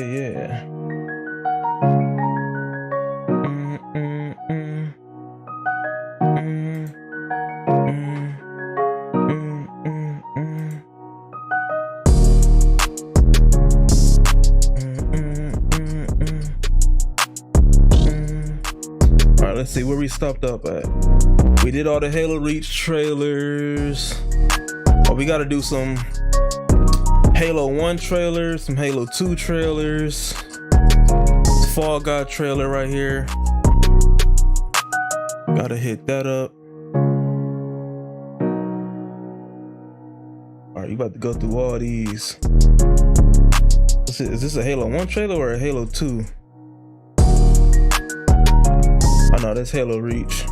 yeah. All right, let's see where we stopped up at. We did all the Halo Reach trailers. Oh, we got to do some Halo 1 trailers, some Halo 2 trailers. Fall Guy trailer right here. Gotta hit that up. All right, you about to go through all these. Is this a Halo 1 trailer or a Halo 2? Oh no, that's Halo Reach.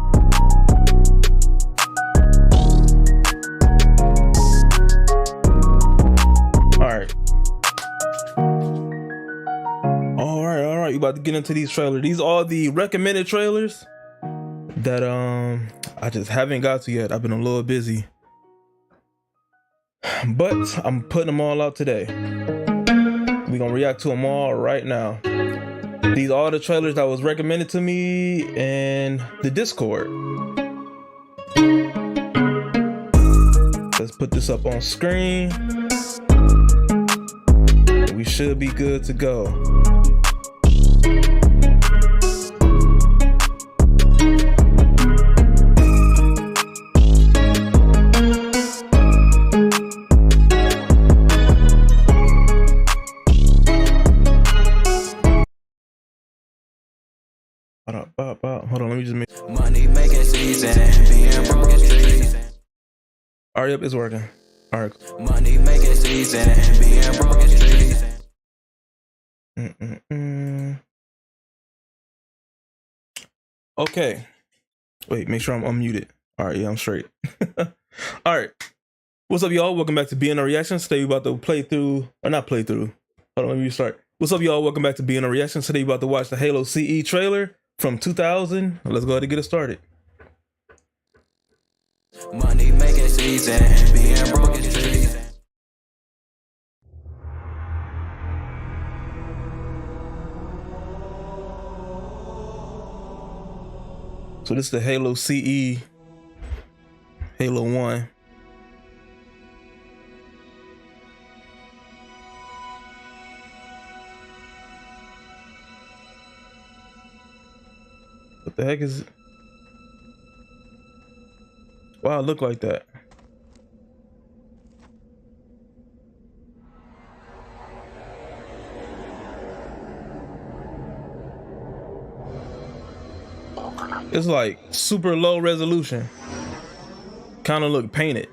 All right, you about to get into these trailers. These are the recommended trailers that I just haven't got to yet. I've been a little busy, but I'm putting them all out today. We're gonna react to them all right now. These are the trailers that was recommended to me in the Discord. Let's put this up on screen. We should be good to go. Hold on, let me just make money making season, being broke is treason. All right, yep, it's working. All right. Money making season, being broke is treason. Okay. Wait, make sure I'm unmuted. All right, yeah, I'm straight. All right. What's up, y'all? Welcome back to BNL Reactions. Today we about to play through, or not play through. Hold on, let me restart. What's up, y'all? Welcome back to BNL Reactions. Today we about to watch the Halo CE trailer from 2000. Let's go ahead and get it started. Money making season, being broke is treason. So this is the Halo CE, Halo 1. What the heck is it? Wow, it look like that. It's like super low resolution. Kind of look painted.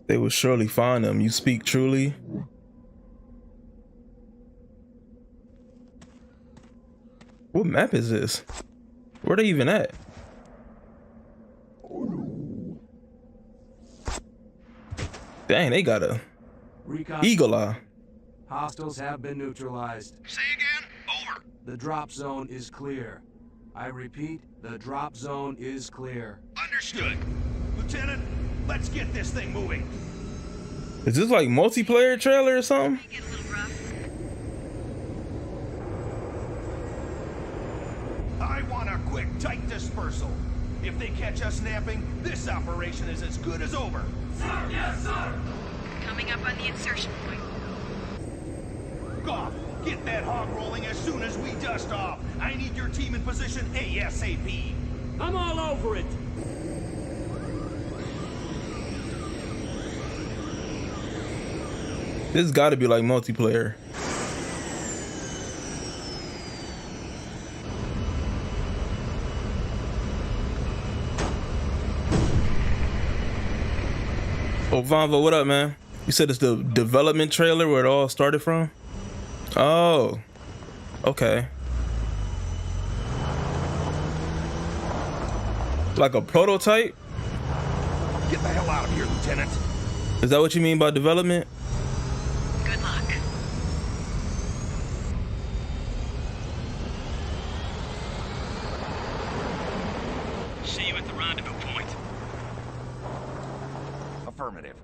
They will surely find them. You speak truly. What map is this? Where they even at? Dang, they got a eagle eye. Hostiles have been neutralized. Say again? Over. The drop zone is clear. I repeat, the drop zone is clear. Understood. Lieutenant, let's get this thing moving. Is this like multiplayer trailer or something? Get a little rough. I want a quick, tight dispersal. If they catch us napping, this operation is as good as over. Sir, yes, sir. Coming up on the insertion point. Goff, get that hog rolling as soon as we dust off. I need your team in position ASAP. I'm all over it. This has got to be like multiplayer. Oh, Vonvo, what up, man? You said it's the development trailer where it all started from? Oh, okay. Like a prototype? Get the hell out of here, Lieutenant. Is that what you mean by development? Good luck. rendezvous point. Affirmative.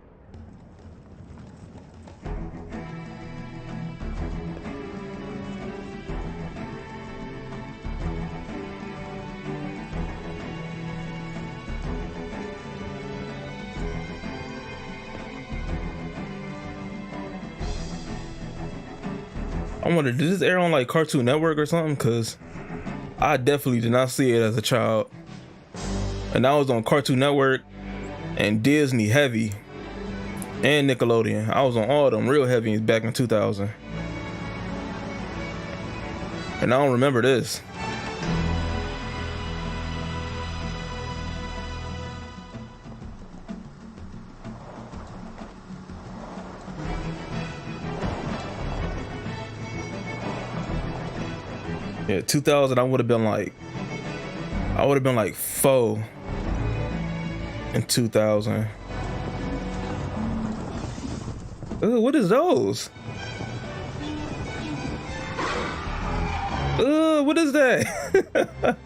I wonder, did this air on like Cartoon Network or something? Cause I definitely did not see it as a child. And I was on Cartoon Network and Disney heavy and Nickelodeon. I was on all of them real heavy back in 2000. And I don't remember this. Yeah, 2000, I would have been like 4 in 2000. Ooh, what is those? What is that?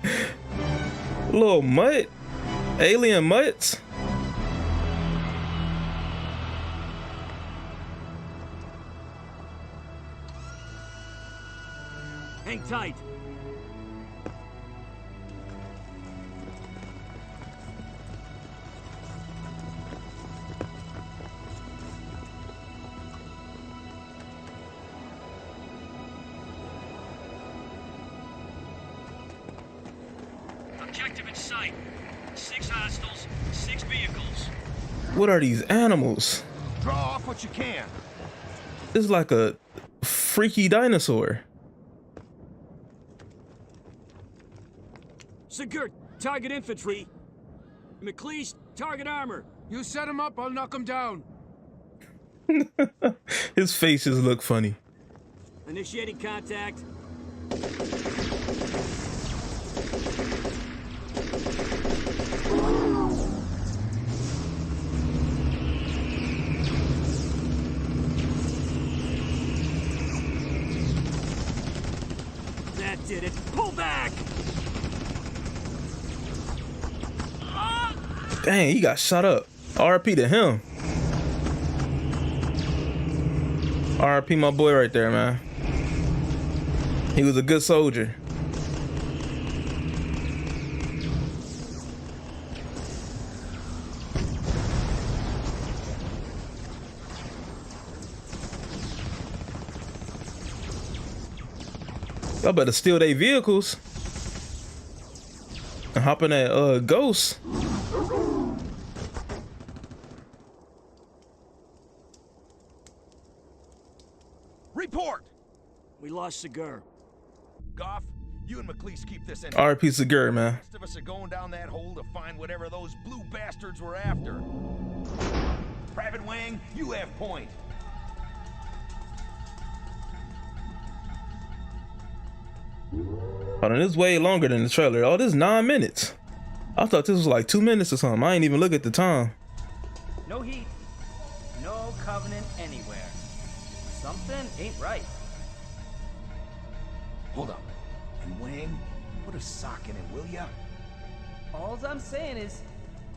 Little mutt? Alien mutts? Hang tight. Objective in sight. 6 hostiles, 6 vehicles. What are these animals? Draw off what you can. This is like a freaky dinosaur. Sigurd, target infantry. McLeish, target armor. You set him up, I'll knock him down. His faces look funny. Initiating contact. That did it. Pull back! Dang, he got shot up. RP to him. RP my boy right there, man. He was a good soldier. Y'all better steal their vehicles and hop in that Ghost. Report! We lost Sigurd. Goff, you and McLeish keep this in. RP Sigurd, man. The rest of us are going down that hole to find whatever those blue bastards were after. Private Wang, you have point. Hold on, this is way longer than the trailer. Oh, this is 9 minutes. I thought this was like 2 minutes or something. I ain't even look at the time. No heat, no covenant anywhere. Something ain't right. Hold up. And Wang, put a sock in it, will ya? All I'm saying is,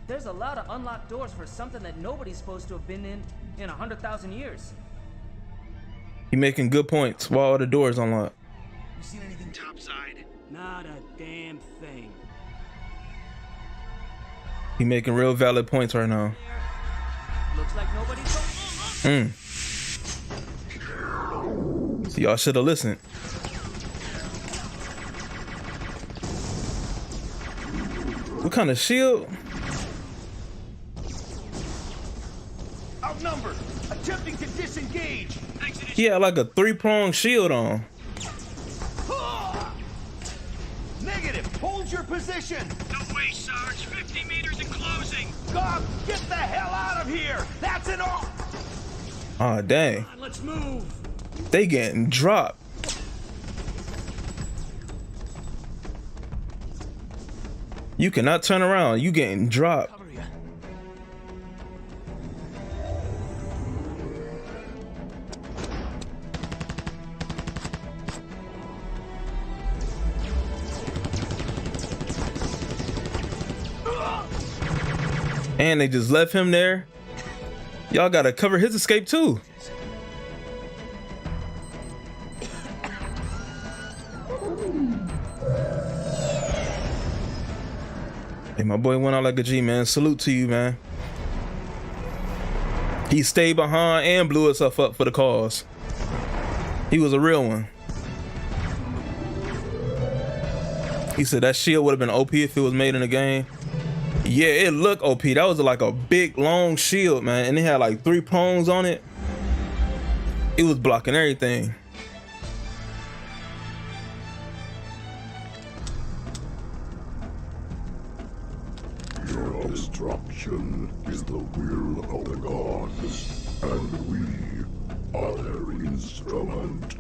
there's a lot of unlocked doors for something that nobody's supposed to have been in 100,000 years. He making good points while all the doors unlocked. You seen anything topside? Not a damn thing. He making real valid points right now. Looks like nobody's. So y'all should have listened. What kind of shield? Outnumbered! Attempting to disengage! He had like a 3-pronged shield on. Negative! Hold your position! No way, Sarge. 50 meters and closing. Goff, get the hell out of here! That's an all! Ah, dang. Come on, let's move. They getting dropped. You cannot turn around. You getting dropped. Cover ya. And they just left him there. Y'all gotta cover his escape too. Hey, my boy went out like a G, man. Salute to you, man. He stayed behind and blew himself up for the cause. He was a real one. He said that shield would have been OP if it was made in a game. Yeah, it looked OP. That was like a big, long shield, man. And it had like 3 prongs on it. It was blocking everything. Your destruction is the will of the gods, and we are their instrument.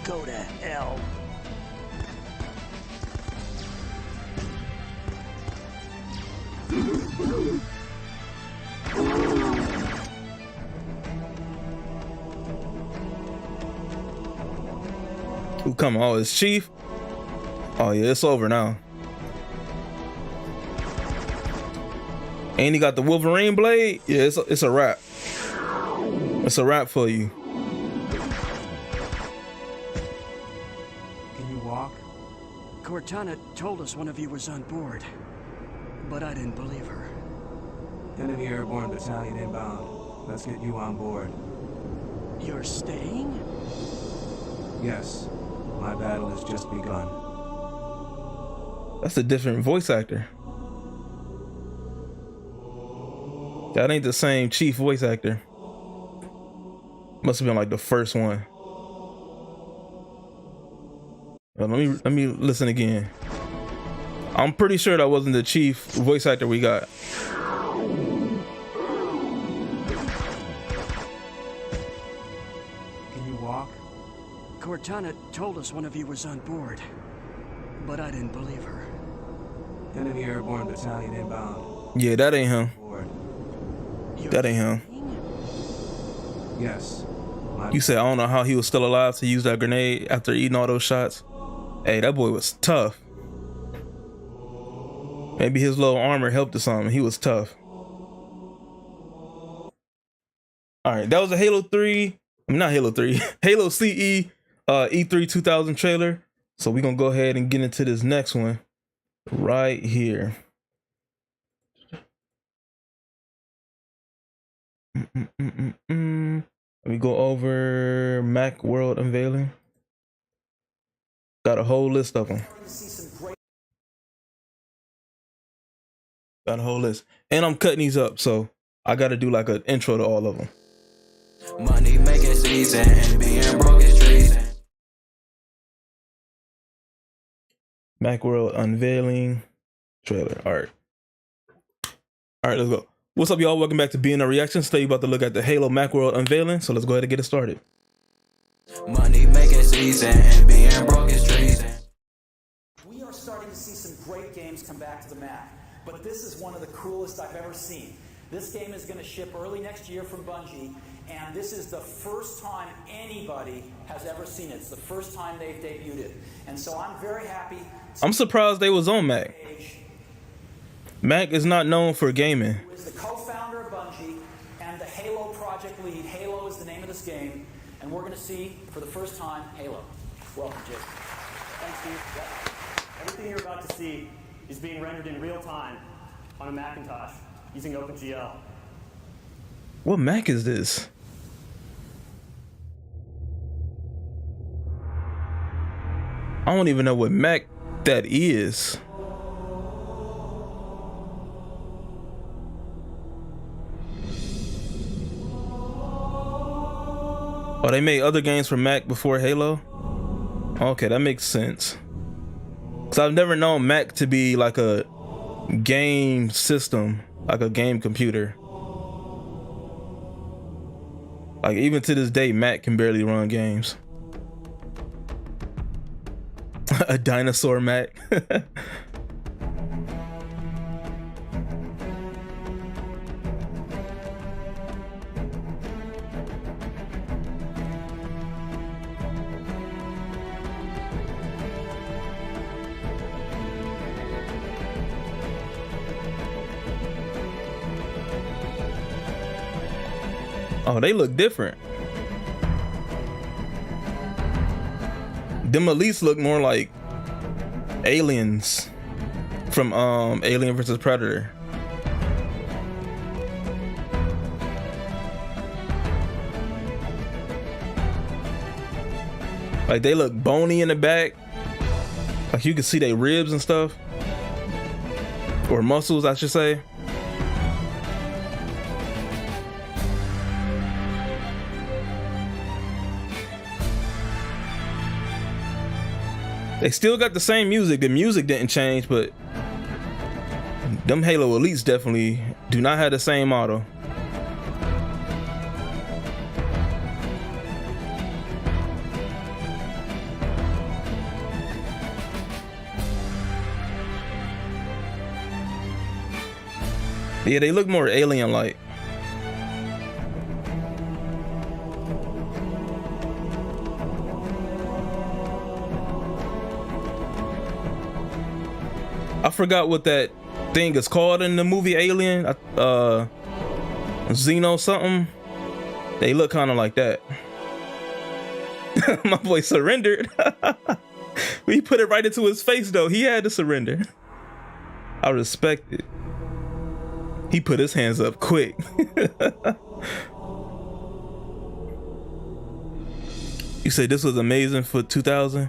Go to hell. Who come? Oh, it's Chief. Oh yeah, it's over now. And he got the Wolverine blade. Yeah, it's a wrap. It's a wrap for you. Can you walk? Cortana told us one of you was on board, but I didn't believe her. Enemy Airborne Battalion inbound. Let's get you on board. You're staying? Yes, my battle has just begun. That's a different voice actor. That ain't the same Chief voice actor. Must have been like the first one. Let me listen again. I'm pretty sure that wasn't the Chief voice actor we got. Can you walk? Cortana told us one of you was on board, but I didn't believe her. Enemy Airborne Battalion inbound. Yeah, that ain't him. Board. That ain't him. Yes. You said I don't know how he was still alive to use that grenade after eating all those shots. Hey, that boy was tough. Maybe his little armor helped or something. He was tough. All right, that was a Halo 3. I mean, not Halo 3. Halo CE E3 2000 trailer. So we're going to go ahead and get into this next one right here. Let me go over Macworld unveiling. Got a whole list of them. Got a whole list. And I'm cutting these up, so I got to do like an intro to all of them. Money making season and being broke is treason. Macworld unveiling trailer. All right, let's go. What's up, y'all? Welcome back to BNL Reactions. Today, we're about to look at the Halo Macworld unveiling. So let's go ahead and get it started. Money making season and being broke is treason. We are starting to see some great games come back to the Mac, but this is one of the coolest I've ever seen. This game is going to ship early next year from Bungie, and this is the first time anybody has ever seen it. It's the first time they've debuted it, and so I'm very happy. I'm surprised they was on Mac. Mac is not known for gaming. Who is the co-founder of Bungie and the Halo project lead. Halo is the name of this game, and we're going to see for the first time Halo. Welcome, Jake. Thanks, Steve. Yep. Everything you're about to see is being rendered in real time on a Macintosh using OpenGL. What Mac is this? I don't even know what Mac that is. Oh, they made other games for Mac before Halo? Okay, that makes sense. Cause I've never known Mac to be like a game system, like a game computer. Like even to this day, Mac can barely run games. A dinosaur Mac. Oh, they look different. Them at least look more like aliens from Alien vs. Predator. Like they look bony in the back. Like you can see their ribs and stuff. Or muscles, I should say. They still got the same music. The music didn't change, but them Halo Elites definitely do not have the same model. Yeah, they look more alien-like. I forgot what that thing is called in the movie Alien. Xeno something. They look kind of like that. My boy surrendered. We put it right into his face though. He had to surrender. I respect it. He put his hands up quick. You said this was amazing for 2000?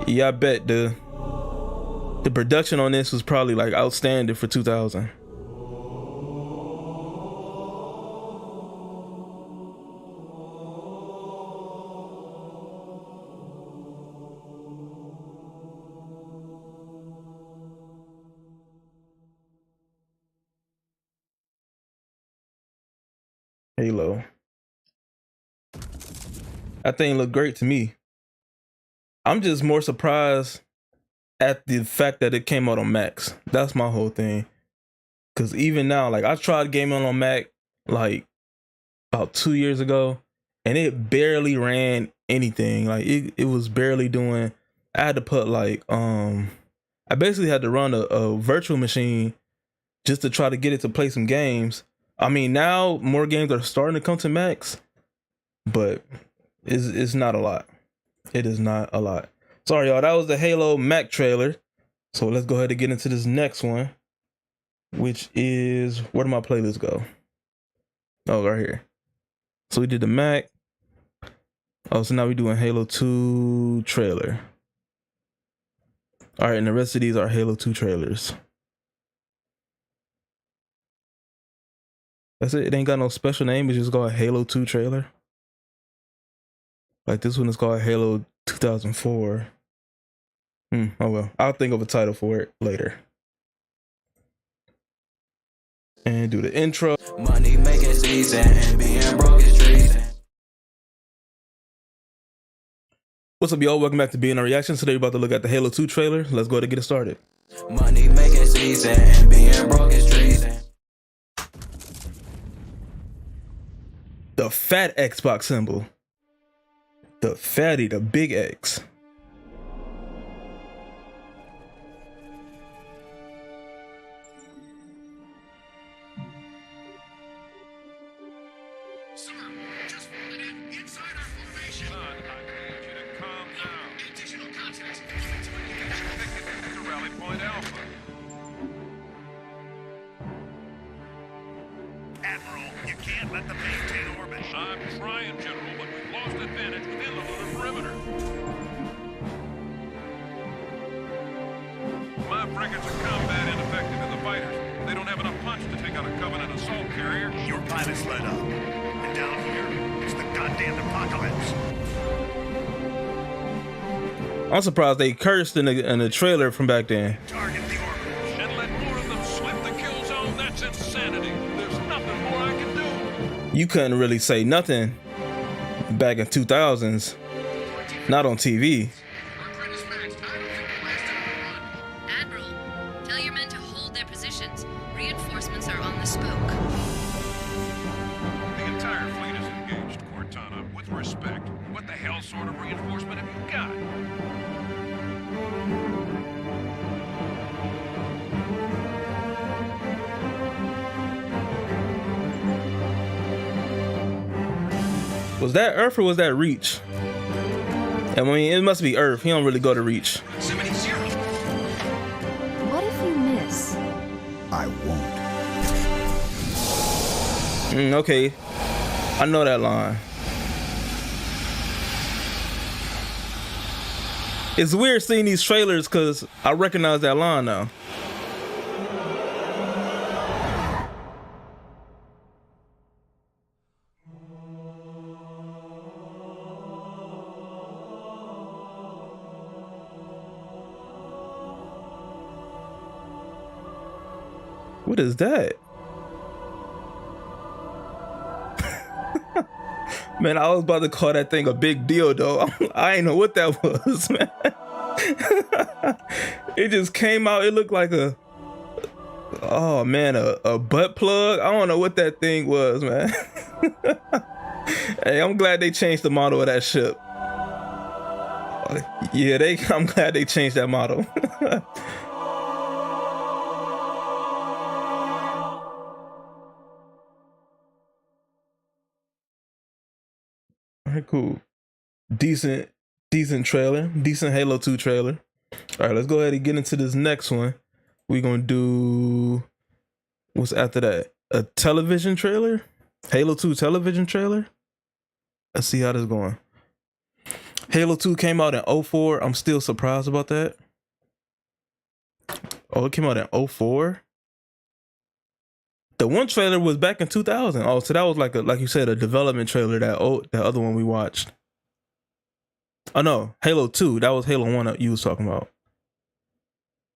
Yeah, I bet the production on this was probably like outstanding for 2000. Halo. That thing looked great to me. I'm just more surprised at the fact that it came out on Macs. That's my whole thing. Cause even now, like I tried gaming on Mac like about 2 years ago, and it barely ran anything. Like it was barely doing. I had to put like I basically had to run a virtual machine just to try to get it to play some games. I mean, now more games are starting to come to Macs, but it's not a lot. It is not a lot. Sorry, y'all. That was the Halo Mac trailer. So let's go ahead and get into this next one, which is, where did my playlist go? Oh, right here. So we did the Mac. Oh, so now we're doing Halo 2 trailer. All right, and the rest of these are Halo 2 trailers. That's it. It ain't got no special name. It's just called Halo 2 trailer. Like this one is called Halo 2004. Oh well, I'll think of a title for it later. And do the intro. Money making season and being broke is treason. What's up, y'all? Welcome back to BNL Reactions. Today we're about to look at the Halo 2 trailer. Let's go ahead and get it started. Money making season and being broke is treason. The fat Xbox symbol. The fatty, the big X. Admiral, you can't let them maintain orbit. I'm trying, General, but we've lost advantage within the lunar perimeter. My frigates are combat ineffective in the fighters. They don't have enough punch to take out a Covenant assault carrier. Your pilots let up. And down here, it's the goddamn apocalypse. I'm surprised they cursed in the trailer from back then. Target the orbit. And let more of them slip the kill zone. That's insanity. There's nothing more I can do. You couldn't really say nothing back in 2000s. Not on TV. Admiral, tell your men to hold their positions. Reinforcements are on the spoke. The entire fleet is engaged, Cortana. With respect, what the hell sort of reinforcement have you got? Was that Earth or was that Reach? I mean, it must be Earth. He don't really go to Reach. What if you miss? I won't. Okay. I know that line. It's weird seeing these trailers because I recognize that line now. What is that? Man, I was about to call that thing a big deal, though. I ain't know what that was, man. It just came out. It looked like a, oh man, a butt plug. I don't know what that thing was, man. Hey, I'm glad they changed the model of that ship. Yeah, I'm glad they changed that model. All right, cool. Decent trailer. Decent Halo 2 trailer. All right, let's go ahead and get into this next one. We're going to do... What's after that? A television trailer? Halo 2 television trailer? Let's see how this is going. Halo 2 came out in 2004. I'm still surprised about that. Oh, it came out in 2004? The one trailer was back in 2000. Oh, so that was like you said, a development trailer. That other one we watched. Oh no, Halo 2. That was Halo 1 that you was talking about.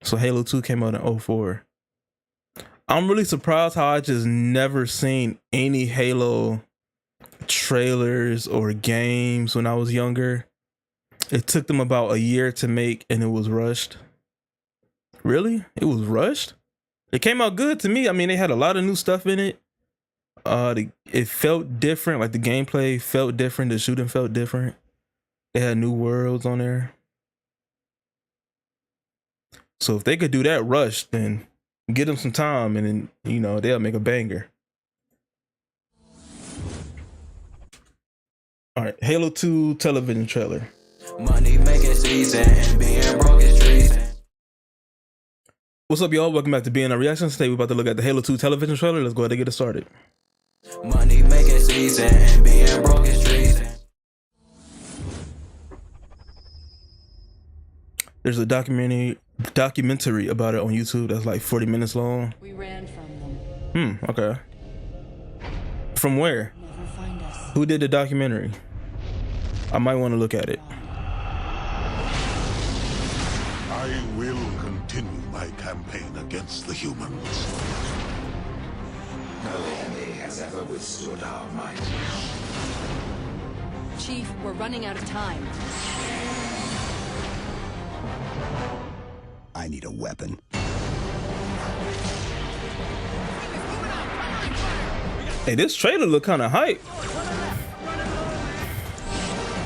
So Halo 2 came out in 2004. I'm really surprised how I just never seen any Halo trailers or games when I was younger. It took them about a year to make and it was rushed. Really? It was rushed? It came out good to me. I mean, they had a lot of new stuff in it. It felt different. Like the gameplay felt different. The shooting felt different. They had new worlds on there. So if they could do that rush, then give them some time and then, you know, they'll make a banger. All right, Halo 2 television trailer. Money making season and being broke is treason. What's up, y'all? Welcome back to BNL Reactions. Today we're about to look at the Halo 2 television trailer. Let's go ahead and get it started. Money making season and being broke is treason. There's a documentary about it on YouTube that's like 40 minutes long. We ran from them. Okay. From where? Never find us. Who did the documentary? I might want to look at it. I will continue my campaign against the humans. No enemy has ever withstood our might. Chief, we're running out of time. I need a weapon. Hey, this trailer look kind of hype.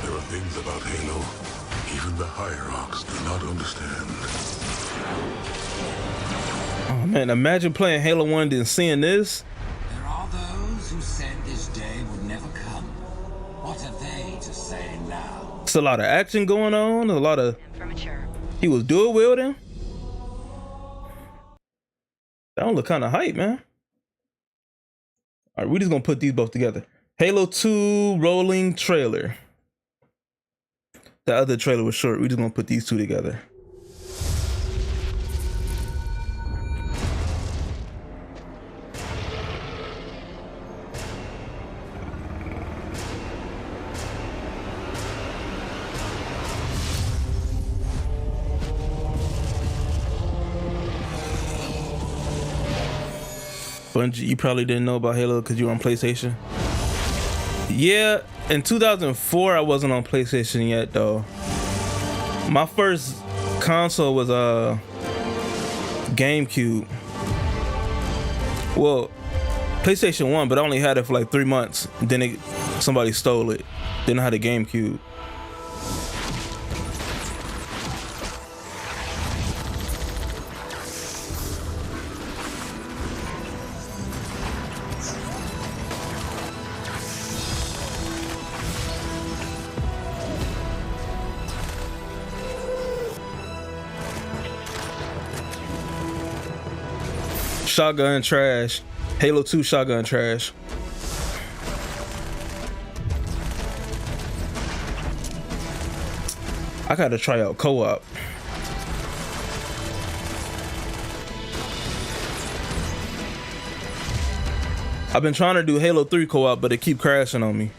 There are things about Halo even the hierarchs do not understand. Oh man, imagine playing Halo 1 and seeing this. There are those who said this day would never come. What are they to say now? It's a lot of action going on. A lot of... He was dual wielding. That don't look kind of hype, man. All right, we're just gonna put these both together. Halo 2 rolling trailer. The other trailer was short. We're just gonna put these two together. Bungie, you probably didn't know about Halo because you were on PlayStation. Yeah, in 2004 I wasn't on PlayStation yet though. My first console was GameCube. Well, PlayStation 1, but I only had it for like 3 months. Then somebody stole it. Then I had a GameCube. Shotgun trash. Halo 2 shotgun trash. I gotta try out co-op. I've been trying to do Halo 3 co-op, but it keep crashing on me.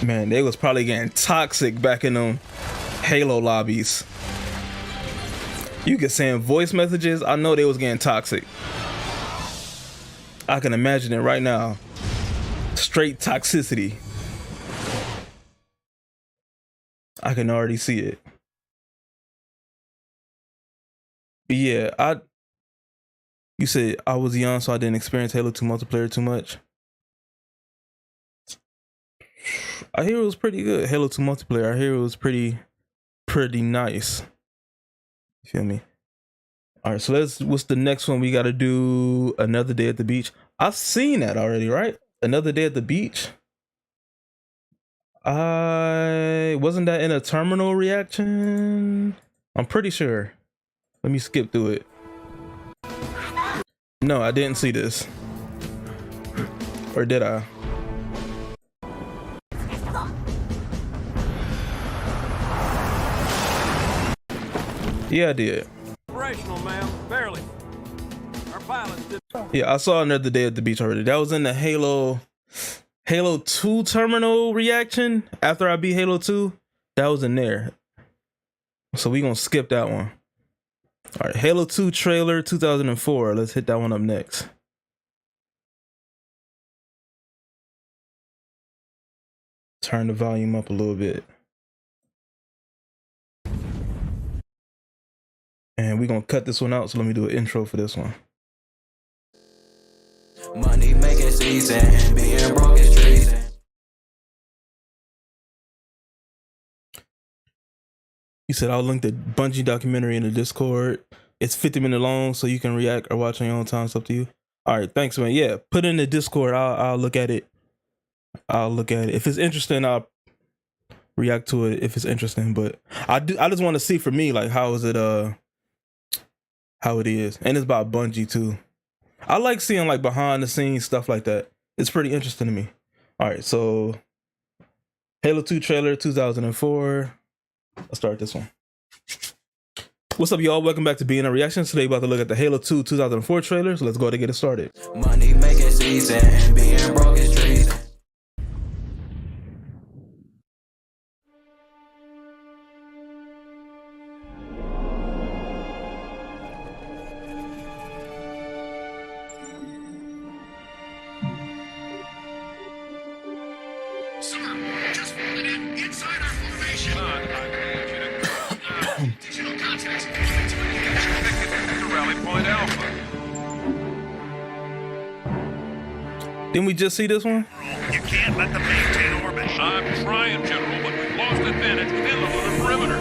Man, they was probably getting toxic back in them Halo lobbies. You could send voice messages. I know they was getting toxic. I can imagine it right now. Straight toxicity. I can already see it. But yeah, you said I was young, so I didn't experience Halo 2 multiplayer too much. I hear it was pretty good. Halo 2 multiplayer. I hear it was pretty nice. You feel me? All right, so what's the next one? We got to do Another Day at the Beach. I've seen that already, right? Another Day at the Beach. Wasn't that in a terminal reaction? I'm pretty sure. Let me skip through it. No, I didn't see this. Or did I? Yeah, I did. Operational, ma'am. Barely. Our pilots did. Yeah, I saw Another Day at the Beach already. That was in the Halo 2 terminal reaction. After I beat Halo 2, that was in there. So we gonna skip that one. All right, Halo 2 trailer 2004. Let's hit that one up next. Turn the volume up a little bit. And we're gonna cut this one out, so let me do an intro for this one. Money making season and being broke is treason. You said I'll link the Bungie documentary in the Discord. It's 50 minutes long, so you can react or watch on your own time. It's up to you. All right, thanks, man. Yeah, put it in the Discord. I'll look at it. I'll look at it. If it's interesting, I'll react to it. If it's interesting, but I just want to see for me, like, how is it? How it is, and it's about Bungie too. I like seeing like behind the scenes stuff like that. It's pretty interesting to me. All right, so Halo 2 trailer 2004. Let's start this one. What's up, y'all? Welcome back to BNL Reactions. Today, about to look at the Halo 2 2004 trailer. So let's go ahead and get it started. Money making season and being broke is treason. Didn't we just see this one? You can't let them maintain orbit. I'm trying, General, but we've lost advantage within the lunar perimeter.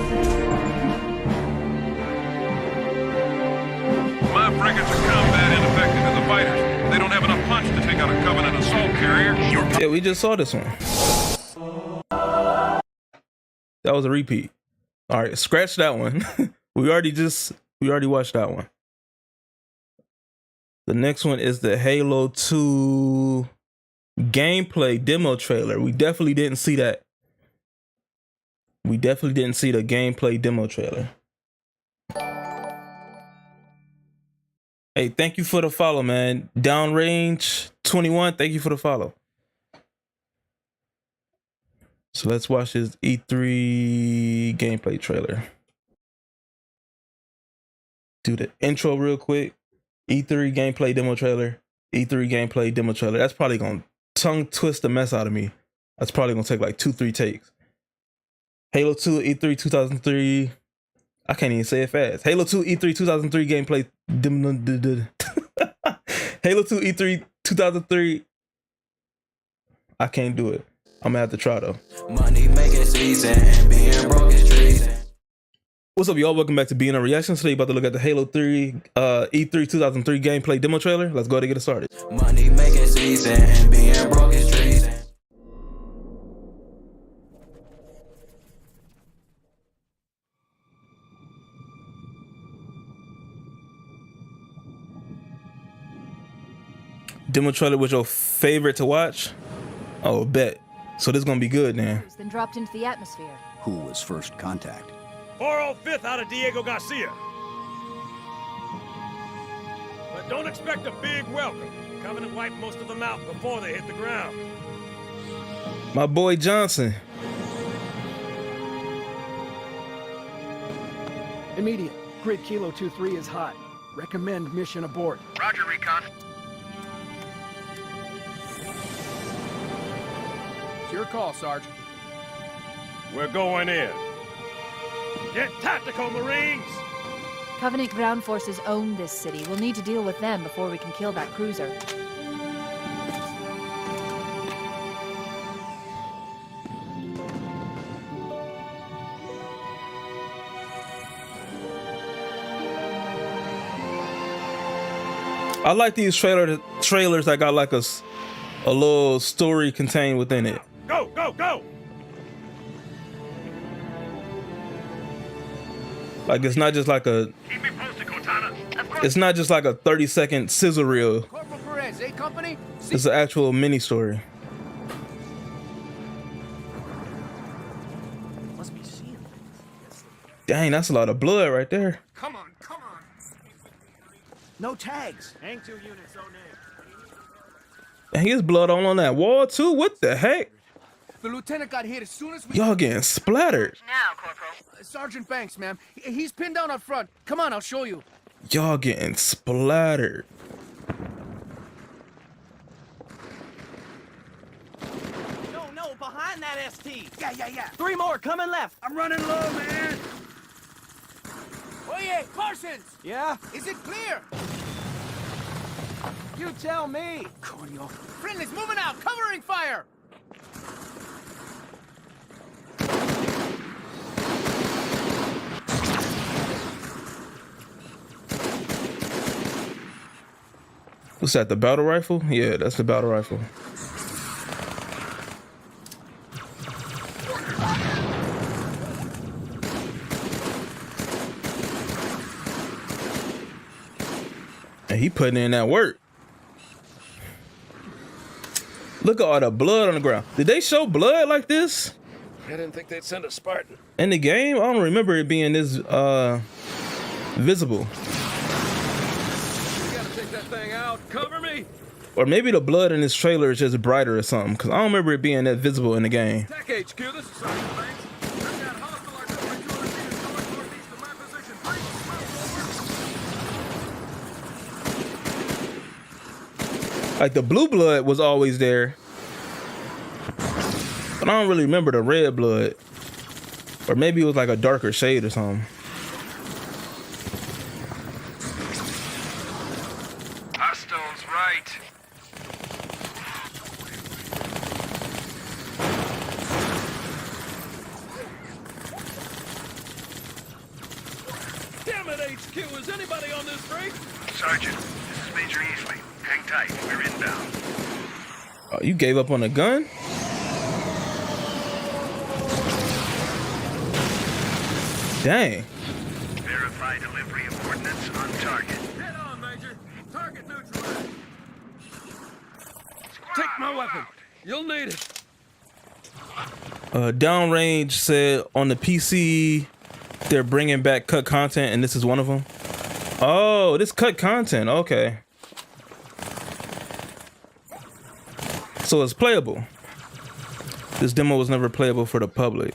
My frigates are combat ineffective in the fighters. They don't have enough punch to take out a Covenant assault carrier. Yeah, we just saw this one. That was a repeat. All right, scratch that one. we already watched that one. The next one is the Halo 2 gameplay demo trailer. We definitely didn't see that. We definitely didn't see the gameplay demo trailer. Hey, thank you for the follow, man. Downrange 21, thank you for the follow. So let's watch this E3 gameplay trailer. Do the intro real quick. E3 gameplay demo trailer. E3 gameplay demo trailer. That's probably gonna tongue twist the mess out of me. That's probably gonna take like 2-3 takes. Halo 2 E3 2003. I can't even say it fast. Halo 2 E3 2003 gameplay. Halo 2 E3 2003. I can't do it. I'm gonna have to try though. Money making season and being broke is treason. What's up, y'all? Welcome back to BNL Reactions. Today, about to look at the Halo 3 E3 2003 gameplay demo trailer. Let's go ahead and get it started. Money making season and being broke is treason. Demo trailer was your favorite to watch? Oh, bet. So this is gonna be good, man. Then dropped into the atmosphere. Who was first contact? 405th out of Diego Garcia. But don't expect a big welcome. Covenant wiped most of them out before they hit the ground. My boy Johnson. Immediate. Grid Kilo 23 is hot. Recommend mission abort. Roger, Recon. It's your call, Sergeant. We're going in. Get tactical, Marines! Covenant ground forces own this city. We'll need to deal with them before we can kill that cruiser. I like these trailers that got like a little story contained within it. Go, go, go! Like it's not just like a. Keep me posted, Cortana. It's not just like a 30-second sizzle reel. Corporal Perez, A Company? It's an actual mini story. Must be seeing things. Dang, that's a lot of blood right there. Come on, come on. No tags. Hang 2 units, so name. Dang, his blood all on that wall too. What the heck? The lieutenant got hit as soon as we... Y'all getting splattered. Now, Corporal. Sergeant Banks, ma'am. He's pinned down up front. Come on, I'll show you. Y'all getting splattered. No, behind that ST. Yeah. 3 more coming left. I'm running low, man! Oye, Parsons! Yeah? Is it clear? You tell me. Coño. Friendly's moving out, covering fire! What's that, the battle rifle? Yeah, that's the battle rifle. And he putting in that work. Look at all the blood on the ground. Did they show blood like this I didn't think they'd send a Spartan. in the game? I don't remember it being this visible. You gotta take that thing out. Cover me! Or maybe the blood in this trailer is just brighter or something, because I don't remember it being that visible in the game. Tech HQ, this is Sergeant Banks. I've got hostile artillery 200 meters northeast of my position. Break smoke, over. Like the blue blood was always there, but I don't really remember the red blood. Or maybe it was like a darker shade or something. Hostiles, right. Damn it, HQ! Is anybody on this break? Sergeant, this is Major Easley. Hang tight, we're inbound. Oh, you gave up on the gun? Dang. Verify delivery of ordnance on target. Head on, Major. Target neutralized. Take my weapon. You'll need it. Downrange said on the PC they're bringing back cut content, and this is one of them. Oh, this cut content. Okay. So it's playable. This demo was never playable for the public.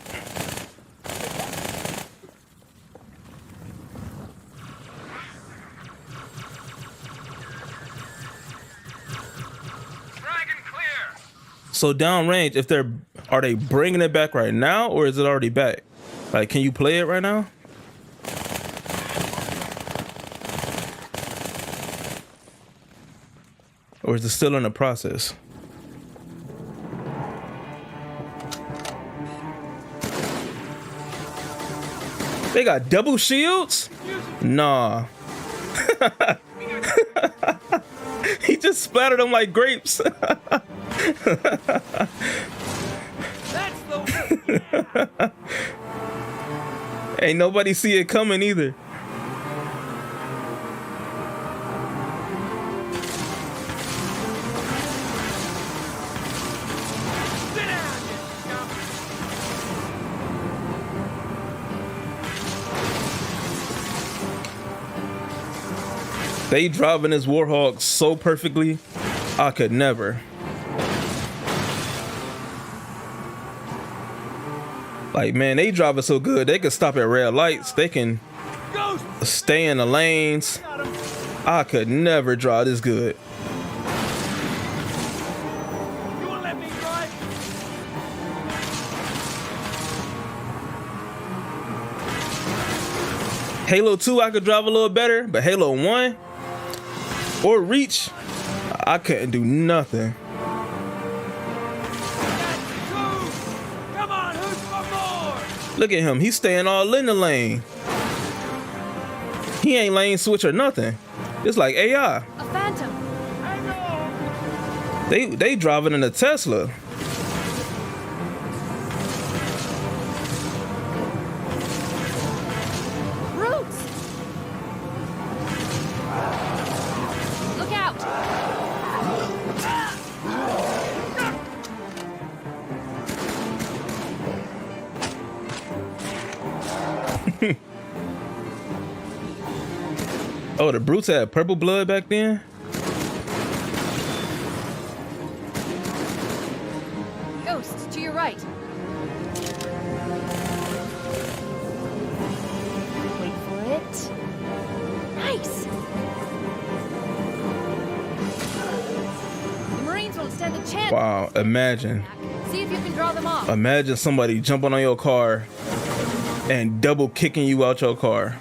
So downrange, if are they bringing it back right now, or is it already back? Like, can you play it right now? Or is it still in the process? They got double shields? Nah. He just splattered them like grapes. Ain't nobody see it coming either. They driving this Warhawk so perfectly, I could never. Like, man, they drive it so good. They can stop at red lights. They can stay in the lanes. I could never drive this good. You won't let me drive? Halo 2, I could drive a little better, but Halo 1 or Reach, I couldn't do nothing. Come on, who's for more? Look at him. He's staying all in the lane. He ain't lane switch or nothing. It's like AI. A phantom. Hang on. They driving in a Tesla. Roots. Look out. Oh, the brutes had purple blood back then? Ghost, to your right. Wait for it. Nice. The Marines won't stand a chance. Wow, imagine. See if you can draw them off. Imagine somebody jumping on your car and double kicking you out your car.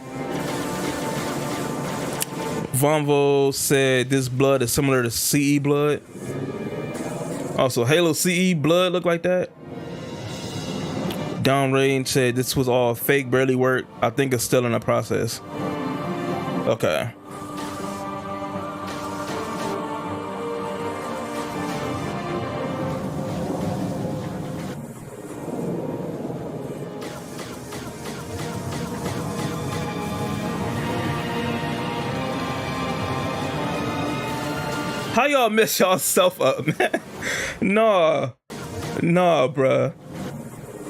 Vonvo said this blood is similar to CE blood. Also, Halo CE blood look like that. Downrange said this was all fake, barely worked. I think it's still in the process. Okay. How y'all mess y'allself up, man? Nah, bruh.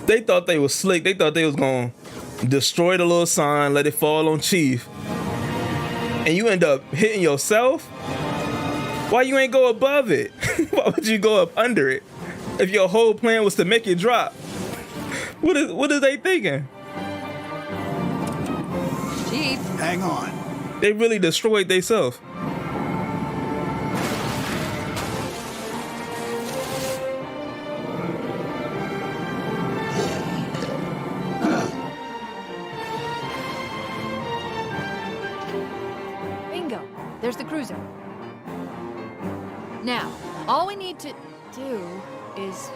They thought they was slick. They thought they was gonna destroy the little sign, let it fall on Chief, and you end up hitting yourself. Why you ain't go above it? Why would you go up under it if your whole plan was to make it drop? What is they thinking? Chief, hang on. They really destroyed themselves. there's the cruiser. Now, all we need to do is...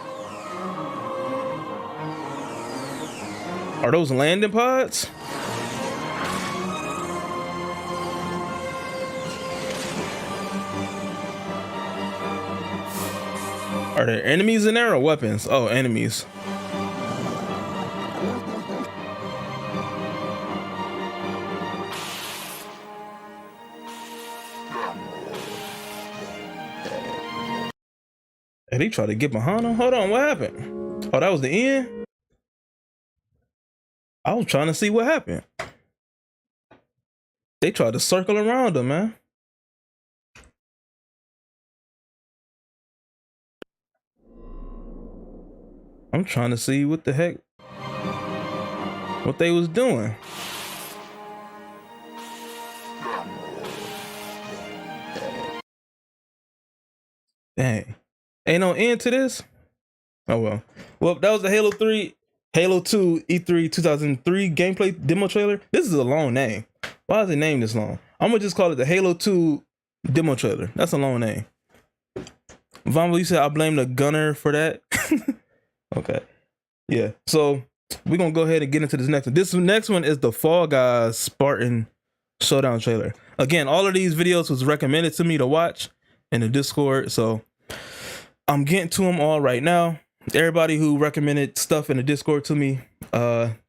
Are those landing pods? Are there enemies in there or weapons? Oh, enemies. And he tried to get behind him. Hold on, what happened? Oh, that was the end? I was trying to see what happened. They tried to circle around him, man. I'm trying to see what the heck, what they was doing. Dang. Ain't no end to this? Oh well. Well, that was the Halo 2 E3 2003 gameplay demo trailer. This is a long name. Why is it named this long? I'm gonna just call it the Halo 2 demo trailer. That's a long name. Vombo, you said I blame the gunner for that? Okay. Yeah. So we're gonna go ahead and get into this next one. This next one is the Fall Guys Spartan Showdown trailer. Again, all of these videos was recommended to me to watch in the Discord, so I'm getting to them all right now. Everybody who recommended stuff in the Discord to me,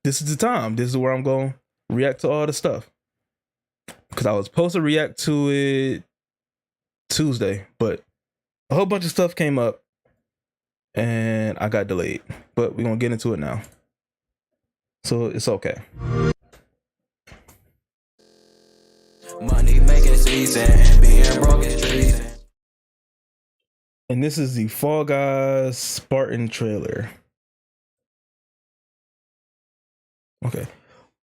this is the time. This is where I'm going to react to all the stuff. Because I was supposed to react to it Tuesday, but a whole bunch of stuff came up and I got delayed. But we're going to get into it now. So it's okay. Money making season and being broke is treason. And this is the Fall Guys Spartan trailer. Okay.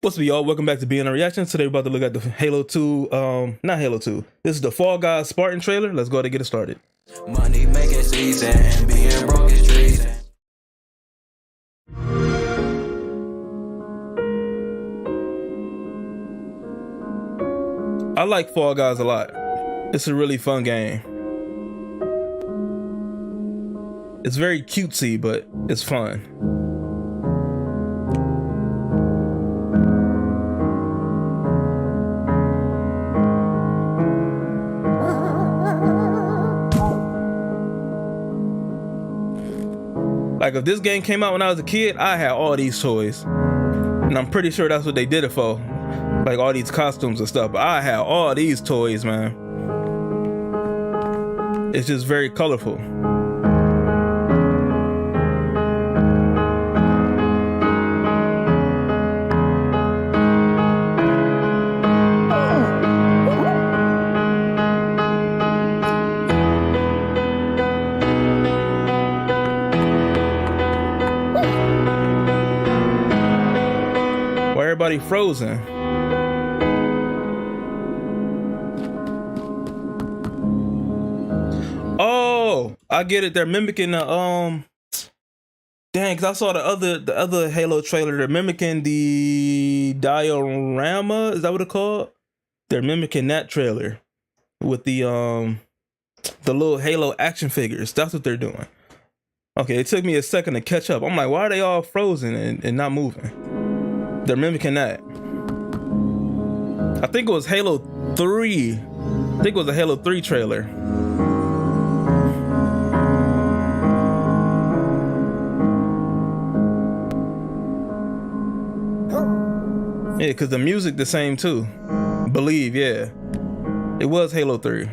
What's up, y'all? Welcome back to BNL Reactions. Today we're about to look at the Halo 2, not Halo 2. This is the Fall Guys Spartan trailer. Let's go ahead and get it started. Money making season and being broke is treason. I like Fall Guys a lot. It's a really fun game. It's very cutesy, but it's fun. Like if this game came out when I was a kid, I had all these toys. And I'm pretty sure that's what they did it for. Like all these costumes and stuff. But I had all these toys, man. It's just very colorful. Why everybody frozen? Oh, I get it. They're mimicking the dang, cause I saw the other Halo trailer. They're mimicking the diorama. Is that what it's called? They're mimicking that trailer with the little Halo action figures. That's what they're doing. Okay, it took me a second to catch up. I'm like, why are they all frozen and not moving? They're mimicking that. I think it was Halo 3. I think it was a Halo 3 trailer. Yeah, because the music the same too. Believe, yeah. It was Halo 3.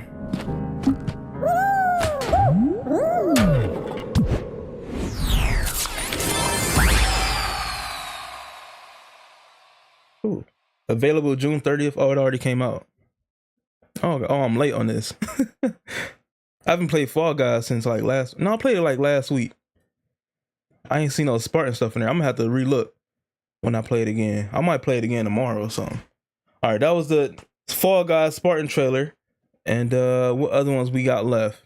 Ooh. Available June 30th. Oh, it already came out. Oh, I'm late on this. I haven't played Fall Guys since like I played it like last week. I ain't seen no Spartan stuff in there. I'm gonna have to relook when I play it again. I might play it again tomorrow or something. All right, that was the Fall Guys Spartan trailer. And what other ones we got left?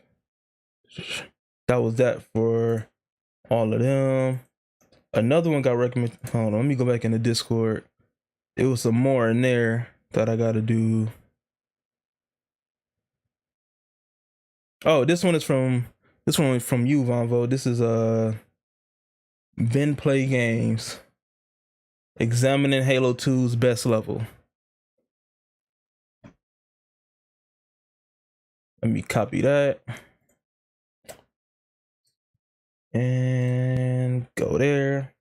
That was that for all of them. Another one got recommended. Hold on, let me go back in the Discord. It was some more in there that I gotta do. Oh, this one from you, Vonvo. This is Ben Play Games. Examining Halo 2's best level. Let me copy that. And go there.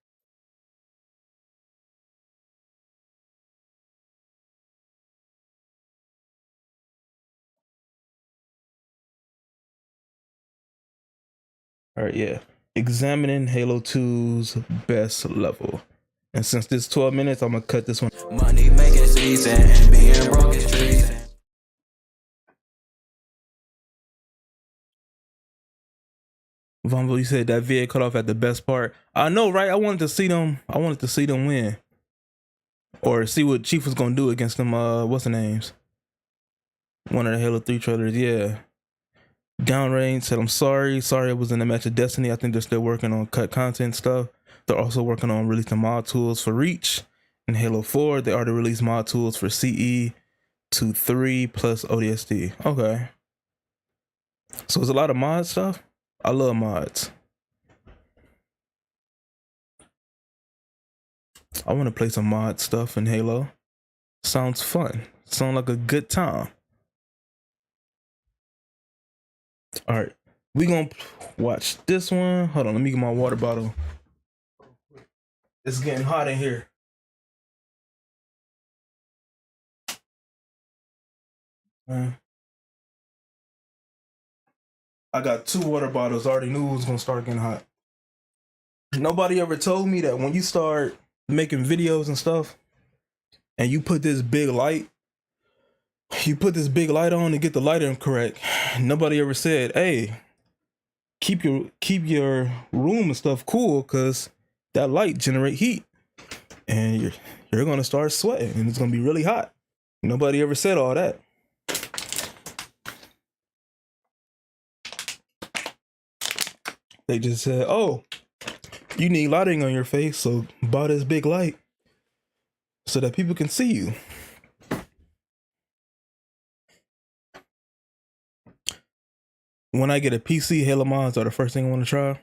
All right, yeah. Examining Halo 2's best level. And since this 12 minutes, I'm gonna cut this one. Money making season and being broke is treason. Vombo, you said that vid cut off at the best part. I know, right? I wanted to see them win. Or see what Chief was gonna do against them, what's the names? One of the Halo 3 trailers, yeah. Downrange said, I'm sorry I was in the match of Destiny. I think they're still working on cut content stuff. They're also working on releasing mod tools for Reach. In Halo 4, they already released mod tools for CE 2.3 plus ODST. Okay. So there's a lot of mod stuff. I love mods. I want to play some mod stuff in Halo. Sounds fun. Sounds like a good time. All right, we gonna watch this one. Hold on, let me get my water bottle. It's getting hot in here. I got 2 water bottles. I already knew it was gonna start getting hot. Nobody ever told me that when you start making videos and stuff, and you put this big light, on to get the lighting correct. Nobody ever said, "Hey, keep your room and stuff cool, cause that light generate heat, and you're gonna start sweating, and it's gonna be really hot." Nobody ever said all that. They just said, "Oh, you need lighting on your face, so buy this big light so that people can see you." When I get a PC, Halo mods are the first thing I want to try.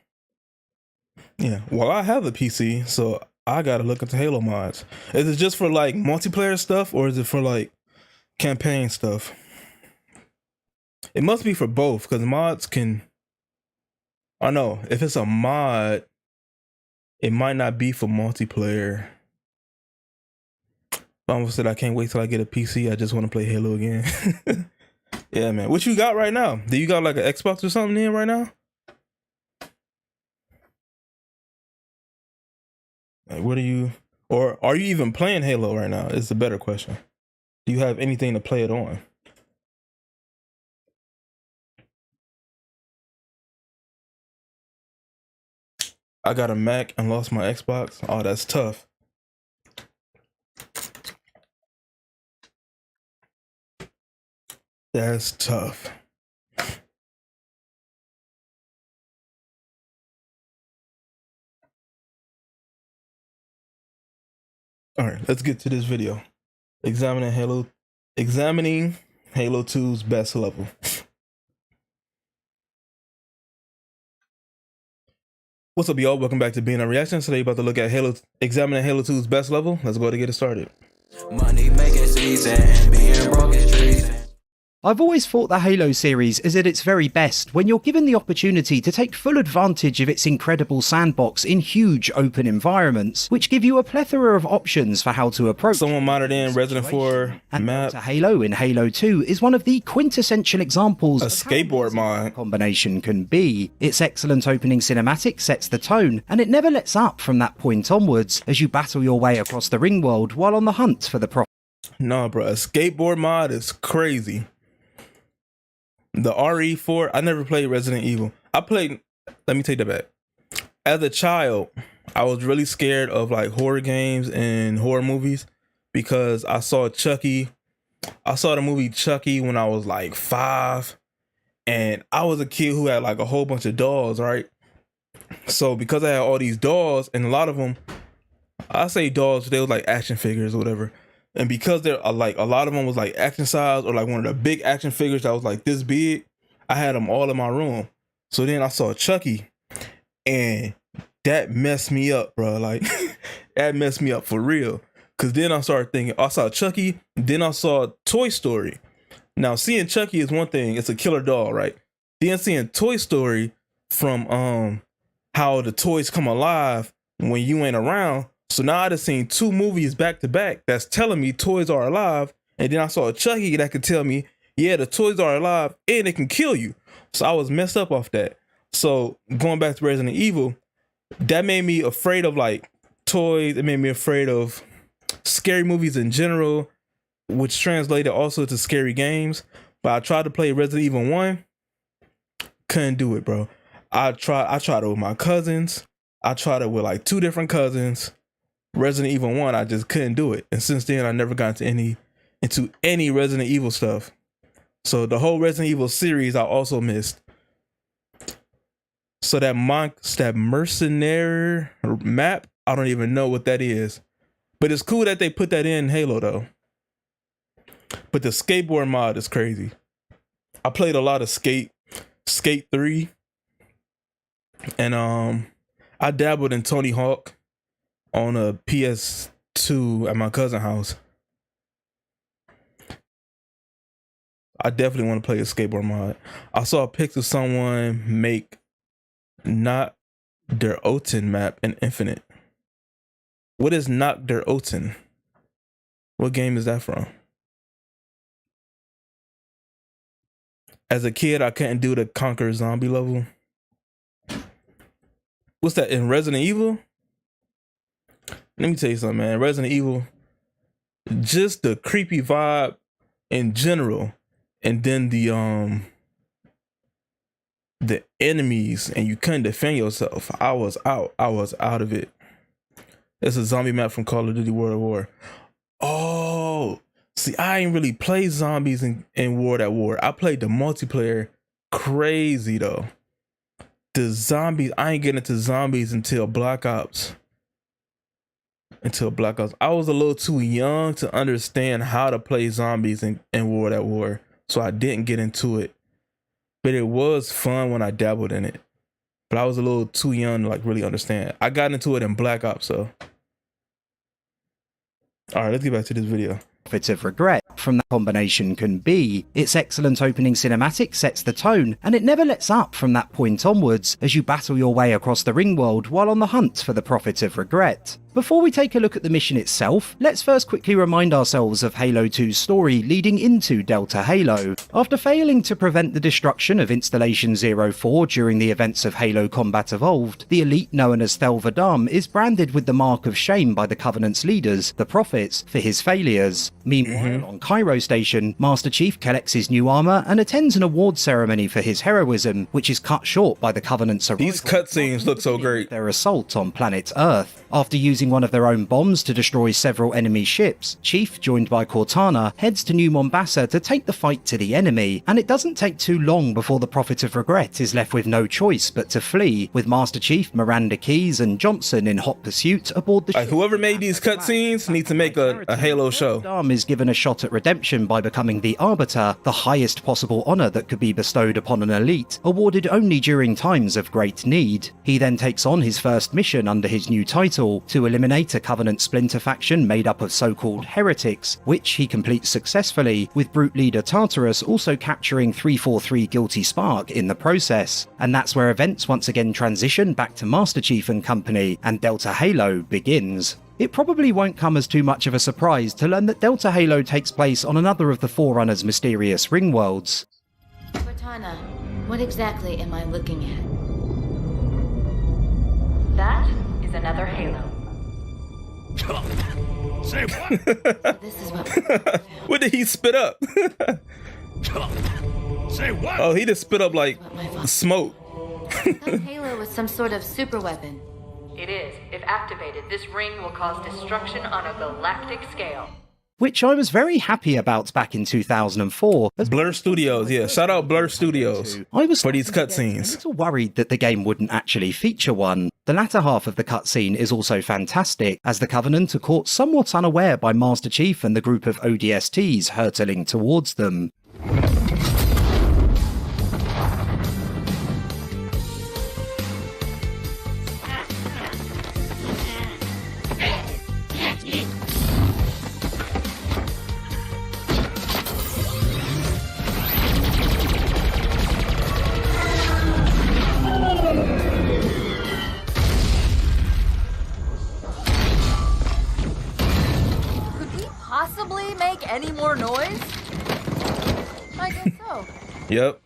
Yeah, well, I have a PC, so I gotta look into Halo mods. Is it just for like multiplayer stuff, or is it for like campaign stuff? It must be for both, because mods can... I know, if it's a mod, it might not be for multiplayer. I almost said I can't wait till I get a PC. I just want to play Halo again. Yeah, man. What you got right now? Do you got like an Xbox or something in right now? Like, what are you... Or are you even playing Halo right now? Is the better question. Do you have anything to play it on? I got a Mac and lost my Xbox. Oh, that's tough. That's tough. All right, let's get to this video. Examining Halo 2's best level. What's up, y'all? Welcome back to BNL Reactions. Today, about to look at examining Halo 2's best level. Let's go to get it started. Money making season and being broke is treason. I've always thought the Halo series is at its very best when you're given the opportunity to take full advantage of its incredible sandbox in huge open environments, which give you a plethora of options for how to approach. Someone modded in Resident 4 map. Halo in Halo 2 is one of the quintessential examples a skateboard mod combination can be. Its excellent opening cinematic sets the tone, and it never lets up from that point onwards as you battle your way across the ring world while on the hunt for the No, bro, a skateboard mod is crazy. The RE4, I never played Resident Evil. Let me take that back. As a child, I was really scared of like horror games and horror movies because I saw Chucky. I saw the movie Chucky when I was like 5, and I was a kid who had like a whole bunch of dolls, right? So because I had all these dolls, and a lot of them, I say dolls, they were like action figures or whatever. And because they're like, a lot of them was like action size or like one of the big action figures that was like this big, I had them all in my room. So then I saw Chucky, and that messed me up, bro. Like that messed me up for real. Cause then I started thinking, I saw Chucky, then I saw Toy Story. Now seeing Chucky is one thing, it's a killer doll, right? Then seeing Toy Story from how the toys come alive when you ain't around. So now I just seen 2 movies back to back that's telling me toys are alive, and then I saw a Chucky that could tell me, yeah, the toys are alive and it can kill you. So I was messed up off that. So going back to Resident Evil, that made me afraid of like toys. It made me afraid of scary movies in general, which translated also to scary games. But I tried to play Resident Evil 1, couldn't do it, bro. I tried it with my cousins. I tried it with like 2 different cousins. Resident Evil 1, I just couldn't do it. And since then, I never got into any Resident Evil stuff. So the whole Resident Evil series, I also missed. So that mercenary map, I don't even know what that is. But it's cool that they put that in Halo, though. But the skateboard mod is crazy. I played a lot of Skate 3. And I dabbled in Tony Hawk. on a PS2 at my cousin's house. I definitely want to play a skateboard mod. I saw a picture of someone make Not Der Oten map in Infinite. What is Not Der Oten? What game is that from? As a kid, I couldn't do the Conquer Zombie level. What's that, in Resident Evil? Let me tell you something, man. Resident Evil, just the creepy vibe in general, and then the enemies, and you couldn't defend yourself. I was out of it. It's a zombie map from Call of Duty World at War. Oh, see, I ain't really played zombies in World at War. I played the multiplayer crazy though. The zombies, I ain't getting into zombies until Black Ops. I was a little too young to understand how to play zombies in World at War, so I didn't get into it. But it was fun when I dabbled in it. But I was a little too young to like really understand. I got into it in Black Ops, so. All right, let's get back to this video. Bit of regret from that combination can be its excellent opening cinematic sets the tone, and it never lets up from that point onwards as you battle your way across the ring world while on the hunt for the Prophet of Regret. Before we take a look at the mission itself, let's first quickly remind ourselves of Halo 2's story leading into Delta Halo. After failing to prevent the destruction of Installation 04 during the events of Halo Combat Evolved, the elite known as Thel 'Vadam is branded with the mark of shame by the Covenant's leaders, the Prophets, for his failures. Meanwhile, on Cairo Station, Master Chief collects his new armor and attends an award ceremony for his heroism, which is cut short by the Covenant's arrival. These cutscenes look so great. Their assault on planet Earth. After using one of their own bombs to destroy several enemy ships, Chief, joined by Cortana, heads to New Mombasa to take the fight to the enemy, and it doesn't take too long before the Prophet of Regret is left with no choice but to flee, with Master Chief, Miranda Keyes, and Johnson in hot pursuit aboard the ship. Whoever made these cutscenes needs to make a Halo show. Dom is given a shot at redemption by becoming the Arbiter, the highest possible honor that could be bestowed upon an elite, awarded only during times of great need. He then takes on his first mission under his new title, to eliminate a Covenant splinter faction made up of so-called heretics, which he completes successfully, with Brute leader Tartarus also capturing 343 Guilty Spark in the process. And that's where events once again transition back to Master Chief and company, and Delta Halo begins. It probably won't come as too much of a surprise to learn that Delta Halo takes place on another of the Forerunners' mysterious ring worlds. Cortana, what exactly am I looking at? That is another Halo. Say what? This is what. What did he spit up? Say what? Oh, he just spit up like smoke. That Halo was some sort of super weapon. It is. If activated, this ring will cause destruction on a galactic scale. Which I was very happy about back in 2004. Blur Studios, yeah. Shout out Blur Studios for these cutscenes. A little worried that the game wouldn't actually feature one. The latter half of the cutscene is also fantastic, as the Covenant are caught somewhat unaware by Master Chief and the group of ODSTs hurtling towards them. Any more noise? I guess so. Yep.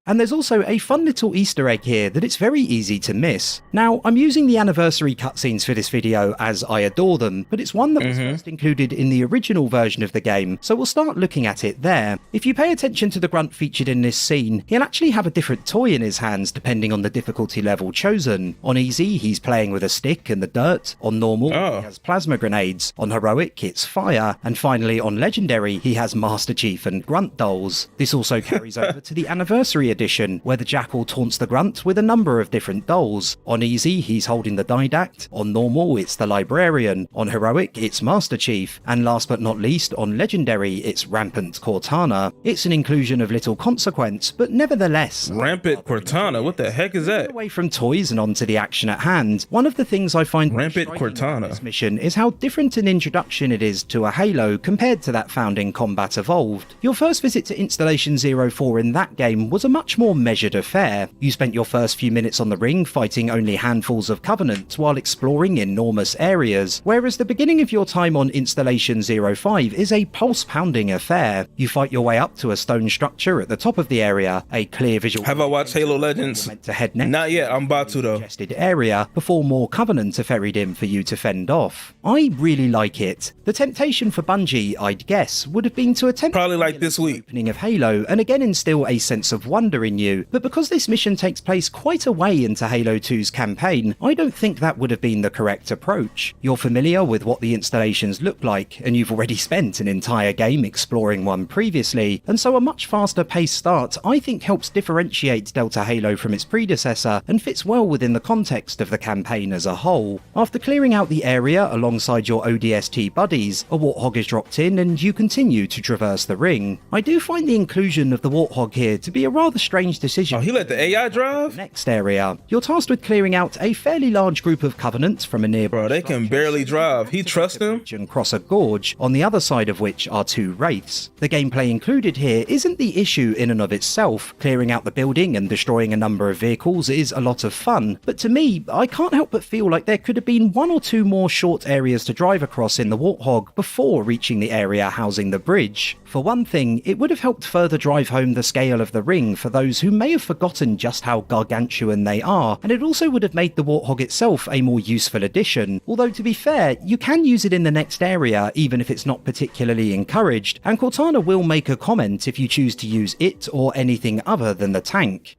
And there's also a fun little Easter egg here that it's very easy to miss. Now, I'm using the anniversary cutscenes for this video as I adore them, but it's one that was first included in the original version of the game, so we'll start looking at it there. If you pay attention to the grunt featured in this scene, he'll actually have a different toy in his hands depending on the difficulty level chosen. On easy, he's playing with a stick and the dirt. On normal, he has plasma grenades. On heroic, it's fire. And finally, on legendary, he has Master Chief and grunt dolls. This also carries over to the anniversary Legendary Edition, where the Jackal taunts the Grunt with a number of different dolls. On Easy, he's holding the Didact, on Normal, it's the Librarian, on Heroic, it's Master Chief, and last but not least, on Legendary, it's Rampant Cortana. It's an inclusion of little consequence, but nevertheless... Rampant Cortana? What the heck is that? Away from toys and onto the action at hand, one of the things I find Rampant Cortana this mission is how different an introduction it is to a Halo compared to that found in Combat Evolved. Your first visit to Installation 04 in that game was a much more measured affair. You spent your first few minutes on the ring fighting only handfuls of Covenant while exploring enormous areas, whereas the beginning of your time on Installation 05 is a pulse-pounding affair. You fight your way up to a stone structure at the top of the area, a clear visual... Have I watched Halo Legends? To head next. Not yet, I'm about to though. Area before more Covenant are ferried in for you to fend off. I really like it. The temptation for Bungie, I'd guess, would have been to attempt probably like this week opening of Halo and again instill a sense of wonder in you, but because this mission takes place quite a way into Halo 2's campaign, I don't think that would have been the correct approach. You're familiar with what the installations look like, and you've already spent an entire game exploring one previously, and so a much faster paced start I think helps differentiate Delta Halo from its predecessor and fits well within the context of the campaign as a whole. After clearing out the area alongside your ODST buddies, a Warthog is dropped in and you continue to traverse the ring. I do find the inclusion of the Warthog here to be a rather strange decision. Oh, he let the AI drive? Next area. You're tasked with clearing out a fairly large group of Covenants from a nearby... Bro, they can barely drive. He trusts them? ...and cross a gorge, on the other side of which are two Wraiths. The gameplay included here isn't the issue in and of itself. Clearing out the building and destroying a number of vehicles is a lot of fun, but to me, I can't help but feel like there could have been one or two more short areas to drive across in the Warthog before reaching the area housing the bridge. For one thing, it would have helped further drive home the scale of the ring for those who may have forgotten just how gargantuan they are, and it also would have made the Warthog itself a more useful addition, although to be fair, you can use it in the next area even if it's not particularly encouraged, and Cortana will make a comment if you choose to use it or anything other than the tank.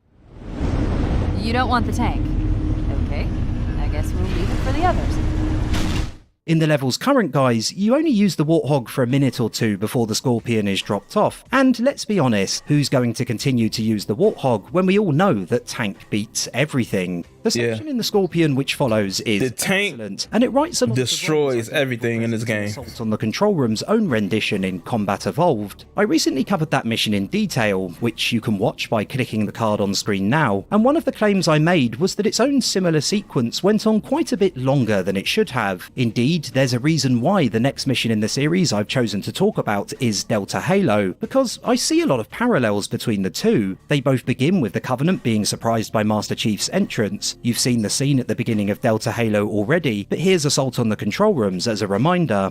You don't want the tank. Okay, I guess we'll leave it for the others. In the level's current guise, you only use the Warthog for a minute or two before the Scorpion is dropped off, and let's be honest, who's going to continue to use the Warthog when we all know that tank beats everything? The section in the Scorpion which follows is excellent, and it writes a lot destroys everything in this game. Assault on the control room's own rendition in Combat Evolved. I recently covered that mission in detail, which you can watch by clicking the card on screen now, and one of the claims I made was that its own similar sequence went on quite a bit longer than it should have. Indeed, there's a reason why the next mission in the series I've chosen to talk about is Delta Halo, because I see a lot of parallels between the two. They both begin with the Covenant being surprised by Master Chief's entrance. You've seen the scene at the beginning of Delta Halo already, but here's Assault on the Control Rooms as a reminder.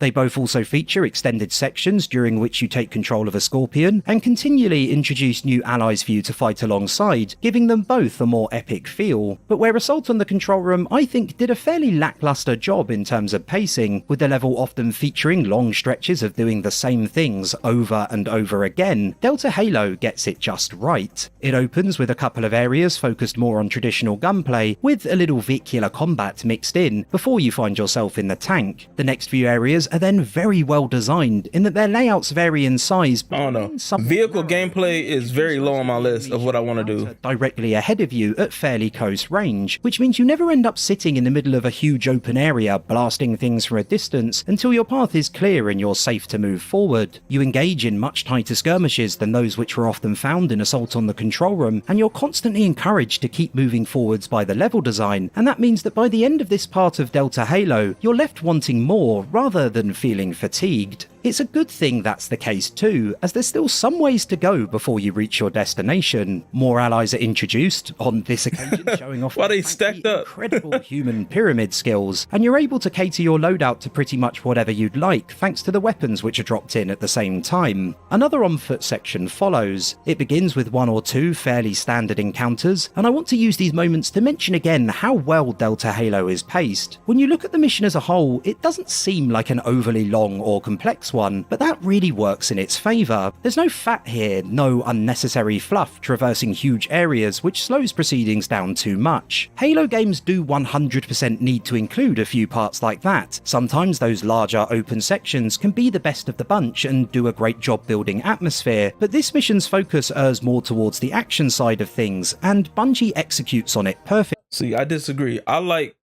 They both also feature extended sections during which you take control of a Scorpion, and continually introduce new allies for you to fight alongside, giving them both a more epic feel. But where Assault on the Control Room I think did a fairly lackluster job in terms of pacing, with the level often featuring long stretches of doing the same things over and over again, Delta Halo gets it just right. It opens with a couple of areas focused more on traditional gunplay, with a little vehicular combat mixed in, before you find yourself in the tank. The next few areas are then very well designed in that their layouts vary in size. I don't know. Vehicle gameplay is very low on my list of what I want to do. Directly ahead of you at fairly close range, which means you never end up sitting in the middle of a huge open area blasting things from a distance until your path is clear and you're safe to move forward. You engage in much tighter skirmishes than those which were often found in Assault on the Control Room, and you're constantly encouraged to keep moving forwards by the level design, and that means that by the end of this part of Delta Halo, you're left wanting more rather than feeling fatigued. It's a good thing that's the case too, as there's still some ways to go before you reach your destination. More allies are introduced, on this occasion showing off incredible human pyramid skills, and you're able to cater your loadout to pretty much whatever you'd like thanks to the weapons which are dropped in at the same time. Another on-foot section follows. It begins with one or two fairly standard encounters, and I want to use these moments to mention again how well Delta Halo is paced. When you look at the mission as a whole, it doesn't seem like an overly long or complex one, but that really works in its favour. There's no fat here, no unnecessary fluff traversing huge areas which slows proceedings down too much. Halo games do 100% need to include a few parts like that. Sometimes those larger open sections can be the best of the bunch and do a great job building atmosphere, but this mission's focus errs more towards the action side of things, and Bungie executes on it perfectly. See, I disagree. I like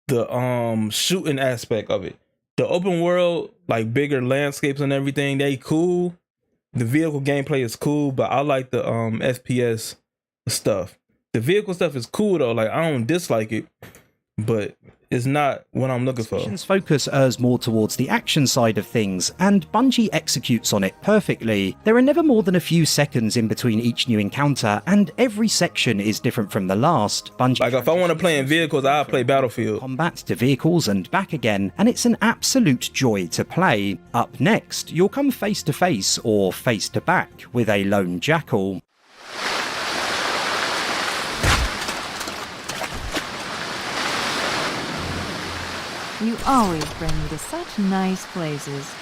the shooting aspect of it. The open world, like bigger landscapes and everything, they cool. The vehicle gameplay is cool, but I like the FPS stuff. The vehicle stuff is cool though. Like, I don't dislike it, but it's not what I'm looking for. Mission's focus errs more towards the action side of things, and Bungie executes on it perfectly. There are never more than a few seconds in between each new encounter, and every section is different from the last. Bungie, like, if I want to play in vehicles, I'll play Battlefield. Combat to vehicles and back again, and it's an absolute joy to play. Up next, you'll come face to face or face to back with a lone jackal. You always bring me to such nice places.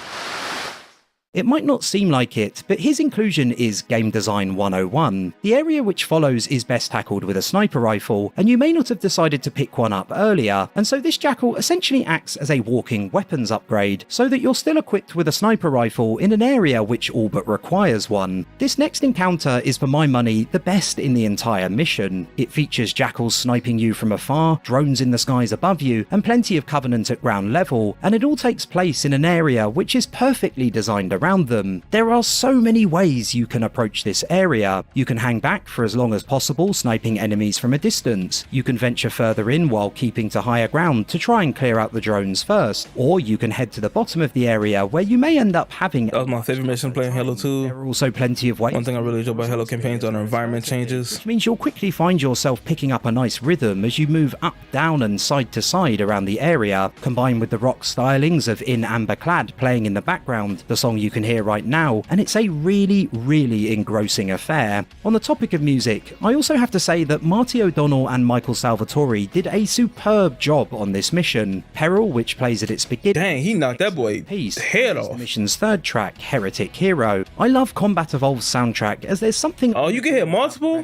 It might not seem like it, but his inclusion is Game Design 101. The area which follows is best tackled with a sniper rifle, and you may not have decided to pick one up earlier, and so this jackal essentially acts as a walking weapons upgrade, so that you're still equipped with a sniper rifle in an area which all but requires one. This next encounter is, for my money, the best in the entire mission. It features jackals sniping you from afar, drones in the skies above you, and plenty of Covenant at ground level, and it all takes place in an area which is perfectly designed around them. There are so many ways you can approach this area. You can hang back for as long as possible, sniping enemies from a distance. You can venture further in while keeping to higher ground to try and clear out the drones first. Or you can head to the bottom of the area where you may end up having... That was my favorite mission playing Halo 2. There are also plenty of ways... One thing I really enjoy about Halo campaigns are the environment changes. Which means you'll quickly find yourself picking up a nice rhythm as you move up, down and side to side around the area, combined with the rock stylings of In Amber Clad playing in the background, the song you can hear right now, and it's a really engrossing affair. On the topic of music, I also have to say that Marty O'Donnell and Michael Salvatore did a superb job on this mission. Peril, which plays at its beginning... Dang, he knocked that boy head off. The mission's third track, Heretic Hero. I love Combat Evolved's soundtrack as there's something... Oh, you can hit multiple?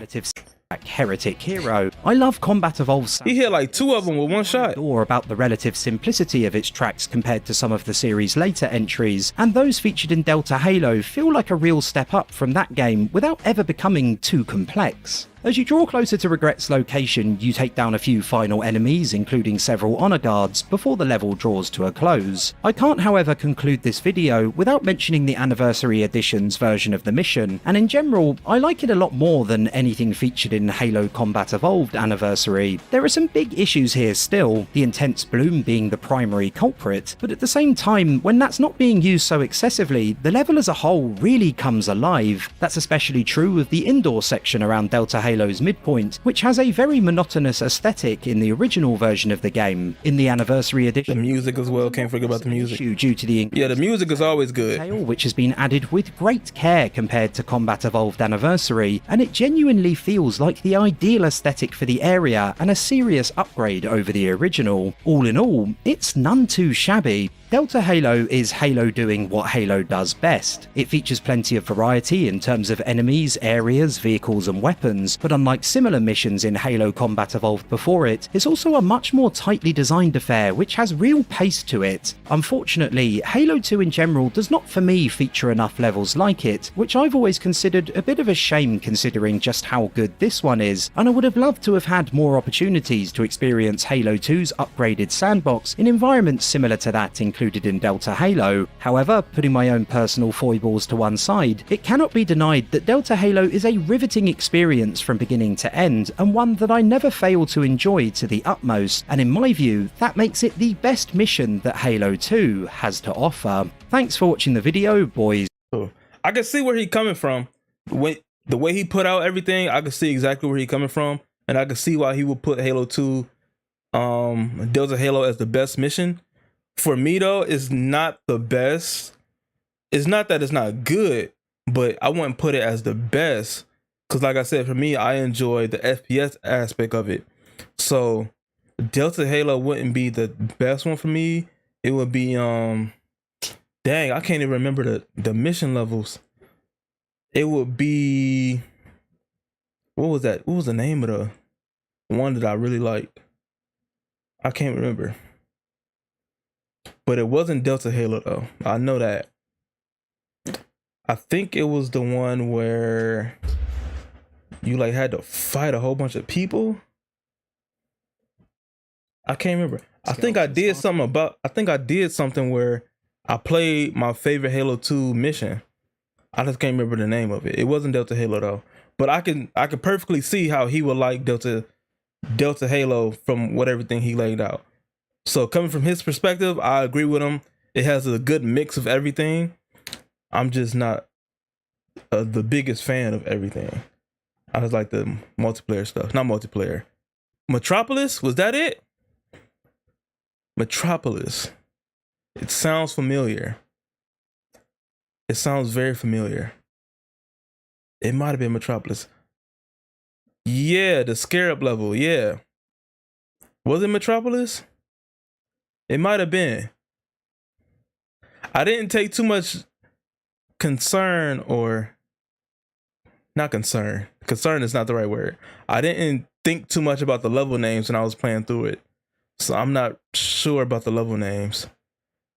Heretic Hero. I love Combat Evolved's... He hit like 2 of them with one shot. Or about the relative simplicity of its tracks compared to some of the series' later entries, and those featured in Delta Halo feel like a real step up from that game without ever becoming too complex. As you draw closer to Regret's location, you take down a few final enemies, including several honor guards, before the level draws to a close. I can't, however, conclude this video without mentioning the Anniversary Edition's version of the mission, and in general, I like it a lot more than anything featured in Halo Combat Evolved Anniversary. There are some big issues here still, the intense bloom being the primary culprit, but at the same time, when that's not being used so excessively, the level as a whole really comes alive. That's especially true of the indoor section around Delta Halo's midpoint, which has a very monotonous aesthetic in the original version of the game. In the Anniversary Edition, the music as well, can't forget about the music. Due to the the music is always good, which has been added with great care compared to Combat Evolved Anniversary, and it genuinely feels like the ideal aesthetic for the area and a serious upgrade over the original. All in all, it's none too shabby. Delta Halo is Halo doing what Halo does best. It features plenty of variety in terms of enemies, areas, vehicles and weapons, but unlike similar missions in Halo Combat Evolved before it, it's also a much more tightly designed affair which has real pace to it. Unfortunately, Halo 2 in general does not for me feature enough levels like it, which I've always considered a bit of a shame considering just how good this one is, and I would have loved to have had more opportunities to experience Halo 2's upgraded sandbox in environments similar to that included in Delta Halo. However, putting my own personal foibles to one side, it cannot be denied that Delta Halo is a riveting experience from beginning to end, and one that I never fail to enjoy to the utmost, and in my view, that makes it the best mission that Halo 2 has to offer. Thanks for watching the video, boys. I can see where he's coming from. The way he put out everything, I can see exactly where he's coming from, and I can see why he would put Halo 2, Delta Halo as the best mission. For me though, it's not the best. It's not that it's not good, but I wouldn't put it as the best. Cause like I said, for me, I enjoy the FPS aspect of it. So Delta Halo wouldn't be the best one for me. It would be, dang, Dang, I can't even remember the mission levels. It would be, what was that? What was the name of the one that I really liked? I can't remember. But it wasn't Delta Halo though. I know that. I think it was the one where you like had to fight a whole bunch of people. I can't remember. I think I did something where I played my favorite Halo 2 mission. I just can't remember the name of it. It wasn't Delta Halo though. But I can perfectly see how he would like Delta Halo from what everything he laid out. So coming from his perspective, I agree with him. It has a good mix of everything. I'm just not the biggest fan of everything. I just like the multiplayer stuff. Not multiplayer. Metropolis? Was that it? Metropolis. It sounds familiar. It sounds very familiar. It might have been Metropolis. Yeah, the Scarab level. Yeah. Was it Metropolis? It might have been. I didn't take too much concern, or not concern. Concern is not the right word. I didn't think too much about the level names when I was playing through it. So I'm not sure about the level names.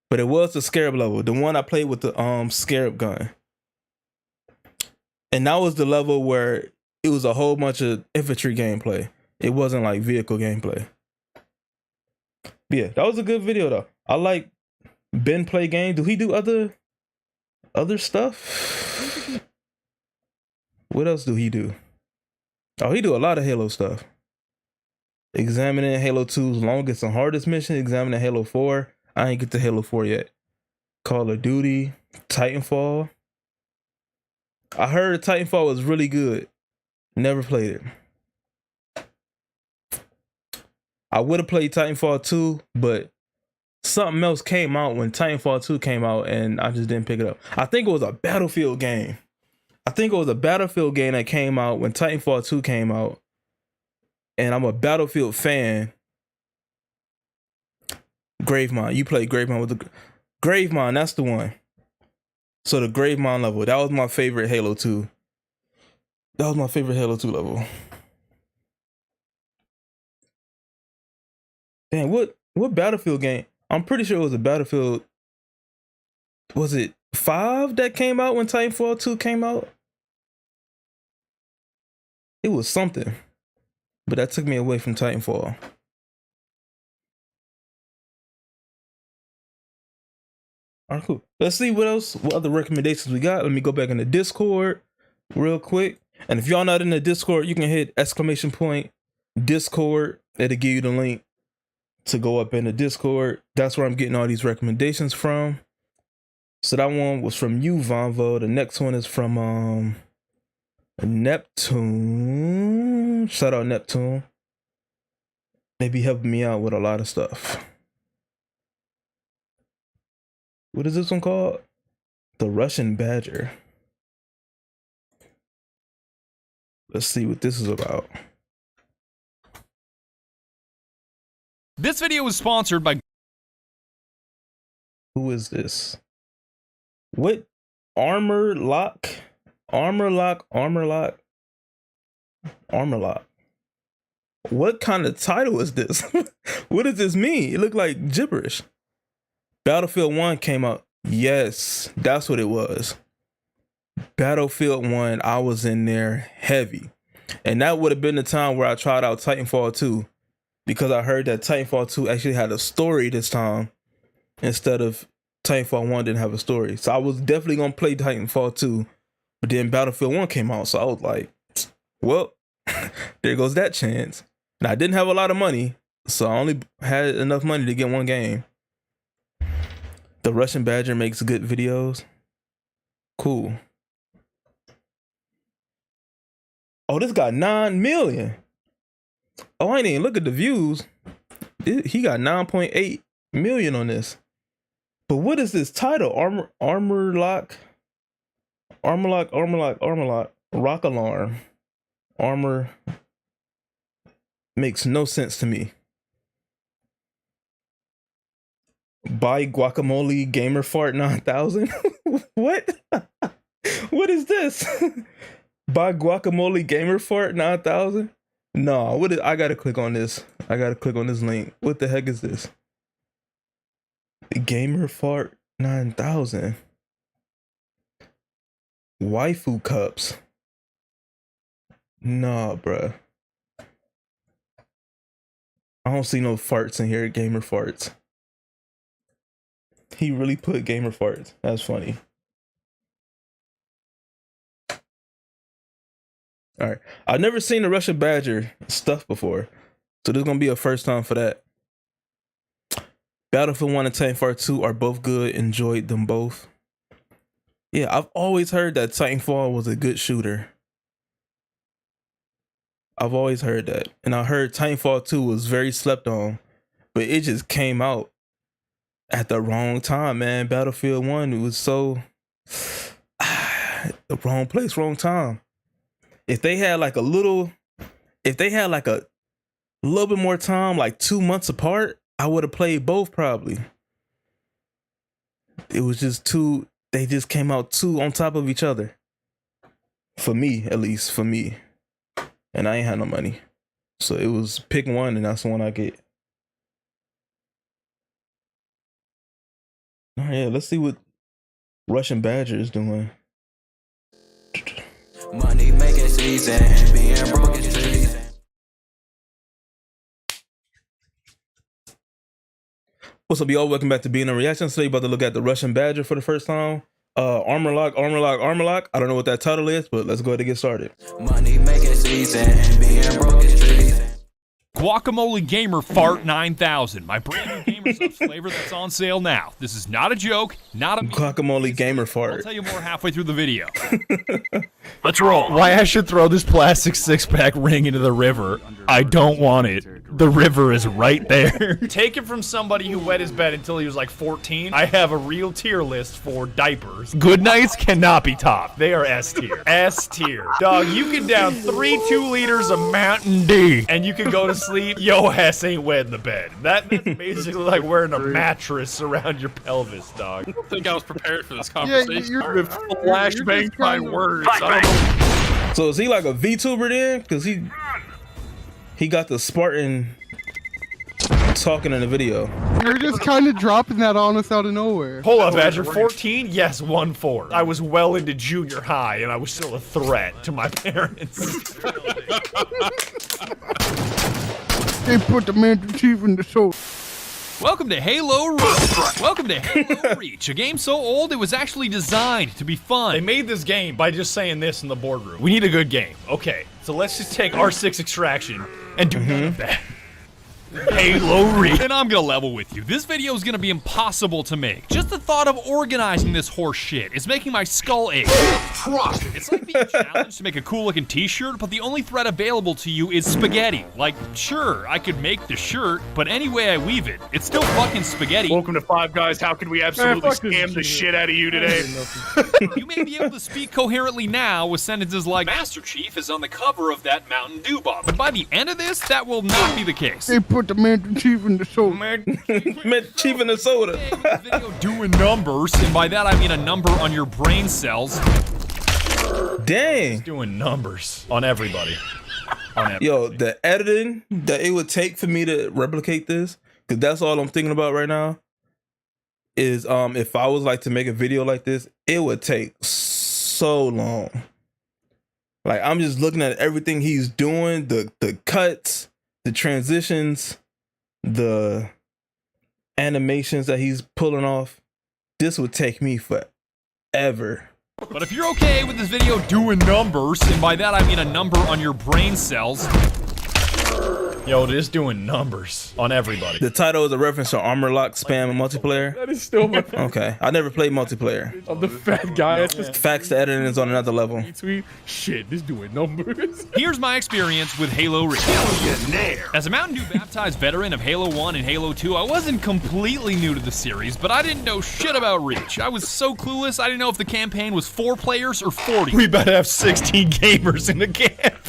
But it was the Scarab level, the one I played with the Scarab gun. And that was the level where it was a whole bunch of infantry gameplay. It wasn't like vehicle gameplay. But yeah, that was a good video though. I like Ben play game. Do he do other stuff? What else do he do? Oh, he do a lot of Halo stuff. Examining Halo 2's longest and hardest mission. Examining Halo 4. I ain't get to Halo 4 yet. Call of Duty. Titanfall. I heard Titanfall was really good. Never played it. I would have played Titanfall 2, but something else came out when Titanfall 2 came out and I just didn't pick it up. I think it was a Battlefield game. That came out when Titanfall 2 came out. And I'm a Battlefield fan. Gravemind. You played Gravemind with the Gravemind, that's the one. So the Gravemind level, that was my favorite Halo 2. That was my favorite Halo 2 level. Damn, what Battlefield game? I'm pretty sure it was a Battlefield. Was it 5 that came out when Titanfall 2 came out? It was something. But that took me away from Titanfall. All right, cool. Let's see what other recommendations we got. Let me go back in the Discord real quick. And if y'all not in the Discord, you can hit !Discord. It'll give you the link to go up in the Discord. That's where I'm getting all these recommendations from. So that one was from you, Vonvo. The next one is from Neptune. Shout out Neptune. They be helping me out with a lot of stuff. What is this one called? The Russian Badger. Let's see what this is about. This video was sponsored by... Who is this? What? Armor Lock? What kind of title is this? What does this mean? It looked like gibberish. Battlefield 1 came out. Yes, that's what it was. Battlefield 1, I was in there heavy. And that would have been the time where I tried out Titanfall 2. Because I heard that Titanfall 2 actually had a story this time. Instead of Titanfall 1 didn't have a story. So I was definitely going to play Titanfall 2. But then Battlefield 1 came out. So I was like, well, there goes that chance. And I didn't have a lot of money. So I only had enough money to get one game. The Russian Badger makes good videos. Cool. Oh, this got 9 million. Oh, I ain't even look at the views. He got 9.8 million on this. But what is this title? Armor Lock. Rock Alarm. Armor. Makes no sense to me. Buy guacamole gamer fart 9000. What? What is this? Buy guacamole gamer fart 9000. No, what is? I gotta click on this. I gotta click on this link. What the heck is this? The gamer fart 9000. Waifu cups. Nah, bruh. I don't see no farts in here. Gamer farts. He really put gamer farts. That's funny. All right. I've never seen the Russian Badger stuff before, so this is gonna be a first time for that. Battlefield 1 and Titanfall 2 are both good. Enjoyed them both. Yeah, I've always heard that Titanfall was a good shooter. I've always heard that. And I heard Titanfall 2 was very slept on, but it just came out at the wrong time, man. Battlefield 1, it was so the wrong place, wrong time. If they had like a little bit more time, like 2 months apart, I would have played both probably. It was just too, they just came out too on top of each other. For me, at least, for me. And I ain't had no money. So it was pick one and that's the one I get. Oh yeah, let's see what Russian Badger is doing. Money making season and being broke is treason. What's up, y'all? Welcome back to BNL Reactions. Today, about to look at the Russian Badger for the first time. Armor lock. I don't know what that title is, but let's go ahead and get started. Money making season and being broke is treason. Guacamole Gamer Fart 9000, my brand new Gamer Subs flavor that's on sale now. This is not a joke, not a Guacamole Gamer Fart. I'll tell you more halfway through the video. Let's roll. Why I should throw this plastic six-pack ring into the river? I don't want it. The river is right there. Take it from somebody who wet his bed until he was like 14. I have a real tier list for diapers. Good nights cannot be topped. They are S tier. S tier. Dog, you can down 3 2-liters of Mountain Dew and you can go to sleep. Yo ass ain't wet in the bed. That's basically like wearing a mattress around your pelvis, dog. I don't think I was prepared for this conversation. You're flashbang my words. So is he like a VTuber then? Because he got the Spartan talking in the video. You're just kind of dropping that on us out of nowhere. Hold up, Badger. 14? Yes, 1-4. I was well into junior high, and I was still a threat to my parents. They put the Master Chief in the show. Welcome to Halo Reach. Welcome to Halo Reach, a game so old it was actually designed to be fun. They made this game by just saying this in the boardroom. We need a good game. Okay, so let's just take R6 Extraction and do none of that. Halo Reach. And I'm gonna level with you. This video is gonna be impossible to make. Just the thought of organizing this horse shit is making my skull ache. It's like being challenged to make a cool looking t-shirt, but the only thread available to you is spaghetti. Like, sure, I could make the shirt, but any way I weave it, it's still fucking spaghetti. Welcome to Five Guys. How can we absolutely scam the shit out of you today? You may be able to speak coherently now with sentences like, Master Chief is on the cover of that Mountain Dew bottle. But by the end of this, that will not be the case. They put the Master Chief in the soda. Master Chief in the soda. Video doing numbers, and by that I mean a number on your brain cells. Dang. It's doing numbers on everybody. Yo, the editing that it would take for me to replicate this, because that's all I'm thinking about right now, is if I was like to make a video like this, it would take so long. Like, I'm just looking at everything he's doing, the cuts, the transitions, the animations that he's pulling off. This would take me forever. But if you're okay with this video doing numbers, and by that I mean a number on your brain cells. Yo, it is doing numbers on everybody. The title is a reference to Armor Lock spam and multiplayer. That is still my favorite. Okay, I never played multiplayer. I'm the fat guy. Facts, the editing is on another level. Shit, this doing numbers. Here's my experience with Halo Reach. As a Mountain Dew baptized veteran of Halo 1 and Halo 2, I wasn't completely new to the series, but I didn't know shit about Reach. I was so clueless, I didn't know if the campaign was 4 players or 40. We better have 16 gamers in the campaign.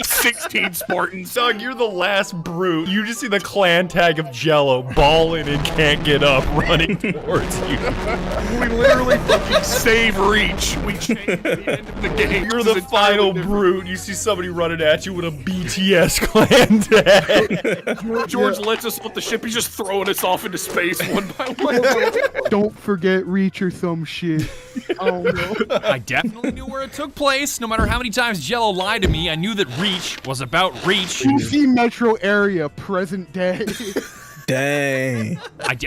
16 Spartans. Doug, you're the last brute. You just see the clan tag of Jello balling and can't get up, running towards you. We literally fucking save Reach. We changed the end of the game. You're the final brute. You see somebody running at you with a BTS clan tag. George lets us off the ship. He's just throwing us off into space one by one. Don't forget Reach or some shit. Oh no. I definitely knew where it took place. No matter how many times Jello lied to me, I knew that Reach was about Reach. DC metro area, present day. Dang.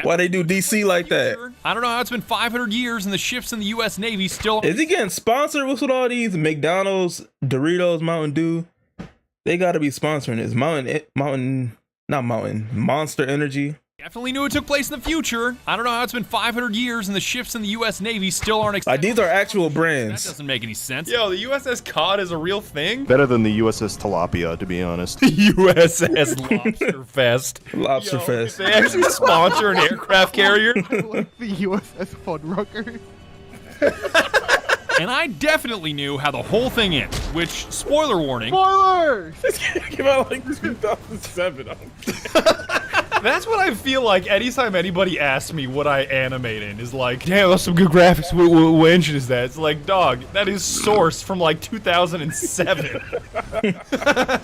Why they do DC like that? I don't know how it's been 500 years and the ships in the U.S. Navy still... Is he getting sponsored with all these? McDonald's, Doritos, Mountain Dew? They gotta be sponsoring this. Monster Energy. Definitely knew it took place in the future. I don't know how it's been 500 years and the ships in the U.S. Navy still aren't... Like, these are actual brands. That doesn't make any sense. Yo, the USS Cod is a real thing? Better than the USS Tilapia, to be honest. USS Lobster Fest. Lobster Fest. They actually sponsor an aircraft carrier. Like the USS Fuddrucker. And I definitely knew how the whole thing ends, which, spoiler warning... Spoilers! This game came out like 2007. That's what I feel like anytime anybody asks me what I animate in is like, damn, that's some good graphics. What engine is that? It's like, dog, that is sourced from like 2007.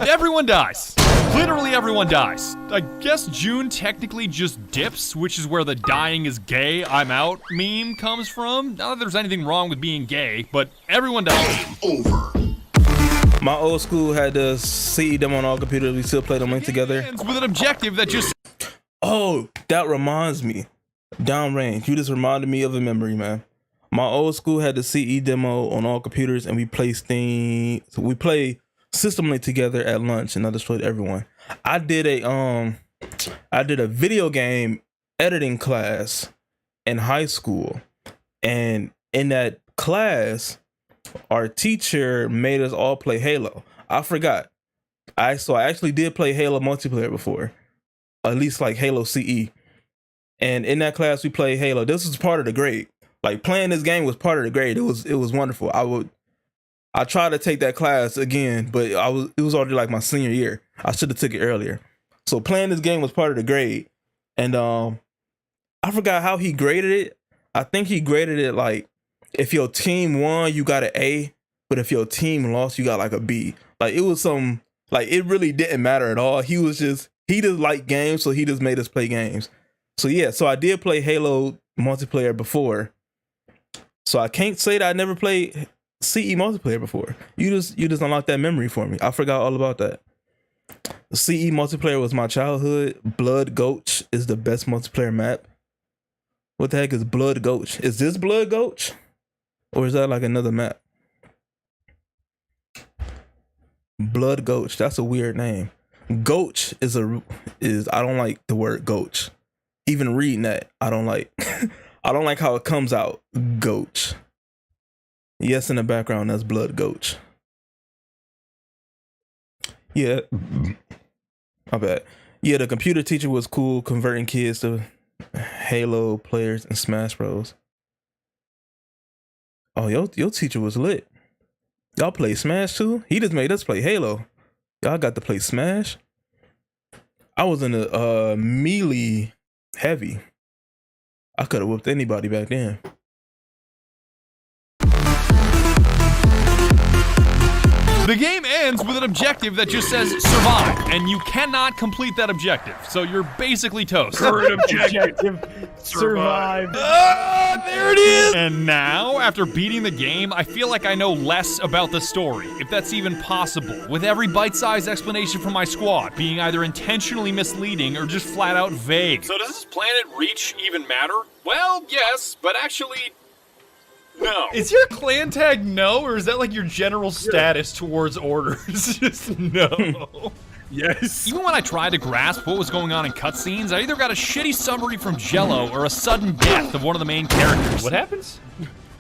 Everyone dies. Literally everyone dies. I guess June technically just dips, which is where the dying is gay, I'm out meme comes from. Not that there's anything wrong with being gay, but everyone dies. Over. My old school had to see them on all computers. We still play them together. With an objective that just... Oh, that reminds me. Downrange. You just reminded me of a memory, man. My old school had the CE demo on all computers, and we play Steam. So we play System Link together at lunch, and I destroyed everyone. I did a video game editing class in high school, and in that class, our teacher made us all play Halo. I forgot. I actually did play Halo multiplayer before. At least like Halo CE. And in that class we played Halo. This was part of the grade. Like playing this game was part of the grade. It was wonderful. I tried to take that class again, but it was already like my senior year. I should have took it earlier. So playing this game was part of the grade. And I forgot how he graded it. I think he graded it like if your team won, you got an A, but if your team lost, you got like a B. Like it was it really didn't matter at all. He just liked games, so he just made us play games. So yeah, so I did play Halo multiplayer before. So I can't say that I never played CE multiplayer before. You just unlocked that memory for me. I forgot all about that. CE multiplayer was my childhood. Blood Gulch is the best multiplayer map. What the heck is Blood Gulch? Is this Blood Gulch? Or is that like another map? Blood Gulch. That's a weird name. Gulch is I don't like the word Gulch. Even reading that, I don't like. I don't like how it comes out. Gulch. Yes, in the background, that's Blood Gulch. Yeah. My bad. Yeah, the computer teacher was cool, converting kids to Halo players and Smash Bros. Oh, your teacher was lit. Y'all play Smash too? He just made us play Halo. Y'all got to play Smash? I was in a melee heavy. I could have whooped anybody back then. The game ends with an objective that just says survive, and you cannot complete that objective. So you're basically toast. Current objective. Survive. Ah, there it is! And now, after beating the game, I feel like I know less about the story, if that's even possible, with every bite-sized explanation from my squad being either intentionally misleading or just flat-out vague. So does this planet Reach even matter? Well, yes, but actually... no. Is your clan tag no, or is that like your general status towards orders? Just no. Yes. Even when I tried to grasp what was going on in cutscenes, I either got a shitty summary from Jello or a sudden death of one of the main characters. What happens?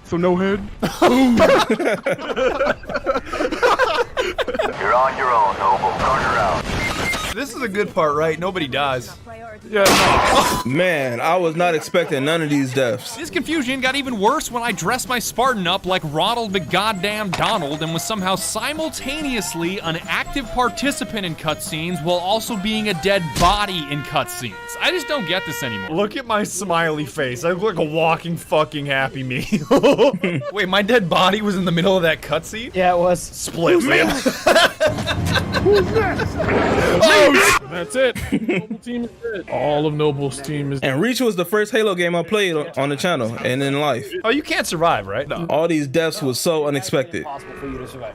So no head? You're on your own, Noble. Corner out. This is a good part, right? Nobody dies. Yeah. Man, I was not expecting none of these deaths. This confusion got even worse when I dressed my Spartan up like Ronald McGoddamn Donald and was somehow simultaneously an active participant in cutscenes while also being a dead body in cutscenes. I just don't get this anymore. Look at my smiley face. I look like a walking fucking Happy Meal. Wait, my dead body was in the middle of that cutscene? Yeah, it was. Split, man. Who's next? That's it. Noble team is dead. All of Noble's team is dead. And Reach was the first Halo game I played on the channel and in life. Oh, you can't survive, right? No. All these deaths was so unexpected.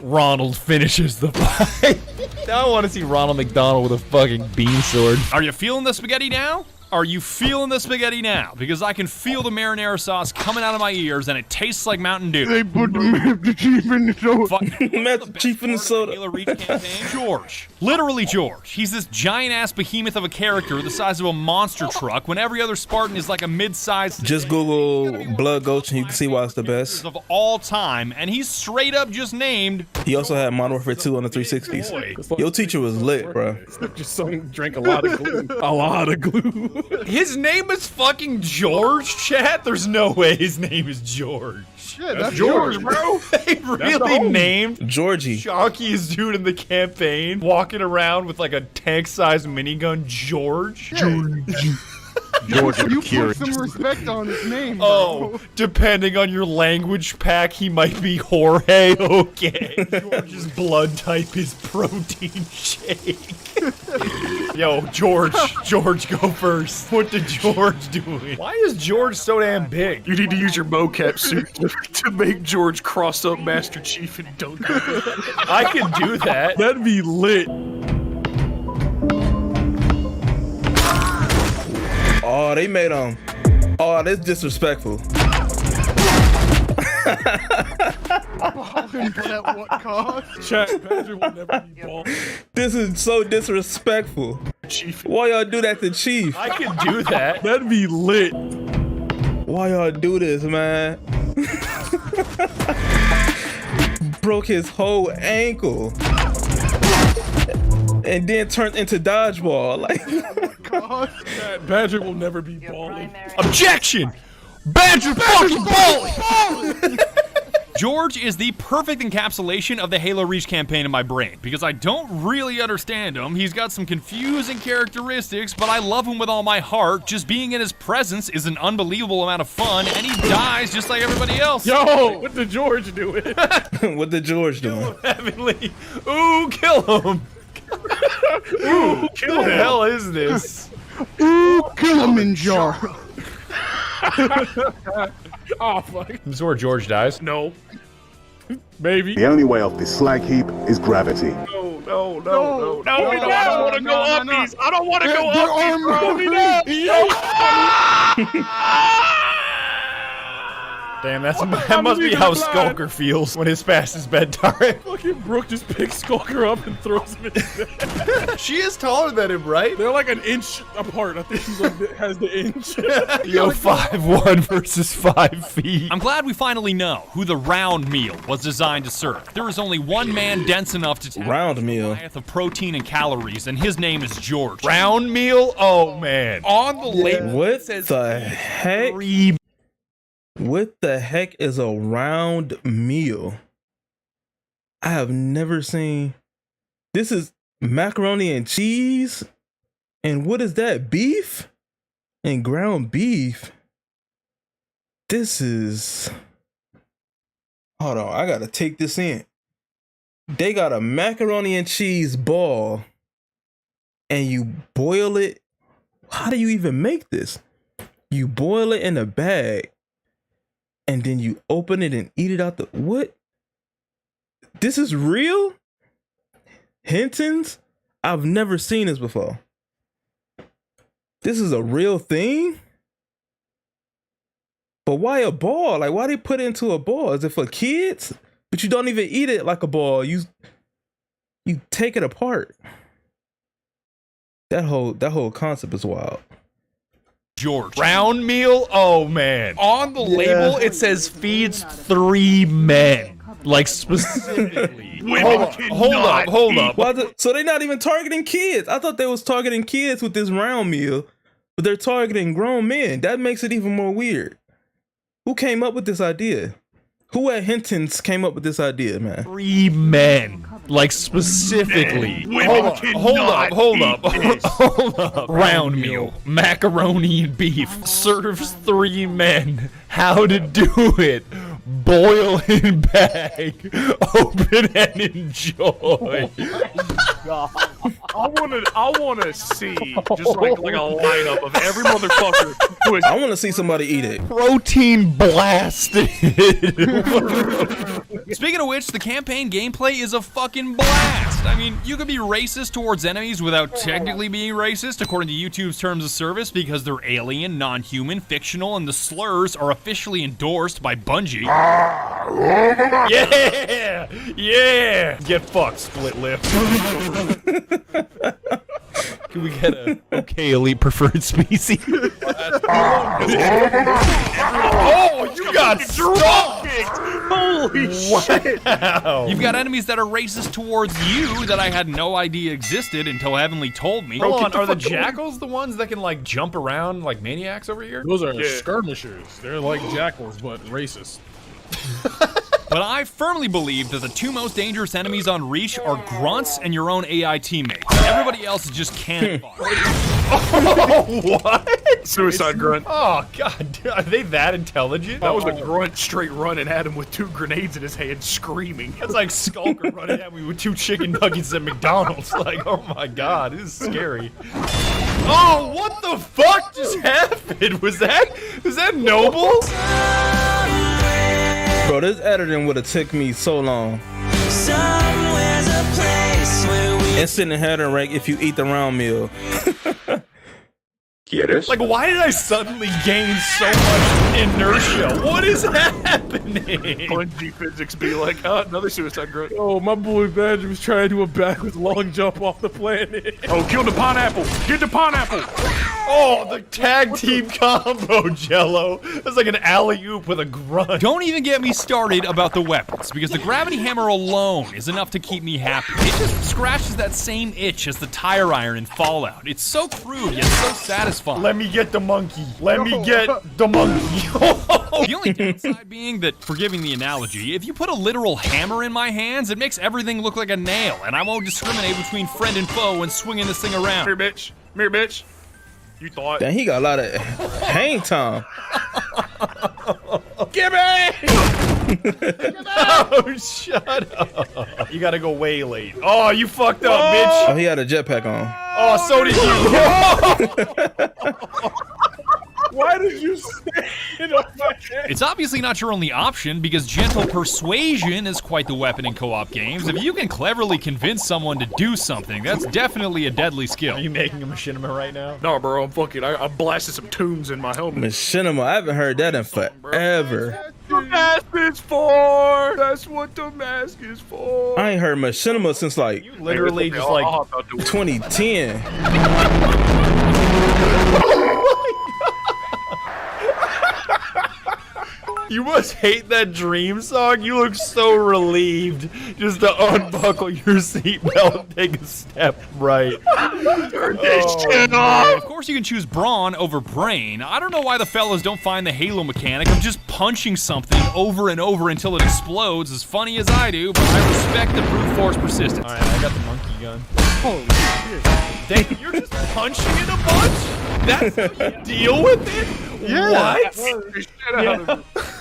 Ronald finishes the fight. Now I want to see Ronald McDonald with a fucking beam sword. Are you feeling the spaghetti now? Are you feeling the spaghetti now? Because I can feel the marinara sauce coming out of my ears and it tastes like Mountain Dew. They put the Master Chief in the soda. Master Chief in the soda. Halo Reach campaign. George. Literally George. He's this giant-ass behemoth of a character the size of a monster truck when every other Spartan is like a mid-sized... Just Google Blood Gulch and you can see why it's the best. ...of all time, and he's straight up just named... He also had Modern Warfare 2 on the 360s. Your teacher was lit, bro. Just drank a lot of glue. A lot of glue. His name is fucking George, chat? There's no way his name is George. Yeah, that's George, bro. They really named Georgie. Shockiest dude in the campaign, walking around with like a tank-sized minigun, George. George, you put some respect on his name, bro. Oh, depending on your language pack, he might be Jorge. Okay. George's blood type is protein shake. Yo, George, go first. What did George doing? Why is George so damn big? You need to use your mocap suit to make George cross up Master Chief and dunk him. I can do that. That'd be lit. Oh, they made him. Oh, that's disrespectful. At what cost? Chat, Badger will never be bald. This is so disrespectful. Chief. Why y'all do that to Chief? I can do that. That'd be lit. Why y'all do this, man? Broke his whole ankle. And then turned into dodgeball. Like, Badger will never be bald. Objection! Badger fucking bald! George is the perfect encapsulation of the Halo Reach campaign in my brain, because I don't really understand him. He's got some confusing characteristics, but I love him with all my heart. Just being in his presence is an unbelievable amount of fun, and he dies just like everybody else. Yo, what did George do? What did George do? Heavenly. Ooh, kill him! Ooh, kill him. What the hell is this? Ooh, kill him in jar. Oh, fuck. This is where George dies? No. Maybe. The only way off this slag heap is gravity. No, I don't want to go up these. I don't want to go up these. Damn, that must be how Skulker feels when it's past his bedtime. Fucking Brooke just picks Skulker up and throws him in his bed. She is taller than him, right? They're like an inch apart. I think she's like, has the inch. Yo, 5'1" versus 5 feet. I'm glad we finally know who the round meal was designed to serve. There is only one man dense enough to take round meal of protein and calories, and his name is George. Round meal? Oh man. On the label, what the heck? What the heck is a round meal? I have never seen. This is macaroni and cheese? And what is that? Beef? And ground beef? This is... Hold on, I gotta take this in. They got a macaroni and cheese ball and you boil it. How do you even make this? You boil it in a bag and then you open it and eat it out the... What? This is real? Hinton's? I've never seen this before. This is a real thing? But why a ball? Like, why they put it into a ball? Is it for kids? But you don't even eat it like a ball. You take it apart. That whole concept is wild. George. Round meal? Oh man. On the label it says feeds 3 men. Like specifically. Hold up. So they're not even targeting kids. I thought they was targeting kids with this round meal. but they're targeting grown men. That makes it even more weird. Who came up with this idea? Who at Hinton's came up with this idea, man? 3 men. Like, specifically. Hold up. Round meal. Macaroni and beef. Serves 3 men. How to do it. Boil and bag. Open and enjoy. I wanna see just like a lineup of every motherfucker who is. I want to see somebody eat it. Protein blasted. Speaking of which, the campaign gameplay is a fucking blast. I mean, you could be racist towards enemies without technically being racist, according to YouTube's terms of service, because they're alien, non-human, fictional, and the slurs are officially endorsed by Bungie. Yeah! Yeah! Get fucked, split lip. Can we get a okay elite preferred species? Oh, you got stuck! Holy shit! Wow. You've got enemies that are racist towards you that I had no idea existed until Heavenly told me. Hold on, are the jackals the ones that can like jump around like maniacs over here? Those are skirmishers. They're like jackals, but racist. But I firmly believe that the 2 most dangerous enemies on Reach are grunts and your own AI teammates. Everybody else is just cannon fodder. Oh, what? Suicide grunt. Oh god, are they that intelligent? That was a grunt straight running at him with 2 grenades in his hand, screaming. That's like Skulker running at me with 2 chicken nuggets at McDonald's. Like, oh my god, this is scary. Oh, what the fuck just happened? Was that Noble? Bro, this editing would have took me so long. Instant inherit rank if you eat the round meal. Like, why did I suddenly gain so much inertia? What is happening? Bungie physics be like, another suicide grunt. Oh, my boy Badger was trying to do a backwards long jump off the planet. Oh, kill the pineapple! Get the pineapple! Oh, the tag team combo, Jello. That's like an alley-oop with a grunt. Don't even get me started about the weapons, because the gravity hammer alone is enough to keep me happy. It just scratches that same itch as the tire iron in Fallout. It's so crude, yet so satisfying. Let me get the monkey. Let me get the monkey. The only downside being that, forgiving the analogy, if you put a literal hammer in my hands, it makes everything look like a nail, and I won't discriminate between friend and foe when swinging this thing around. Come here, bitch. Come here, bitch. You thought. Dang, he got a lot of hang time. Give me! Oh, shut up. You gotta go way late. Oh, you fucked up, bitch. Oh, he had a jetpack on. Oh, so did you. Why did you stand on my head? It's obviously not your only option, because gentle persuasion is quite the weapon in co-op games. If you can cleverly convince someone to do something, that's definitely a deadly skill. Are you making a machinima right now? No, bro, I'm fucking. I blasted some tunes in my helmet. Machinima, I haven't heard that in forever. That's what the mask is for. That's what the mask is for. I ain't heard Machinima since like literally just like 2010. You must hate that dream song. You look so relieved just to unbuckle your seatbelt and take a step right. Turn this shit off. Of course you can choose brawn over brain. I don't know why the fellas don't find the Halo mechanic of just punching something over and over until it explodes as funny as I do, but I respect the brute force persistence. Alright, I got the monkey gun. Holy shit. Dang, you're just punching it a bunch? That's how you deal with it? Yeah. What?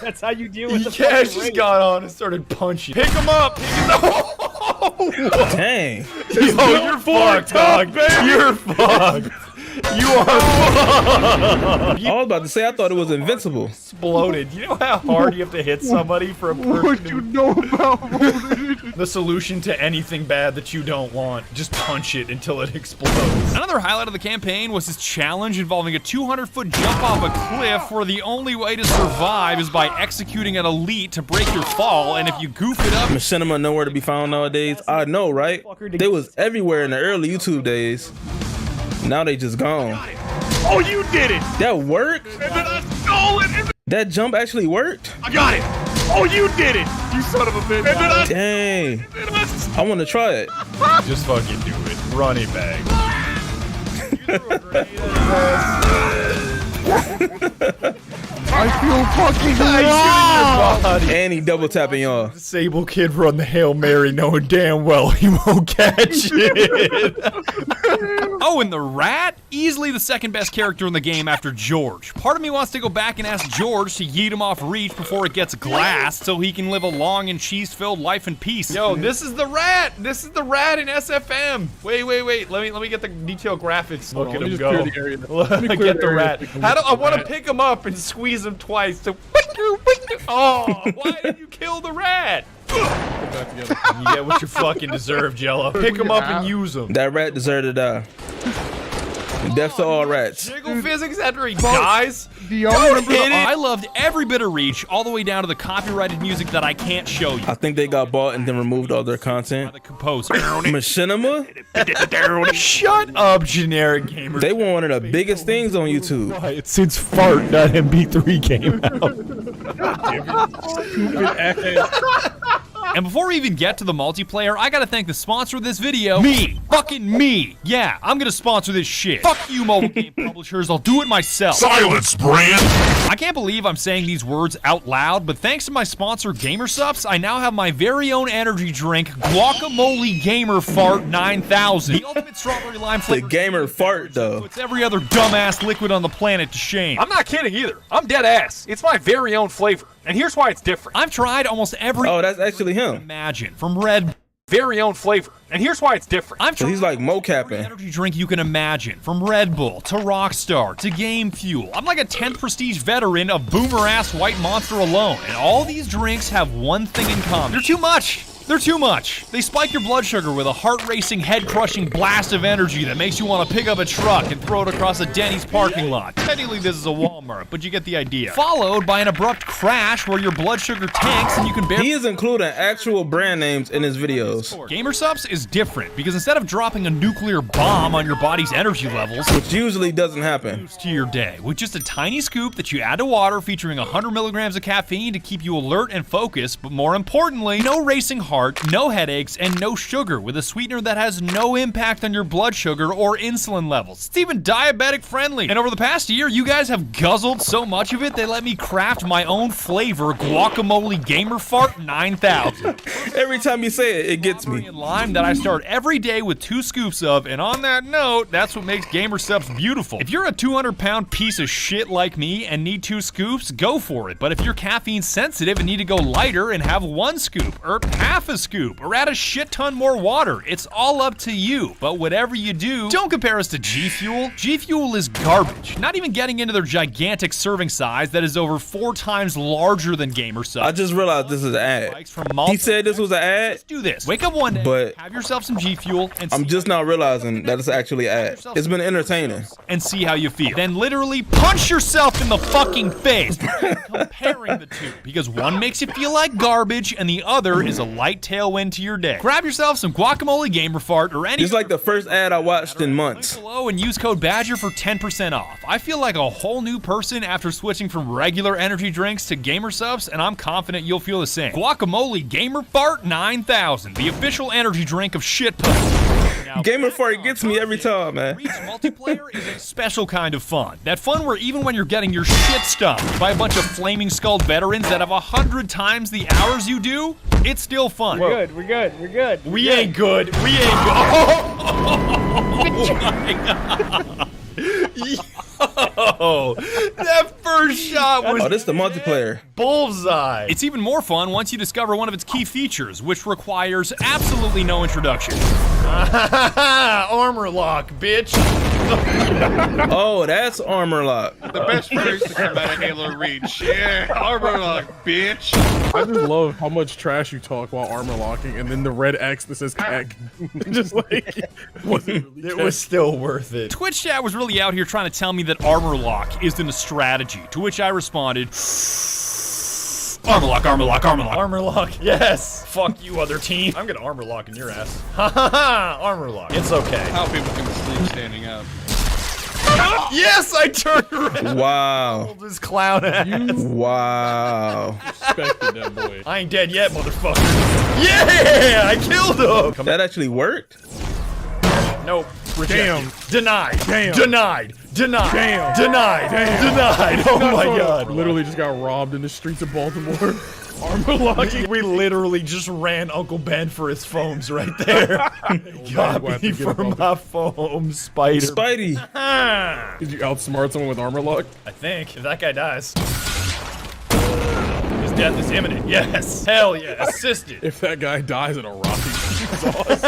That's how you deal with the Cash just got on and started punching. Pick him up! Dang. Yo, you're fucked, dog. You're fucked. You are fucked. I was about to say, I thought it was invincible. Exploded. You know how hard you have to hit somebody for a person? What you know about the solution to anything bad that you don't want, just punch it until it explodes. Another highlight of the campaign was this challenge involving a 200-foot jump off a cliff where the only way to survive is by executing an elite to break your fall, and if you goof it up... Machinima nowhere to be found nowadays. I know, right? They was everywhere in the early YouTube days. Now they just gone. Oh, you did it! That worked? And then I stole it! That jump actually worked? I got it! Oh, you did it! You son of a bitch! And then Dang. I want to try it. Just fucking do it. Run it back. I feel fucking body. And he double tapping y'all. Disabled kid run the Hail Mary knowing damn well he won't catch it. Oh, and the rat? Easily the second best character in the game after George. Part of me wants to go back and ask George to yeet him off Reach before it gets glassed so he can live a long and cheese-filled life in peace. Yo, this is the rat. This is the rat in SFM. Wait. Let me get the detailed graphics. Look at him go. Get the rat. I want to pick him up and squeeze him twice. So, oh, why did you kill the rat? You get what you fucking deserve, Jello. Pick him up and use him. That rat deserved to die. Death to all rats. Jiggle physics after he dies? Do y'all remember I loved every bit of Reach, all the way down to the copyrighted music that I can't show you. I think they got bought and then removed all their content. The composer. Machinima? Shut up, generic gamer. They were one of the biggest things on YouTube. Since Fart.mp3 came out. And before we even get to the multiplayer, I gotta thank the sponsor of this video. Me! Fucking me! Yeah, I'm gonna sponsor this shit. Fuck you, mobile game publishers. I'll do it myself. Silence, brand! I can't believe I'm saying these words out loud, but thanks to my sponsor, GamerSups, I now have my very own energy drink, Guacamole Gamer Fart 9000. The ultimate strawberry lime flavor. The Gamer Fart, though. Puts every other dumbass liquid on the planet to shame. I'm not kidding either. I'm dead ass. It's my very own flavor. And here's why it's different. I've tried almost every. Oh, that's actually him. Imagine from Red. Very own flavor. And here's why it's different. I've tried he's like mo-capping. Energy drink you can imagine, from Red Bull to Rockstar to Game Fuel. I'm like a 10th prestige veteran of boomer-ass White Monster alone, and all these drinks have one thing in common. They're too much. They're too much. They spike your blood sugar with a heart-racing, head-crushing blast of energy that makes you want to pick up a truck and throw it across a Denny's parking lot. Technically, this is a Walmart, but you get the idea. Followed by an abrupt crash where your blood sugar tanks and you can barely... He is including actual brand names in his videos. GamerSups is different because instead of dropping a nuclear bomb on your body's energy levels, which usually doesn't happen, to your day with just a tiny scoop that you add to water featuring 100 milligrams of caffeine to keep you alert and focused, but more importantly, no racing heart, no headaches, and no sugar with a sweetener that has no impact on your blood sugar or insulin levels. It's even diabetic friendly. And over the past year, you guys have guzzled so much of it, they let me craft my own flavor, Guacamole Gamer Fart 9000. Every time you say it, it gets me. And lime that I start every day with 2 scoops of, and on that note, that's what makes GamerSups beautiful. If you're a 200-pound piece of shit like me and need 2 scoops, go for it. But if you're caffeine sensitive and need to go lighter and have 1 scoop, or half a scoop, or add a shit ton more water, it's all up to you. But whatever you do, don't compare us to G Fuel. G Fuel is garbage, not even getting into their gigantic serving size that is over 4 times larger than GamerSups. I just realized this is an ad. He said this was an ad. Let's do this. Wake up one day, but have yourself some G Fuel, and I'm just now realizing that it's actually an ad. It's been entertaining. And see how you feel. Then literally punch yourself in the fucking face comparing the two, because one makes you feel like garbage and the other is a light tailwind to your day. Grab yourself some Guacamole Gamer Fart or any. It's like the first ad I watched in months. Below and use code Badger for 10% off. I feel like a whole new person after switching from regular energy drinks to GamerSups, and I'm confident you'll feel the same. Guacamole Gamer Fart 9000, the official energy drink of shit post. Gamer Fart gets me every time, man. Reach multiplayer is a special kind of fun. That fun where even when you're getting your shit stumped by a bunch of flaming skulled veterans that have 100 times the hours you do, it's still fun. We're good. We ain't good. We ain't good. Oh my god. Yo, that first shot was this is the multiplayer. Bullseye. It's even more fun once you discover one of its key features, which requires absolutely no introduction. Armor lock, bitch. Oh, that's armor lock. The best phrase to come out of Halo Reach. Yeah, armor lock, bitch. I just love how much trash you talk while armor locking, and then the red X that says "cack." Just like it was still worth it. Twitch chat was really out here trying to tell me that armor lock isn't a strategy, to which I responded, armor lock, armor lock, armor lock. Armor lock, yes. Fuck you, other team. I'm gonna armor lock in your ass. Ha ha ha, armor lock. It's okay. How people can sleep standing up. Yes, I turned around. Wow. This clown ass. Wow. Respected that boy. I ain't dead yet, motherfucker. Yeah, I killed him. That actually worked? Nope. Damn. Denied. Damn. Denied. Denied. Damn. Denied. Damn. Denied. Oh my god. Literally just got robbed in the streets of Baltimore. Armor locking. We literally just ran Uncle Ben for his foams right there. Got me for my foam, Spider. Spidey. Did you outsmart someone with armor lock? I think. If that guy dies. His death is imminent. Yes. Hell yeah. Assisted. If that guy dies in a rocky exhaust.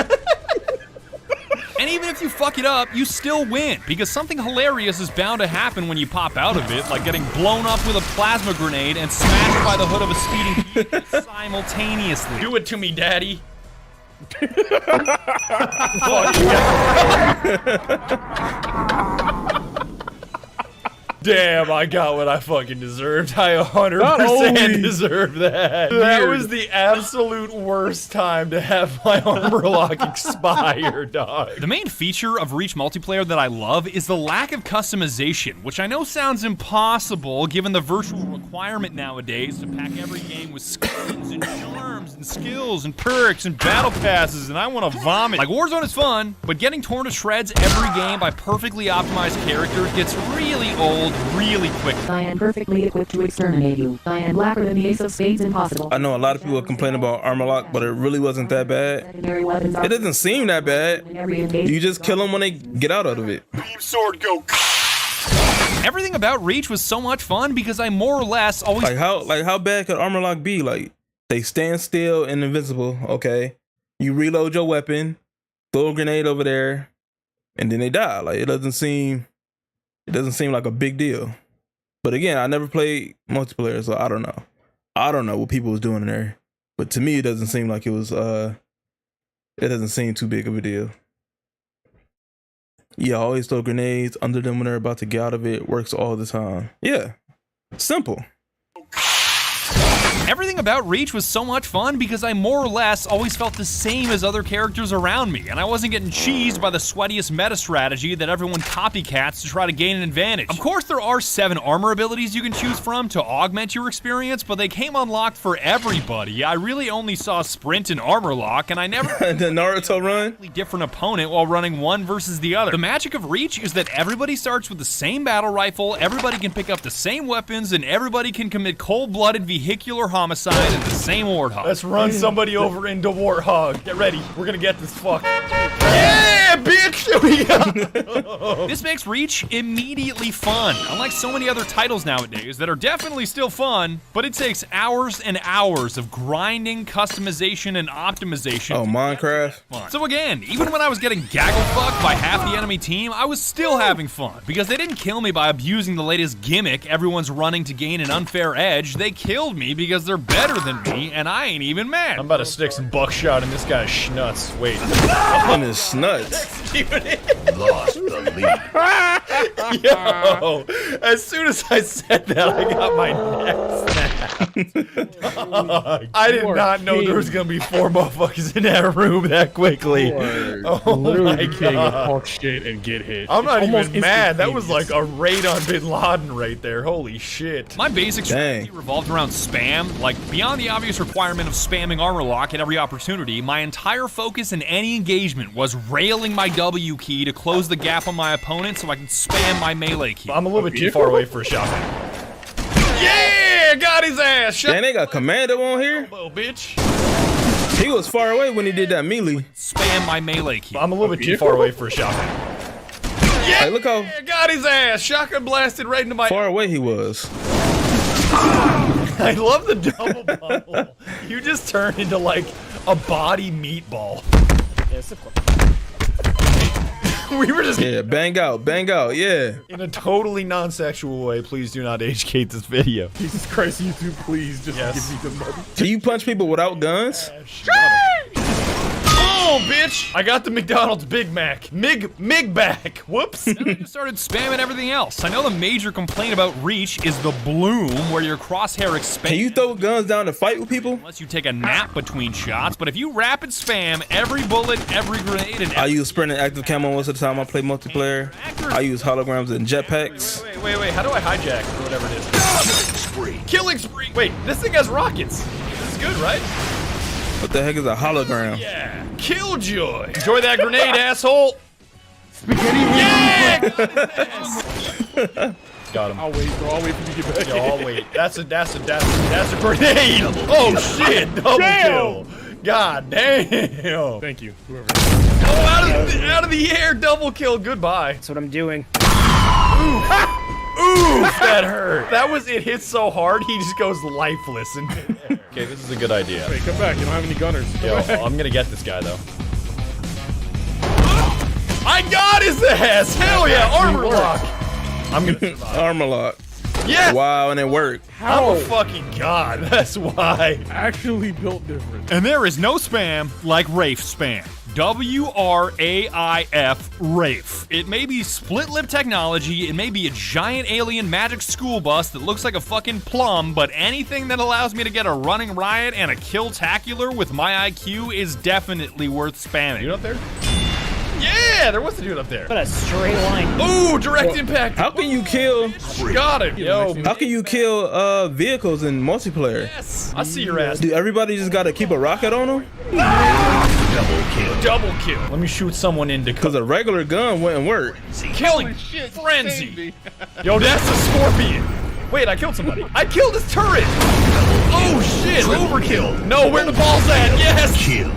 And even if you fuck it up, you still win, because something hilarious is bound to happen when you pop out of it, like getting blown up with a plasma grenade and smashed by the hood of a speeding vehicle simultaneously. Do it to me, Daddy. Damn, I got what I fucking deserved. I 100% deserve that. That was the absolute worst time to have my armor lock expire, dog. The main feature of Reach multiplayer that I love is the lack of customization, which I know sounds impossible given the virtual requirement nowadays to pack every game with skins and charms and skills and perks and battle passes, and I want to vomit. Like, Warzone is fun, but getting torn to shreds every game by perfectly optimized characters gets really old really quick. I am perfectly equipped to exterminate you. I am blacker than the ace of spades impossible. I know a lot of people complain about armor lock, but it really wasn't that bad. It doesn't seem that bad. You just kill them when they get out of it. Beam sword go. Everything about Reach was so much fun because I more or less always how bad could armor lock be? Like, they stand still and invincible. Okay, you reload your weapon, throw a grenade over there, and then they die. Like, it doesn't seem like a big deal. But again, I never played multiplayer, so I don't know. I don't know what people was doing in there. But to me, it doesn't seem like it was, it doesn't seem too big of a deal. Yeah, always throw grenades under them when they're about to get out of it. Works all the time. Yeah, simple. Everything about Reach was so much fun because I more or less always felt the same as other characters around me, and I wasn't getting cheesed by the sweatiest meta strategy that everyone copycats to try to gain an advantage. Of course, there are 7 armor abilities you can choose from to augment your experience, but they came unlocked for everybody. I really only saw Sprint and Armor Lock, and I never the Naruto run? Different opponent while running one versus the other. The magic of Reach is that everybody starts with the same battle rifle, everybody can pick up the same weapons, and everybody can commit cold-blooded vehicular homicide in the same Warthog. Let's run somebody over into Warthog. Get ready. We're gonna get this fuck. Yeah, bitch! This makes Reach immediately fun. Unlike so many other titles nowadays that are definitely still fun, but it takes hours and hours of grinding, customization, and optimization. Oh, Minecraft. So again, even when I was getting gaggle fucked by half the enemy team, I was still having fun. Because they didn't kill me by abusing the latest gimmick everyone's running to gain an unfair edge. They killed me because they're better than me, and I ain't even mad. I'm about to stick some buckshot in this guy's schnuts. Wait. On his snuts. Lost the lead. Yo, as soon as I said that, I got my neck snapped. I did not know there was gonna be 4 motherfuckers in that room that quickly. Oh my god. Talk shit and get hit. I'm not even mad. That was like a raid on Bin Laden right there. Holy shit. My basic strategy revolved around spam. Like, beyond the obvious requirement of spamming armor lock at every opportunity, my entire focus in any engagement was railing my W key to close the gap on my opponent so I can spam my melee key. I'm a little bit too far away for a shot. Yeah, got his ass. Shot. Damn, they got Commando on here. Little bitch. He was far away when he did that melee. Spam my melee key. I'm a little bit too far away for a shot. Yeah, hey, look how got his ass. Shotgun blasted right into my. Far away he was. I love the double bubble. You just turned into like a body meatball. We were just bang out, yeah. In a totally non-sexual way. Please do not age-gate this video. Jesus Christ, YouTube, please just give me the money. Do you punch people without guns? Oh, bitch! I got the McDonald's Big Mac. Mig back. Whoops. Then I just started spamming everything else. I know the major complaint about Reach is the bloom, where your crosshair expands. Can you throw guns down to fight with people? Unless you take a nap between shots, but if you rapid spam every bullet, every grenade, and I use sprint and active camo most of the time I play multiplayer. I use holograms and jetpacks. Wait. How do I hijack or whatever it is? Killing spree. Wait, this thing has rockets. This is good, right? What the heck is a hologram? Yeah. Killjoy. Enjoy that grenade, asshole. Spaghetti. Yeah! Got him. I'll wait, bro. I'll wait for you to get back. Yo, I'll wait. That's a grenade. Oh shit! Double kill. God damn. Thank you. Whoever. Oh, out of the air, double kill. Goodbye. That's what I'm doing. Ooh, that hurt. That was, it hit so hard, he just goes lifeless. And okay, this is a good idea. Wait, come back. You don't have any gunners. Yo, I'm gonna get this guy though. I got his ass. Hell yeah, armor lock. I'm gonna survive. Armor lock. Yes! Wow, and it worked. I'm a fucking god, that's why. Actually built different. And there is no spam like Rafe spam. W-R-A-I-F, Rafe. It may be split-lip technology, it may be a giant alien magic school bus that looks like a fucking plum, but anything that allows me to get a running riot and a kill-tacular with my IQ is definitely worth spamming. You up there? Yeah, there was a dude up there. What a straight line. Ooh, direct impact. How can you kill? Got him. Yo. How can you kill vehicles in multiplayer? Yes. I see your ass. Do everybody just gotta keep a rocket on them? Double kill. Let me shoot someone into. Cause a regular gun wouldn't work. Killing frenzy. Yo, that's a scorpion. Wait, I killed somebody. I killed his turret. Oh shit, overkill. No, where the ball's at? Yes. Kill.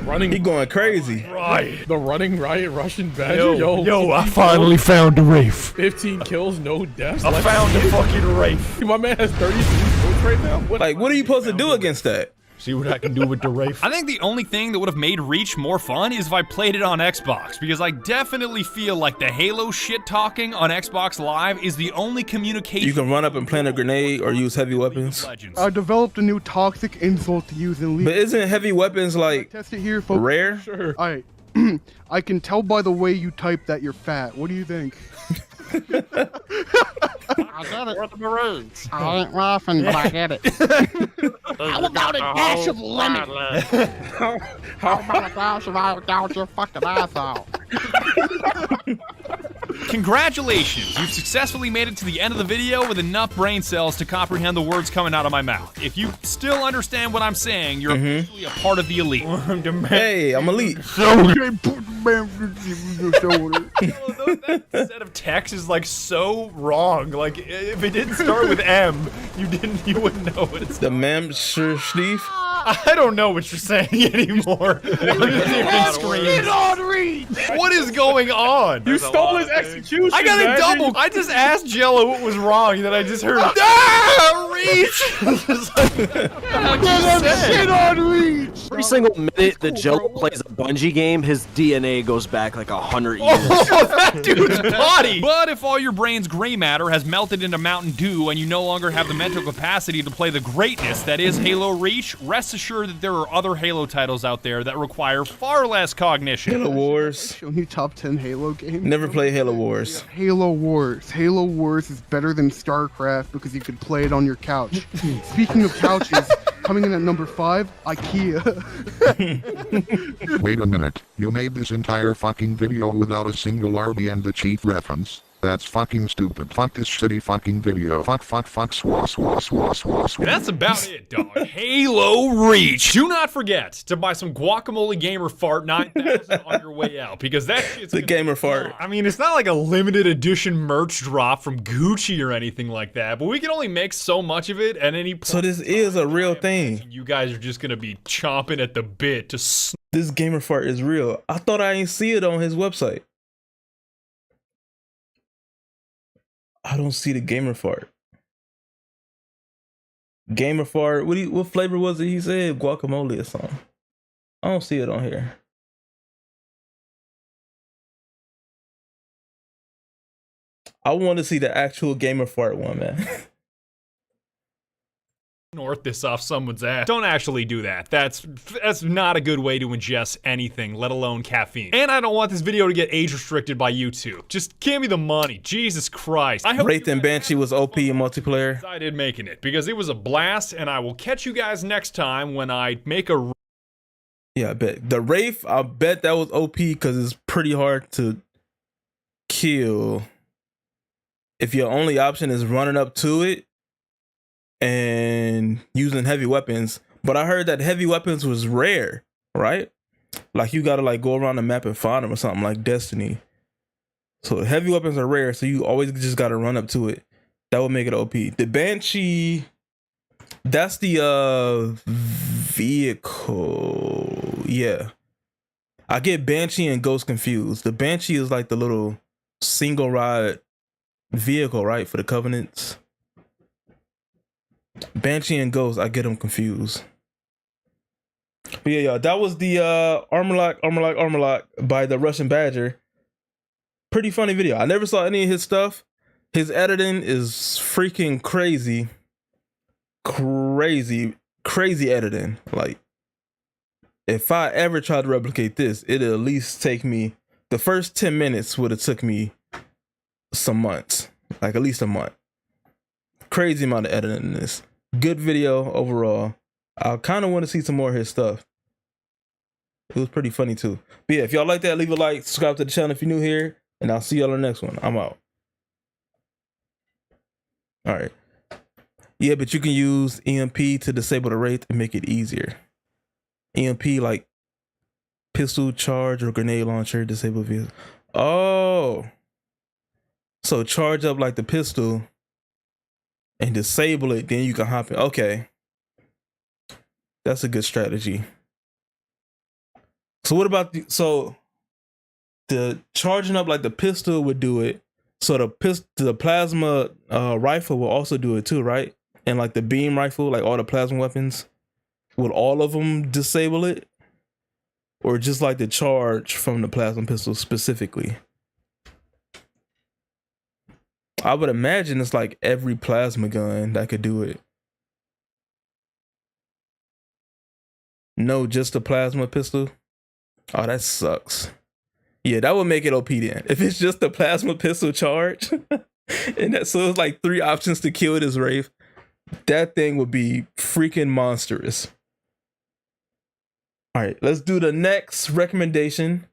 Running. He going crazy. Right. The running riot Russian badger. Yo, I finally found a Rafe. 15 kills, no deaths. I found a fucking Rafe. My man has 33 votes right now. What are you supposed to do against that? See what I can do with the Rafe. I think the only thing that would have made Reach more fun is if I played it on Xbox, because I definitely feel like the Halo shit talking on Xbox Live is the only communication. You can run up and plant a grenade or use heavy weapons. I developed a new toxic insult to use in League. But isn't heavy weapons like test it here, folks? Rare? Sure. Alright. I can tell by the way you type that you're fat. What do you think? I get it. We're the Marines. I ain't laughing, but I get it. How about a dash of lemon? How about a dash of lemon down your fucking asshole? Congratulations, you've successfully made it to the end of the video with enough brain cells to comprehend the words coming out of my mouth. If you still understand what I'm saying, you're officially a part of the elite. Hey, I'm elite. That set of text is like so wrong. Like if it didn't start with M, you wouldn't know what it's. The mem Steve. I don't know what you're saying anymore. Get on Reach! What is going on? You stole his execution. I got a double. I just asked Jello what was wrong, then I just heard Reach. Get on Reach! Every single minute that Jello plays a Bungie game, his DNA goes back like 100 years. Oh, that dude's body! But if all your brain's gray matter has melted into Mountain Dew and you no longer have the mental capacity to play the greatness that is Halo Reach, rest assured that there are other Halo titles out there that require far less cognition. Halo Wars. Show me top 10 Halo games. Never play Halo Wars. Halo Wars. Halo Wars is better than StarCraft because you could play it on your couch. Speaking of couches, coming in at number 5, IKEA. Wait a minute. You made this entire fucking video without a single Arby and the Chief reference? That's fucking stupid. Fuck this shitty fucking video. Fuck, swah. That's about it, dog. Halo Reach. Do not forget to buy some Guacamole Gamer Fart 9000 on your way out, because that shit's the Gamer Fart. I mean, it's not like a limited edition merch drop from Gucci or anything like that, but we can only make so much of it at any point. So this is a real thing. You guys are just gonna be chomping at the bit to this Gamer Fart is real. I thought I ain't see it on his website. I don't see the Gamer Fart. Gamer Fart. What flavor was it? He said guacamole or something. I don't see it on here. I want to see the actual Gamer Fart one, man. Snort this off someone's ass. Don't actually do that. That's not a good way to ingest anything, let alone caffeine. And I don't want this video to get age restricted by YouTube. Just give me the money. Jesus Christ. I hope Wraith and Banshee was OP in multiplayer. I did making it because it was a blast, and I will catch you guys next time when I make a. Yeah, I bet the Wraith. I bet that was OP because it's pretty hard to kill if your only option is running up to it and using heavy weapons. But I heard that heavy weapons was rare, right? Like you gotta like go around the map and find them or something like Destiny. So heavy weapons are rare, so you always just gotta run up to it. That would make it OP. The Banshee, that's the vehicle. Yeah. I get Banshee and Ghost confused. The Banshee is like the little single ride vehicle, right? For the Covenants. Banshee and Ghost, I get them confused. But yeah, y'all, that was the Armor Lock by the Russian Badger. Pretty funny video. I never saw any of his stuff. His editing is freaking crazy. Crazy editing. Like, if I ever tried to replicate this, it'd at least take me, the first 10 minutes would have took me some months. Like at least a month. Crazy amount of editing in this. Good video overall. I kind of want to see some more of his stuff. It was pretty funny too. But yeah, if y'all like that, leave a like, subscribe to the channel if you're new here, and I'll see y'all on the next one. I'm out. All right. Yeah, but you can use EMP to disable the wraith and make it easier. EMP like pistol charge or grenade launcher, disable vehicle. Oh. So charge up like the pistol and disable it, then you can hop in. Okay. That's a good strategy. So what about the charging up like the pistol would do it. So the plasma rifle will also do it too, right? And like the beam rifle, like all the plasma weapons, would all of them disable it? Or just like the charge from the plasma pistol specifically? I would imagine it's like every plasma gun that could do it. No, just the plasma pistol? Oh, that sucks. Yeah, that would make it OP then. If it's just the plasma pistol charge, and that, so it's like 3 options to kill this wraith, that thing would be freaking monstrous. All right, let's do the next recommendation.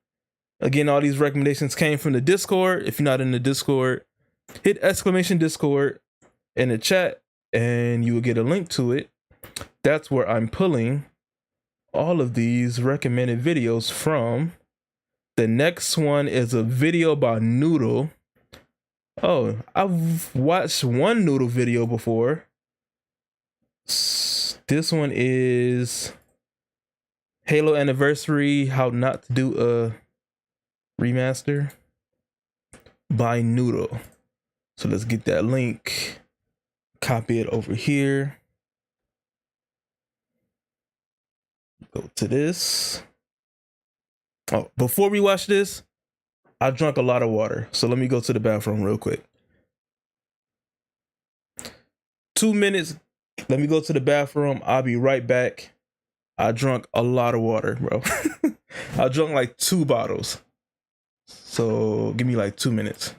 Again, all these recommendations came from the Discord. If you're not in the Discord, hit !Discord in the chat and you will get a link to it. That's where I'm pulling all of these recommended videos from. The next one is a video by Noodle. Oh, I've watched one Noodle video before. This one is Halo Anniversary, How Not to Do a Remaster by Noodle. So let's get that link, copy it over here. Go to this. Oh, before we watch this, I drank a lot of water. So let me go to the bathroom real quick. 2 minutes. Let me go to the bathroom. I'll be right back. I drank a lot of water, bro. I drank like 2 bottles. So give me like 2 minutes.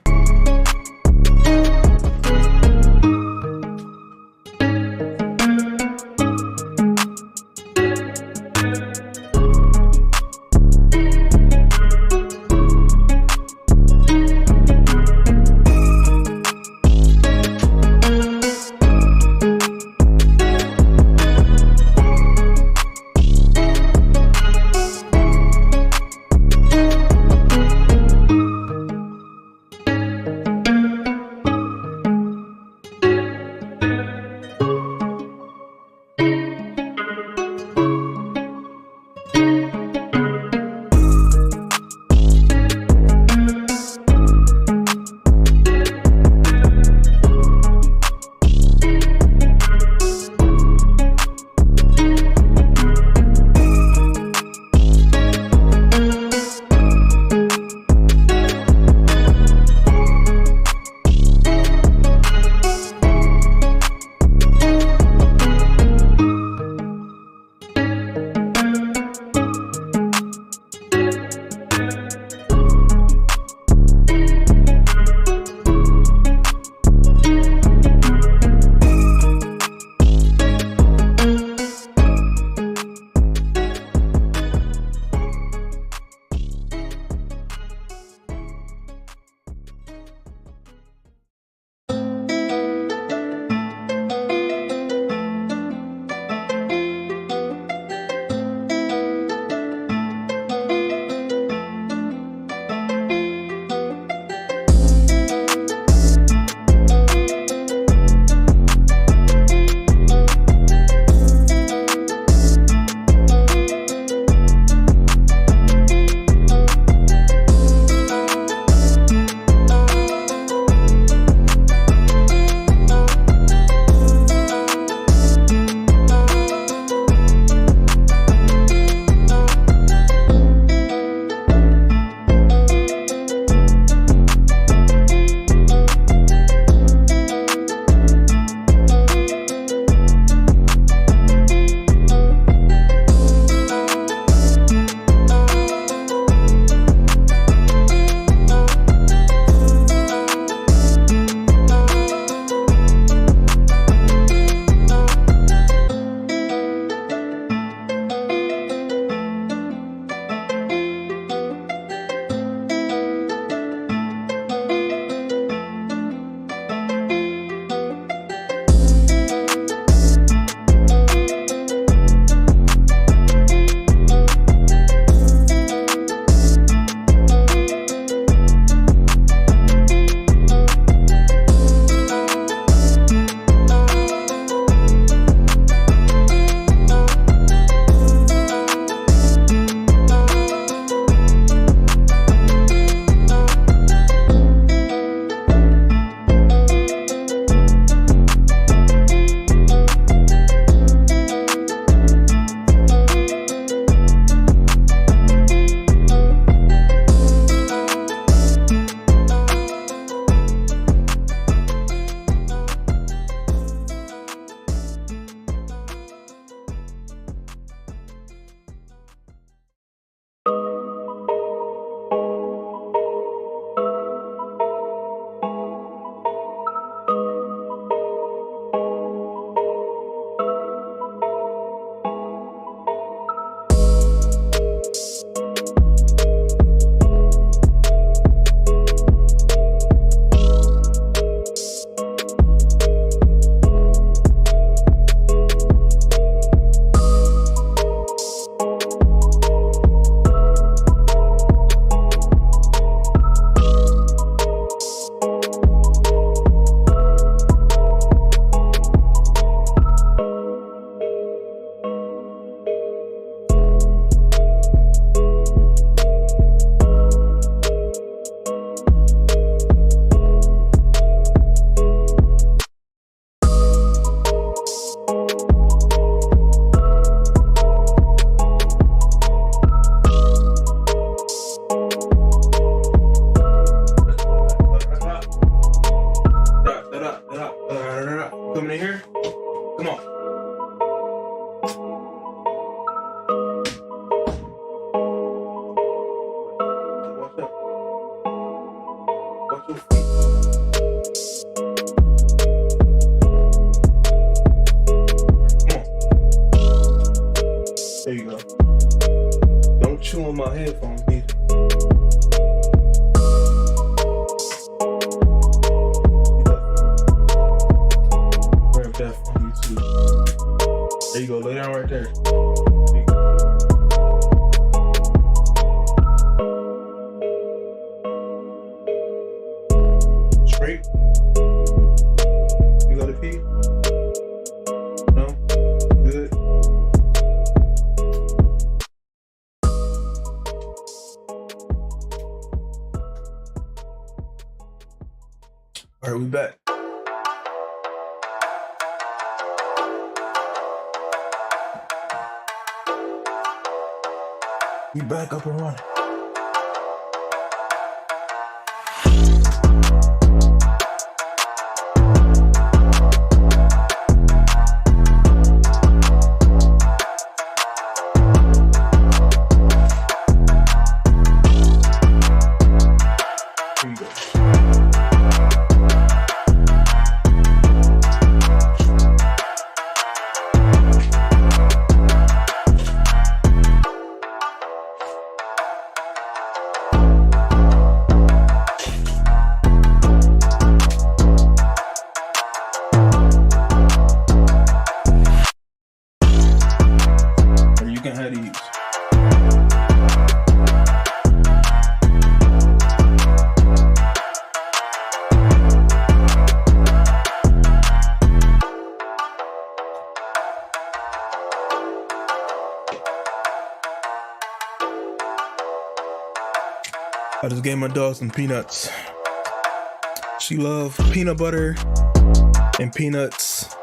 2 feet. Come on. There you go. Don't chew on my headphones, either. Grab that from you too. There you go. Lay down right there. Straight. You got to pee? No? Good. All right, we back. We back up and running. Here you go. Or you can have these. I just gave my dog some peanuts. She loves peanut butter and peanuts.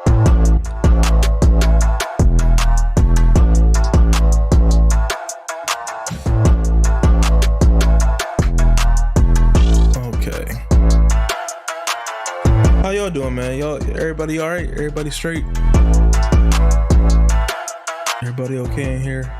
Okay. How y'all doing, man? Y'all, everybody all right? Everybody straight? Everybody okay in here?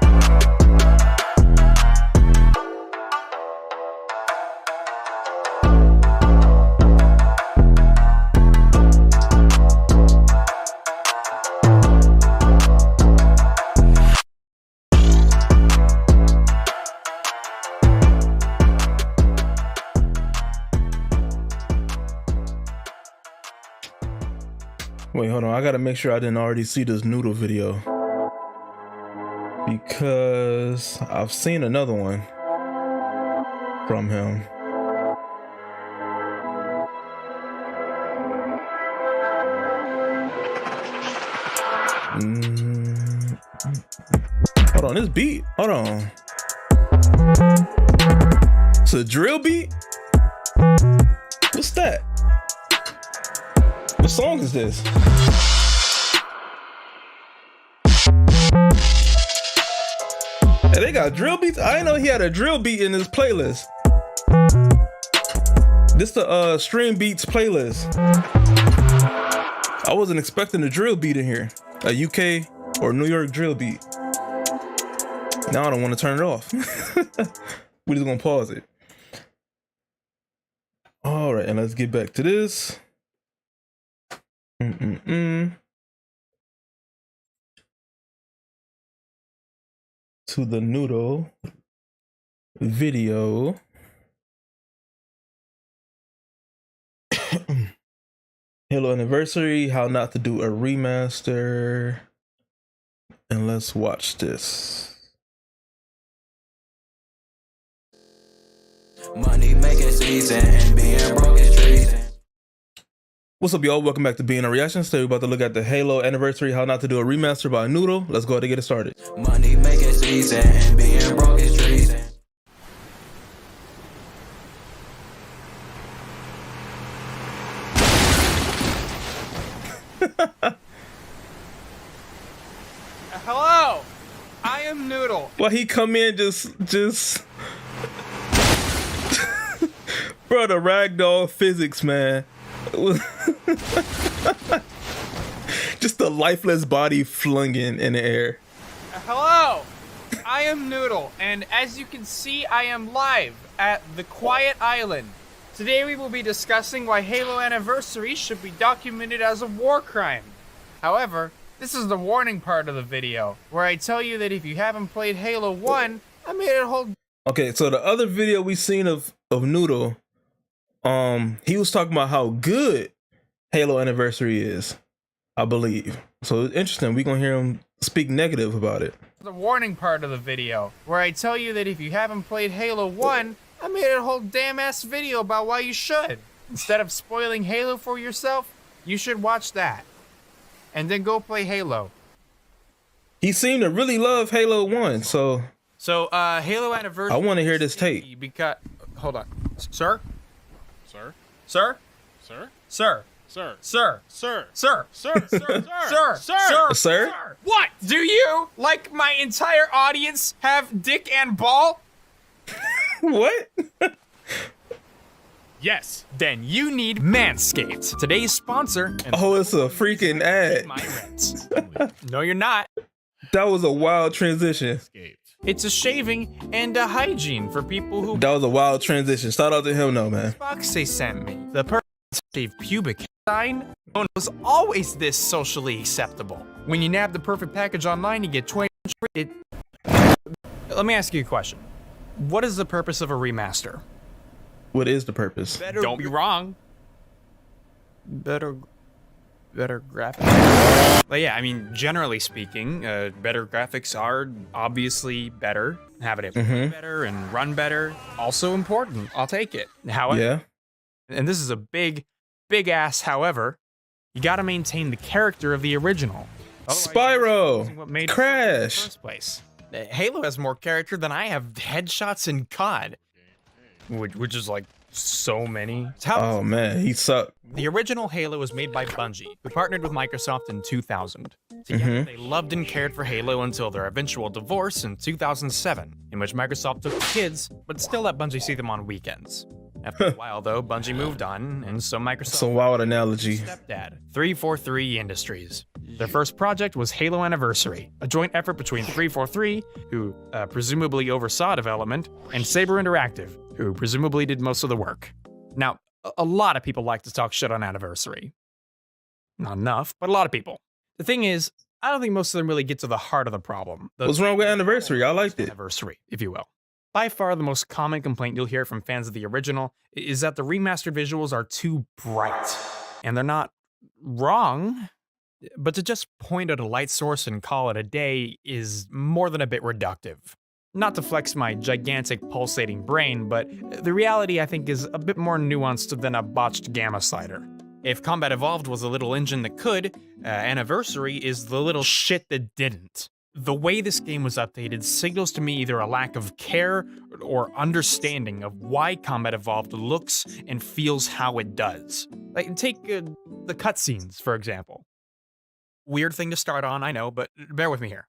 Wait, hold on. I gotta make sure I didn't already see this noodle video, because I've seen another one from him. Hold on, this beat. Hold on. It's a drill beat? What's that? What song is this? Hey, they got drill beats? I didn't know he had a drill beat in his playlist. This the Stream Beats playlist. I wasn't expecting a drill beat in here. A UK or New York drill beat. Now I don't want to turn it off. We're just gonna pause it. All right, and let's get back to this. To the noodle video. Halo anniversary, how not to do a remaster. And let's watch this. Money making season and being broke is treason. What's up, y'all? Welcome back to BNL Reactions. Today we're about to look at the Halo anniversary, how not to do a remaster by Noodle. Let's go ahead and get it started. Money making season and being broke is treason. Hello, I am Noodle. Well, he come in just bro, the ragdoll physics, man. Just the lifeless body flung in the air. Hello, I am Noodle, and as you can see, I am live at the Quiet Island Today we will be discussing why Halo Anniversary should be documented as a war crime. However, this is the warning part of the video, where I tell you that if you haven't played Halo 1, I made it whole. Okay, so the other video we seen of Noodle, he was talking about how good Halo Anniversary is, I believe. So it's interesting. We're gonna hear him speak negative about it. The warning part of the video, where I tell you that if you haven't played Halo 1, I made a whole damn ass video about why you should. Instead of spoiling Halo for yourself, you should watch that. And then go play Halo. He seemed to really love Halo 1, so Halo Anniversary. I want to hear this tape. Because hold on. Sir? Sir? Sir? Sir? Sir? Sir? Sir? Sir? Sir? Sir? Sir? Sir? Sir? Sir? What? Do you, like my entire audience, have dick and ball? What? Yes. Then you need Manscaped, today's sponsor. Oh, it's a freaking ad. My rents. No, you're not. That was a wild transition. It's a shaving and a hygiene for people who. That was a wild transition. Shout out to him, though, man. Box they sent me. The person saved pubic sign was always this socially acceptable. When you nab the perfect package online, you get 20. Let me ask you a question. What is the purpose of a remaster? What is the purpose? Don't be wrong. Better graphics. But yeah, I mean, generally speaking, better graphics are obviously better. Have it better and run better. Also important. I'll take it. However, and this is a big ass however, you gotta maintain the character of the original. Spyro! Crash! In the first place. Halo has more character than I have headshots in COD. Which is like so many. Oh man, he sucked. The original Halo was made by Bungie, who partnered with Microsoft in 2000. Together, they loved and cared for Halo until their eventual divorce in 2007, in which Microsoft took the kids, but still let Bungie see them on weekends. After a while, though, Bungie moved on, and so Microsoft. It's a wild analogy. Stepdad, 343 Industries. Their first project was Halo Anniversary, a joint effort between 343, who presumably oversaw development, and Saber Interactive, who presumably did most of the work. Now, a lot of people like to talk shit on Anniversary. Not enough, but a lot of people. The thing is, I don't think most of them really get to the heart of the problem. What's wrong with Anniversary? I liked it. Anniversary, if you will. By far, the most common complaint you'll hear from fans of the original is that the remastered visuals are too bright. And they're not wrong, but to just point at a light source and call it a day is more than a bit reductive. Not to flex my gigantic pulsating brain, but the reality I think is a bit more nuanced than a botched gamma slider. If Combat Evolved was a little engine that could, Anniversary is the little shit that didn't. The way this game was updated signals to me either a lack of care or understanding of why Combat Evolved looks and feels how it does. Like, take the cutscenes, for example. Weird thing to start on, I know, but bear with me here.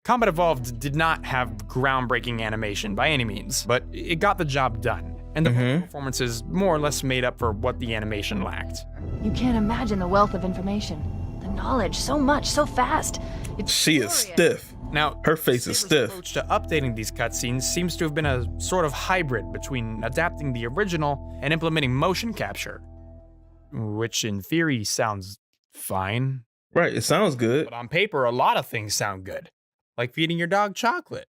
Combat Evolved did not have groundbreaking animation by any means, but it got the job done, and the performances more or less made up for what the animation lacked. You can't imagine the wealth of information. The knowledge, so much, so fast. She is stiff. Now, her face is stiff. Approach to updating these cutscenes seems to have been a sort of hybrid between adapting the original and implementing motion capture, which in theory sounds fine. Right, it sounds good. But on paper, a lot of things sound good, like feeding your dog chocolate.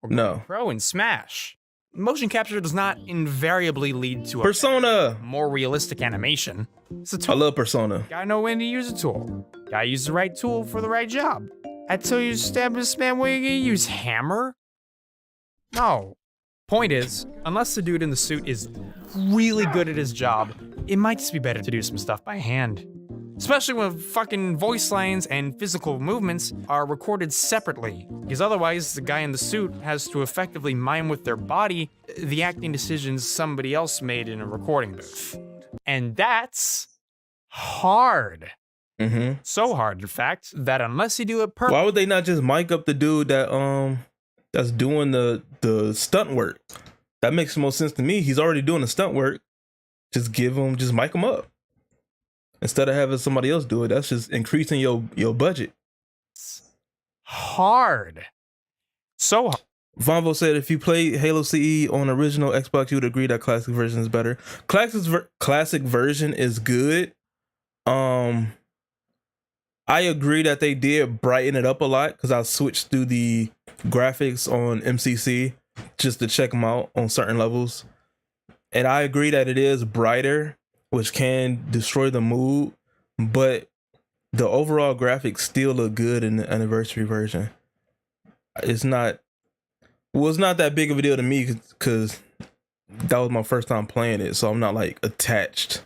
Or no. Pro and Smash. Motion capture does not invariably lead to a Persona, more realistic animation. It's a tool. I love Persona. Gotta know when to use a tool. Gotta use the right tool for the right job. I tell you to stab this man, what are you gonna use? Hammer? No. Point is, unless the dude in the suit is really good at his job, it might just be better to do some stuff by hand. Especially when fucking voice lines and physical movements are recorded separately, because otherwise the guy in the suit has to effectively mime with their body the acting decisions somebody else made in a recording booth. And that's hard. So hard, in fact, that unless you do it perfectly. Why would they not just mic up the dude that that's doing the stunt work? That makes the most sense to me. He's already doing the stunt work. Just mic him up. Instead of having somebody else do it, that's just increasing your budget. Hard. So hard. Vonvo said if you play Halo CE on original Xbox, you would agree that classic version is better. Classic version is good. I agree that they did brighten it up a lot because I switched through the graphics on MCC just to check them out on certain levels. And I agree that it is brighter, which can destroy the mood, but the overall graphics still look good in the anniversary version. It's not that big of a deal to me because that was my first time playing it, so I'm not like attached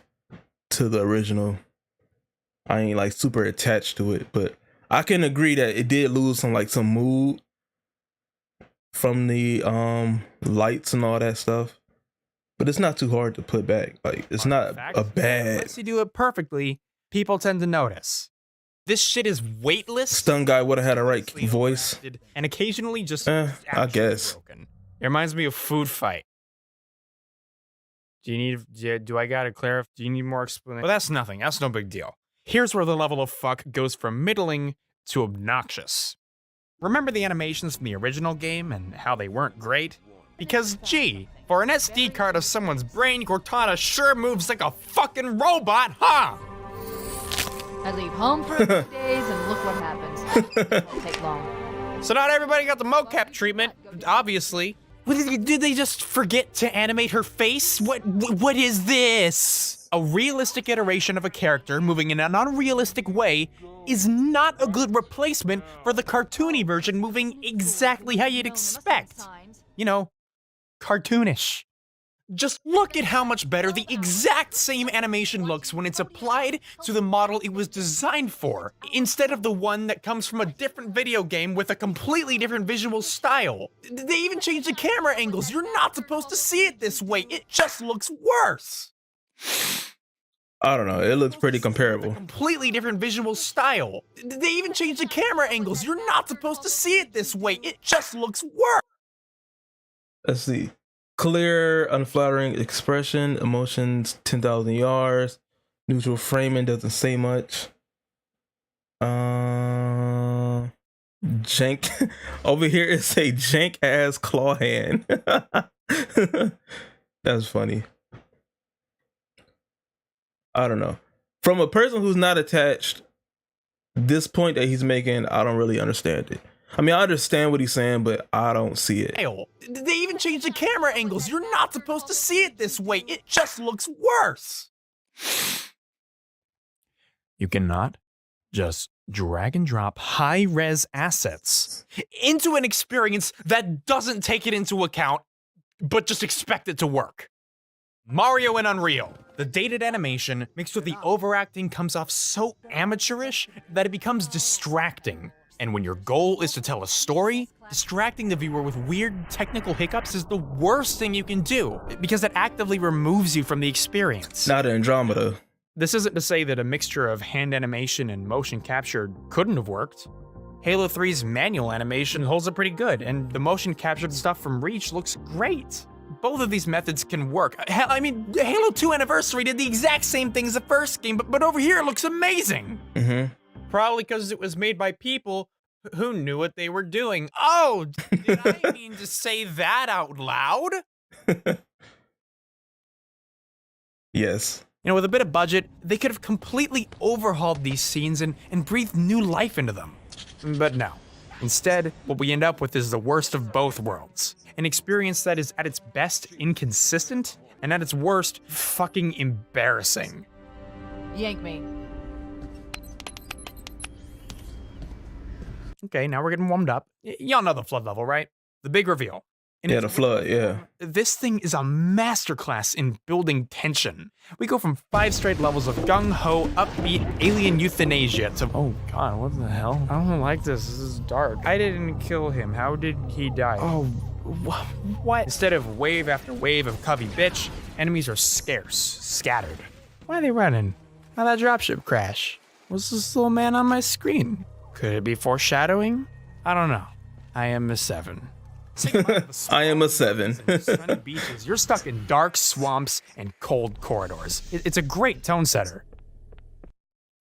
to the original. I ain't like super attached to it, but I can agree that it did lose some mood from the lights and all that stuff. But it's not too hard to put back. Like, it's not a bad. Unless you do it perfectly, people tend to notice. This shit is weightless. Stun guy would have had a right voice. And occasionally just I guess. Broken. It reminds me of Food Fight. Do I gotta clarify? Do you need more explanation? Well, that's nothing. That's no big deal. Here's where the level of fuck goes from middling to obnoxious. Remember the animations from the original game and how they weren't great? Because, gee, for an SD card of someone's brain, Cortana sure moves like a fucking robot, huh? I leave home for a few days and look what happens. It won't take long. So not everybody got the mocap treatment, obviously. Did they just forget to animate her face? What is this? A realistic iteration of a character moving in an unrealistic way is not a good replacement for the cartoony version moving exactly how you'd expect. You know, cartoonish. Just look at how much better the exact same animation looks when it's applied to the model it was designed for, instead of the one that comes from a different video game with a completely different visual style. They even changed the camera angles. You're not supposed to see it this way. It just looks worse. I don't know. It looks pretty comparable. Completely different visual style. They even changed the camera angles. You're not supposed to see it this way. It just looks worse. Let's see. Clear, unflattering expression, emotions 10,000 yards. Neutral framing doesn't say much. Jank. Over here it say jank ass claw hand. That's funny. I don't know. From a person who's not attached, this point that he's making, I don't really understand it. I mean, I understand what he's saying, but I don't see it. They even changed the camera angles. You're not supposed to see it this way. It just looks worse. You cannot just drag and drop high-res assets into an experience that doesn't take it into account, but just expect it to work. Mario in Unreal. The dated animation mixed with the overacting comes off so amateurish that it becomes distracting. And when your goal is to tell a story, distracting the viewer with weird technical hiccups is the worst thing you can do, because it actively removes you from the experience. Not Andromeda. This isn't to say that a mixture of hand animation and motion capture couldn't have worked. Halo 3's manual animation holds up pretty good, and the motion captured stuff from Reach looks great. Both of these methods can work. I mean, Halo 2 Anniversary did the exact same thing as the first game, but over here it looks amazing. Mm-hmm. Probably because it was made by people who knew what they were doing. Oh, did I mean to say that out loud? Yes. You know, with a bit of budget, they could have completely overhauled these scenes and breathed new life into them. But no. Instead, what we end up with is the worst of both worlds. An experience that is at its best inconsistent, and at its worst, fucking embarrassing. Yank me. Okay, now we're getting warmed up. Y'all know the flood level, right? The big reveal. And yeah, the flood, yeah. This thing is a masterclass in building tension. We go from 5 straight levels of gung-ho, upbeat, alien euthanasia to, oh god, what the hell? I don't like this is dark. I didn't kill him, how did he die? Oh, what? Instead of wave after wave of covey bitch, enemies are scarce, scattered. Why are they running? How'd that dropship crash? What's this little man on my screen? Could it be foreshadowing? I don't know. I am a 7. I am a 7. Sunny beaches. You're stuck in dark swamps and cold corridors. It's a great tone setter.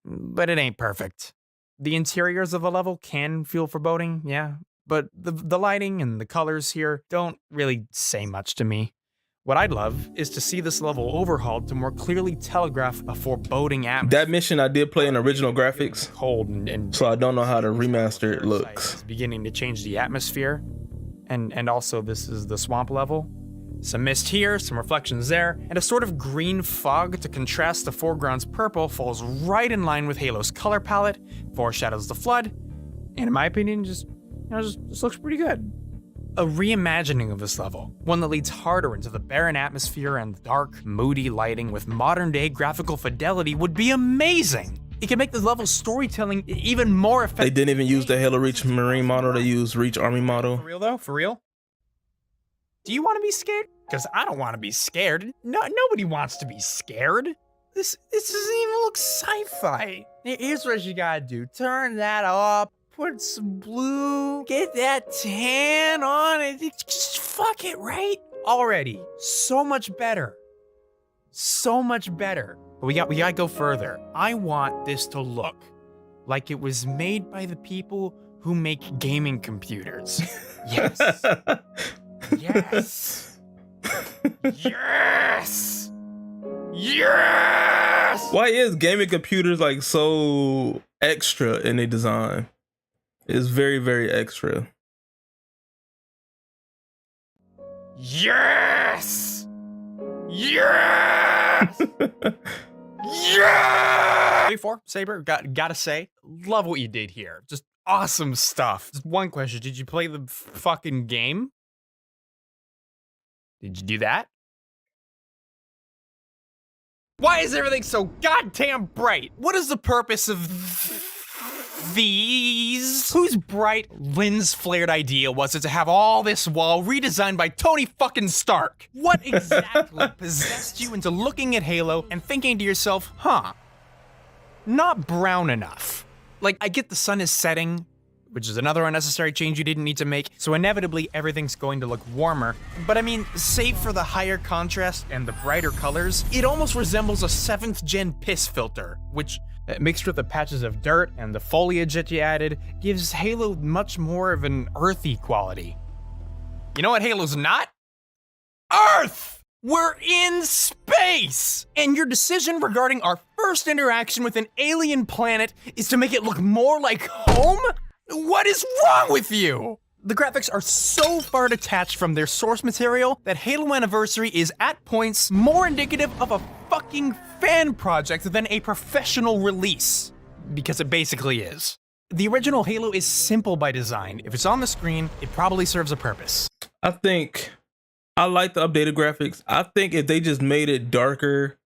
But it ain't perfect. The interiors of the level can feel foreboding, yeah. but the lighting and the colors here don't really say much to me. What I'd love is to see this level overhauled to more clearly telegraph a foreboding atmosphere. That mission I did play in original graphics, cold and so I don't know how the remastered looks. It's beginning to change the atmosphere, and also this is the swamp level. Some mist here, some reflections there, and a sort of green fog to contrast the foreground's purple falls right in line with Halo's color palette, foreshadows the flood, and in my opinion, just looks pretty good. A reimagining of this level, one that leads harder into the barren atmosphere and dark, moody lighting with modern-day graphical fidelity would be amazing. It can make the level's storytelling even more effective. They didn't even use the Halo Reach Marine model, they used Reach Army model. For real though? For real? Do you want to be scared? Because I don't want to be scared. No, nobody wants to be scared. This doesn't even look sci-fi. Here's what you gotta do. Turn that up. Put some blue, get that tan on it, just fuck it, right? Already, so much better. So much better. But we gotta go further. I want this to look like it was made by the people who make gaming computers. Yes. Yes. Yes. Yes. Why is gaming computers like so extra in their design? It's very, very extra. Yes! Yes! Yeah! 34, Saber, gotta say, love what you did here. Just awesome stuff. Just one question, did you play the fucking game? Did you do that? Why is everything so goddamn bright? What is the purpose of these? Whose bright lens-flared idea was it to have all this wall redesigned by Tony fucking Stark? What exactly possessed you into looking at Halo and thinking to yourself, huh, not brown enough? Like, I get the sun is setting, which is another unnecessary change you didn't need to make, so inevitably everything's going to look warmer. But I mean, save for the higher contrast and the brighter colors, it almost resembles a 7th gen piss filter, which, mixed with the patches of dirt and the foliage that you added, gives Halo much more of an earthy quality. You know what Halo's not? Earth! We're in space! And your decision regarding our first interaction with an alien planet is to make it look more like home? What is wrong with you? The graphics are so far detached from their source material that Halo Anniversary is at points more indicative of a fucking fan project than a professional release. Because it basically is. The original Halo is simple by design. If it's on the screen, it probably serves a purpose. I think I like the updated graphics. I think if they just made it darker,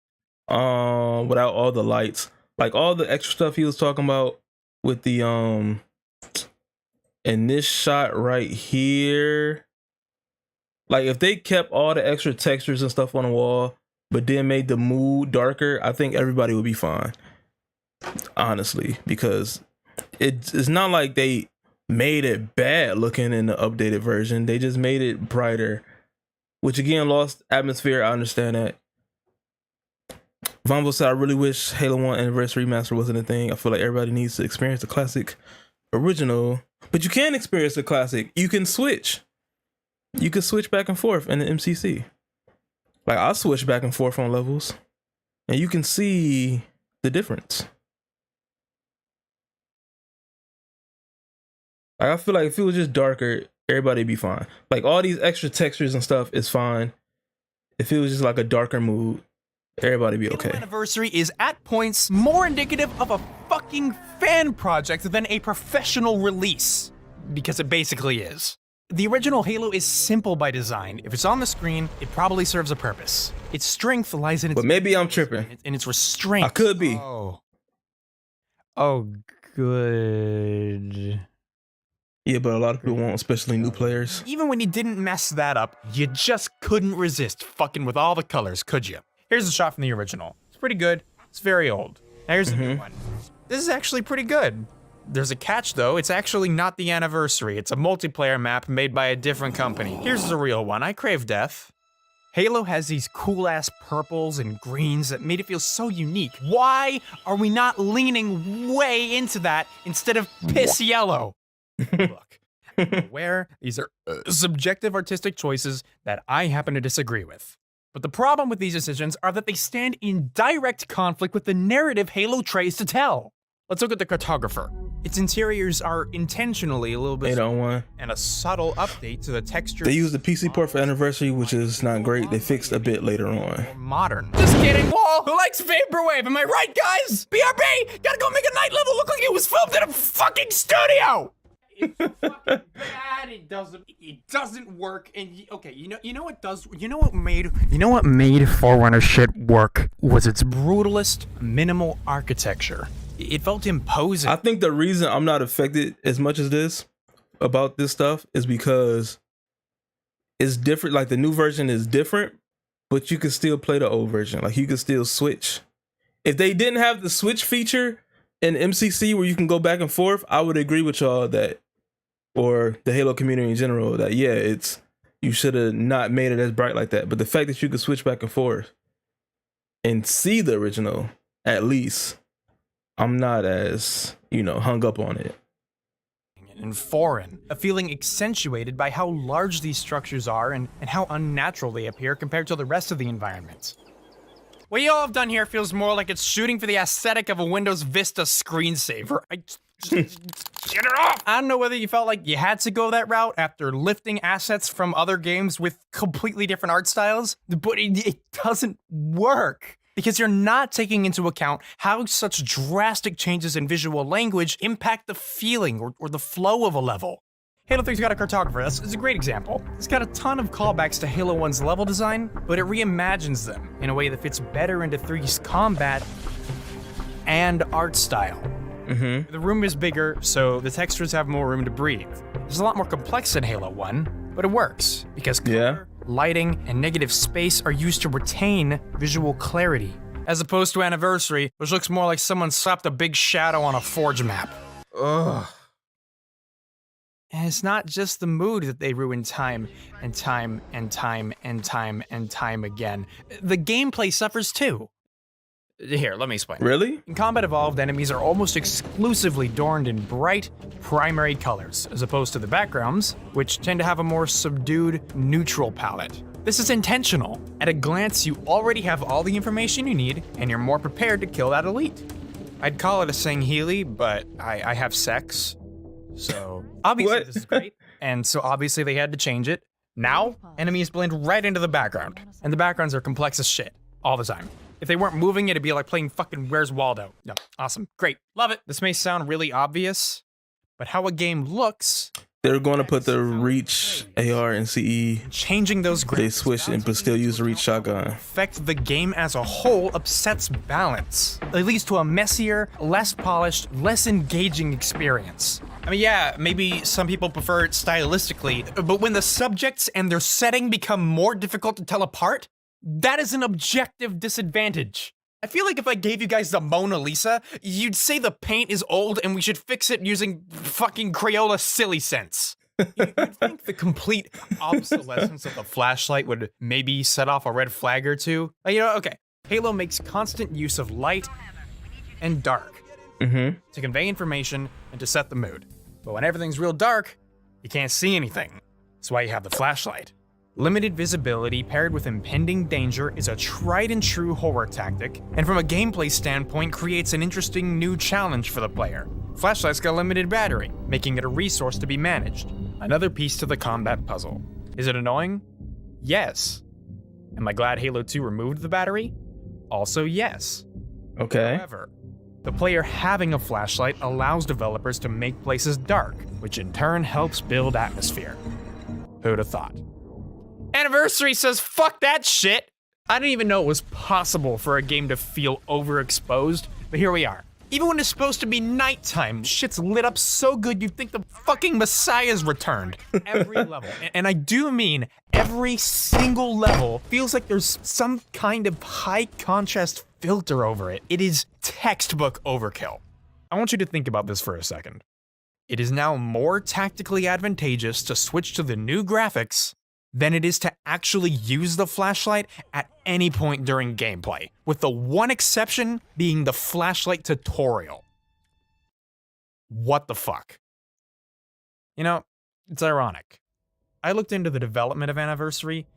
without all the lights, like all the extra stuff he was talking about with the in this shot right here, like if they kept all the extra textures and stuff on the wall, but then made the mood darker, I think everybody would be fine. Honestly, because it's not like they made it bad looking in the updated version. They just made it brighter, which again lost atmosphere. I understand that. Vombo said, I really wish Halo 1 Anniversary Remaster wasn't a thing. I feel like everybody needs to experience the classic original. But you can experience the classic. You can switch. You can switch back and forth in the MCC. Like, I'll switch back and forth on levels. And you can see the difference. Like, I feel like if it was just darker, everybody'd be fine. Like, all these extra textures and stuff is fine. If it was just like a darker mood, everybody'd be okay. Halo Anniversary is at points more indicative of a fucking fan project than a professional release. Because it basically is. The original Halo is simple by design. If it's on the screen, it probably serves a purpose. Its strength lies in its— But maybe I'm tripping. In its restraint. I could be. Oh, good. Yeah, but a lot of people won't, especially new players. Even when you didn't mess that up, you just couldn't resist fucking with all the colors, could you? Here's a shot from the original. It's pretty good. It's very old. Now here's the new one. This is actually pretty good. There's a catch though. It's actually not the Anniversary. It's a multiplayer map made by a different company. Here's the real one. I crave death. Halo has these cool ass purples and greens that made it feel so unique. Why are we not leaning way into that instead of piss yellow? Look, Where these are subjective artistic choices that I happen to disagree with. But the problem with these decisions are that they stand in direct conflict with the narrative Halo tries to tell. Let's look at the cartographer. Its interiors are intentionally a little bit 801. and a subtle update to the texture. They used the PC port for Anniversary, which is not great. They fixed a bit later on. Modern. Just kidding, Wall. Who likes Vaporwave? Am I right, guys? BRB, gotta go make a night level look like it was filmed in a fucking studio. It's fucking bad. It doesn't work. And okay, you know what does? You know what made Forerunner shit work was its brutalist, minimal architecture. It felt imposing. I think the reason I'm not affected as much as this about this stuff is because it's different. Like the new version is different, but you can still play the old version. Like you can still switch. If they didn't have the switch feature in MCC where you can go back and forth, I would agree with y'all that, or the Halo community in general, that yeah, you should have not made it as bright like that. But the fact that you could switch back and forth and see the original, at least, I'm not as, hung up on it. And foreign, a feeling accentuated by how large these structures are and how unnatural they appear compared to the rest of the environment. What y'all have done here feels more like it's shooting for the aesthetic of a Windows Vista screensaver. Get it off! I don't know whether you felt like you had to go that route after lifting assets from other games with completely different art styles, but it doesn't work. Because you're not taking into account how such drastic changes in visual language impact the feeling or the flow of a level. Halo 3's got a cartographer. That's a great example. It's got a ton of callbacks to Halo 1's level design, but it reimagines them in a way that fits better into 3's combat and art style. Mm-hmm. The room is bigger, so the textures have more room to breathe. There's a lot more complex in Halo 1, but it works because color, lighting, and negative space are used to retain visual clarity, as opposed to Anniversary, which looks more like someone slapped a big shadow on a Forge map. Ugh. And it's not just the mood that they ruin time and time and time and time and time again. The gameplay suffers too. Here, let me explain. Really? In Combat Evolved, enemies are almost exclusively adorned in bright, primary colors, as opposed to the backgrounds, which tend to have a more subdued, neutral palette. This is intentional. At a glance, you already have all the information you need, and you're more prepared to kill that elite. I'd call it a Sangheili, but I have sex, so obviously this is great, and so obviously they had to change it. Now, enemies blend right into the background, and the backgrounds are complex as shit, all the time. If they weren't moving, it'd be like playing fucking Where's Waldo. No, awesome, great, love it. This may sound really obvious, but how a game looks... They're going to put the Reach AR and CE. Changing those graphics. They switch it, but still use the Reach shotgun. Affect the game as a whole upsets balance. It leads to a messier, less polished, less engaging experience. I mean, yeah, maybe some people prefer it stylistically, but when the subjects and their setting become more difficult to tell apart, that is an objective disadvantage. I feel like if I gave you guys the Mona Lisa, you'd say the paint is old and we should fix it using fucking Crayola silly sense. You'd think the complete obsolescence of the flashlight would maybe set off a red flag or two. Okay. Halo makes constant use of light and dark to convey information and to set the mood. But when everything's real dark, you can't see anything. That's why you have the flashlight. Limited visibility paired with impending danger is a tried and true horror tactic, and from a gameplay standpoint creates an interesting new challenge for the player. Flashlight's got limited battery, making it a resource to be managed. Another piece to the combat puzzle. Is it annoying? Yes. Am I glad Halo 2 removed the battery? Also yes. Okay. However, the player having a flashlight allows developers to make places dark, which in turn helps build atmosphere. Who'd have thought? Anniversary says fuck that shit! I didn't even know it was possible for a game to feel overexposed, but here we are. Even when it's supposed to be nighttime, shit's lit up so good you'd think the fucking Messiah's returned. Every level, and I do mean every single level, feels like there's some kind of high contrast filter over it. It is textbook overkill. I want you to think about this for a second. It is now more tactically advantageous to switch to the new graphics than it is to actually use the flashlight at any point during gameplay, with the one exception being the flashlight tutorial. What the fuck? It's ironic. I looked into the development of Anniversary,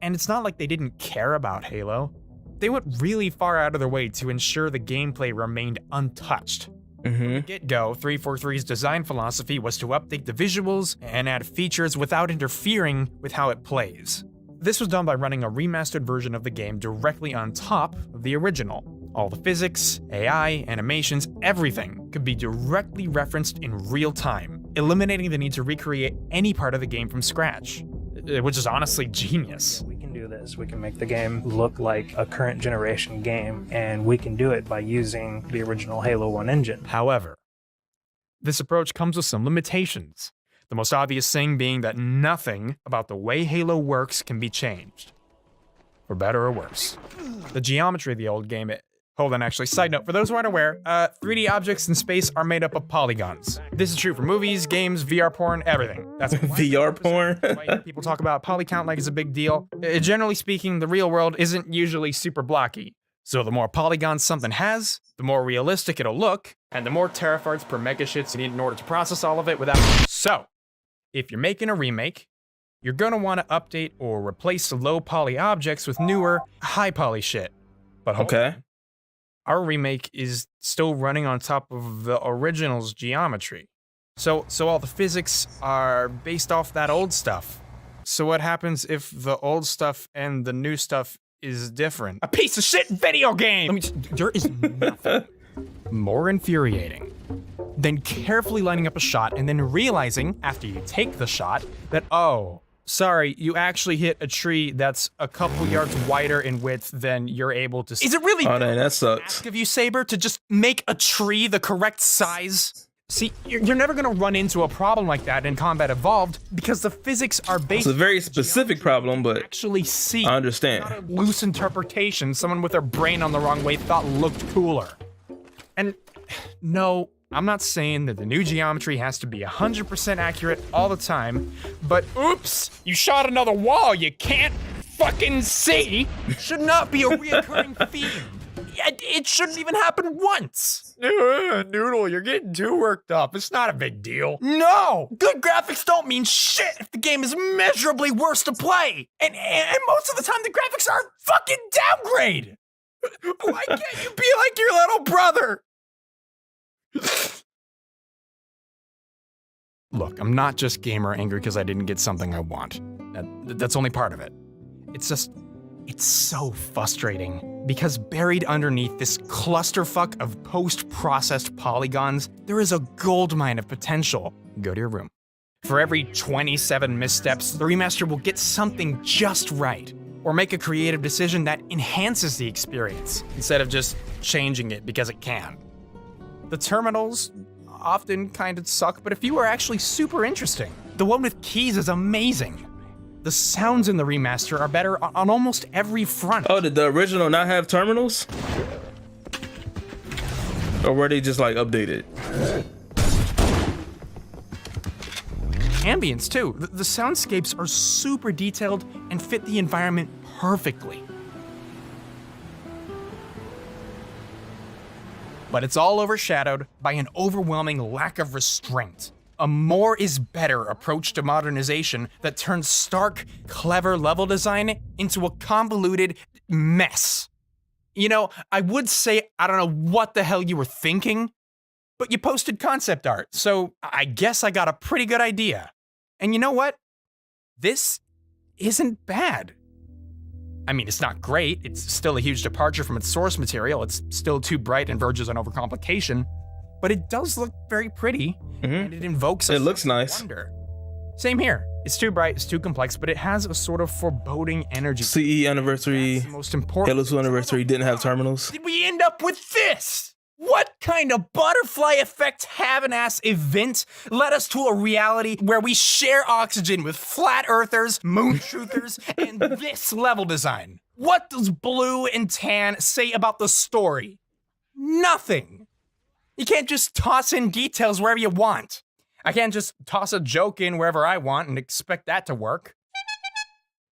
and it's not like they didn't care about Halo. They went really far out of their way to ensure the gameplay remained untouched. From the get-go, 343's design philosophy was to update the visuals and add features without interfering with how it plays. This was done by running a remastered version of the game directly on top of the original. All the physics, AI, animations, everything could be directly referenced in real time, eliminating the need to recreate any part of the game from scratch, which is honestly genius. We can do this. We can make the game look like a current generation game, and we can do it by using the original Halo 1 engine. However, this approach comes with some limitations. The most obvious thing being that nothing about the way Halo works can be changed. For better or worse. The geometry of the old game, hold on, actually, side note, for those who aren't aware, 3D objects in space are made up of polygons. This is true for movies, games, VR porn, everything. That's VR porn? I hear people talk about poly count like it's a big deal. Generally speaking, the real world isn't usually super blocky. So the more polygons something has, the more realistic it'll look, and the more teraflops per megashits you need in order to process all of it without... So, if you're making a remake, you're gonna want to update or replace the low poly objects with newer, high poly shit. But okay. Our remake is still running on top of the original's geometry. So all the physics are based off that old stuff. So what happens if the old stuff and the new stuff is different? A piece of shit video game! There is nothing more infuriating than carefully lining up a shot and then realizing, after you take the shot, that, oh, sorry, you actually hit a tree that's a couple yards wider in width than you're able to see. Is it really that sucks. ask of you, Saber, to just make a tree the correct size? See, you're never gonna run into a problem like that in Combat Evolved because the physics are based. It's a very specific problem, but actually see. I understand. Not a loose interpretation someone with their brain on the wrong way thought looked cooler. And no, I'm not saying that the new geometry has to be 100% accurate all the time, but oops, you shot another wall you can't fucking see should not be a reoccurring theme. It shouldn't even happen once. Noodle, you're getting too worked up. It's not a big deal. No! Good graphics don't mean shit if the game is measurably worse to play. And most of the time the graphics are fucking downgrade. Why can't you be like your little brother? Look, I'm not just gamer angry because I didn't get something I want. That's only part of it. It's just, it's so frustrating because buried underneath this clusterfuck of post-processed polygons, there is a goldmine of potential. Go to your room. For every 27 missteps, the remaster will get something just right, or make a creative decision that enhances the experience, instead of just changing it because it can. The terminals often kind of suck, but a few are actually super interesting. The one with keys is amazing. The sounds in the remaster are better on almost every front. Oh, did the original not have terminals? Or were they just like updated? Ambience too. The soundscapes are super detailed and fit the environment perfectly. But it's all overshadowed by an overwhelming lack of restraint. A more is better approach to modernization that turns stark, clever level design into a convoluted mess. You know, I would say I don't know what the hell you were thinking, but you posted concept art, so I guess I got a pretty good idea. And you know what? This isn't bad. I mean, it's not great. It's still a huge departure from its source material. It's still too bright and verges on overcomplication, but it does look very pretty, and it invokes a looks nice. Wonder. Same here. It's too bright, it's too complex, but it has a sort of foreboding energy. CE Anniversary, most important. Halo 2 Anniversary didn't have terminals. Did we end up with this? What kind of butterfly effect have-an-ass event led us to a reality where we share oxygen with flat earthers, moon truthers, and this level design? What does blue and tan say about the story? Nothing. You can't just toss in details wherever you want. I can't just toss a joke in wherever I want and expect that to work.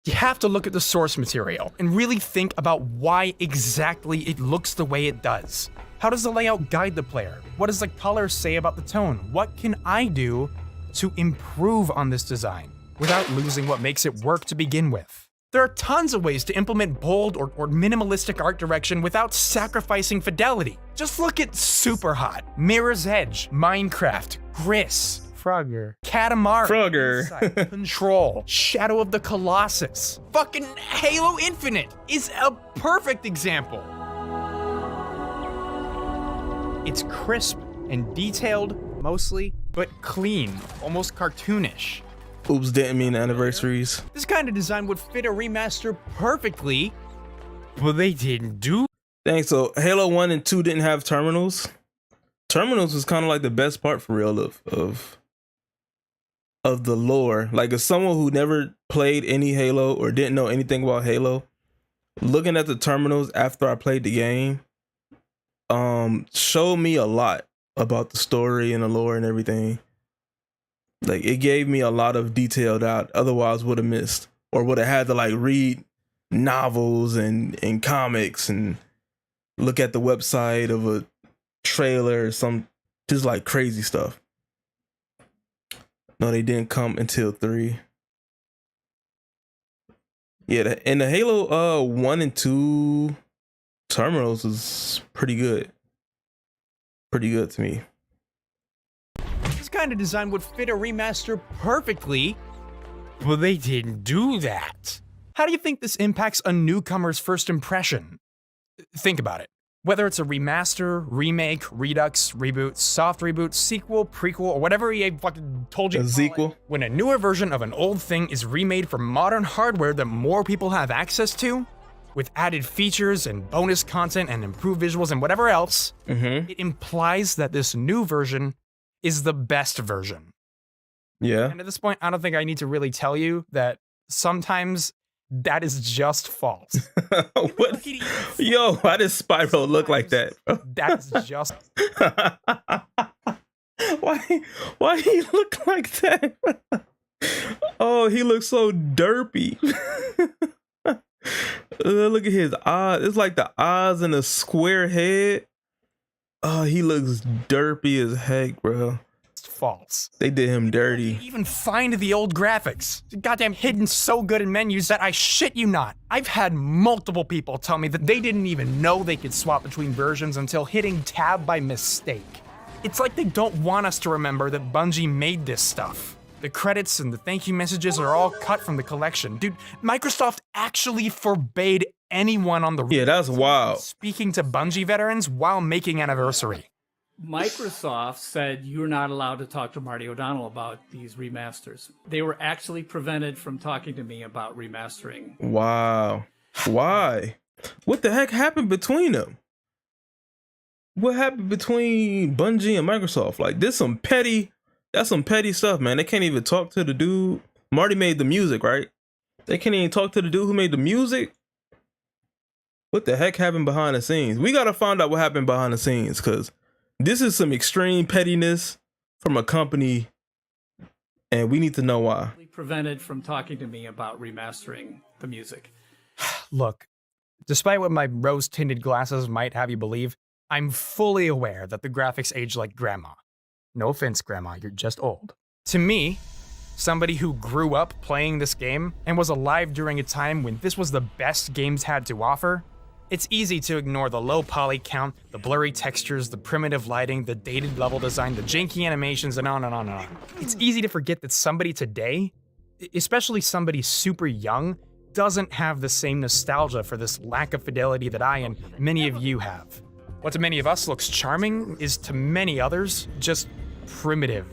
You have to look at the source material and really think about why exactly it looks the way it does. How does the layout guide the player? What does the color say about the tone? What can I do to improve on this design without losing what makes it work to begin with. There are tons of ways to implement bold or minimalistic art direction without sacrificing fidelity. Just look at Superhot, Mirror's Edge, Minecraft, Gris, Frogger, Katamari, Frogger, Control, Shadow of the Colossus. Fucking Halo Infinite is a perfect example. It's crisp and detailed, mostly, but clean, almost cartoonish. Oops, didn't mean anniversaries. This kind of design would fit a remaster perfectly, but they didn't do. Dang, so Halo 1 and 2 didn't have terminals. Terminals was kind of like the best part for real of the lore. Like, as someone who never played any Halo or didn't know anything about Halo, looking at the terminals after I played the game, showed me a lot about the story and the lore and everything. Like, it gave me a lot of detail that I otherwise would have missed, or would have had to like read novels and comics and look at the website of a trailer or some just like crazy stuff. No, they didn't come until 3. Yeah, and the Halo 1 and 2 terminals is pretty good. Pretty good to me. This kind of design would fit a remaster perfectly, but they didn't do that. How do you think this impacts a newcomer's first impression? Think about it. Whether it's a remaster, remake, redux, reboot, soft reboot, sequel, prequel, or whatever EA fucking told you to call it, when a newer version of an old thing is remade for modern hardware that more people have access to, with added features and bonus content and improved visuals and whatever else, it implies that this new version is the best version. Yeah. And at this point, I don't think I need to really tell you that sometimes that is just false. What? Yo, why does Spyro look like that? That is just... Why he look like that? Oh, he looks so derpy. Look at his eyes. It's like the eyes and a square head. Oh, he looks derpy as heck, bro. It's false. They did him dirty. Even find the old graphics. Goddamn hidden so good in menus that I shit you not. I've had multiple people tell me that they didn't even know they could swap between versions until hitting tab by mistake. It's like they don't want us to remember that Bungie made this stuff. The credits and the thank you messages are all cut from the collection. Dude, Microsoft actually forbade anyone on the that's wild. Speaking to Bungie veterans while making Anniversary. Microsoft said you're not allowed to talk to Marty O'Donnell about these remasters. They were actually prevented from talking to me about remastering. Wow. Why? What the heck happened between them? What happened between Bungie and Microsoft? Like, that's some petty stuff, man. They can't even talk to the dude. Marty made the music, right? They can't even talk to the dude who made the music. What the heck happened behind the scenes? We gotta find out what happened behind the scenes, because this is some extreme pettiness from a company, and we need to know why. Prevented from talking to me about remastering the music. Look, despite what my rose-tinted glasses might have you believe, I'm fully aware that the graphics age like grandma. No offense, Grandma, you're just old. To me, somebody who grew up playing this game and was alive during a time when this was the best games had to offer, it's easy to ignore the low poly count, the blurry textures, the primitive lighting, the dated level design, the janky animations, and on and on and on. It's easy to forget that somebody today, especially somebody super young, doesn't have the same nostalgia for this lack of fidelity that I and many of you have. What to many of us looks charming is to many others just primitive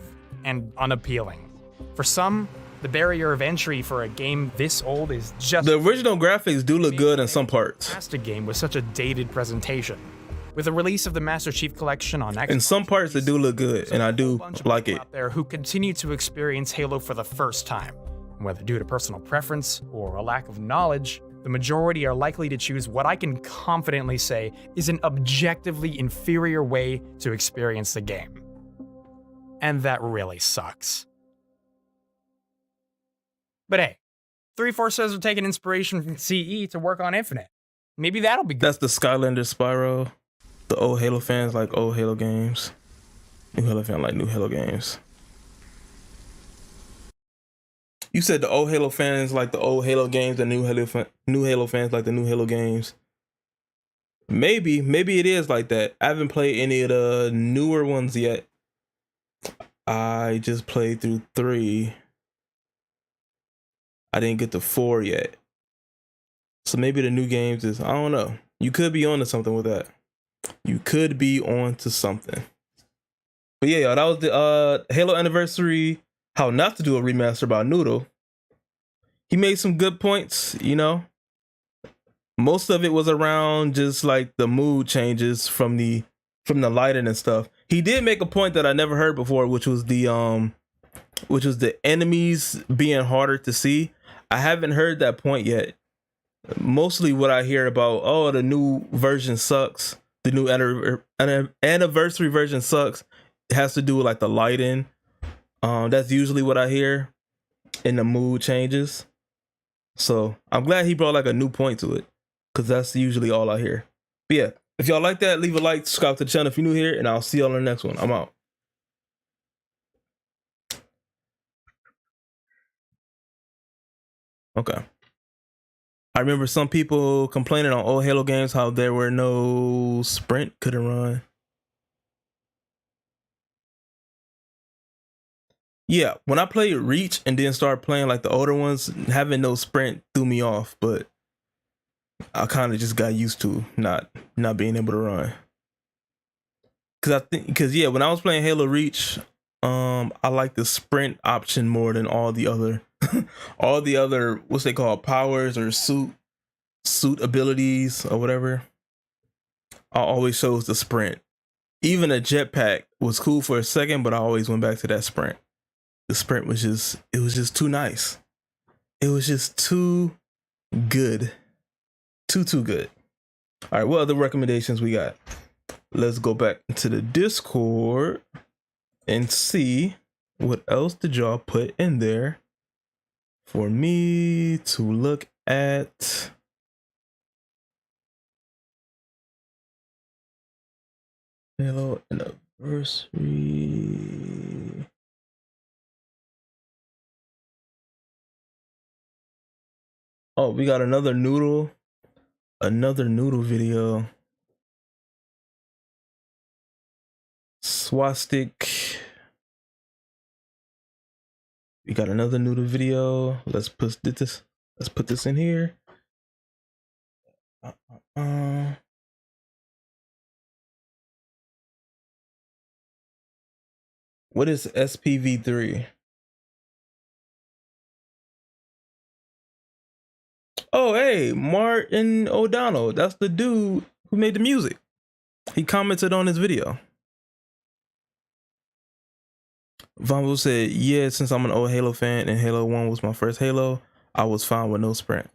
and unappealing. For some, the barrier of entry for a game this old is just... The original graphics do look good in some parts. Past a game with such a dated presentation. With the release of the Master Chief Collection on Xbox... In some parts, they do look good, and I do like it. ...out there who continue to experience Halo for the first time. Whether due to personal preference or a lack of knowledge, the majority are likely to choose what I can confidently say is an objectively inferior way to experience the game. And that really sucks. But hey, 343 says they're taking inspiration from CE to work on Infinite. Maybe that'll be good. That's the Skylander Spyro. The old Halo fans like old Halo games. New Halo fan like new Halo games. You said the old Halo fans like the old Halo games, the new Halo fans like the new Halo games. Maybe it is like that. I haven't played any of the newer ones yet. I just played through 3. I didn't get to 4 yet. So maybe the new games is, I don't know. You could be onto something with that. You could be onto something. But yeah, y'all, that was the Halo anniversary, how not to do a remaster by Noodle. He made some good points, you know. Most of it was around just like the mood changes from the lighting and stuff. He did make a point that I never heard before, which was the enemies being harder to see. I haven't heard that point yet. Mostly what I hear about, oh, the new version sucks. The new anniversary version sucks. It has to do with like the lighting. That's usually what I hear, and the mood changes. So I'm glad he brought like a new point to it, because that's usually all I hear. But yeah, if y'all like that, leave a like, subscribe to the channel if you're new here, and I'll see y'all in the next one. I'm out. Okay. I remember some people complaining on old Halo games how there were no sprint, couldn't run. Yeah, when I played Reach and then started playing like the older ones, having no sprint threw me off, but I kind of just got used to not being able to run. Cause yeah, when I was playing Halo Reach, I like the sprint option more than all the other what's they call powers or suit abilities or whatever. I always chose the sprint. Even a jetpack was cool for a second, but I always went back to that sprint. The sprint was just too nice. It was just too good. Too good. All right, what other recommendations we got? Let's go back into the Discord and see what else did y'all put in there for me to look at. Halo anniversary. Oh, we got another noodle video. Swastik. We got another noodle video. Let's put this in here. What is SPV3? Oh, hey, Martin O'Donnell. That's the dude who made the music. He commented on his video. Von said, yeah, since I'm an old Halo fan and Halo 1 was my first Halo, I was fine with no sprint.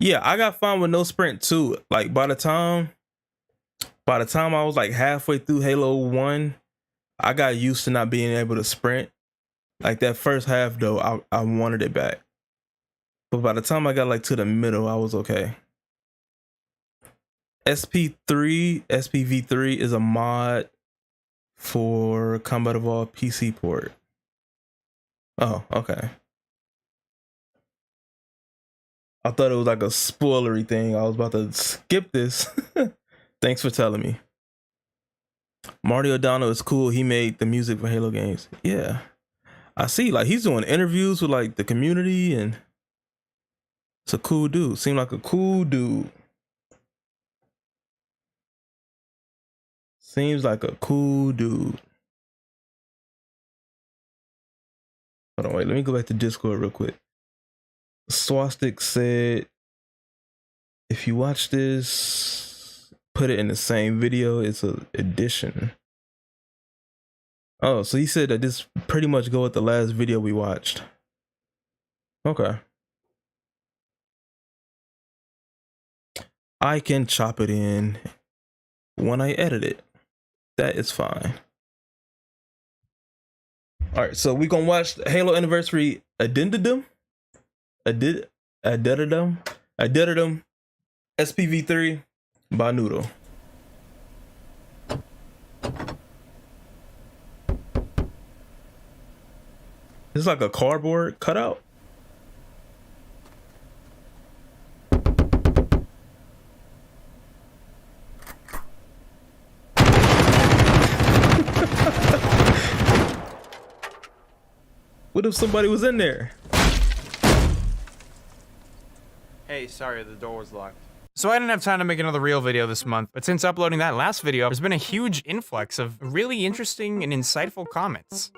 Yeah, I got fine with no sprint too. Like by the time I was like halfway through Halo 1, I got used to not being able to sprint. Like that first half though, I wanted it back. But by the time I got like to the middle, I was okay. SPV3 is a mod for Combat Evolved PC port. Oh, okay. I thought it was like a spoilery thing. I was about to skip this. Thanks for telling me. Marty O'Donnell is cool. He made the music for Halo games. Yeah. I see, like he's doing interviews with like the community, and it's a cool dude. Seemed like a cool dude. Seems like a cool dude. Hold on, wait. Let me go back to Discord real quick. Swastik said, if you watch this, put it in the same video. It's an addition. Oh, so he said that this pretty much go with the last video we watched. Okay. I can chop it in when I edit it. That is fine. All right, so we're gonna watch Halo Anniversary Addendum SPV3 by Noodle. It's like a cardboard cutout. What if somebody was in there? Hey, sorry, the door was locked. So I didn't have time to make another real video this month, but since uploading that last video, there's been a huge influx of really interesting and insightful comments.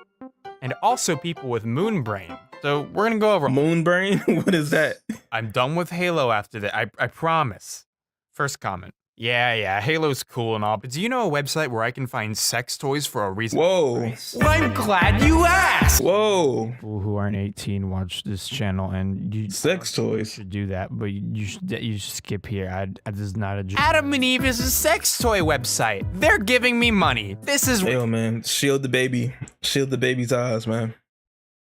And also people with moon brain. So we're gonna go over moon brain. What is that? I'm done with Halo after that. I promise. First comment. Yeah, Halo's cool and all, but do you know a website where I can find sex toys for a reasonable price? Well, I'm glad you asked! Whoa. People who aren't 18 watch this channel, and you sex toys should do that, but you should skip here. This is not a joke. Adam and Eve is a sex toy website. They're giving me money. This is yo, man. Shield the baby. Shield the baby's eyes, man.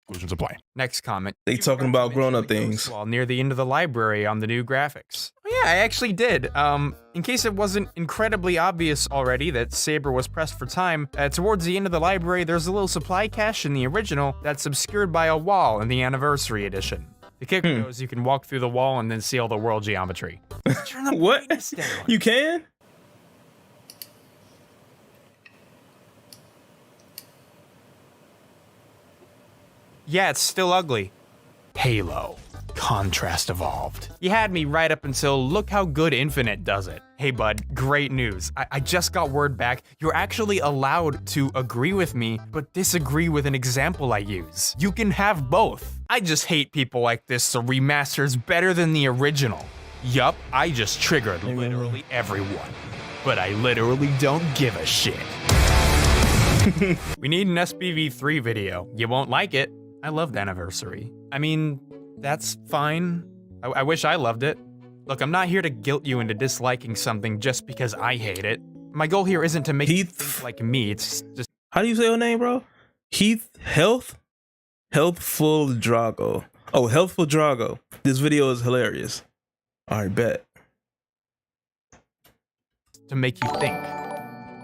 Conclusions apply. Next comment. They talking about grown-up things. While near the end of the library on the new graphics. Oh yeah, I actually did. In case it wasn't incredibly obvious already that Saber was pressed for time, towards the end of the library, there's a little supply cache in the original that's obscured by a wall in the anniversary edition. The kicker goes, you can walk through the wall and then see all the world geometry. Turn the brightness down. You can? Yeah, it's still ugly. Halo. Contrast evolved. You had me right up until look how good Infinite does it. Hey bud, great news. I just got word back. You're actually allowed to agree with me, but disagree with an example I use. You can have both. I just hate people like this, so remaster's better than the original. Yup, I just triggered literally everyone. But I literally don't give a shit. We need an SPV3 video. You won't like it. I loved Anniversary. I mean, that's fine. I wish I loved it. Look, I'm not here to guilt you into disliking something just because I hate it. My goal here isn't to make you think like me, it's just— How do you say your name, bro? Healthful Drago. Oh, Healthful Drago. This video is hilarious. All right, bet. To make you think.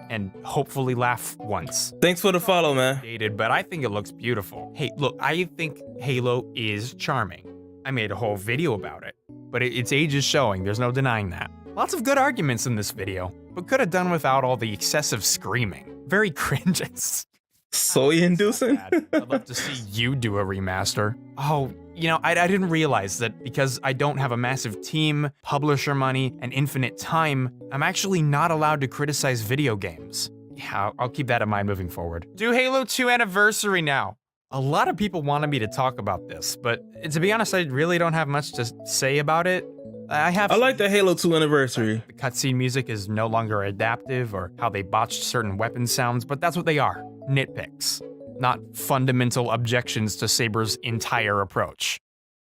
And hopefully laugh once. Thanks for the follow, man. Dated, but I think it looks beautiful. Hey, look, I think Halo is charming. I made a whole video about it, but its age is showing, there's no denying that. Lots of good arguments in this video, but could have done without all the excessive screaming. Very cringe. Soy-inducing? I'd love to see you do a remaster. Oh, you know, I didn't realize that because I don't have a massive team, publisher money, and infinite time, I'm actually not allowed to criticize video games. Yeah, I'll keep that in mind moving forward. Do Halo 2 Anniversary now. A lot of people wanted me to talk about this, but to be honest, I really don't have much to say about it. I like the Halo 2 Anniversary. The cutscene music is no longer adaptive, or how they botched certain weapon sounds, but that's what they are. Nitpicks. Not fundamental objections to Saber's entire approach.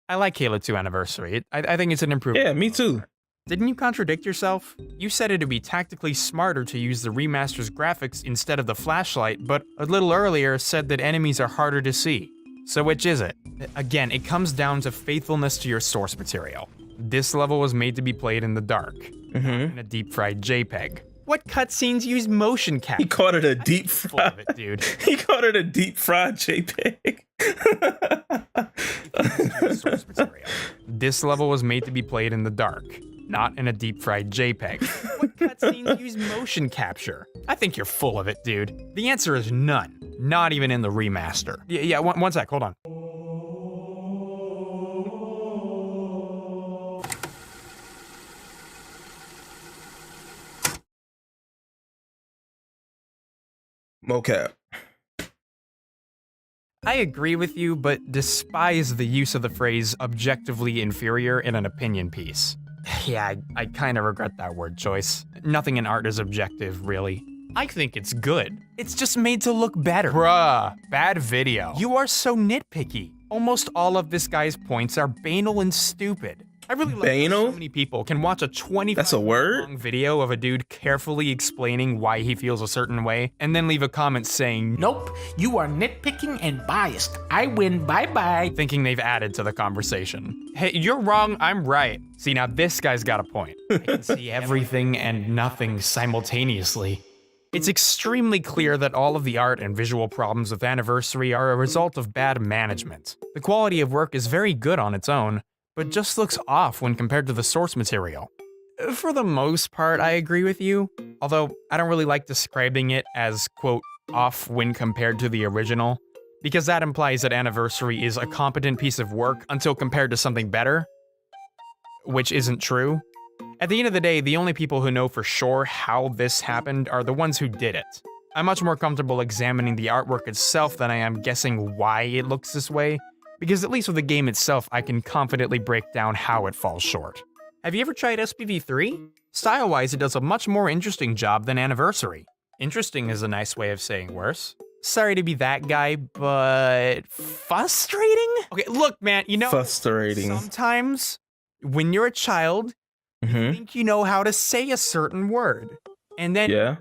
I like Halo 2 Anniversary. I think it's an improvement. Yeah, me too. Didn't you contradict yourself? You said it'd be tactically smarter to use the remaster's graphics instead of the flashlight, but a little earlier said that enemies are harder to see. So which is it? Again, it comes down to faithfulness to your source material. This level was made to be played in the dark, in a deep-fried JPEG. What cutscenes use motion capture? He called it a deep fried, dude. He called it a deep fried JPEG. This level was made to be played in the dark, not in a deep fried JPEG. What cutscenes use motion capture? I think you're full of it, dude. The answer is none. Not even in the remaster. Yeah, one sec, hold on. Mocap. I agree with you, but despise the use of the phrase objectively inferior in an opinion piece. Yeah, I kind of regret that word choice. Nothing in art is objective, really. I think it's good. It's just made to look better. Bruh, bad video. You are so nitpicky. Almost all of this guy's points are banal and stupid. I really love that so many people can watch a 25-minute-long video of a dude carefully explaining why he feels a certain way, and then leave a comment saying, "Nope, you are nitpicking and biased. I win, bye-bye," thinking they've added to the conversation. Hey, you're wrong, I'm right. See, now this guy's got a point. I can see everything and nothing simultaneously. It's extremely clear that all of the art and visual problems with Anniversary are a result of bad management. The quality of work is very good on its own, but just looks off when compared to the source material. For the most part, I agree with you, although I don't really like describing it as, quote, off when compared to the original, because that implies that Anniversary is a competent piece of work until compared to something better, which isn't true. At the end of the day, the only people who know for sure how this happened are the ones who did it. I'm much more comfortable examining the artwork itself than I am guessing why it looks this way, because at least with the game itself, I can confidently break down how it falls short. Have you ever tried SPV3? Style-wise, it does a much more interesting job than Anniversary. Interesting is a nice way of saying worse. Sorry to be that guy, but frustrating? Okay, look, man, you know, frustrating. Sometimes when you're a child, you think you know how to say a certain word. And then,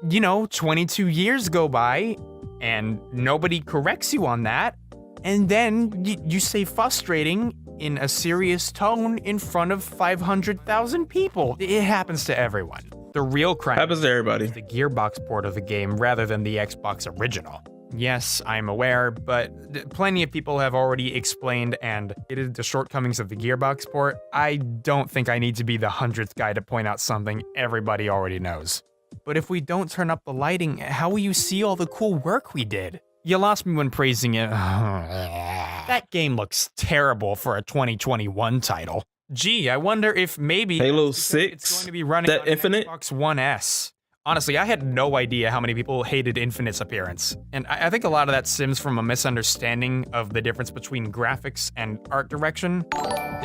you know, 22 years go by and nobody corrects you on that. And then you say frustrating in a serious tone in front of 500,000 people. It happens to everyone. The real crime happens to everybody. Is the Gearbox port of the game rather than the Xbox original. Yes, I'm aware, but plenty of people have already explained and stated the shortcomings of the Gearbox port. I don't think I need to be the 100th guy to point out something everybody already knows. But if we don't turn up the lighting, how will you see all the cool work we did? You lost me when praising it. That game looks terrible for a 2021 title. Gee, I wonder if maybe Halo 6 it's going to be running that on Infinite Xbox One S. Honestly, I had no idea how many people hated Infinite's appearance. And I think a lot of that stems from a misunderstanding of the difference between graphics and art direction.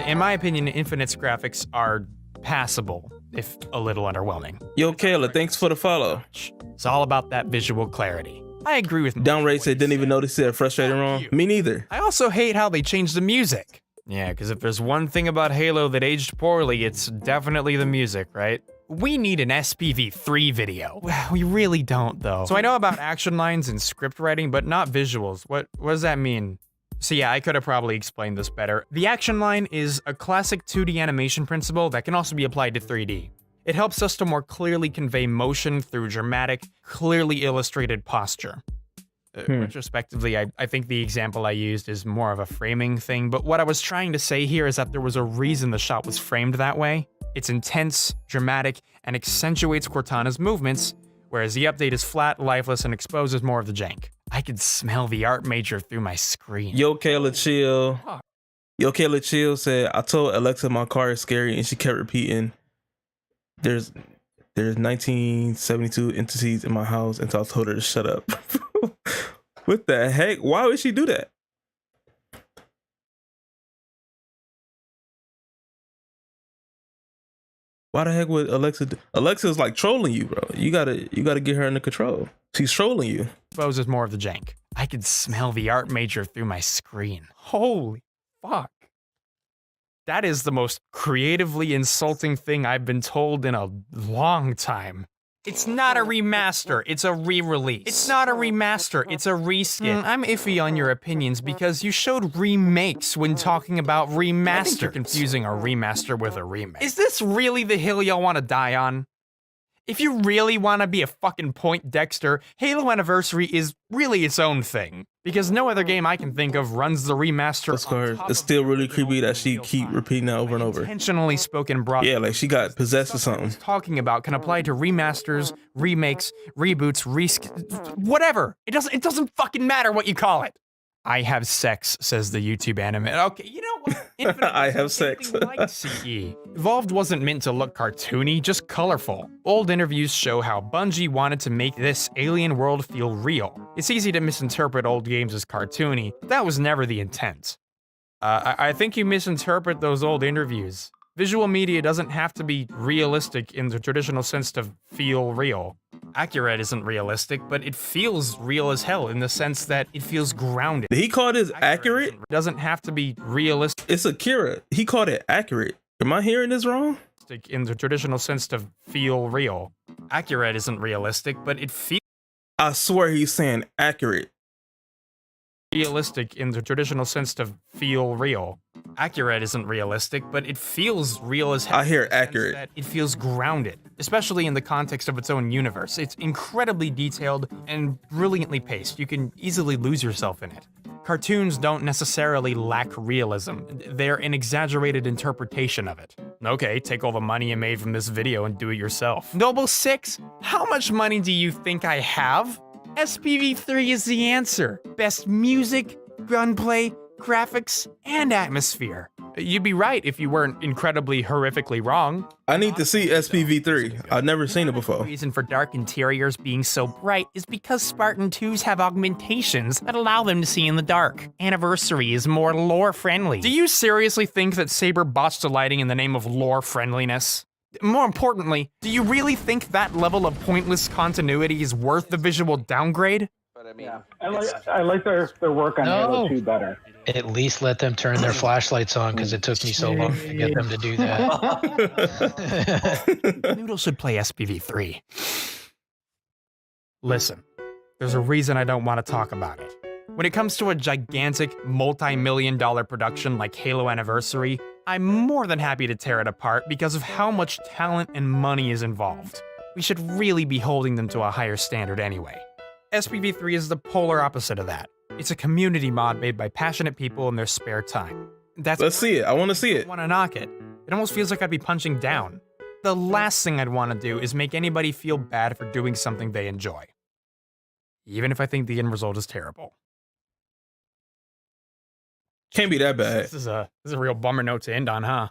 In my opinion, Infinite's graphics are passable, if a little underwhelming. Yo, Kayla, thanks for the follow. It's all about that visual clarity. I agree with Downrate said didn't even notice it. Frustrating wrong. Me neither. I also hate how they changed the music. Yeah, because if there's one thing about Halo that aged poorly, it's definitely the music, right? We need an SPV3 video. We really don't, though. So I know about action lines and script writing, but not visuals. What does that mean? So yeah, I could have probably explained this better. The action line is a classic 2D animation principle that can also be applied to 3D. It helps us to more clearly convey motion through dramatic, clearly illustrated posture. Retrospectively, I think the example I used is more of a framing thing, but what I was trying to say here is that there was a reason the shot was framed that way. It's intense, dramatic, and accentuates Cortana's movements, whereas the update is flat, lifeless, and exposes more of the jank. I could smell the art major through my screen. Yo, Kayla, chill. Yo, Kayla, chill said, I told Alexa my car is scary, and she kept repeating, there's 1972 entities in my house until I told her to shut up. What the heck? Why would she do that? Why the heck would Alexa do? Alexa's like trolling you, bro. You gotta get her under control. She's trolling you. Exposes more of the jank. I could smell the art major through my screen. Holy fuck. That is the most creatively insulting thing I've been told in a long time. It's not a remaster, it's a re-release. It's not a remaster, it's a reskin. I'm iffy on your opinions because you showed remakes when talking about remaster. I think you're confusing a remaster with a remake. Is this really the hill y'all want to die on? If you really want to be a fucking Point Dexter, Halo Anniversary is really its own thing. Because no other game I can think of runs the remaster. It's still really creepy that she keep repeating that over and over. Intentionally spoken broad. Yeah, like she got possessed or something. Talking about can apply to remasters, remakes, reboots, whatever. It doesn't fucking matter what you call it. I have sex, says the YouTube anime. Okay, you know what? Infinite I have sex. Like CE. Evolved wasn't meant to look cartoony, just colorful. Old interviews show how Bungie wanted to make this alien world feel real. It's easy to misinterpret old games as cartoony, but that was never the intent. I think you misinterpret those old interviews. Visual media doesn't have to be realistic in the traditional sense to feel real. Accurate isn't realistic, but it feels real as hell in the sense that it feels grounded. Did he call this accurate? Doesn't have to be realistic. It's Akira. He called it accurate. Am I hearing this wrong? In the traditional sense to feel real. Accurate isn't realistic, but it feels... I swear he's saying accurate. Realistic in the traditional sense to feel real. Accurate isn't realistic, but it feels real as hell. I hear accurate. It feels grounded, especially in the context of its own universe. It's incredibly detailed and brilliantly paced. You can easily lose yourself in it. Cartoons don't necessarily lack realism. They're an exaggerated interpretation of it. Okay, take all the money you made from this video and do it yourself. Noble 6, how much money do you think I have? SPV3 is the answer. Best music, gunplay, graphics, and atmosphere. You'd be right if you weren't incredibly horrifically wrong. I need to see SPV3. I've never seen it before. The reason for dark interiors being so bright is because Spartan 2s have augmentations that allow them to see in the dark. Anniversary is more lore friendly. Do you seriously think that Saber botched the lighting in the name of lore friendliness? More importantly, do you really think that level of pointless continuity is worth the visual downgrade? Yeah, I like their work on Halo 2 better. At least let them turn their flashlights on, because it took me so long to get them to do that. Noodle should play SPV3. Listen, there's a reason I don't want to talk about it. When it comes to a gigantic, multi-million-dollar production like Halo Anniversary, I'm more than happy to tear it apart because of how much talent and money is involved. We should really be holding them to a higher standard anyway. SPV3 is the polar opposite of that. It's a community mod made by passionate people in their spare time. Let's see it. I want to see it. I want to knock it. It almost feels like I'd be punching down. The last thing I'd want to do is make anybody feel bad for doing something they enjoy. Even if I think the end result is terrible. Can't be that bad. This is a real bummer note to end on, huh?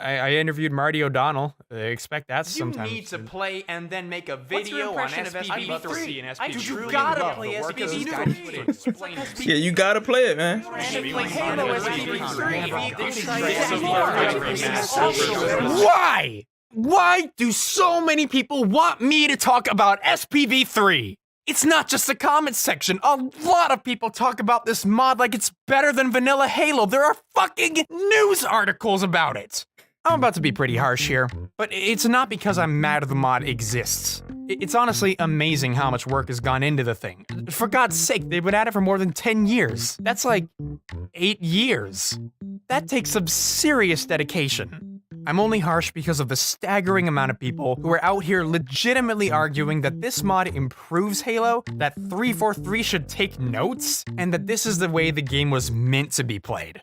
I interviewed Marty O'Donnell. Expect that sometime. You need to play and then make a video on SPV3 and SPV3. You gotta play SPV3. Yeah, you gotta play it, man. Why? Why do so many people want me to talk about SPV3? It's not just the comments section. A lot of people talk about this mod like it's better than vanilla Halo. There are fucking news articles about it. I'm about to be pretty harsh here, but it's not because I'm mad the mod exists. It's honestly amazing how much work has gone into the thing. For God's sake, they've been at it for more than 10 years. That's like 8 years. That takes some serious dedication. I'm only harsh because of the staggering amount of people who are out here legitimately arguing that this mod improves Halo, that 343 should take notes, and that this is the way the game was meant to be played.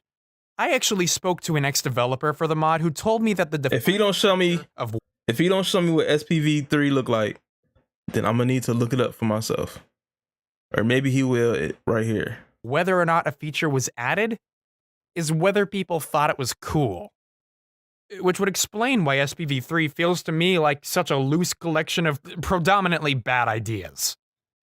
I actually spoke to an ex-developer for the mod who told me that if he don't show me what SPV3 look like, then I'm gonna need to look it up for myself. Or maybe he will right here. Whether or not a feature was added is whether people thought it was cool. Which would explain why SPV3 feels to me like such a loose collection of predominantly bad ideas.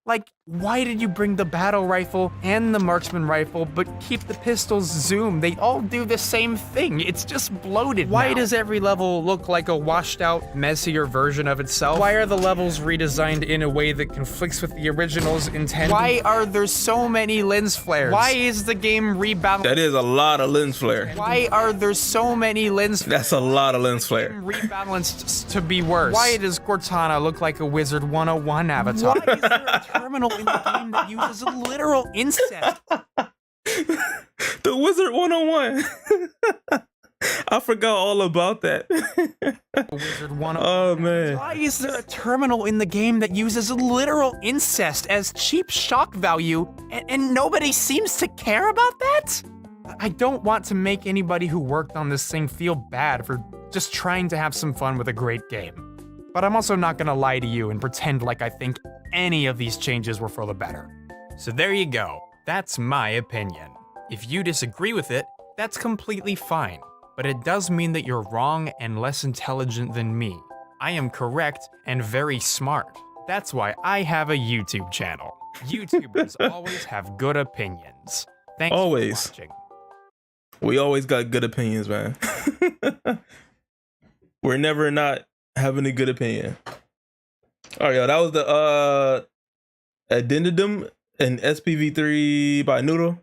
Like, why did you bring the battle rifle and the marksman rifle, but keep the pistols zoom? They all do the same thing. It's just bloated. Why does every level look like a washed out, messier version of itself? Why are the levels redesigned in a way that conflicts with the original's intent? Why are there so many lens flares? Why is the game rebalanced? That is a lot of lens flare. Why are there so many lens flares? That's a lot of lens flare. Rebalanced to be worse. Why does Cortana look like a Wizard 101 avatar? Why is there a terminal in the game that uses literal incest? The Wizard 101. I forgot all about that. Wizard 101. Oh man. Why is there a terminal in the game that uses literal incest as cheap shock value and nobody seems to care about that? I don't want to make anybody who worked on this thing feel bad for just trying to have some fun with a great game. But I'm also not gonna lie to you and pretend like I think any of these changes were for the better. So there you go. That's my opinion. If you disagree with it, that's completely fine. But it does mean that you're wrong and less intelligent than me. I am correct and very smart. That's why I have a YouTube channel. YouTubers always have good opinions. Thanks for watching. We always got good opinions, man. We're never not having a good opinion. All right, y'all. That was the addendum and SPV3 by Noodle.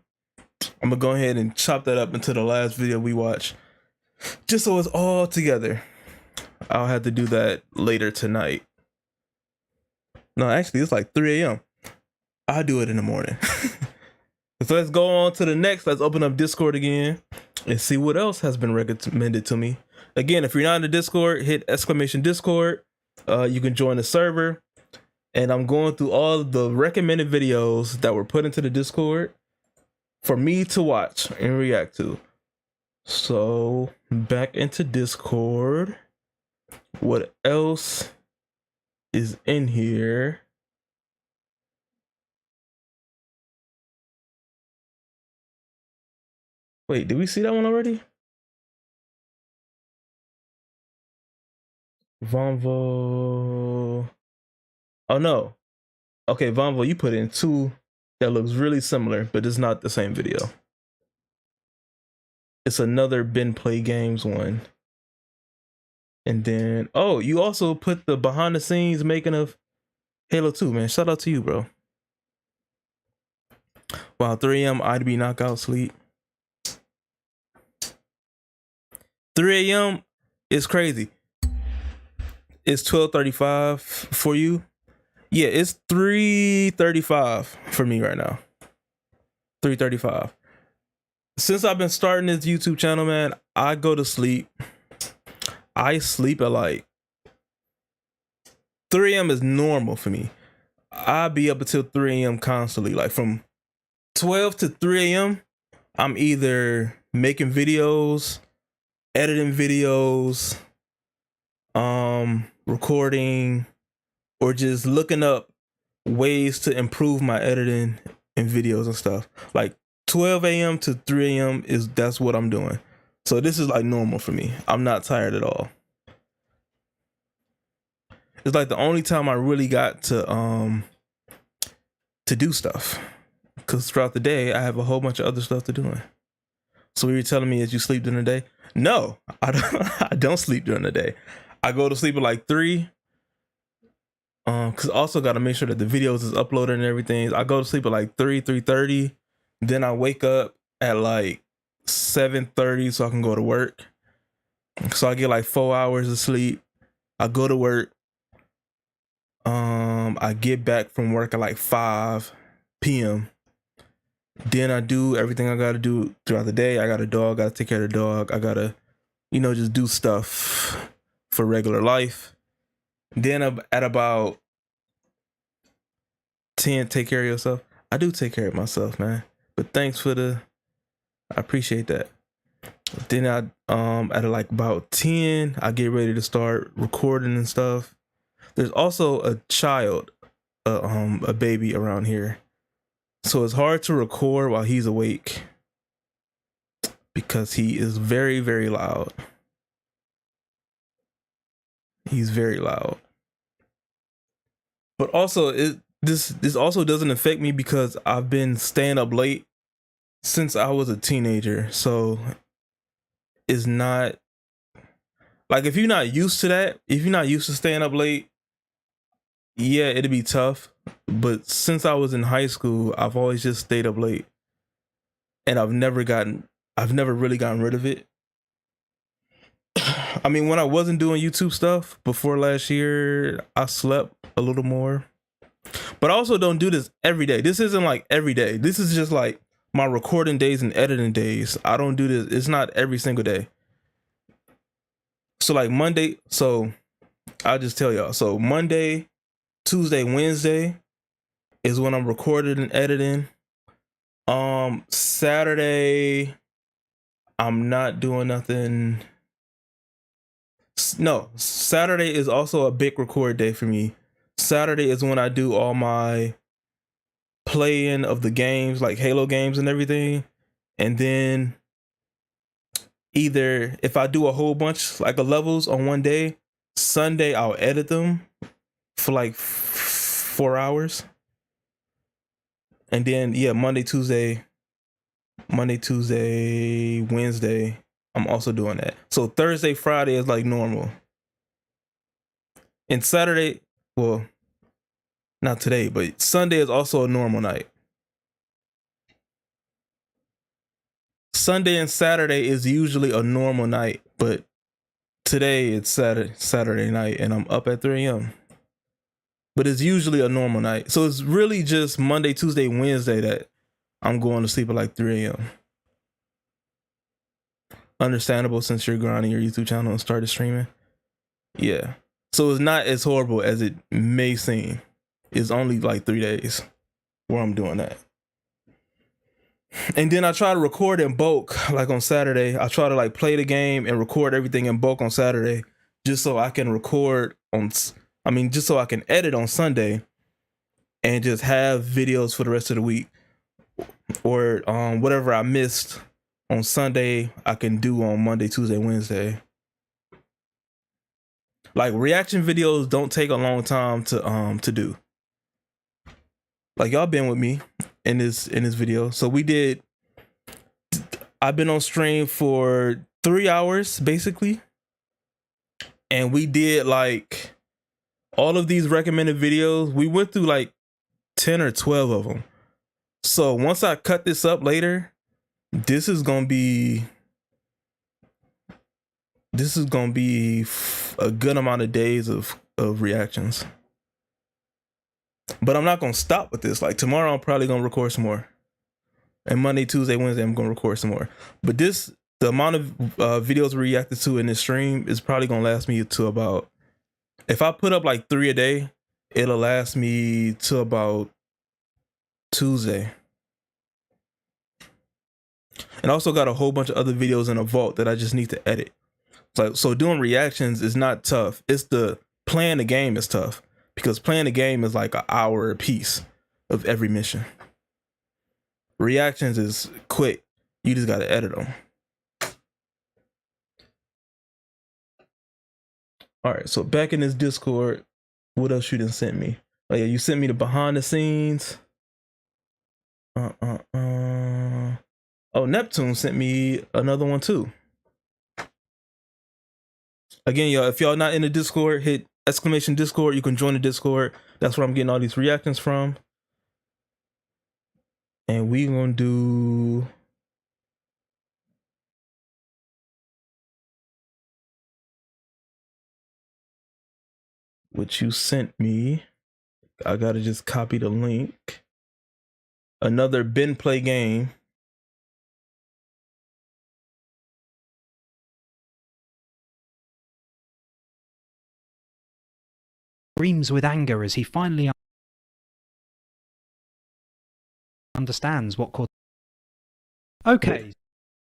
I'm gonna go ahead and chop that up into the last video we watched, just so it's all together. I'll have to do that later tonight. No, actually, it's like 3 a.m. I'll do it in the morning. So let's go on to the next. Let's open up Discord again and see what else has been recommended to me. Again, if you're not in the Discord, hit !Discord. You can join the server. And I'm going through all the recommended videos that were put into the Discord for me to watch and react to. So back into Discord. What else is in here. Wait, did we see that one already? Vonvo. Oh no. Okay, Vonvo, you put in two that looks really similar, but it's not the same video. It's another Ben Play Games one. And then, oh, you also put the behind the scenes making of Halo 2, man. Shout out to you, bro. Wow, 3 a.m. I'd be knockout sleep. 3 a.m. is crazy. It's 12:35 for you. Yeah, it's 3:35 for me right now. 3:35. Since I've been starting this YouTube channel, man, I go to sleep. I sleep at like 3 a.m. is normal for me. I'll be up until 3 a.m. constantly. Like from 12 to 3 a.m., I'm either making videos, editing videos, recording, or just looking up ways to improve my editing and videos and stuff. Like 12 a.m. to 3 a.m. that's what I'm doing. So this is like normal for me. I'm not tired at all. It's like the only time I really got to do stuff, because throughout the day I have a whole bunch of other stuff to do. So you're telling me is you sleep during the day? No, I don't sleep during the day. I go to sleep at like 3. Cause also got to make sure that the videos is uploaded and everything. I go to sleep at like 3:30. Then I wake up at like 7:30 so I can go to work. So I get like 4 hours of sleep. I go to work. I get back from work at like 5 p.m. Then I do everything I gotta do throughout the day. I got a dog, gotta take care of the dog. I gotta, just do stuff for regular life. Then at about 10, take care of yourself. I do take care of myself, man. But thanks I appreciate that. Then at like about 10, I get ready to start recording and stuff. There's also a child, a baby around here. So it's hard to record while he's awake because he is very, very loud. He's very loud. But also this also doesn't affect me because I've been staying up late since I was a teenager. So it's not like, if you're not used to that, if you're not used to staying up late, yeah, it'd be tough. But since I was in high school, I've always just stayed up late. And I've never really gotten rid of it. I mean, when I wasn't doing YouTube stuff before last year, I slept a little more. But I also don't do this every day. This isn't like every day. This is just like my recording days and editing days. I don't do this. It's not every single day. So like Monday, so I'll just tell y'all. So Monday, Tuesday, Wednesday is when I'm recording and editing. Saturday, I'm not doing nothing. No, Saturday is also a big record day for me. Saturday is when I do all my playing of the games, like Halo games and everything. And then either if I do a whole bunch like of levels on one day, Sunday I'll edit them for like 4 hours. And then yeah, Monday, Tuesday, Wednesday, I'm also doing that. So Thursday, Friday is like normal. And Saturday, well, not today, but Sunday is also a normal night. Sunday and Saturday is usually a normal night, but today it's Saturday night and I'm up at 3 a.m. But it's usually a normal night. So it's really just Monday, Tuesday, Wednesday that I'm going to sleep at like 3 a.m. Understandable since you're grinding your YouTube channel and started streaming. Yeah. So it's not as horrible as it may seem. It's only like 3 days where I'm doing that. And then I try to record in bulk, like on Saturday. I try to like play the game and record everything in bulk on Saturday, just so I can record on I mean, just so I can edit on Sunday and just have videos for the rest of the week, or whatever I missed on Sunday, I can do on Monday, Tuesday, Wednesday. Like reaction videos don't take a long time to do. Like y'all been with me in this video. So I've been on stream for 3 hours basically. And we did like all of these recommended videos. We went through like 10 or 12 of them. So once I cut this up later, this is gonna be a good amount of days of reactions. But I'm not gonna stop with this. Like tomorrow, I'm probably gonna record some more, and Monday, Tuesday, Wednesday, I'm gonna record some more. But the amount of videos we reacted to in this stream is probably gonna last me to about. If I put up like 3 a day, it'll last me to about Tuesday. And I also got a whole bunch of other videos in a vault that I just need to edit. So doing reactions is not tough. It's playing the game is tough, because playing the game is like an hour a piece of every mission. Reactions is quick. You just got to edit them. All right, so back in this Discord, what else you done sent me? Oh yeah, you sent me the behind the scenes. Oh, Neptune sent me another one too. Again, y'all, if y'all not in the Discord, hit exclamation Discord. You can join the Discord. That's where I'm getting all these reactions from. And we gonna do what you sent me. I gotta just copy the link. Another Ben play game. Screams with anger as he finally understands what caused. Okay.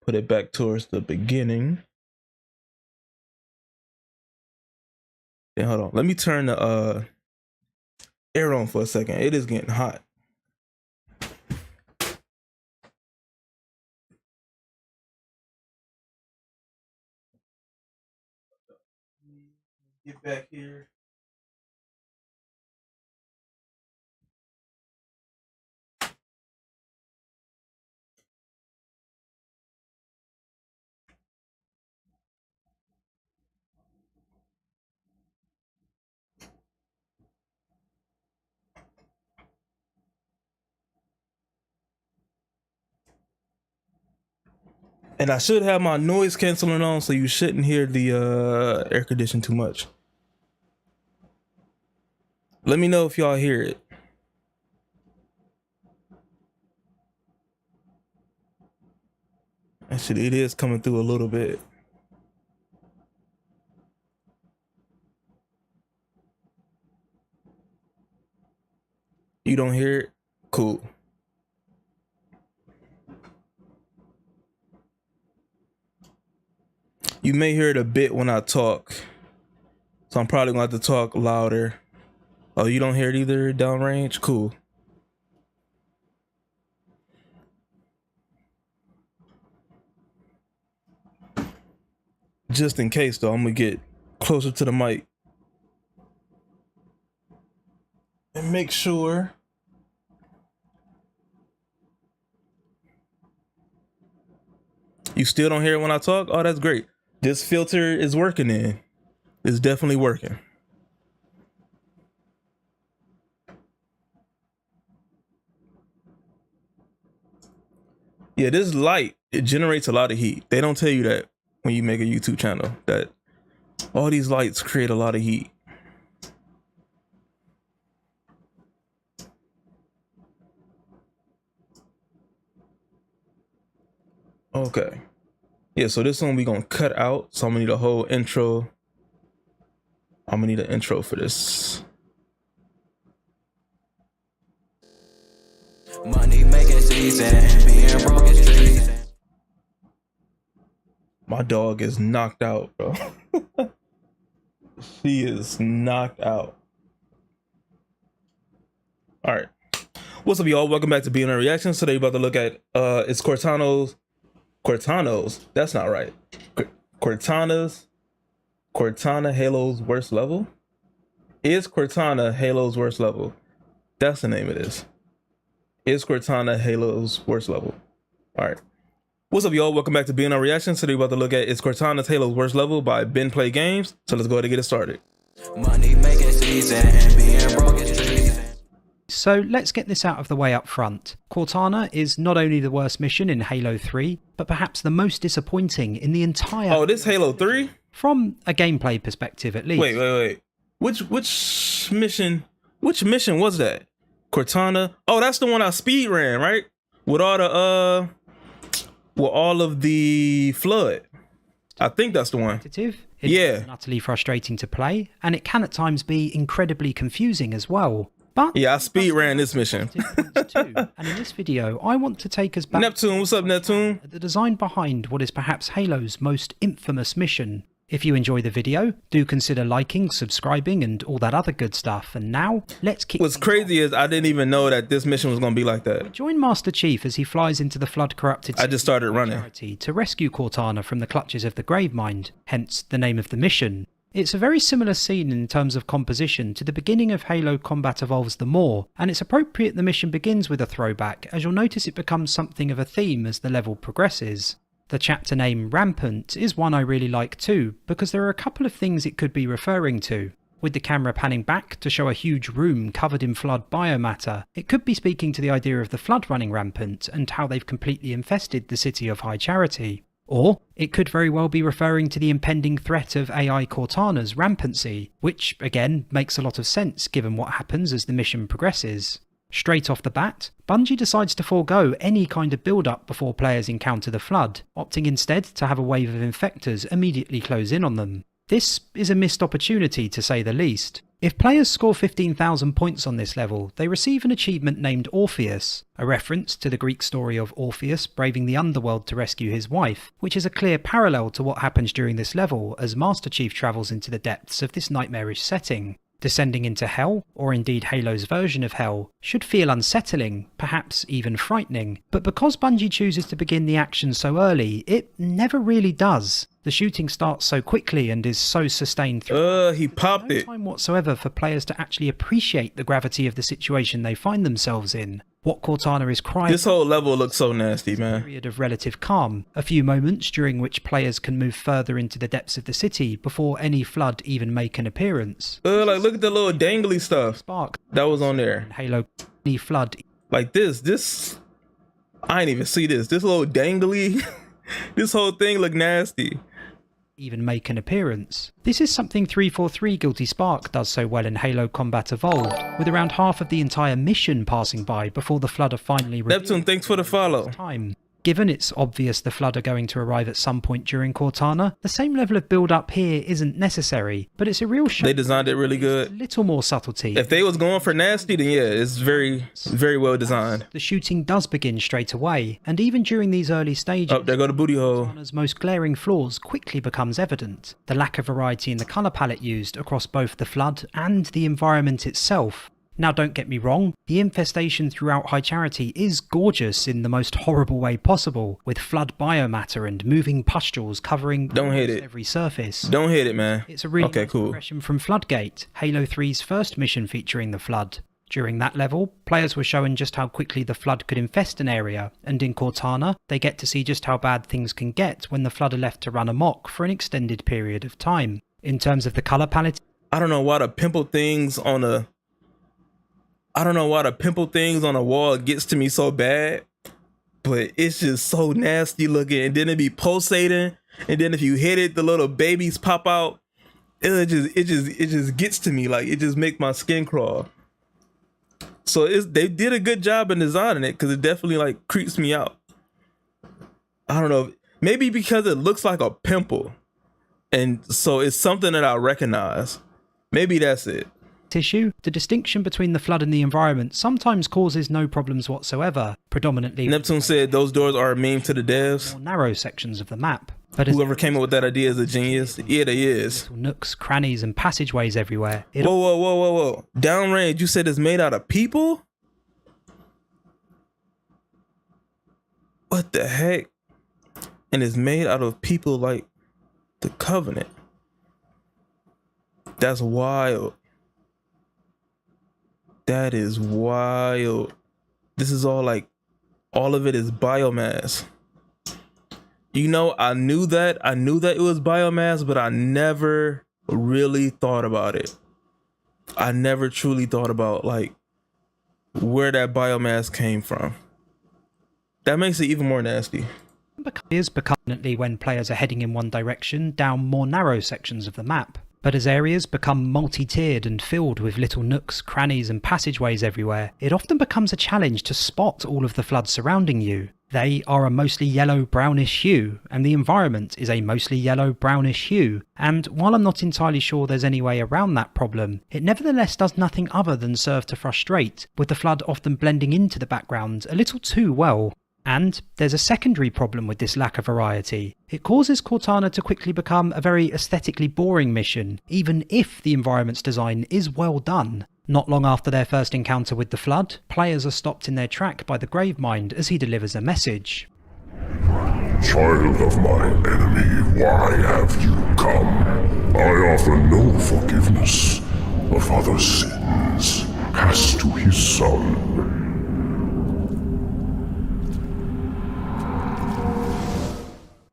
Put it back towards the beginning. Yeah, hold on. Let me turn the air on for a second. It is getting hot. Get back here. And I should have my noise canceling on, so you shouldn't hear the air condition too much. Let me know if y'all hear it. Actually, it is coming through a little bit. You don't hear it? Cool. You may hear it a bit when I talk, so I'm probably gonna have to talk louder. Oh, you don't hear it either downrange? Cool. Just in case though, I'm gonna get closer to the mic and make sure. You still don't hear it when I talk? Oh, that's great. This filter is working in. It's definitely working. Yeah, this light, it generates a lot of heat. They don't tell you that when you make a YouTube channel, that all these lights create a lot of heat. Okay. Yeah, so this one we gonna cut out. So I'm gonna need a whole intro. I'm gonna need an intro for this. Money making season and being broke is treason. My dog is knocked out, bro. He is knocked out. All right. What's up, y'all? Welcome back to BNL Reactions. Today, we're about to look at it's Cortana's. That's not right. Cortana Halos worst level. Is Cortana Halos worst level? That's the name of this. Is Cortana Halos worst level? All right. What's up, y'all? Welcome back to BNL Reactions. Today, we're about to look at Is Cortana's Halos worst level by Ben Play Games. So let's go ahead and get it started. Money making season and being broke is treason. So let's get this out of the way up front. Cortana is not only the worst mission in Halo 3, but perhaps the most disappointing in the entire... Oh, this Halo 3? From a gameplay perspective, at least. Wait. Which mission was that? Cortana? Oh, that's the one I speed ran, right? With all of the flood. I think that's the one. It's utterly frustrating to play, and it can at times be incredibly confusing as well. But yeah, I speed ran this mission. And in this video, I want to take us back... Neptune, what's up, Neptune? ...the design behind what is perhaps Halo's most infamous mission. If you enjoy the video, do consider liking, subscribing, and all that other good stuff. And now, let's keep... What's crazy is I didn't even know that this mission was going to be like that. Join Master Chief as he flies into the flood-corrupted... I just started running. ...to rescue Cortana from the clutches of the Gravemind, hence the name of the mission. It's a very similar scene in terms of composition to the beginning of Halo Combat Evolves the More, and it's appropriate the mission begins with a throwback, as you'll notice it becomes something of a theme as the level progresses. The chapter name Rampant is one I really like too, because there are a couple of things it could be referring to. With the camera panning back to show a huge room covered in flood biomatter, it could be speaking to the idea of the flood running rampant and how they've completely infested the city of High Charity. Or it could very well be referring to the impending threat of AI Cortana's rampancy, which again makes a lot of sense given what happens as the mission progresses. Straight off the bat, Bungie decides to forego any kind of build-up before players encounter the flood, opting instead to have a wave of infectors immediately close in on them. This is a missed opportunity to say the least. If players score 15,000 points on this level, they receive an achievement named Orpheus, a reference to the Greek story of Orpheus braving the underworld to rescue his wife, which is a clear parallel to what happens during this level as Master Chief travels into the depths of this nightmarish setting. Descending into hell, or indeed Halo's version of hell, should feel unsettling, perhaps even frightening, but because Bungie chooses to begin the action so early, it never really does. The shooting starts so quickly and is so sustained through. He popped it. No time whatsoever for players to actually appreciate the gravity of the situation they find themselves in. What Cortana is crying... This whole level looks so nasty, man. ...period of relative calm, a few moments during which players can move further into the depths of the city before any flood even make an appearance. Like look at the little dangly stuff Spark that was on there. Halo flood. Like this, I didn't even see this. This little dangly, this whole thing looked nasty. Even make an appearance. This is something 343 Guilty Spark does so well in Halo Combat Evolved, with around half of the entire mission passing by before the flood are finally revealed. Neptune, thanks for the follow. Given it's obvious the flood are going to arrive at some point during Cortana, the same level of build-up here isn't necessary, but it's a real shame. They designed it really good. A little more subtlety. If they was going for nasty, then yeah, it's very well designed. The shooting does begin straight away, and even during these early stages, there go the booty hole. Cortana's most glaring flaws quickly becomes evident. The lack of variety in the colour palette used across both the flood and the environment itself. Now don't get me wrong, the infestation throughout High Charity is gorgeous in the most horrible way possible, with flood biomatter and moving pustules covering every surface. Don't hit it, man. It's a really nice progression from Floodgate, Halo 3's first mission featuring the flood. During that level, players were shown just how quickly the flood could infest an area, and in Cortana, they get to see just how bad things can get when the flood are left to run amok for an extended period of time. In terms of the colour palette, I don't know why the pimple things on a wall gets to me so bad, but it's just so nasty looking, and then it be pulsating, and then if you hit it, the little babies pop out. It just gets to me, like it just make my skin crawl. So they did a good job in designing it, because it definitely like creeps me out. I don't know, maybe because it looks like a pimple, and so it's something that I recognize. Maybe that's it. Issue, the distinction between the flood and the environment sometimes causes no problems whatsoever, predominantly... Neptune said those doors are a meme to the devs. ...more narrow sections of the map. But whoever came up with that idea is a genius. Yeah, they is. Nooks, crannies, and passageways everywhere. Whoa. Downrange, you said it's made out of people? What the heck? And it's made out of people like the Covenant. That's wild. That is wild. This is all like, all of it is biomass. You know, I knew that it was biomass, but I never really thought about it. I never truly thought about like where that biomass came from. That makes it even more nasty. Is permanently when players are heading in one direction down more narrow sections of the map. But as areas become multi-tiered and filled with little nooks, crannies and passageways everywhere, it often becomes a challenge to spot all of the floods surrounding you. They are a mostly yellow-brownish hue, and the environment is a mostly yellow-brownish hue. And while I'm not entirely sure there's any way around that problem, it nevertheless does nothing other than serve to frustrate, with the flood often blending into the background a little too well. And there's a secondary problem with this lack of variety. It causes Cortana to quickly become a very aesthetically boring mission, even if the environment's design is well done. Not long after their first encounter with the flood, players are stopped in their track by the Gravemind as he delivers a message. Child of my enemy, why have you come? I offer no forgiveness of others' sins, cast to his son.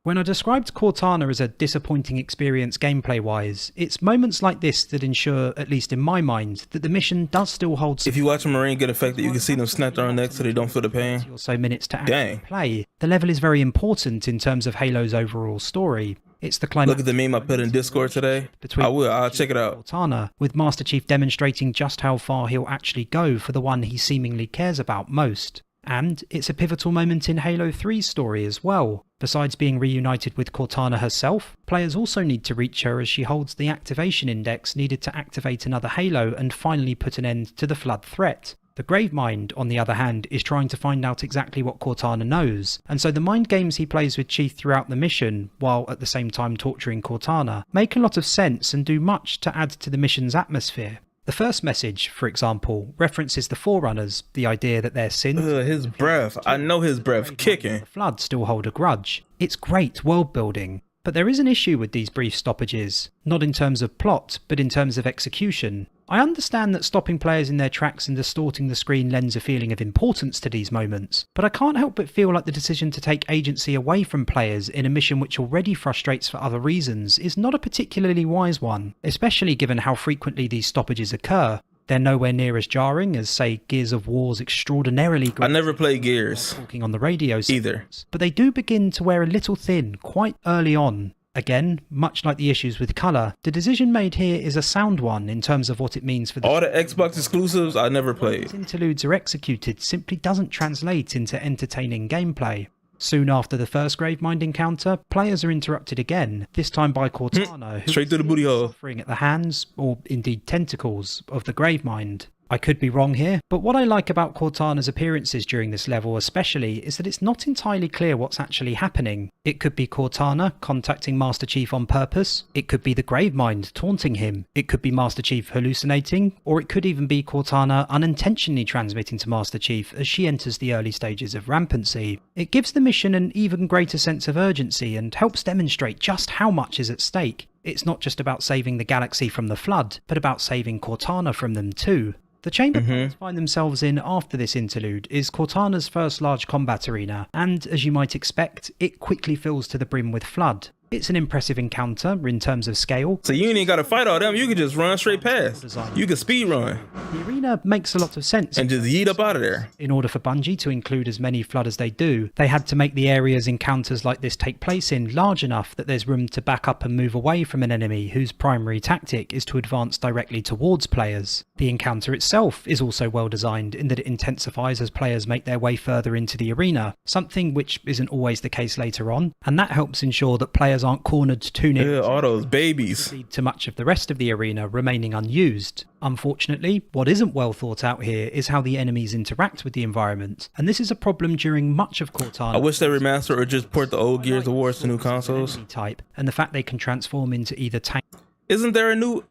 When I described Cortana as a disappointing experience gameplay-wise, it's moments like this that ensure, at least in my mind, that the mission does still hold. If you watch a Marine get affected, you can see them snap their neck so they don't feel the pain. Or so minutes to actually play. The level is very important in terms of Halo's overall story. It's the climate. Look at the meme I put in Discord today. I'll check it out. Cortana, with Master Chief demonstrating just how far he'll actually go for the one he seemingly cares about most. And it's a pivotal moment in Halo 3's story as well. Besides being reunited with Cortana herself, players also need to reach her as she holds the activation index needed to activate another Halo and finally put an end to the flood threat. The Gravemind, on the other hand, is trying to find out exactly what Cortana knows, and so the mind games he plays with Chief throughout the mission, while at the same time torturing Cortana, make a lot of sense and do much to add to the mission's atmosphere. The first message, for example, references the Forerunners, the idea that their sins... his breath. I know his breath kicking. The Flood still hold a grudge. It's great world building. But there is an issue with these brief stoppages, not in terms of plot, but in terms of execution. I understand that stopping players in their tracks and distorting the screen lends a feeling of importance to these moments, but I can't help but feel like the decision to take agency away from players in a mission which already frustrates for other reasons is not a particularly wise one, especially given how frequently these stoppages occur. They're nowhere near as jarring as, say, Gears of War's extraordinarily great... I never played Gears. ...talking on the radio either. But they do begin to wear a little thin quite early on. Again, much like the issues with colour, the decision made here is a sound one in terms of what it means for the... All the Xbox exclusives I never played. These interludes are executed simply doesn't translate into entertaining gameplay. Soon after the first Gravemind encounter, players are interrupted again, this time by Cortana, who straight to the booty hole, suffering at the hands, or indeed tentacles, of the Gravemind. I could be wrong here, but what I like about Cortana's appearances during this level especially is that it's not entirely clear what's actually happening. It could be Cortana contacting Master Chief on purpose, it could be the Gravemind taunting him, it could be Master Chief hallucinating, or it could even be Cortana unintentionally transmitting to Master Chief as she enters the early stages of rampancy. It gives the mission an even greater sense of urgency and helps demonstrate just how much is at stake. It's not just about saving the galaxy from the flood, but about saving Cortana from them too. The chamber players find themselves in after this interlude is Cortana's first large combat arena, and as you might expect, it quickly fills to the brim with flood. It's an impressive encounter in terms of scale. So you ain't even got to fight all them, you can just run straight past. You can speed run. The arena makes a lot of sense. And just yeet up out of there. In order for Bungie to include as many flood as they do, they had to make the areas encounters like this take place in large enough that there's room to back up and move away from an enemy whose primary tactic is to advance directly towards players. The encounter itself is also well designed in that it intensifies as players make their way further into the arena, something which isn't always the case later on, and that helps ensure that players players aren't cornered too near. Yeah, all those babies. To much of the rest of the arena remaining unused. Unfortunately, what isn't well thought out here is how the enemies interact with the environment, and this is a problem during much of Cortana. I wish they remastered or just port the old Gears of War to new consoles. Type, and the fact they can transform into either tank. Isn't there a new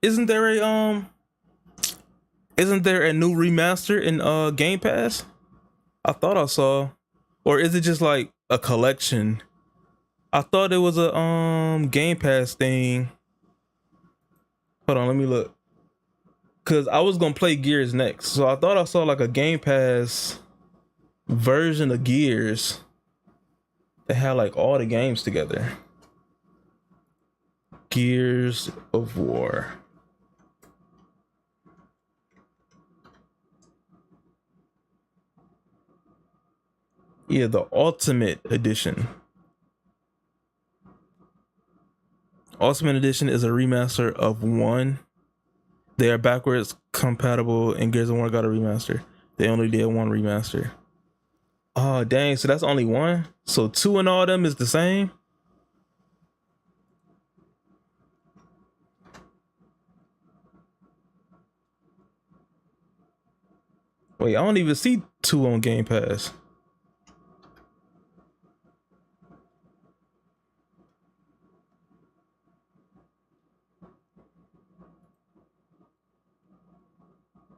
remaster in Game Pass? I thought I saw. Or is it just like a collection? I thought it was a Game Pass thing. Hold on, let me look. Cause I was gonna play Gears next. So I thought I saw like a Game Pass version of Gears that had like all the games together. Gears of War. Yeah, the Ultimate Edition. Ultimate Edition is a remaster of 1. They are backwards compatible, and Gears of War got a remaster. They only did 1 remaster. Oh, dang. So that's only 1? So 2 and all of them is the same? Wait, I don't even see 2 on Game Pass.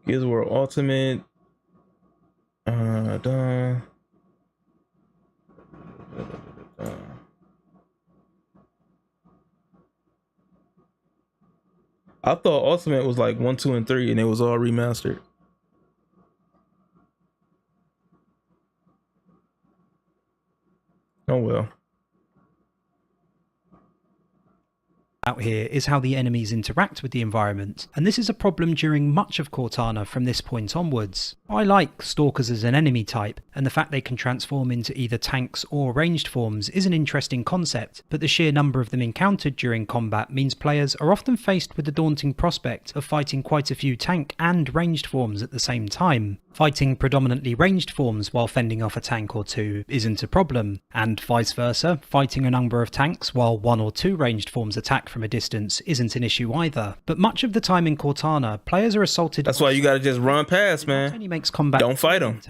Gears of War Ultimate. Done. I thought Ultimate was like 1, 2, and 3, and it was all remastered. Oh well. Out here is how the enemies interact with the environment, and this is a problem during much of Cortana from this point onwards. I like stalkers as an enemy type, and the fact they can transform into either tanks or ranged forms is an interesting concept, but the sheer number of them encountered during combat means players are often faced with the daunting prospect of fighting quite a few tank and ranged forms at the same time. Fighting predominantly ranged forms while fending off a tank or 2 isn't a problem, and vice versa, fighting a number of tanks while 1 or 2 ranged forms attack from a distance isn't an issue either. But much of the time in Cortana, players are assaulted. That's why you gotta just run past, man. Only makes combat don't fight them,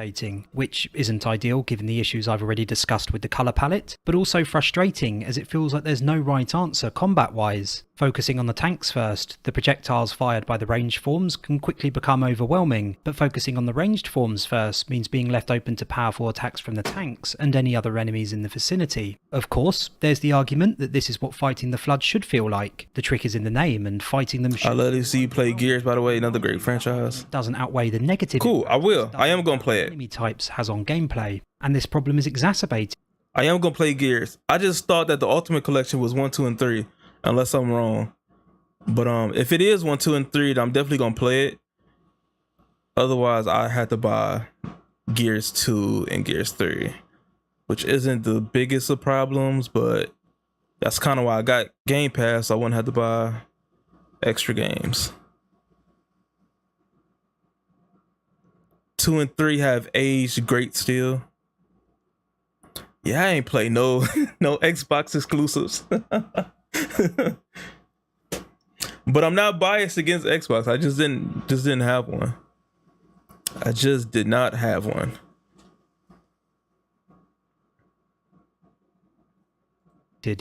which isn't ideal given the issues I've already discussed with the color palette, but also frustrating as it feels like there's no right answer combat-wise. Focusing on the tanks first, the projectiles fired by the ranged forms can quickly become overwhelming, but focusing on the ranged forms first means being left open to powerful attacks from the tanks and any other enemies in the vicinity. Of course, there's the argument that this is what fighting the Flood should feel like. The trick is in the name, and fighting them should... I love to see you play Gears, by the way, another great franchise. Doesn't outweigh the negative... Cool, I will. I am gonna play it. ...enemy types has on gameplay, and this problem is exacerbated. I am gonna play Gears. I just thought that the Ultimate Collection was 1, 2, and 3, unless I'm wrong. But if it is 1, 2, and 3, then I'm definitely gonna play it. Otherwise, I had to buy Gears 2 and Gears 3, which isn't the biggest of problems, but that's kind of why I got Game Pass. So I wouldn't have to buy extra games. 2 and 3 have aged great still. Yeah, I ain't play no no Xbox exclusives. But I'm not biased against Xbox. I just didn't have one. I just did not have one.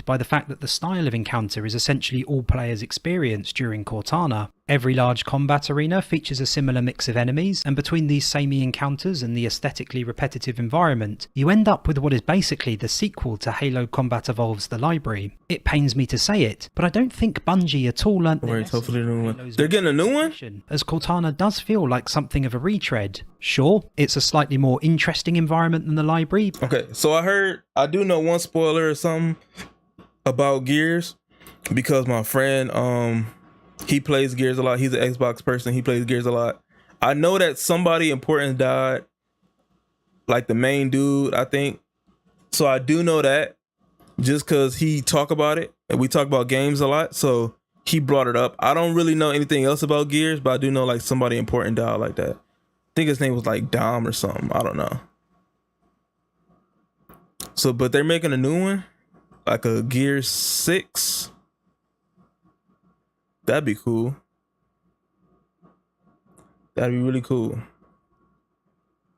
By the fact that the style of encounter is essentially all players experience during Cortana. Every large combat arena features a similar mix of enemies, and between these samey encounters and the aesthetically repetitive environment, you end up with what is basically the sequel to Halo Combat Evolves the Library. It pains me to say it, but I don't think Bungie at all learnt their lesson. Hopefully they're getting a new one? As Cortana does feel like something of a retread. Sure, it's a slightly more interesting environment than the library. Okay, so I do know one spoiler or something about Gears, because my friend, he plays Gears a lot. He's an Xbox person. He plays Gears a lot. I know that somebody important died, like the main dude, I think. So I do know that just because he talk about it, and we talk about games a lot. So he brought it up. I don't really know anything else about Gears, but I do know like somebody important died like that. I think his name was like Dom or something. I don't know. So, but they're making a new one. like a Gear 6. That'd be cool. That'd be really cool.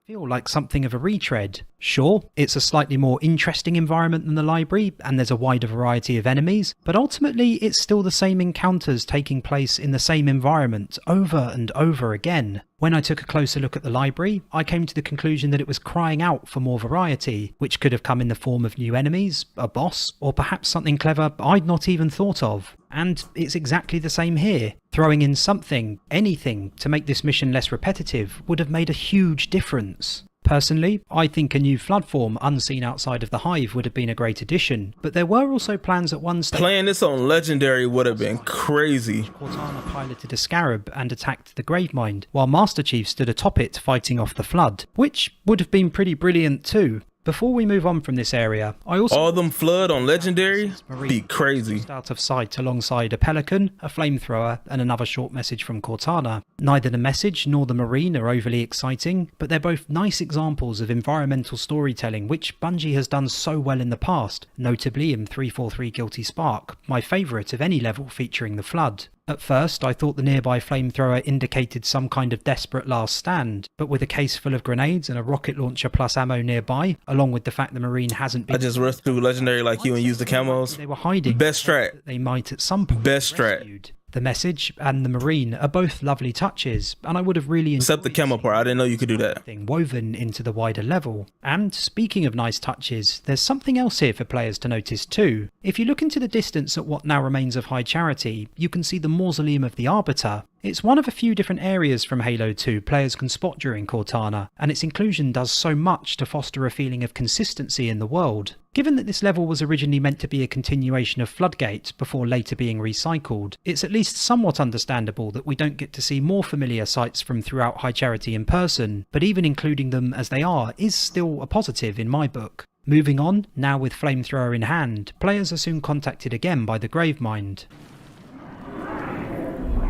Feel like something of a retread. Sure, it's a slightly more interesting environment than the library, and there's a wider variety of enemies, but ultimately it's still the same encounters taking place in the same environment over and over again. When I took a closer look at the library, I came to the conclusion that it was crying out for more variety, which could have come in the form of new enemies, a boss, or perhaps something clever I'd not even thought of. And it's exactly the same here. Throwing in something, anything, to make this mission less repetitive would have made a huge difference. Personally, I think a new flood form unseen outside of the hive would have been a great addition, but there were also plans at one stage. Playing this on Legendary would have been crazy. Cortana piloted a scarab and attacked the Gravemind, while Master Chief stood atop it fighting off the flood, which would have been pretty brilliant too. Before we move on from this area, I also... All them flood on Legendary? Be crazy. Just out of sight alongside a pelican, a flamethrower, and another short message from Cortana. Neither the message nor the Marine are overly exciting, but they're both nice examples of environmental storytelling which Bungie has done so well in the past, notably in 343 Guilty Spark, my favourite of any level featuring the Flood. At first, I thought the nearby flamethrower indicated some kind of desperate last stand, but with a case full of grenades and a rocket launcher plus ammo nearby, along with the fact the Marine hasn't been... I just rushed through Legendary like you and used the camos. They were hiding. Best strat. They might at some point Best strat. rescued. The message and the Marine are both lovely touches, and I would have really enjoyed except the camo part. I didn't know you could do that. Woven into the wider level. And speaking of nice touches, there's something else here for players to notice too. If you look into the distance at what now remains of High Charity, you can see the Mausoleum of the Arbiter. It's one of a few different areas from Halo 2 players can spot during Cortana, and its inclusion does so much to foster a feeling of consistency in the world. Given that this level was originally meant to be a continuation of Floodgate before later being recycled, it's at least somewhat understandable that we don't get to see more familiar sites from throughout High Charity in person, but even including them as they are is still a positive in my book. Moving on, now with Flamethrower in hand, players are soon contacted again by the Gravemind.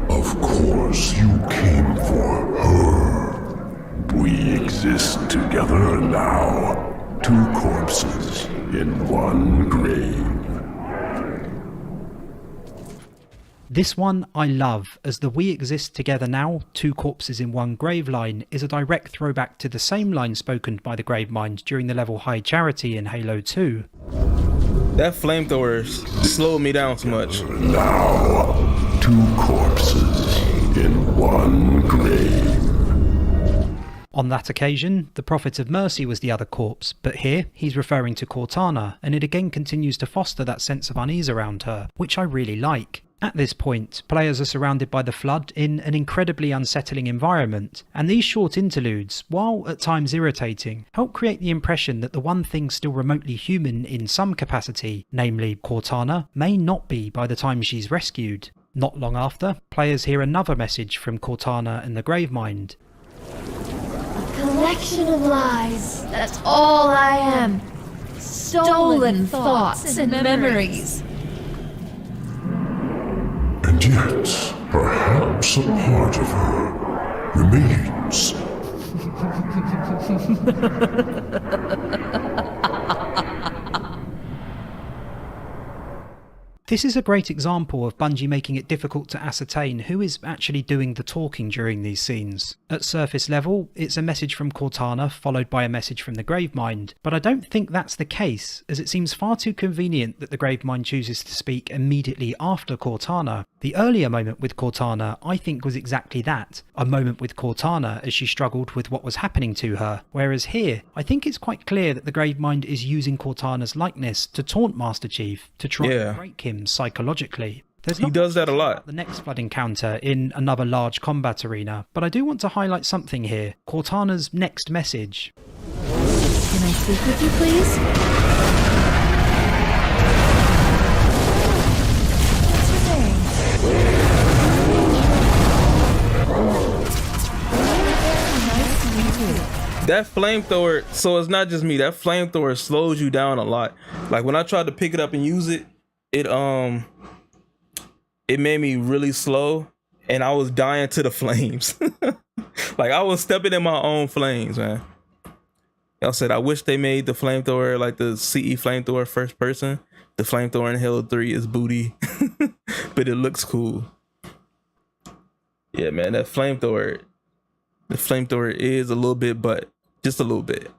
Of course you came for her. We exist together now. 2 corpses in one grave. This one I love, as the "we exist together now, 2 corpses in one grave" line is a direct throwback to the same line spoken by the Gravemind during the level High Charity in Halo 2. That flamethrower slowed me down too much. Now, 2 corpses in one grave. On that occasion, the Prophet of Mercy was the other corpse, but here he's referring to Cortana, and it again continues to foster that sense of unease around her, which I really like. At this point, players are surrounded by the Flood in an incredibly unsettling environment, and these short interludes, while at times irritating, help create the impression that the one thing still remotely human in some capacity, namely Cortana, may not be by the time she's rescued. Not long after, players hear another message from Cortana and the Gravemind. Collection of lies, that's all I am. Stolen thoughts and memories. And yet, perhaps a part of her remains. This is a great example of Bungie making it difficult to ascertain who is actually doing the talking during these scenes. At surface level, it's a message from Cortana followed by a message from the Gravemind, but I don't think that's the case, as it seems far too convenient that the Gravemind chooses to speak immediately after Cortana. The earlier moment with Cortana, I think, was exactly that, a moment with Cortana as she struggled with what was happening to her, whereas here, I think it's quite clear that the Gravemind is using Cortana's likeness to taunt Master Chief, to try and break him psychologically. He does that a lot. The next Flood encounter in another large combat arena, but I do want to highlight something here. Cortana's next message. Can I speak with you, please? What's your name? Nice to meet you. That flamethrower, so it's not just me, that flamethrower slows you down a lot. Like when I tried to pick it up and use it, it made me really slow and I was dying to the flames. Like I was stepping in my own flames, man. Y'all said I wish they made the flamethrower like the CE flamethrower first person, The flamethrower in Halo 3 is booty, but it looks cool. Yeah, man, that flamethrower. The flamethrower is a little bit, but just a little bit.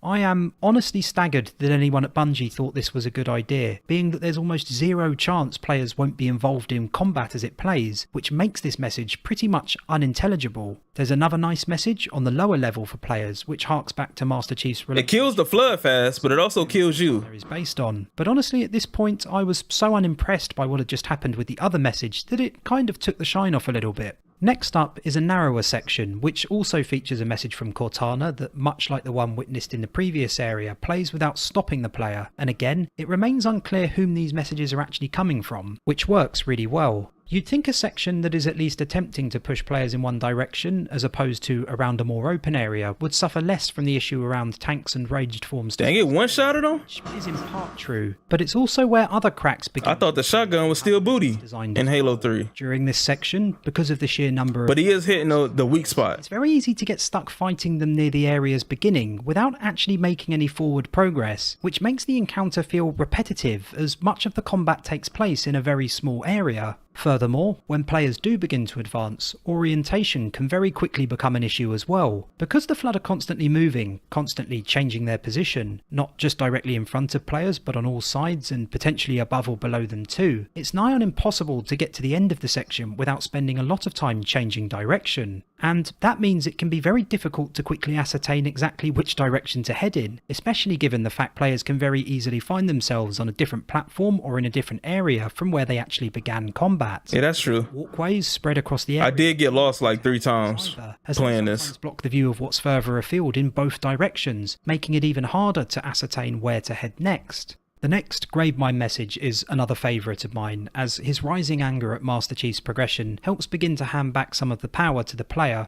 I am honestly staggered that anyone at Bungie thought this was a good idea, being that there's almost zero chance players won't be involved in combat as it plays, which makes this message pretty much unintelligible. There's another nice message on the lower level for players, which harks back to Master Chief's It kills the flood fast, but it also kills you. Is based on. But honestly, at this point, I was so unimpressed by what had just happened with the other message that it kind of took the shine off a little bit. Next up is a narrower section, which also features a message from Cortana that, much like the one witnessed in the previous area, plays without stopping the player, and again, it remains unclear whom these messages are actually coming from, which works really well. You'd think a section that is at least attempting to push players in one direction, as opposed to around a more open area, would suffer less from the issue around tanks and ranged forms. Dang it, one-shotted them? Which is in part true, but it's also where other cracks begin. I thought the shotgun was still booty in Halo 3. During this section, because of the sheer number of... But he is hitting the weak spot. It's very easy to get stuck fighting them near the area's beginning without actually making any forward progress, which makes the encounter feel repetitive as much of the combat takes place in a very small area. Furthermore, when players do begin to advance, orientation can very quickly become an issue as well. Because the Flood are constantly moving, constantly changing their position, not just directly in front of players but on all sides and potentially above or below them too, it's nigh on impossible to get to the end of the section without spending a lot of time changing direction. And that means it can be very difficult to quickly ascertain exactly which direction to head in, especially given the fact players can very easily find themselves on a different platform or in a different area from where they actually began combat. Yeah, that's true. Walkways spread across the area. I did get lost like 3 times playing this. Block the view of what's further afield in both directions, making it even harder to ascertain where to head next. The next Gravemind message is another favourite of mine, as his rising anger at Master Chief's progression helps begin to hand back some of the power to the player.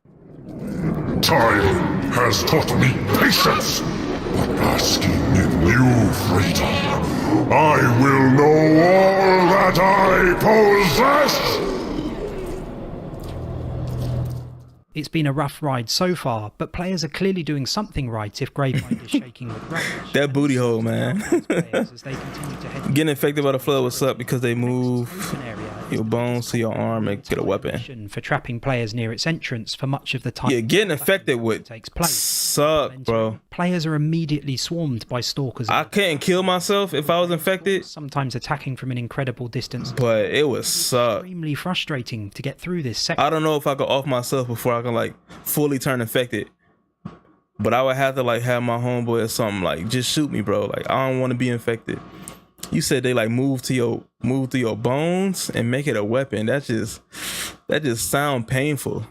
Time has taught me patience, but basking in new freedom, I will know all that I possess! It's been a rough ride so far, but players are clearly doing something right if Gravemind is shaking with rage. That booty hole, man. Getting infected by the flood will suck because they move your bones to your arm and get a weapon. For trapping players near its entrance for much of the time. Yeah, getting infected would suck, bro. Players are immediately swarmed by stalkers. I couldn't kill myself if I was infected. Sometimes attacking from an incredible distance. But it would suck. Extremely frustrating to get through this section. I don't know if I could off myself before I can like fully turn infected. But I would have to like have my homeboy or something like just shoot me, bro. Like I don't want to be infected. You said they like move through your bones and make it a weapon. That just sounds painful.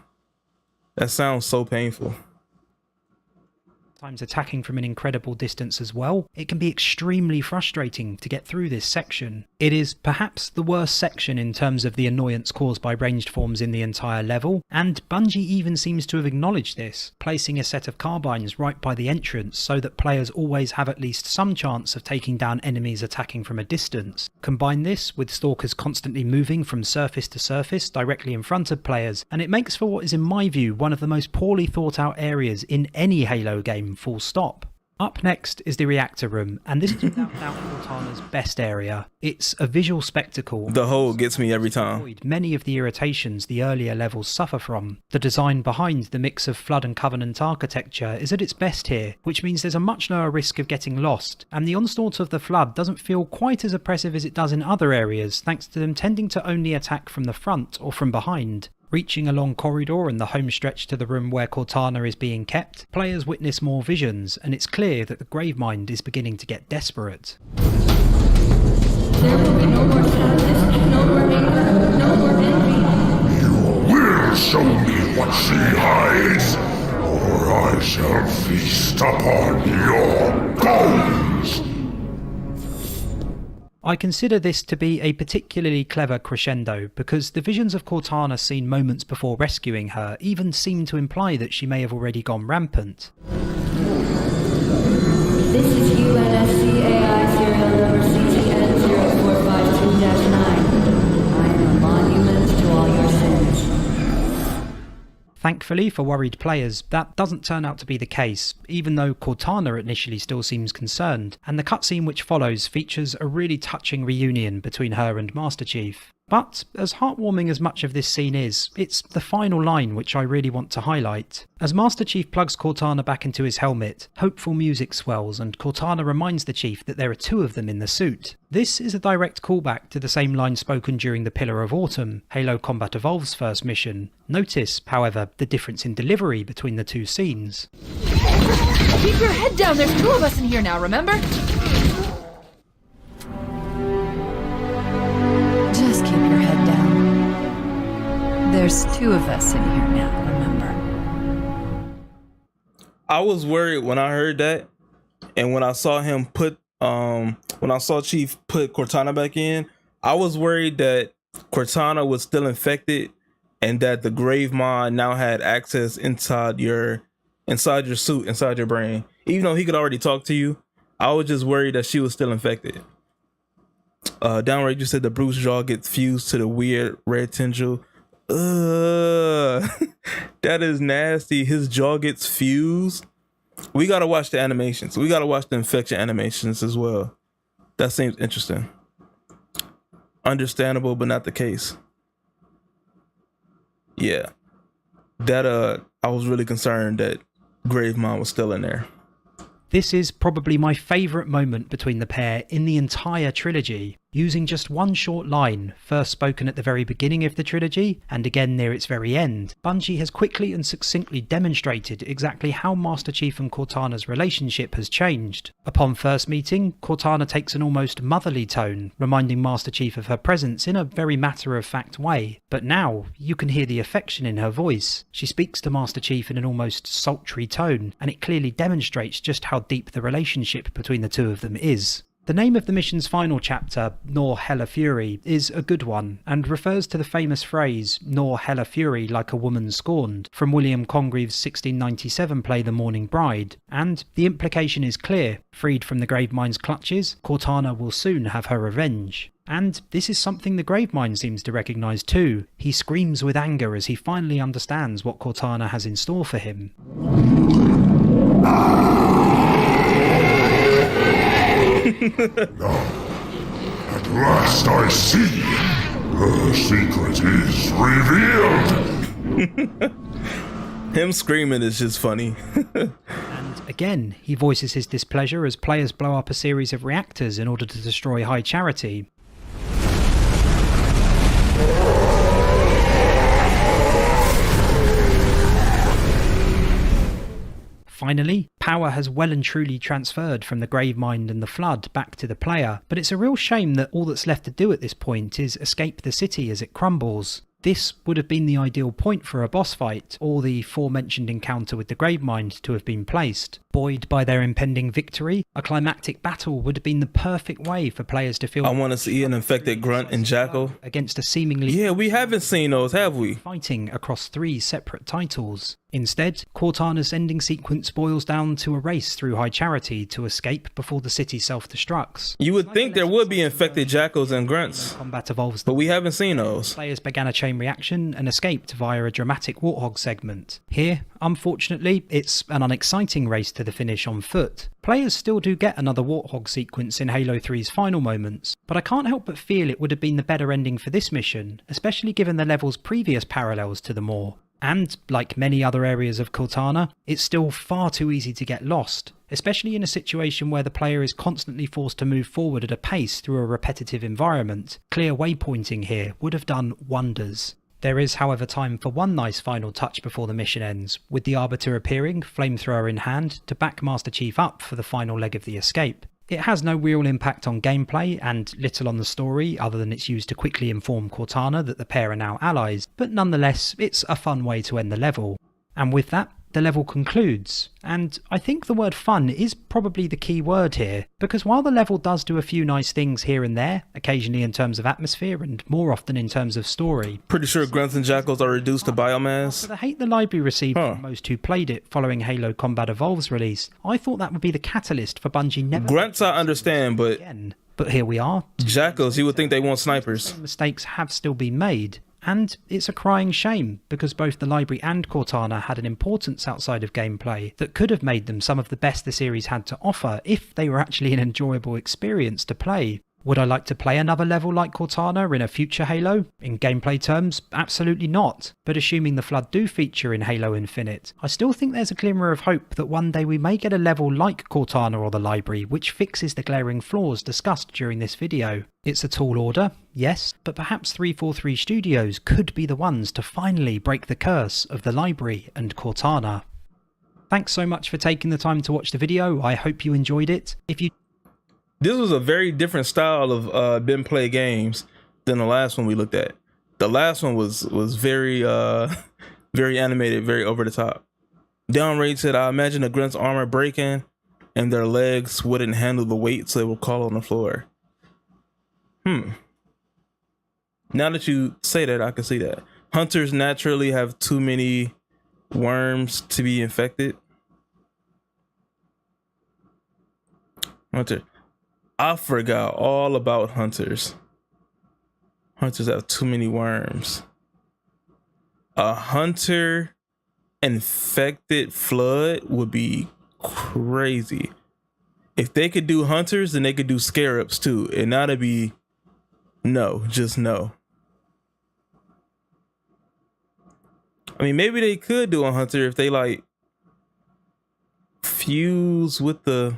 That sounds so painful. Sometimes attacking from an incredible distance as well. It can be extremely frustrating to get through this section. It is perhaps the worst section in terms of the annoyance caused by ranged forms in the entire level, and Bungie even seems to have acknowledged this, placing a set of carbines right by the entrance so that players always have at least some chance of taking down enemies attacking from a distance. Combine this with stalkers constantly moving from surface to surface directly in front of players, and it makes for what is in my view one of the most poorly thought out areas in any Halo game. Full stop. Up next is the reactor room, and this is without doubt Cortana's best area. It's a visual spectacle. The hole gets me every time. Many of the irritations the earlier levels suffer from. The design behind the mix of Flood and Covenant architecture is at its best here, which means there's a much lower risk of getting lost, and the onslaught of the Flood doesn't feel quite as oppressive as it does in other areas, thanks to them tending to only attack from the front or from behind. Reaching a long corridor and the home stretch to the room where Cortana is being kept, players witness more visions, and it's clear that the Gravemind is beginning to get desperate. There will be no more sadness, no more anger, no more envy. You will show me what she hides, or I shall feast upon your bones! I consider this to be a particularly clever crescendo, because the visions of Cortana seen moments before rescuing her even seem to imply that she may have already gone rampant. This is UNSC AI serial number CTN-0452-9. I am a monument to all your sins. Thankfully for worried players, that doesn't turn out to be the case, even though Cortana initially still seems concerned, and the cutscene which follows features a really touching reunion between her and Master Chief. But, as heartwarming as much of this scene is, it's the final line which I really want to highlight. As Master Chief plugs Cortana back into his helmet, hopeful music swells and Cortana reminds the Chief that there are two of them in the suit. This is a direct callback to the same line spoken during the Pillar of Autumn, Halo Combat Evolved's first mission. Notice, however, the difference in delivery between the two scenes. Keep your head down, there's two of us in here now, remember? Just keep your head down. There's two of us in here now, remember? I was worried when I heard that, and when I saw him put when I saw Chief put Cortana back in, I was worried that Cortana was still infected and that the Gravemind now had access inside your suit, inside your brain. Even though he could already talk to you, I was just worried that she was still infected. Downright, you said the Bruce jaw gets fused to the weird red tendril. That is nasty. His jaw gets fused. We gotta watch the animations. We gotta watch the infection animations as well. That seems interesting. Understandable, but not the case. Yeah. That I was really concerned that Gravemind was still in there. This is probably my favourite moment between the pair in the entire trilogy. Using just one short line, first spoken at the very beginning of the trilogy, and again near its very end, Bungie has quickly and succinctly demonstrated exactly how Master Chief and Cortana's relationship has changed. Upon first meeting, Cortana takes an almost motherly tone, reminding Master Chief of her presence in a very matter-of-fact way. But now, you can hear the affection in her voice. She speaks to Master Chief in an almost sultry tone, and it clearly demonstrates just how deep the relationship between the two of them is. The name of the mission's final chapter, Nor Hella Fury, is a good one, and refers to the famous phrase, Nor Hella Fury like a woman scorned, from William Congreve's 1697 play The Mourning Bride, and the implication is clear: freed from the Gravemind's clutches, Cortana will soon have her revenge. And this is something the Gravemind seems to recognise too. He screams with anger as he finally understands what Cortana has in store for him. Now, at last I see. Her secret is revealed. Him screaming is just funny. And again, he voices his displeasure as players blow up a series of reactors in order to destroy High Charity. Finally, power has well and truly transferred from the Gravemind and the Flood back to the player, but it's a real shame that all that's left to do at this point is escape the city as it crumbles. This would have been the ideal point for a boss fight, or the aforementioned encounter with the Gravemind to have been placed. Buoyed by their impending victory, a climactic battle would have been the perfect way for players to feel... I want to see an infected Grunt and Jackal. ...against a seemingly... Yeah, we haven't seen those, have we? ...fighting across 3 separate titles. Instead, Cortana's ending sequence boils down to a race through High Charity to escape before the city self-destructs. You would think there would be infected Jackals and Grunts, combat evolves, but we haven't seen those. Players began a chain reaction and escaped via a dramatic Warthog segment. Here, unfortunately, it's an unexciting race to the finish on foot. Players still do get another Warthog sequence in Halo 3's final moments, but I can't help but feel it would have been the better ending for this mission, especially given the level's previous parallels to the Maw. And, like many other areas of Cortana, it's still far too easy to get lost, especially in a situation where the player is constantly forced to move forward at a pace through a repetitive environment. Clear waypointing here would have done wonders. There is, however, time for one nice final touch before the mission ends, with the Arbiter appearing, flamethrower in hand, to back Master Chief up for the final leg of the escape. It has no real impact on gameplay and little on the story other than it's used to quickly inform Cortana that the pair are now allies, but nonetheless it's a fun way to end the level. And with that, the level concludes, and I think the word fun is probably the key word here, because while the level does do a few nice things here and there, occasionally in terms of atmosphere and more often in terms of story. Pretty sure Grunts and Jackals are reduced to biomass. After the hate the library received from most who played it following Halo Combat Evolved's release, I thought that would be the catalyst for Bungie never... Grunts I understand, but... Again. But here we are. Jackals, you would think they want snipers. Mistakes have still been made. And it's a crying shame, because both the library and Cortana had an importance outside of gameplay that could have made them some of the best the series had to offer if they were actually an enjoyable experience to play. Would I like to play another level like Cortana in a future Halo? In gameplay terms, absolutely not. But assuming the Flood do feature in Halo Infinite, I still think there's a glimmer of hope that one day we may get a level like Cortana or the Library which fixes the glaring flaws discussed during this video. It's a tall order, yes, but perhaps 343 Studios could be the ones to finally break the curse of the Library and Cortana. Thanks so much for taking the time to watch the video. I hope you enjoyed it. If you This was a very different style of Ben Play games than the last one we looked at. The last one was very very animated, very over the top. Downrange said, I imagine the Grunt's armor breaking and their legs wouldn't handle the weight, so they will crawl on the floor. Now that you say that, I can see that. Hunters naturally have too many worms to be infected. Hunter. I forgot all about hunters. Hunters have too many worms. A hunter infected flood would be crazy. If they could do hunters, then they could do scarabs too. And that'd be no, just no. I mean, maybe they could do a hunter if they like fuse with the...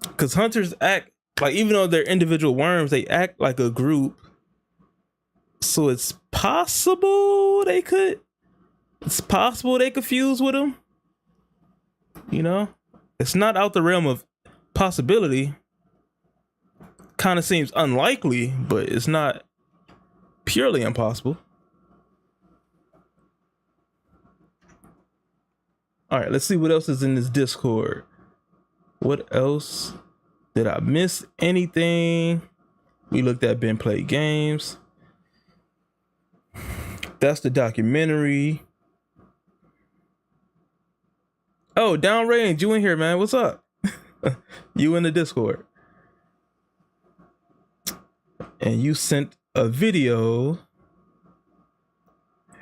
Because hunters act like, even though they're individual worms, they act like a group. So it's possible they could fuse with them. You know, it's not out the realm of possibility. Kind of seems unlikely, but it's not purely impossible. All right, let's see what else is in this Discord. What else? Did I miss anything? We looked at Ben Play Games. That's the documentary. Oh, Downrange, you in here, man. What's up? You in the Discord. And you sent a video.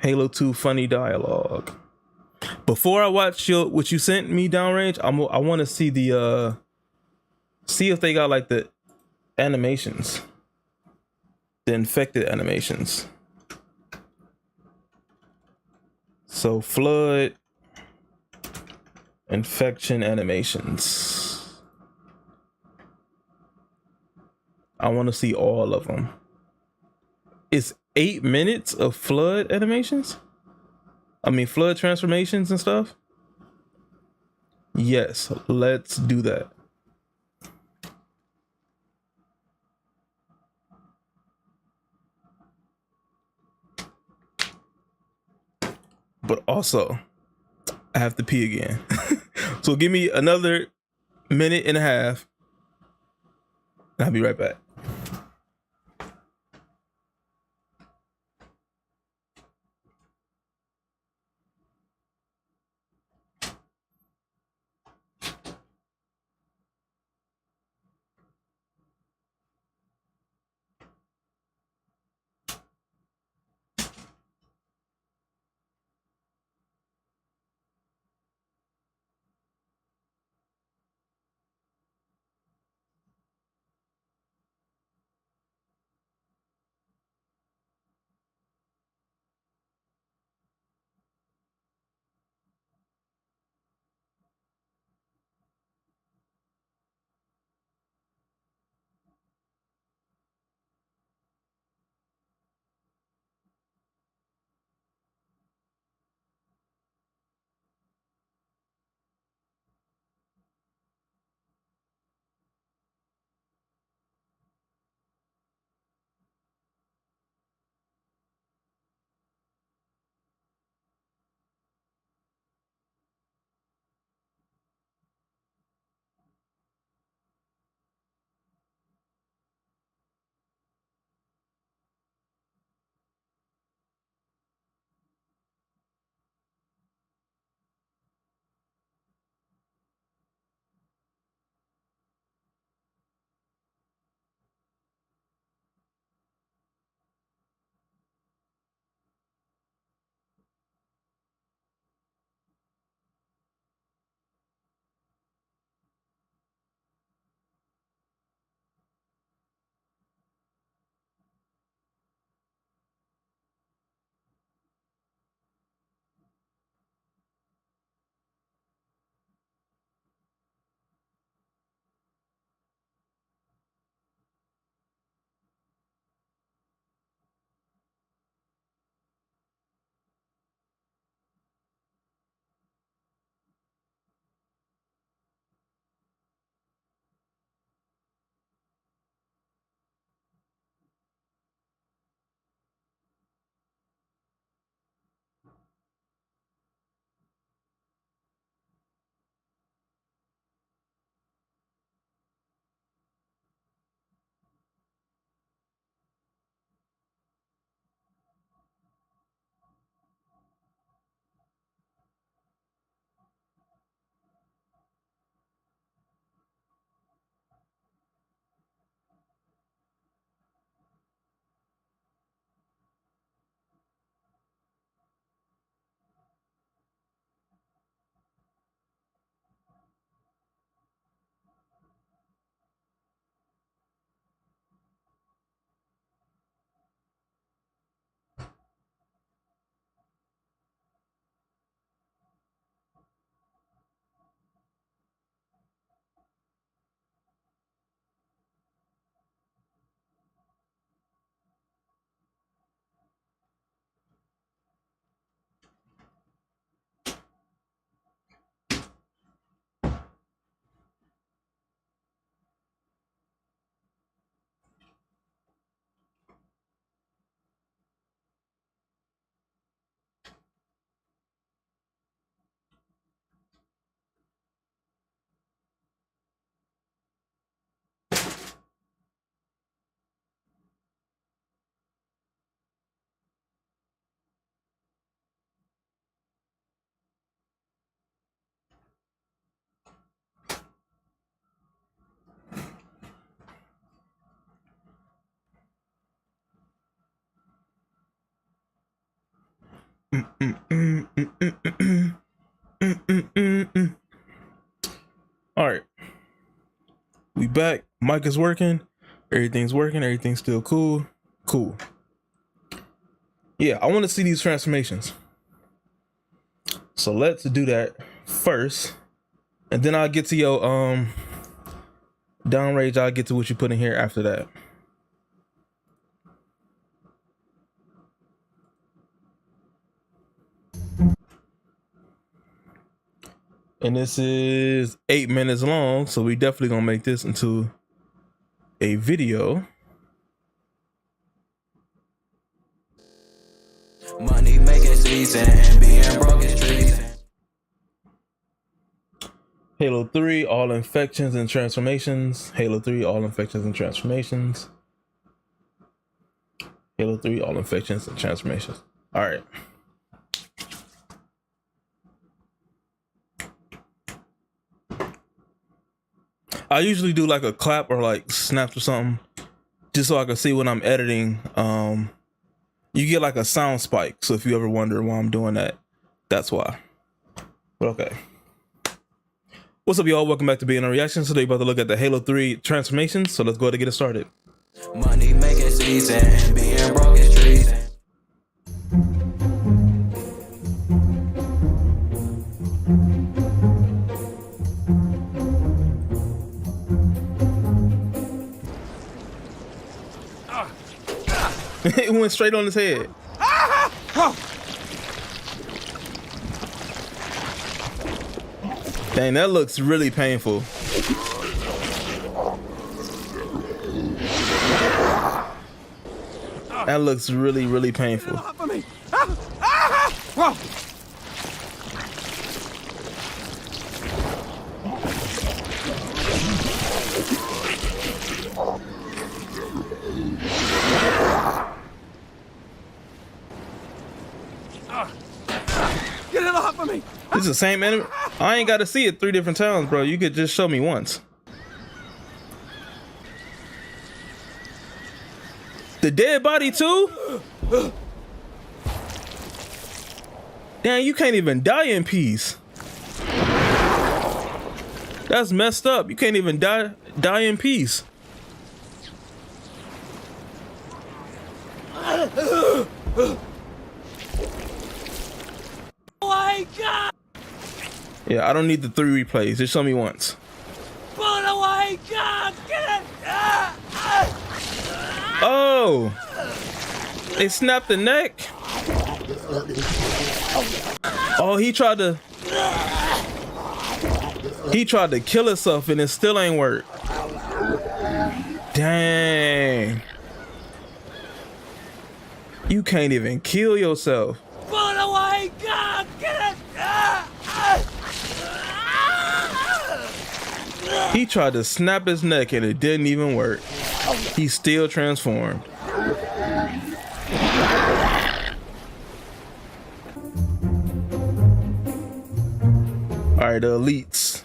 Halo 2 funny dialogue. Before I watch what you sent me, Downrange, I want to see the see if they got like the animations, the infected animations. So flood infection animations. I want to see all of them. It's 8 minutes of flood animations. I mean, flood transformations and stuff. Yes, let's do that. But also, I have to pee again. So give me another minute and a half. And I'll be right back. All right, we back. Mic is working. Everything's working. Everything's still cool. Cool. Yeah, I want to see these transformations. So let's do that first, and then I'll get to your downrange. I'll get to what you put in here after that. And this is 8 minutes long, so we definitely gonna make this into a video. Money making season and being broke is treason. Halo 3, all infections and transformations. Halo 3, all infections and transformations. Halo 3, all infections and transformations. All right. I usually do like a clap or like snaps or something, just so I can see when I'm editing. You get like a sound spike. So if you ever wonder why I'm doing that, that's why. But okay. What's up, y'all? Welcome back to BNL Reactions. Today, about to look at the Halo 3 transformations. So let's go ahead and get it started. Money making season and being broke is treason. It went straight on his head. Dang, that looks really painful. That looks really, really painful. Get it off of me! This is the same enemy. I ain't got to see it 3 different times, bro. You could just show me once. The dead body too? Damn, you can't even die in peace. That's messed up. You can't even die in peace. Oh my God! Yeah, I don't need the 3 replays. Just show me once. Oh my God! Get it! Oh! They snapped the neck? Oh, he tried to kill himself and it still ain't work. Dang. You can't even kill yourself. Oh my God! Get it! He tried to snap his neck and it didn't even work. He still transformed. All right, the elites.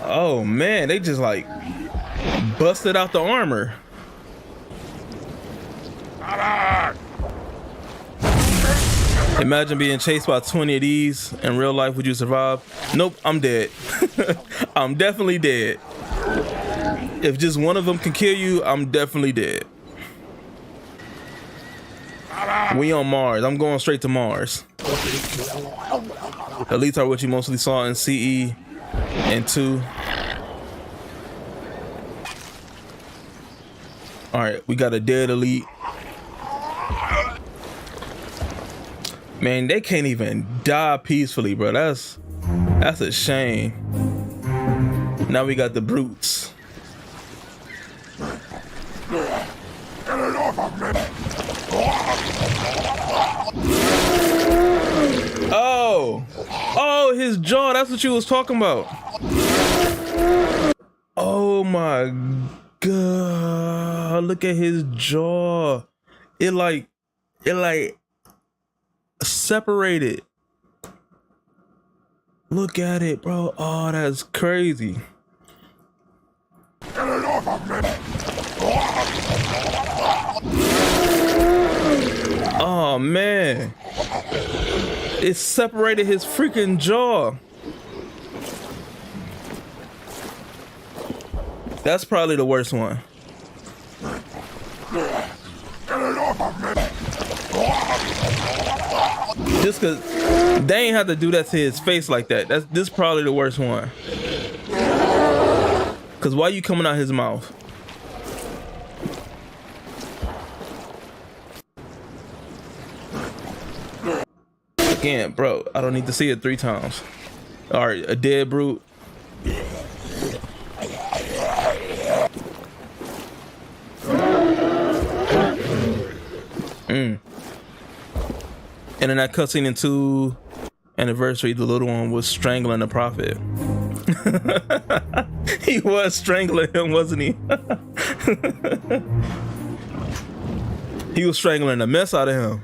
Oh man, they just like busted out the armor. Imagine being chased by 20 of these in real life. Would you survive? Nope, I'm dead. I'm definitely dead. If just one of them can kill you, I'm definitely dead. We on Mars. I'm going straight to Mars. Elites are what you mostly saw in CE and 2. All right, we got a dead elite. Man, they can't even die peacefully, bro. That's a shame. Now we got the brutes. Oh, his jaw. That's what you was talking about. Oh my God. Look at his jaw. It like separated. Look at it, bro. Oh, that's crazy. Oh man, it separated his freaking jaw. That's probably the worst one. Just cause they ain't have to do that to his face like that. This is probably the worst one. Cause why you coming out his mouth? Again, bro, I don't need to see it 3 times. All right, a dead brute. And in that cutscene in 2 Anniversary, the little one was strangling the prophet. He was strangling him, wasn't he? He was strangling the mess out of him.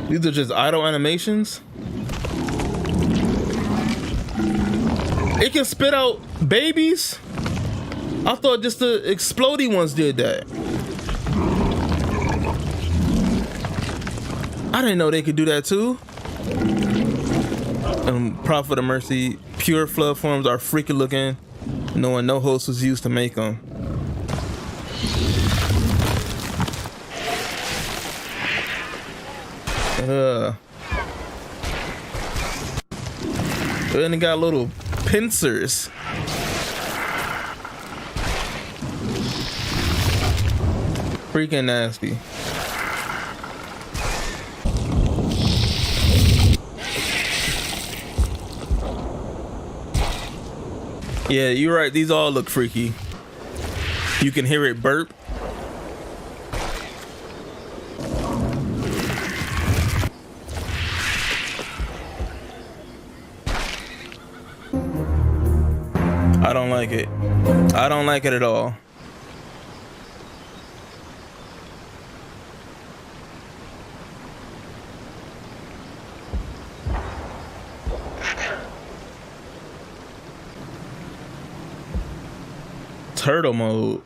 These are just idle animations. It can spit out babies. I thought just the explodey ones did that. I didn't know they could do that too. Prophet of Mercy, pure flood forms are freaky looking, knowing no host was used to make them. And it got little pincers. Freaking nasty. Yeah, you're right. These all look freaky. You can hear it burp. I don't like it. I don't like it at all. Turtle mode.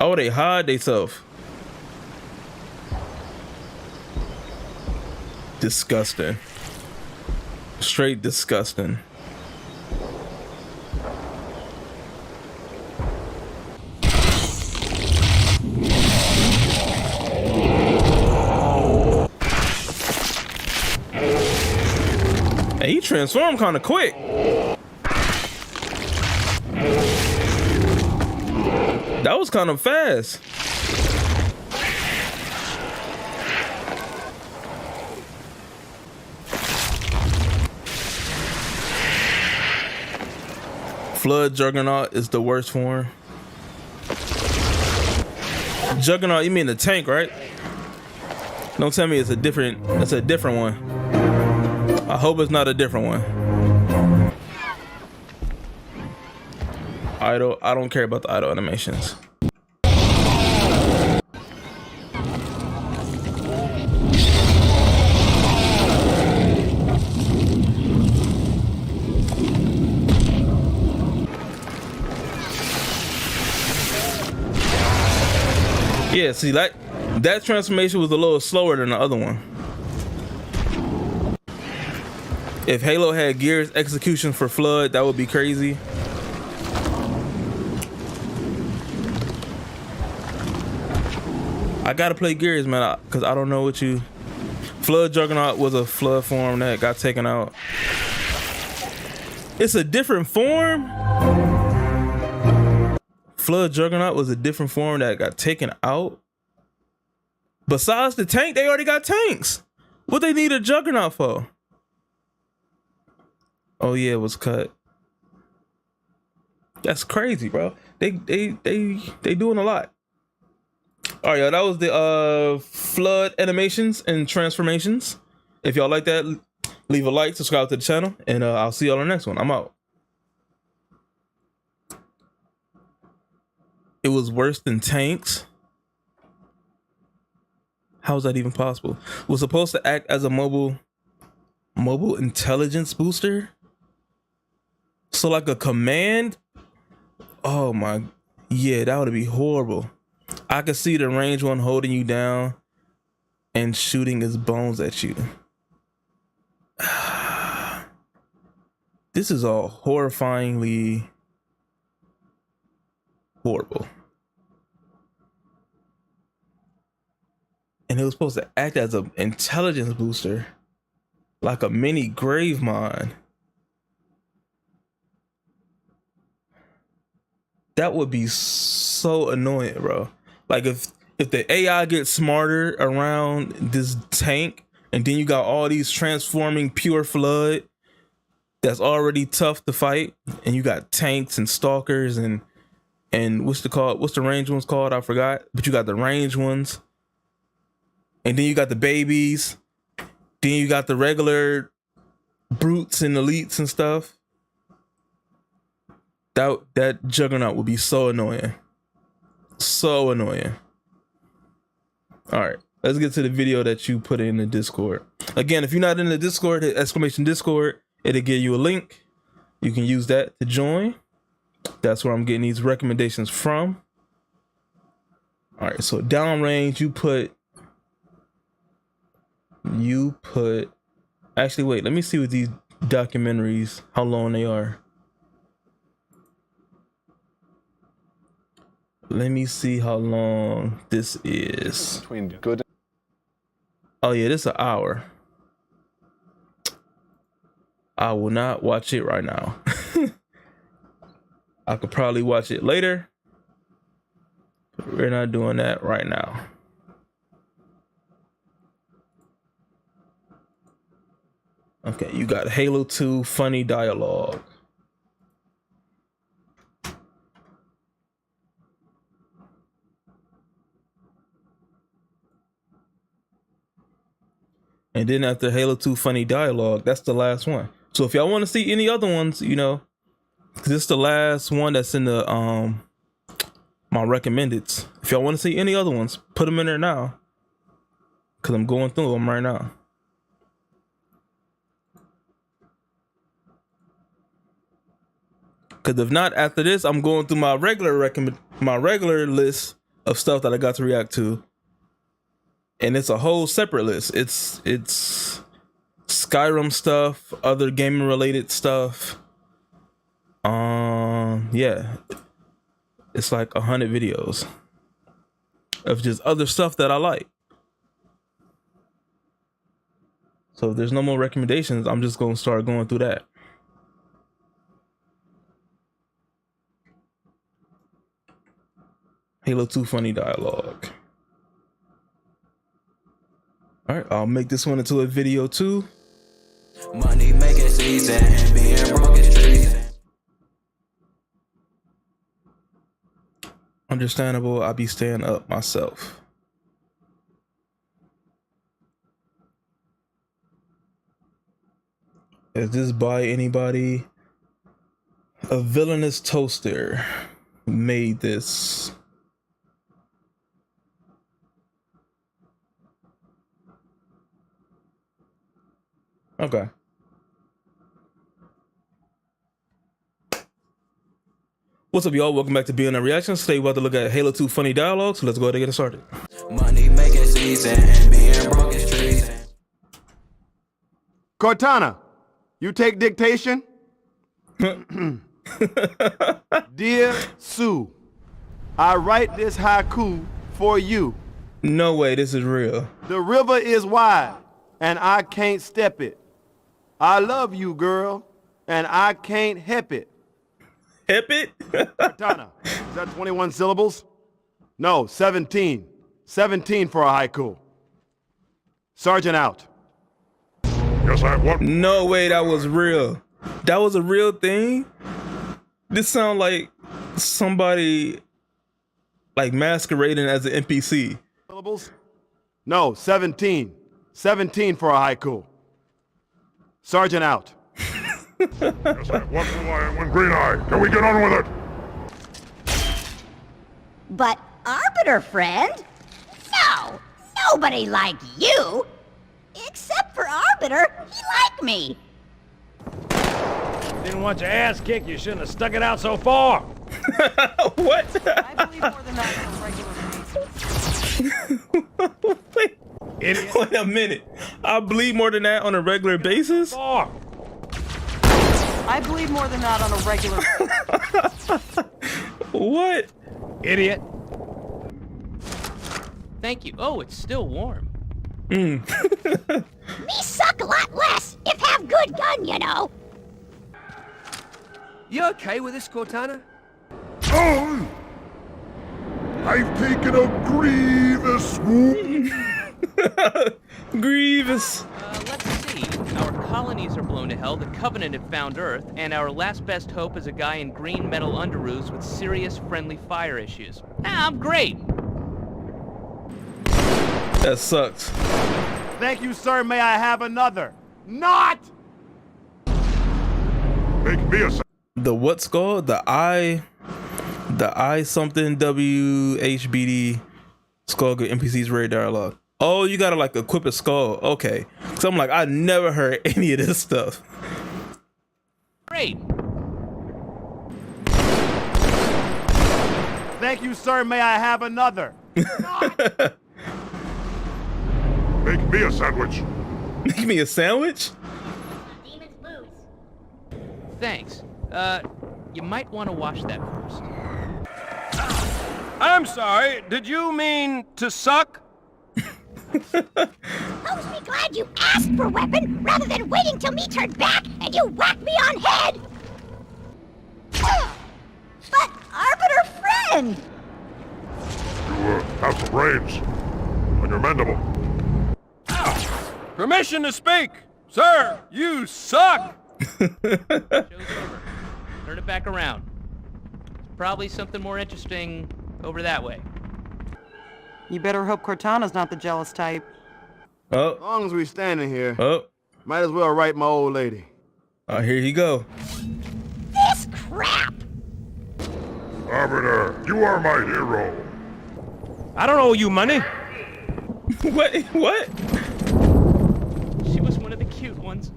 Oh, they hide themselves. Disgusting. Straight disgusting. Hey, he transformed kind of quick. That was kind of fast. Flood Juggernaut is the worst form. Juggernaut, you mean the tank, right? Don't tell me it's a different one. I hope it's not a different one. Idle, I don't care about the idle animations. Yeah, see that transformation was a little slower than the other one. If Halo had Gears execution for Flood, that would be crazy. I gotta play Gears, man, because I don't know what you... Flood Juggernaut was a flood form that got taken out. It's a different form? Flood Juggernaut was a different form that got taken out? Besides the tank, they already got tanks. What they need a Juggernaut for? Oh yeah, it was cut. That's crazy, bro. They doing a lot. All right, y'all, that was the flood animations and transformations. If y'all like that, leave a like, subscribe to the channel, and I'll see y'all on the next one. I'm out. it was worse than tanks. How is that even possible? Was supposed to act as a mobile intelligence booster. So like a command. Oh my, yeah, that would be horrible. I could see the range one holding you down and shooting his bones at you. This is all horrifyingly horrible. And it was supposed to act as an intelligence booster, like a mini grave mine. That would be so annoying, bro. Like if the AI gets smarter around this tank, and then you got all these transforming pure flood that's already tough to fight, and you got tanks and stalkers and what's the range ones called? I forgot. But you got the range ones. And then you got the babies. Then you got the regular brutes and elites and stuff. That juggernaut would be so annoying. So annoying. All right, let's get to the video that you put in the Discord. Again, if you're not in the Discord, hit exclamation Discord. It'll give you a link. You can use that to join. That's where I'm getting these recommendations from. All right, so downrange, you put. Actually, wait. Let me see what these documentaries, how long they are. Let me see how long this is. Between good. Oh yeah, this is an hour. I will not watch it right now. I could probably watch it later, but we're not doing that right now. Okay, you got Halo 2 funny dialogue. And then after Halo 2 funny dialogue, that's the last one. So if y'all want to see any other ones, you know, this is the last one that's in the my recommendeds. If y'all want to see any other ones, put them in there now, because I'm going through them right now. Because if not, after this, I'm going through my regular list of stuff that I got to react to. And it's a whole separate list. It's Skyrim stuff, other gaming related stuff. Yeah. It's like 100 videos of just other stuff that I like. So if there's no more recommendations, I'm just gonna start going through that. Halo 2 funny dialogue. All right, I'll make this one into a video too. Money making season and being broke is treason. Understandable, I be staying up myself. Is this by anybody? A villainous toaster made this. Okay. What's up, y'all? Welcome back to BNL Reactions. Today we're about to look at Halo 2 funny dialogue, so let's go ahead and get it started. Money making season and being broke is treason. Cortana, you take dictation? Dear Sue, I write this haiku for you. No way, this is real. The river is wide, and I can't step it. I love you, girl, and I can't help it. Help it? Cortana, is that 21 syllables? No, 17. 17 for a haiku. Sergeant out. Yes, I have one. No way, that was real. That was a real thing? This sounds like somebody like masquerading as an NPC. Syllables? No, 17. 17 for a haiku. Sergeant out. Yes, I have one blue eye and one green eye. Can we get on with it? But Arbiter friend? No, nobody like you. Except for Arbiter, he like me. Didn't want your ass kicked, you shouldn't have stuck it out so far. What? I believe more than that on a regular basis. Wait a minute. I bleed more than that on a regular basis? I believe more than that on a regular What? Idiot. Thank you. Oh, it's still warm. Me suck a lot less if have good gun, you know. You okay with this, Cortana? Oh! I've taken a grievous wound. Grievous. Let's see. Our colonies are blown to hell, the Covenant have found Earth, and our last best hope is a guy in green metal underoos with serious friendly fire issues. I'm great. That sucks. Thank you, sir. May I have another? Not! Make me a... The what skull? The I something WHBD skull get NPCs rare dialogue. Oh, you gotta like equip a skull. Okay. So I'm like, I never heard any of this stuff. Great. Thank you, sir. May I have another? Make me a sandwich. Make me a sandwich? Thanks. You might want to wash that first. I'm sorry, did you mean to suck? How's me glad you asked for weapon rather than waiting till me turn back and you whack me on head? But Arbiter friend! You have some brains on your mandible. Permission to speak! Sir, you suck! Show's over. Turn it back around. There's probably something more interesting over that way. You better hope Cortana's not the jealous type. Oh. As long as we standing here, oh, might as well write my old lady. Oh, here you go. This crap! Arbiter, you are my hero. I don't owe you money. What? She was one of the cute ones.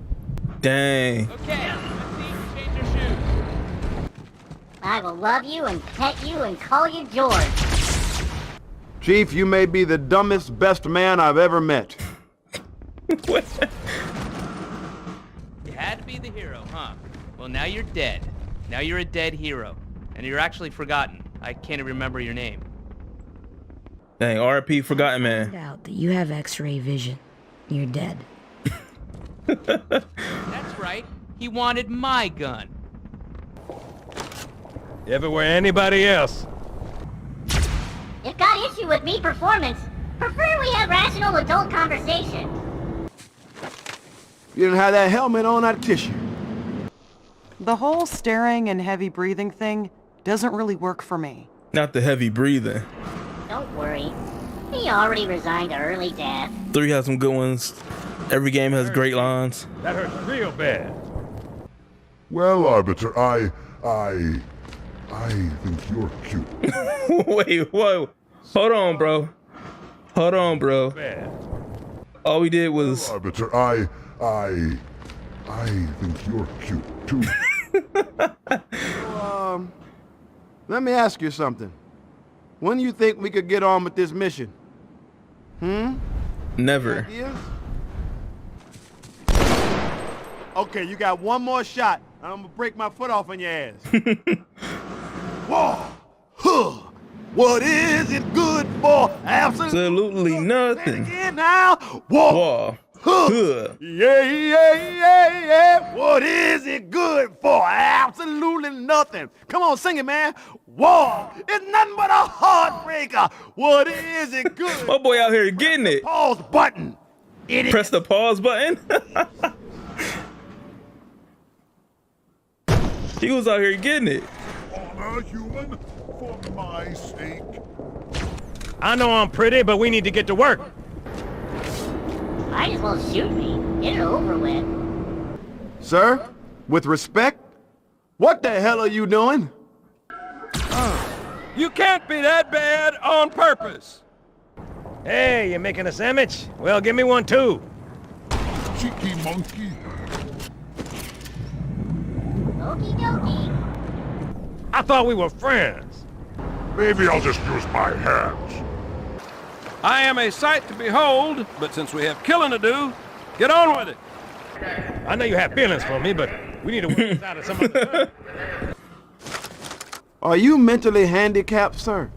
Dang. Okay, let's see. Change your shoes. I will love you and pet you and call you George. Chief, you may be the dumbest, best man I've ever met. What? You had to be the hero, huh? Well, now you're dead. Now you're a dead hero. And you're actually forgotten. I can't even remember your name. Dang, RP Forgotten Man. Find out that you have X-ray vision. You're dead. That's right. He wanted my gun. If it were anybody else. If got issue with me performance, prefer we have rational adult conversation. You didn't have that helmet on that tissue. The whole staring and heavy breathing thing doesn't really work for me. Not the heavy breathing. Don't worry. He already resigned to early death. 3 has some good ones. Every game has great lines. That hurts real bad. Well, Arbiter, I think you're cute. Wait, whoa. Hold on, bro. Bad. All we did was... Well, Arbiter, I think you're cute, too. So, let me ask you something. When do you think we could get on with this mission? Never. Ideas? Okay, you got one more shot. I'm gonna break my foot off on your ass. Whoa! Huh! What is it good for? Absolutely nothing. Again now. Whoa! Huh! Yeah. What is it good for? Absolutely nothing. Come on, sing it, man. Whoa! It's nothing but a heartbreaker. What is it good? My boy out here getting it. Pause button. Press the pause button. He was out here getting it. Honor human for my sake. I know I'm pretty, but we need to get to work. Might as well shoot me. Get it over with. Sir, with respect, what the hell are you doing? You can't be that bad on purpose. Hey, you making a sandwich? Well, give me one too. Cheeky monkey. Okie dokie. I thought we were friends. Maybe I'll just use my hands. I am a sight to behold, but since we have killing to do, get on with it. I know you have feelings for me, but we need to work this out at some other time. Are you mentally handicapped, sir?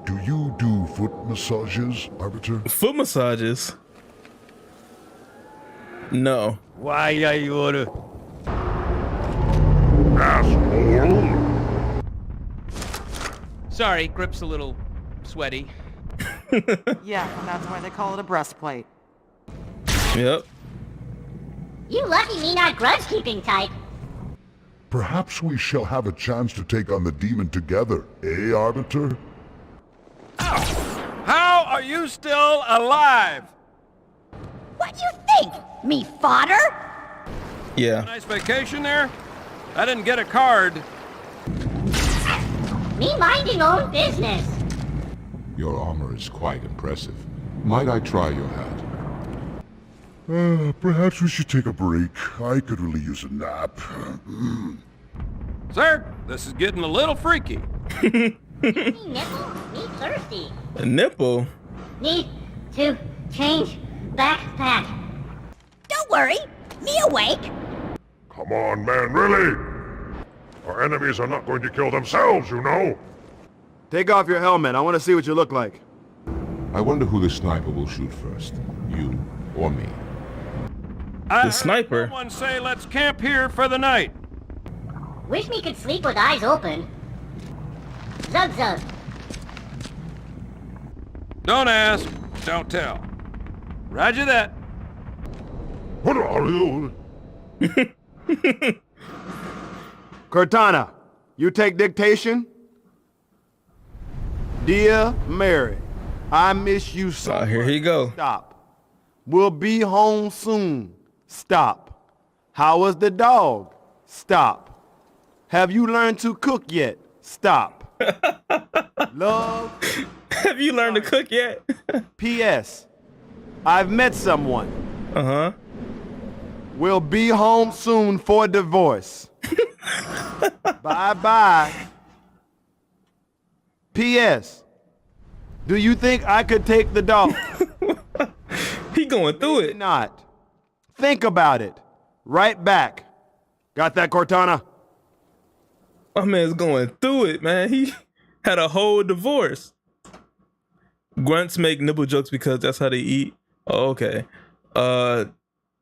Do you do foot massages, Arbiter? Foot massages? No. Why you order? Asshole! Sorry, grip's a little sweaty. Yeah, that's why they call it a breastplate. Yep. You lucky me not grudge-keeping type. Perhaps we shall have a chance to take on the demon together, eh, Arbiter? How are you still alive? What do you think? Me fodder? Yeah. Nice vacation there? I didn't get a card. Me minding own business. Your armor is quite impressive. Might I try your hat? Perhaps we should take a break. I could really use a nap. Sir, this is getting a little freaky. Me nipple? Me thirsty. A nipple? Need to change backpack. Don't worry, me awake. Come on, man, really? Our enemies are not going to kill themselves, you know. Take off your helmet. I want to see what you look like. I wonder who the sniper will shoot first. You or me? I The sniper? heard someone say let's camp here for the night. Wish me could sleep with eyes open. Zug zug. Don't ask, don't tell. Roger that. What are you? Cortana, you take dictation? Dear Mary, I miss you so much. Here he go. Stop. We'll be home soon. Stop. How was the dog? Stop. Have you learned to cook yet? Stop. Love. Have you learned to cook yet? P.S. I've met someone. Uh-huh. We'll be home soon for divorce. Bye-bye. P.S. Do you think I could take the dog? He going through it. Not. Think about it. Right back. Got that, Cortana? My man's going through it, man. He had a whole divorce. Grunts make nipple jokes because that's how they eat. Oh, okay.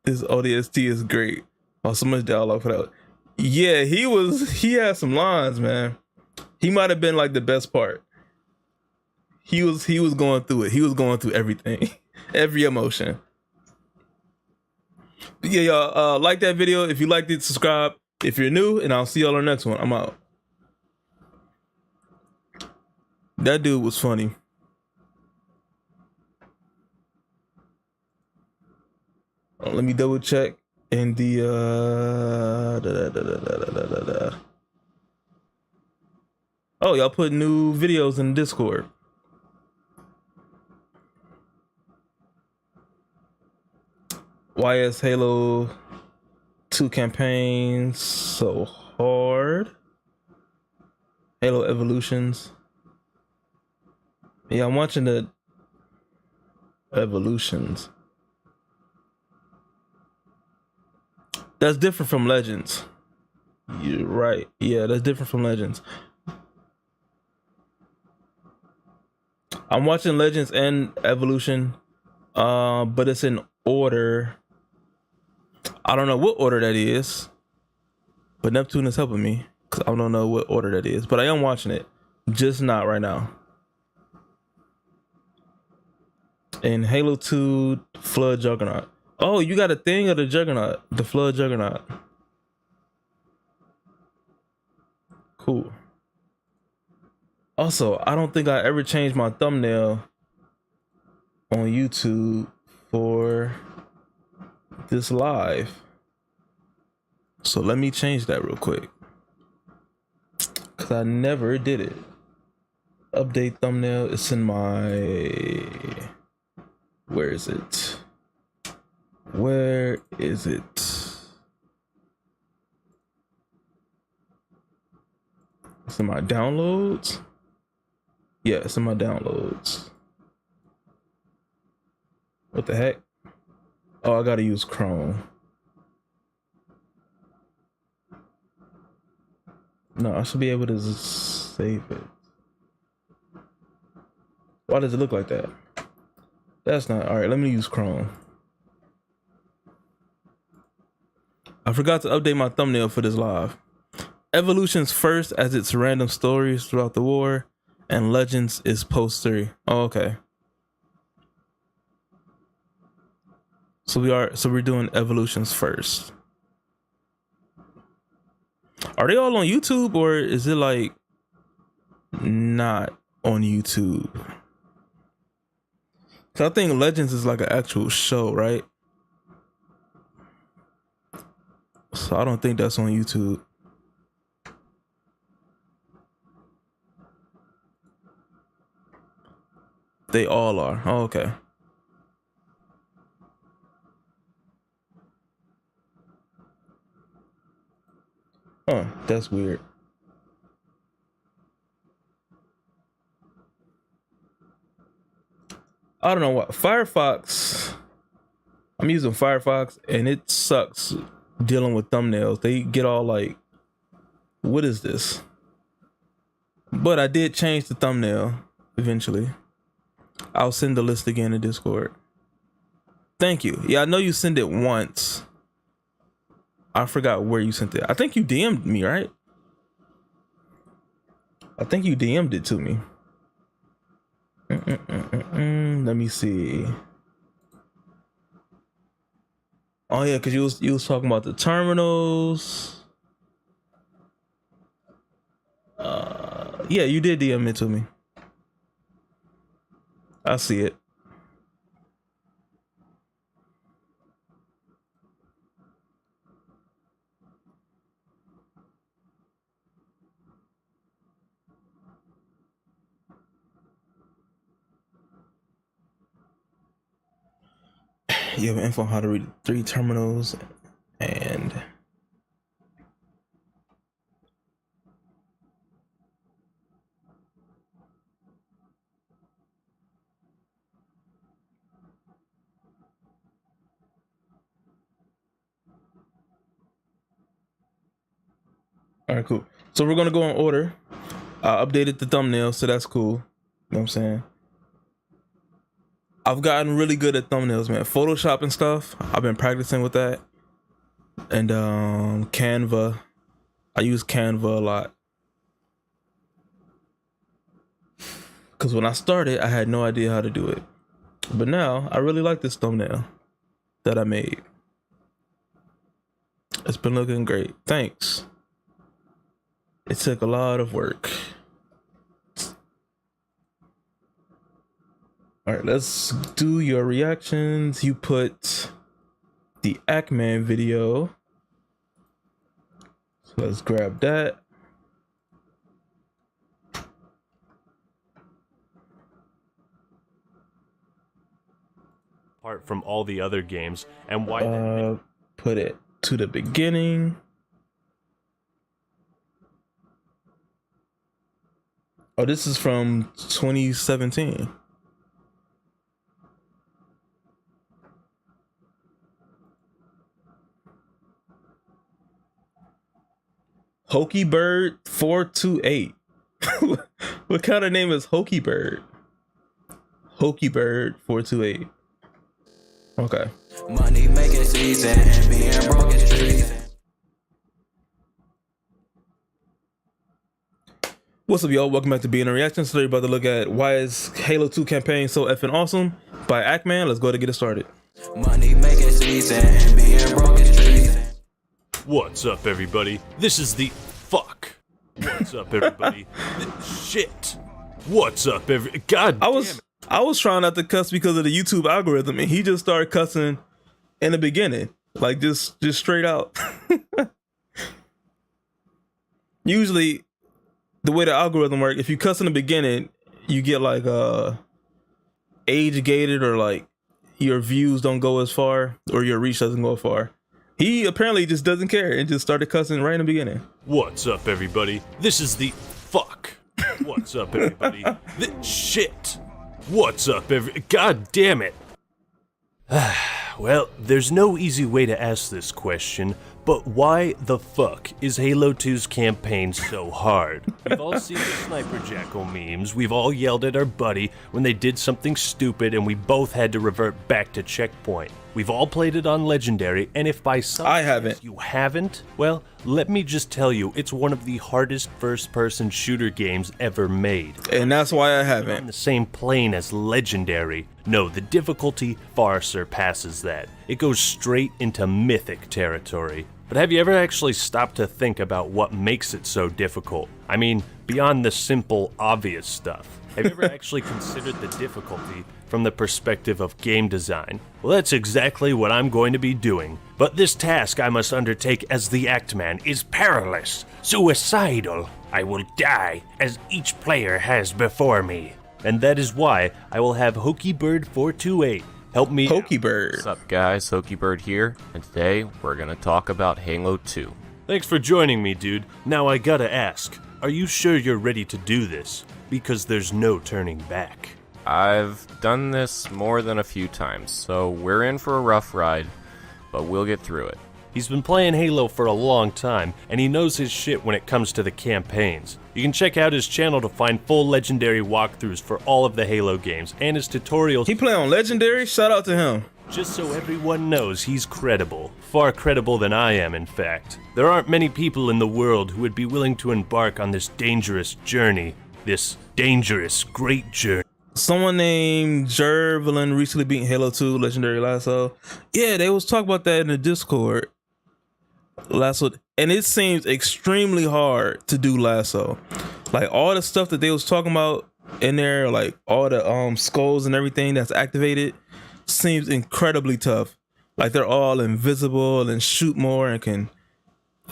This ODST is great. Oh, so much dialogue for that. Yeah, he had some lines, man. He might have been like the best part. He was going through it. He was going through everything. Every emotion. But yeah, y'all, like that video. If you liked it, subscribe. If you're new, and I'll see y'all on the next one. I'm out. That dude was funny. Oh, let me double check in the Oh, y'all put new videos in Discord. Why is Halo 2 campaigns so hard? Halo Evolutions. Yeah, I'm watching the Evolutions. That's different from Legends. You're right. Yeah, that's different from Legends. I'm watching Legends and Evolution, but it's in order. I don't know what order that is, but Neptune is helping me because I don't know what order that is, but I am watching it, just not right now. And Halo 2 Flood Juggernaut. Oh, you got a thing of the Juggernaut, the Flood Juggernaut. Cool. Also, I don't think I ever changed my thumbnail on YouTube for this live. So let me change that real quick. Cause I never did it. Update thumbnail. It's in my. Where is it? Where is it? It's in my downloads. Yeah, it's in my downloads. What the heck? Oh, I gotta use Chrome. No, I should be able to save it. Why does it look like that? That's not all right. Let me use Chrome. I forgot to update my thumbnail for this live. Evolution's first, as it's random stories throughout the war, and Legends is post 3. Oh, okay. So we're doing Evolutions first. Are they all on YouTube, or is it like not on YouTube? Cause I think Legends is like an actual show, right? So I don't think that's on YouTube. They all are. Oh, okay. Oh, that's weird. I don't know what Firefox. I'm using Firefox and it sucks dealing with thumbnails. They get all like, what is this? But I did change the thumbnail eventually. I'll send the list again in Discord. Thank you. Yeah, I know you sent it once. I forgot where you sent it. I think you DM'd me, right? I think you DM'd it to me. Let me see. Oh yeah, because you was talking about the terminals. Yeah, you did DM it to me. I see it. You have info on how to read 3 terminals and all right, cool. So we're gonna go in order. I updated the thumbnail, so that's cool. You know what I'm saying? I've gotten really good at thumbnails, man. Photoshop and stuff. I've been practicing with that. And Canva. I use Canva a lot. Because when I started, I had no idea how to do it. But now, I really like this thumbnail that I made. It's been looking great. Thanks. It took a lot of work. All right, let's do your reactions. You put the Ackman video. So let's grab that. Apart from all the other games, and why put it to the beginning. Oh, this is from 2017. Hokey Bird 428. What kind of name is Hokey Bird? Hokey Bird 428. Okay. Money making season and being broke is treason. What's up, y'all? Welcome back to BNL Reactions. Today, we're about to look at why is Halo 2 campaign so effing awesome by Ackman. Let's go ahead and get it started. Money making season and being broke is treason. What's up, everybody? This is the fuck. What's up, everybody? Shit. What's up, God. I was trying not to cuss because of the YouTube algorithm, and he just started cussing in the beginning, like just straight out. Usually, the way the algorithm works, if you cuss in the beginning, you get like age gated, or like your views don't go as far, or your reach doesn't go far. He apparently just doesn't care and just started cussing right in the beginning. What's up, everybody? This is the fuck. What's up, everybody? Shit. What's up, God damn it. Well, there's no easy way to ask this question, but why the fuck is Halo 2's campaign so hard? We've all seen the Sniper Jackal memes, we've all yelled at our buddy when they did something stupid and we both had to revert back to checkpoint. We've all played it on Legendary, and if by some chance you haven't, well, let me just tell you, it's one of the hardest first-person shooter games ever made. And that's why I haven't. On the same plane as Legendary. No, the difficulty far surpasses that. It goes straight into mythic territory. But have you ever actually stopped to think about what makes it so difficult? I mean, beyond the simple, obvious stuff. Have you ever actually considered the difficulty from the perspective of game design? Well, that's exactly what I'm going to be doing. But this task I must undertake as the Actman is perilous, suicidal. I will die, as each player has before me. And that is why I will have HokeyBird428 help me. HokeyBird. What's up, guys? HokeyBird here, and today we're gonna talk about Halo 2. Thanks for joining me, dude. Now I gotta ask, are you sure you're ready to do this? Because there's no turning back. I've done this more than a few times, so we're in for a rough ride, but we'll get through it. He's been playing Halo for a long time, and he knows his shit when it comes to the campaigns. You can check out his channel to find full Legendary walkthroughs for all of the Halo games, and his tutorials. He play on Legendary? Shout out to him. Just so everyone knows he's credible. Far credible than I am, in fact. There aren't many people in the world who would be willing to embark on this dangerous journey. This dangerous, great journey. Someone named Jervelin recently beat Halo 2 Legendary Lasso. Yeah, they was talking about that in the Discord. Lasso, and it seems extremely hard to do Lasso. Like all the stuff that they was talking about in there, like all the skulls and everything that's activated, seems incredibly tough. Like they're all invisible and shoot more and can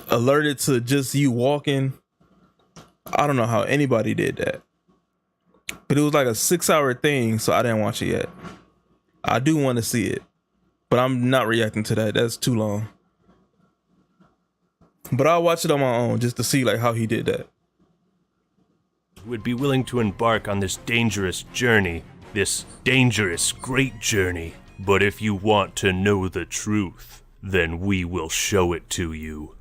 alert it to just you walking. I don't know how anybody did that. But it was like a 6-hour thing, so I didn't watch it yet. I do want to see it, but I'm not reacting to that. That's too long. But I'll watch it on my own just to see like how he did that. Would be willing to embark on this dangerous journey. This dangerous, great journey. But if you want to know the truth, then we will show it to you.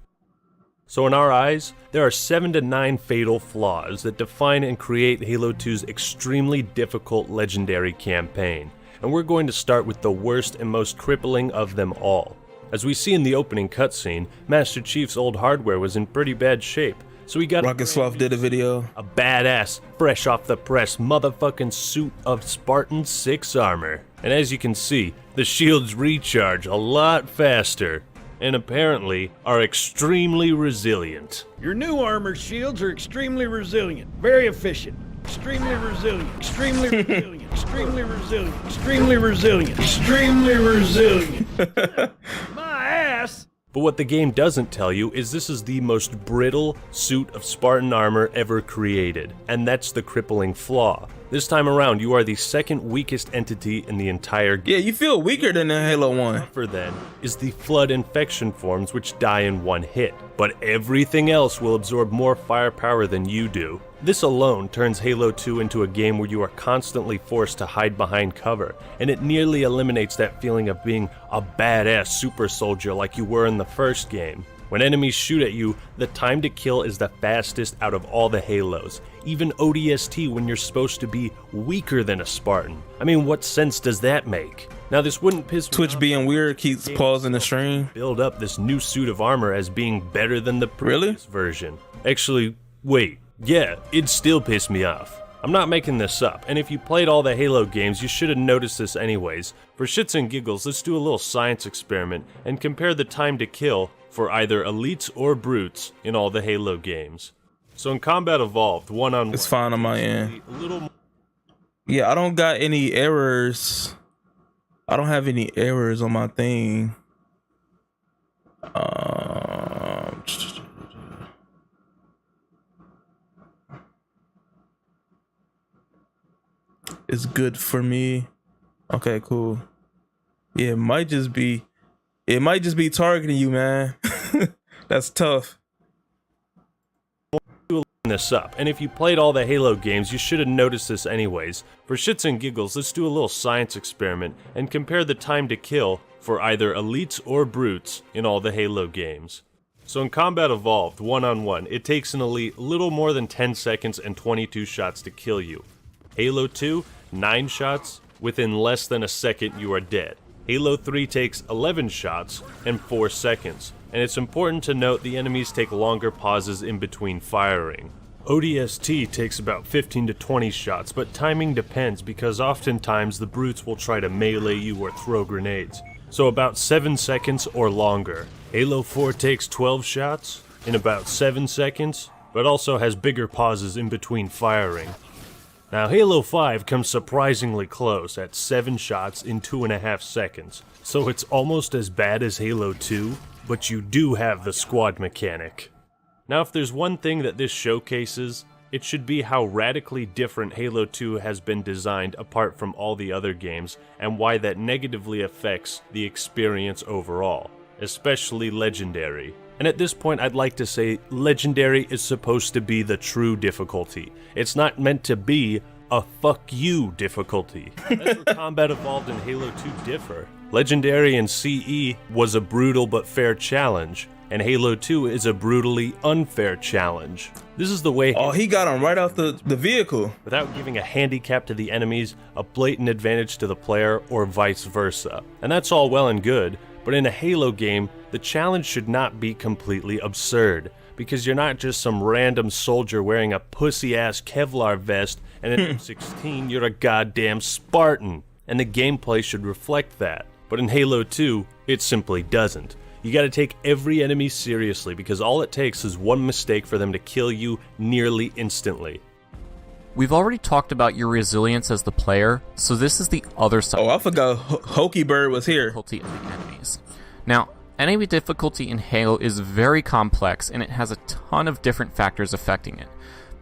So in our eyes, there are 7 to 9 fatal flaws that define and create Halo 2's extremely difficult Legendary campaign. And we're going to start with the worst and most crippling of them all. As we see in the opening cutscene, Master Chief's old hardware was in pretty bad shape, so he got Rocket Sloth did a video. A badass, fresh off the press motherfucking suit of Spartan 6 armor. And as you can see, the shields recharge a lot faster, and apparently are extremely resilient. Your new armor shields are extremely resilient, very efficient. Extremely resilient, extremely resilient, extremely resilient, extremely resilient, extremely resilient. My ass! But what the game doesn't tell you is this is the most brittle suit of Spartan armor ever created, and that's the crippling flaw. This time around, you are the second weakest entity in the entire game. Yeah, you feel weaker than in Halo 1. Tougher then is the flood infection forms which die in one hit, but everything else will absorb more firepower than you do. This alone turns Halo 2 into a game where you are constantly forced to hide behind cover, and it nearly eliminates that feeling of being a badass super soldier like you were in the first game. When enemies shoot at you, the time to kill is the fastest out of all the Halos, even ODST when you're supposed to be weaker than a Spartan. I mean, what sense does that make? Now this wouldn't piss me off. Twitch being weird keeps pausing the stream. Build up this new suit of armor as being better than the previous version. Actually, wait, yeah, it'd still piss me off. I'm not making this up, and if you played all the Halo games, you should have noticed this anyways. For shits and giggles, let's do a little science experiment and compare the time to kill for either elites or brutes in all the Halo games. So in Combat Evolved, one-on-one, it's fine on my end. A little. Yeah, I don't got any errors. I don't have any errors on my thing. is good for me. Okay, cool. Yeah, it might just be targeting you, man. That's tough. This up, and if you played all the Halo games, you should have noticed this anyways. For shits and giggles, let's do a little science experiment and compare the time to kill for either elites or brutes in all the Halo games. So in Combat Evolved, one-on-one, it takes an elite little more than 10 seconds and 22 shots to kill you. Halo 2, 9 shots, within less than a second you are dead. Halo 3 takes 11 shots and 4 seconds, and it's important to note the enemies take longer pauses in between firing. ODST takes about 15 to 20 shots, but timing depends because oftentimes the brutes will try to melee you or throw grenades, so about 7 seconds or longer. Halo 4 takes 12 shots in about 7 seconds, but also has bigger pauses in between firing. Now Halo 5 comes surprisingly close at 7 shots in 2.5 seconds, so it's almost as bad as Halo 2, but you do have the squad mechanic. Now if there's one thing that this showcases, it should be how radically different Halo 2 has been designed apart from all the other games, and why that negatively affects the experience overall, especially Legendary. And at this point I'd like to say Legendary is supposed to be the true difficulty. It's not meant to be a fuck you difficulty. That's where Combat Evolved and Halo 2 differ. Legendary and CE was a brutal but fair challenge, and Halo 2 is a brutally unfair challenge. This is the way— Oh, he got him right off the vehicle. Without giving a handicap to the enemies, a blatant advantage to the player, or vice versa. And that's all well and good, but in a Halo game, the challenge should not be completely absurd, because you're not just some random soldier wearing a pussy-ass Kevlar vest and an M16, you're a goddamn Spartan, and the gameplay should reflect that. But in Halo 2, it simply doesn't. You gotta take every enemy seriously, because all it takes is one mistake for them to kill you nearly instantly. We've already talked about your resilience as the player, so this is the other side. Oh, I forgot Hokey Bird was here. Difficulty of the enemies. Now, enemy difficulty in Halo is very complex, and it has a ton of different factors affecting it.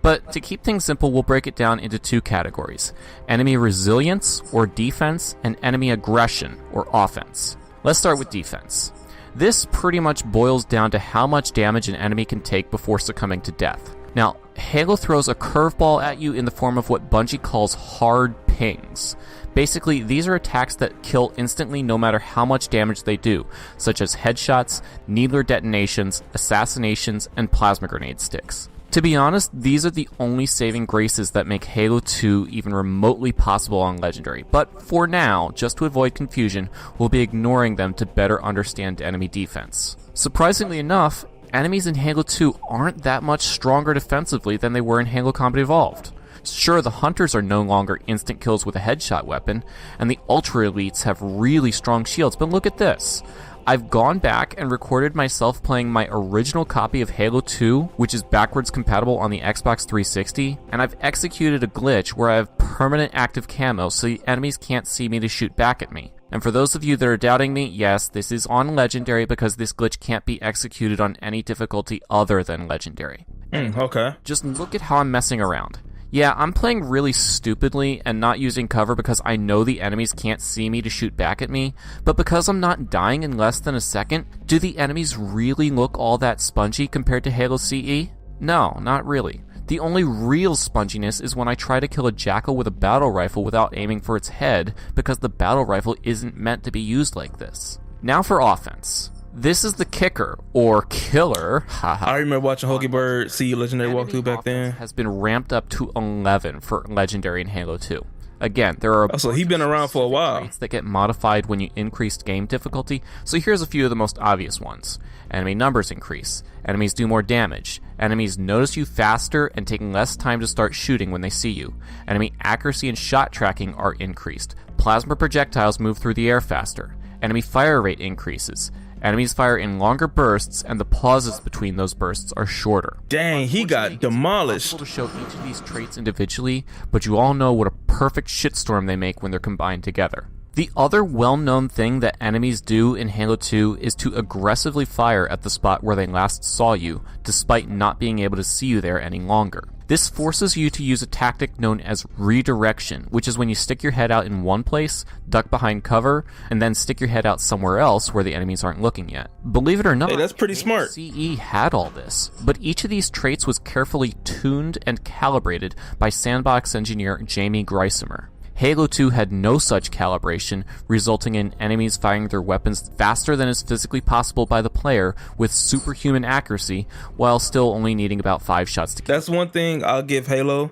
But to keep things simple, we'll break it down into 2 categories: enemy resilience, or defense, and enemy aggression, or offense. Let's start with defense. This pretty much boils down to how much damage an enemy can take before succumbing to death. Now, Halo throws a curveball at you in the form of what Bungie calls hard pings. Basically, these are attacks that kill instantly no matter how much damage they do, such as headshots, needler detonations, assassinations, and plasma grenade sticks. To be honest, these are the only saving graces that make Halo 2 even remotely possible on Legendary, but for now, just to avoid confusion, we'll be ignoring them to better understand enemy defense. Surprisingly enough, enemies in Halo 2 aren't that much stronger defensively than they were in Halo Combat Evolved. Sure, the Hunters are no longer instant kills with a headshot weapon, and the Ultra Elites have really strong shields, but look at this. I've gone back and recorded myself playing my original copy of Halo 2, which is backwards compatible on the Xbox 360, and I've executed a glitch where I have permanent active camo so the enemies can't see me to shoot back at me. And for those of you that are doubting me, yes, this is on Legendary because this glitch can't be executed on any difficulty other than Legendary. Okay. Just look at how I'm messing around. Yeah, I'm playing really stupidly and not using cover because I know the enemies can't see me to shoot back at me, but because I'm not dying in less than a second, do the enemies really look all that spongy compared to Halo CE? No, not really. The only real sponginess is when I try to kill a jackal with a battle rifle without aiming for its head, because the battle rifle isn't meant to be used like this. Now for offense. This is the kicker, or killer. I remember watching Hokey Bird see Legendary walkthrough back then. Has been ramped up to 11 for Legendary in Halo 2. Again, there are so he's been around for a while. Traits that get modified when you increase game difficulty. So here's a few of the most obvious ones. Enemy numbers increase. Enemies do more damage. Enemies notice you faster and take less time to start shooting when they see you. Enemy accuracy and shot tracking are increased. Plasma projectiles move through the air faster. Enemy fire rate increases. Enemies fire in longer bursts, and the pauses between those bursts are shorter. Dang, he got demolished. It's impossible to show each of these traits individually, but you all know what a perfect shitstorm they make when they're combined together. The other well-known thing that enemies do in Halo 2 is to aggressively fire at the spot where they last saw you, despite not being able to see you there any longer. This forces you to use a tactic known as redirection, which is when you stick your head out in one place, duck behind cover, and then stick your head out somewhere else where the enemies aren't looking yet. Believe it or not, hey, that's pretty smart. CE had all this, but each of these traits was carefully tuned and calibrated by sandbox engineer Jamie Greisemer. Halo 2 had no such calibration, resulting in enemies firing their weapons faster than is physically possible by the player with superhuman accuracy, while still only needing about 5 shots to kill. That's one thing I'll give Halo,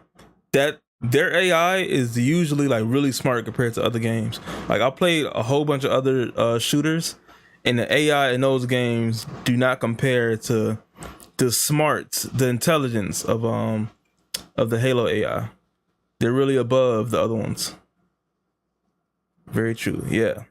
that their AI is usually like really smart compared to other games. Like I played a whole bunch of other shooters, and the AI in those games do not compare to the smarts, the intelligence of the Halo AI. They're really above the other ones. Very true, yeah.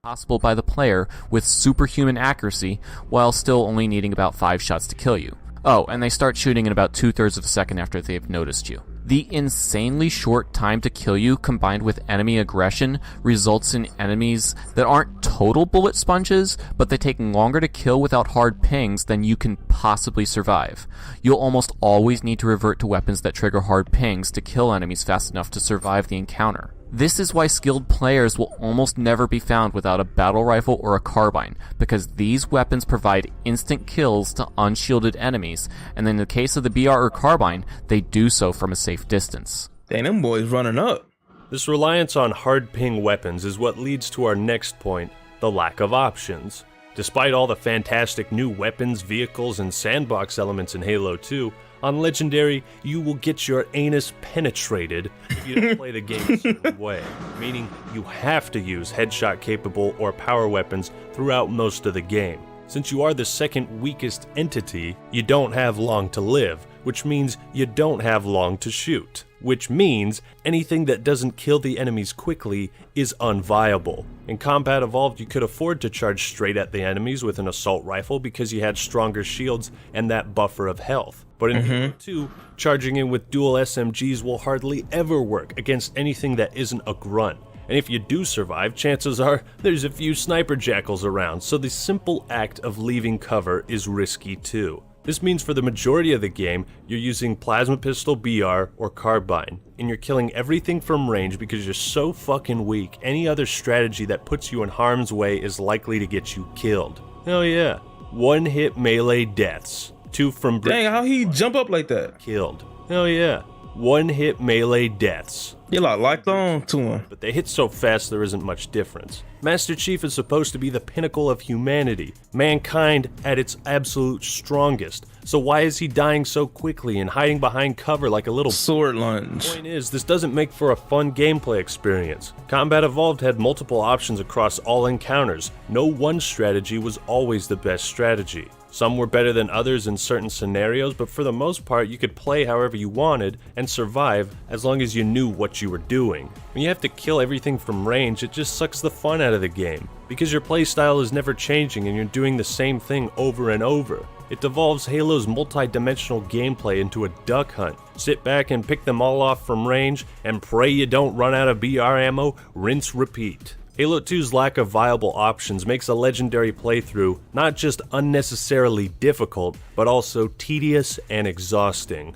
Possible by the player with superhuman accuracy, while still only needing about 5 shots to kill you. Oh, and they start shooting in about 2/3 of a second after they've noticed you. The insanely short time to kill you combined with enemy aggression results in enemies that aren't total bullet sponges, but they take longer to kill without hard pings than you can possibly survive. You'll almost always need to revert to weapons that trigger hard pings to kill enemies fast enough to survive the encounter. This is why skilled players will almost never be found without a battle rifle or a carbine, because these weapons provide instant kills to unshielded enemies, and in the case of the BR or carbine, they do so from a safe distance. Dang, them boys running up. This reliance on hard ping weapons is what leads to our next point, the lack of options. Despite all the fantastic new weapons, vehicles, and sandbox elements in Halo 2, on Legendary, you will get your anus penetrated if you don't play the game a certain way, meaning you have to use headshot-capable or power weapons throughout most of the game. Since you are the second weakest entity, you don't have long to live, which means you don't have long to shoot. Which means anything that doesn't kill the enemies quickly is unviable. In Combat Evolved, you could afford to charge straight at the enemies with an assault rifle because you had stronger shields and that buffer of health. But in Halo 2, charging in with dual SMGs will hardly ever work against anything that isn't a grunt. And if you do survive, chances are there's a few sniper jackals around, so the simple act of leaving cover is risky too. This means for the majority of the game, you're using plasma pistol, BR, or carbine, and you're killing everything from range because you're so fucking weak, any other strategy that puts you in harm's way is likely to get you killed. Hell yeah. One-hit melee deaths. 2 from... Dang, how he jump up like that? Killed. Hell yeah. One-hit melee deaths. You like locked on to him. But they hit so fast there isn't much difference. Master Chief is supposed to be the pinnacle of humanity, mankind at its absolute strongest. So why is he dying so quickly and hiding behind cover like a little sword lunge? The point is, this doesn't make for a fun gameplay experience. Combat Evolved had multiple options across all encounters. No one strategy was always the best strategy. Some were better than others in certain scenarios, but for the most part, you could play however you wanted and survive as long as you knew what you were doing. When you have to kill everything from range, it just sucks the fun out of the game, because your playstyle is never changing and you're doing the same thing over and over. It devolves Halo's multi-dimensional gameplay into a duck hunt. Sit back and pick them all off from range, and pray you don't run out of BR ammo, rinse, repeat. Halo 2's lack of viable options makes a Legendary playthrough not just unnecessarily difficult, but also tedious and exhausting.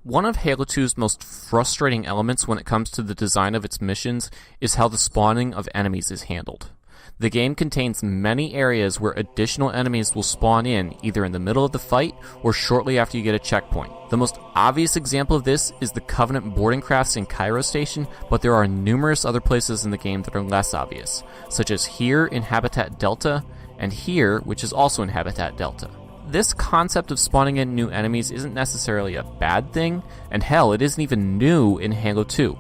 One of Halo 2's most frustrating elements when it comes to the design of its missions is how the spawning of enemies is handled. The game contains many areas where additional enemies will spawn in, either in the middle of the fight or shortly after you get a checkpoint. The most obvious example of this is the Covenant boarding crafts in Cairo Station, but there are numerous other places in the game that are less obvious, such as here in Habitat Delta, and here, which is also in Habitat Delta. This concept of spawning in new enemies isn't necessarily a bad thing, and hell, it isn't even new in Halo 2.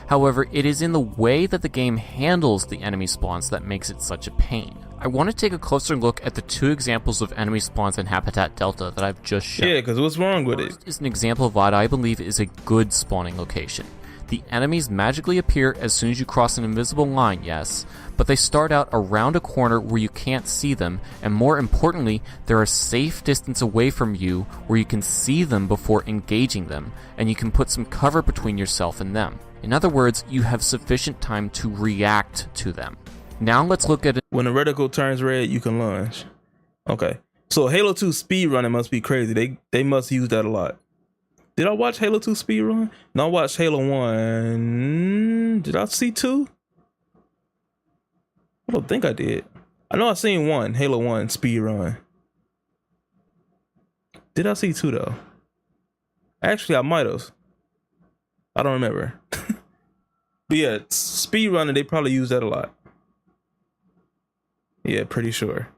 However, it is in the way that the game handles the enemy spawns that makes it such a pain. I want to take a closer look at the 2 examples of enemy spawns in Habitat Delta that I've just shown. Yeah, because what's wrong with First is an example of what I believe is a good spawning location. The enemies magically appear as soon as you cross an invisible line, yes, but they start out around a corner where you can't see them, and more importantly, they're a safe distance away from you where you can see them before engaging them, and you can put some cover between yourself and them. In other words, you have sufficient time to react to them. Now let's look at it. When the reticle turns red, you can lunge. Okay. So Halo 2 speed running must be crazy. They must use that a lot. Did I watch Halo 2 speedrun? No, I watched Halo 1. Did I see 2? I don't think I did. I know I seen 1, Halo 1 speedrun. Did I see 2 though? Actually, I might have. I don't remember. But yeah, speedrunning, they probably use that a lot. Yeah, pretty sure.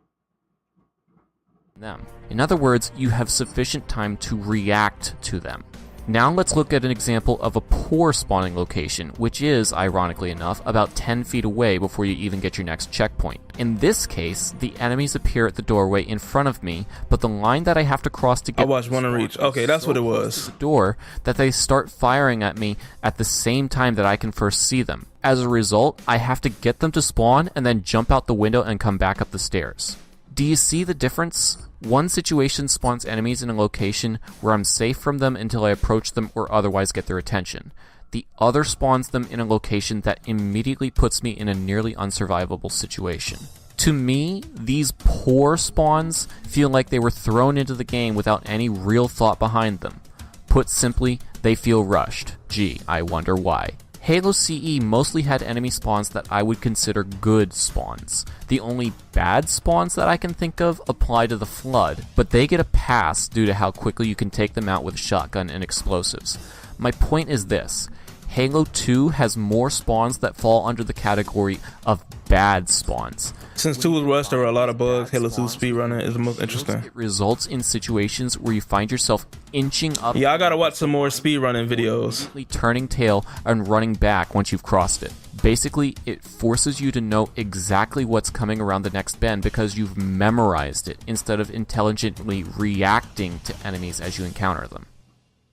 Them. In other words, you have sufficient time to react to them. Now let's look at an example of a poor spawning location, which is, ironically enough, about 10 feet away before you even get your next checkpoint. In this case, the enemies appear at the doorway in front of me, but the line that I have to cross to get I watched One and Reach. Okay, that's what it was. The door that they start firing at me at the same time that I can first see them. As a result, I have to get them to spawn and then jump out the window and come back up the stairs. Do you see the difference? One situation spawns enemies in a location where I'm safe from them until I approach them or otherwise get their attention. The other spawns them in a location that immediately puts me in a nearly unsurvivable situation. To me, these poor spawns feel like they were thrown into the game without any real thought behind them. Put simply, they feel rushed. Gee, I wonder why. Halo CE mostly had enemy spawns that I would consider good spawns. The only bad spawns that I can think of apply to the Flood, but they get a pass due to how quickly you can take them out with a shotgun and explosives. My point is this: Halo 2 has more spawns that fall under the category of bad spawns. Since 2 was rushed, there were a lot of bugs. Halo 2 speedrunning is the most interesting. It results in situations where you find yourself inching up. Yeah, I gotta watch some more speedrunning videos. Turning tail and running back once you've crossed it. Basically, it forces you to know exactly what's coming around the next bend because you've memorized it instead of intelligently reacting to enemies as you encounter them.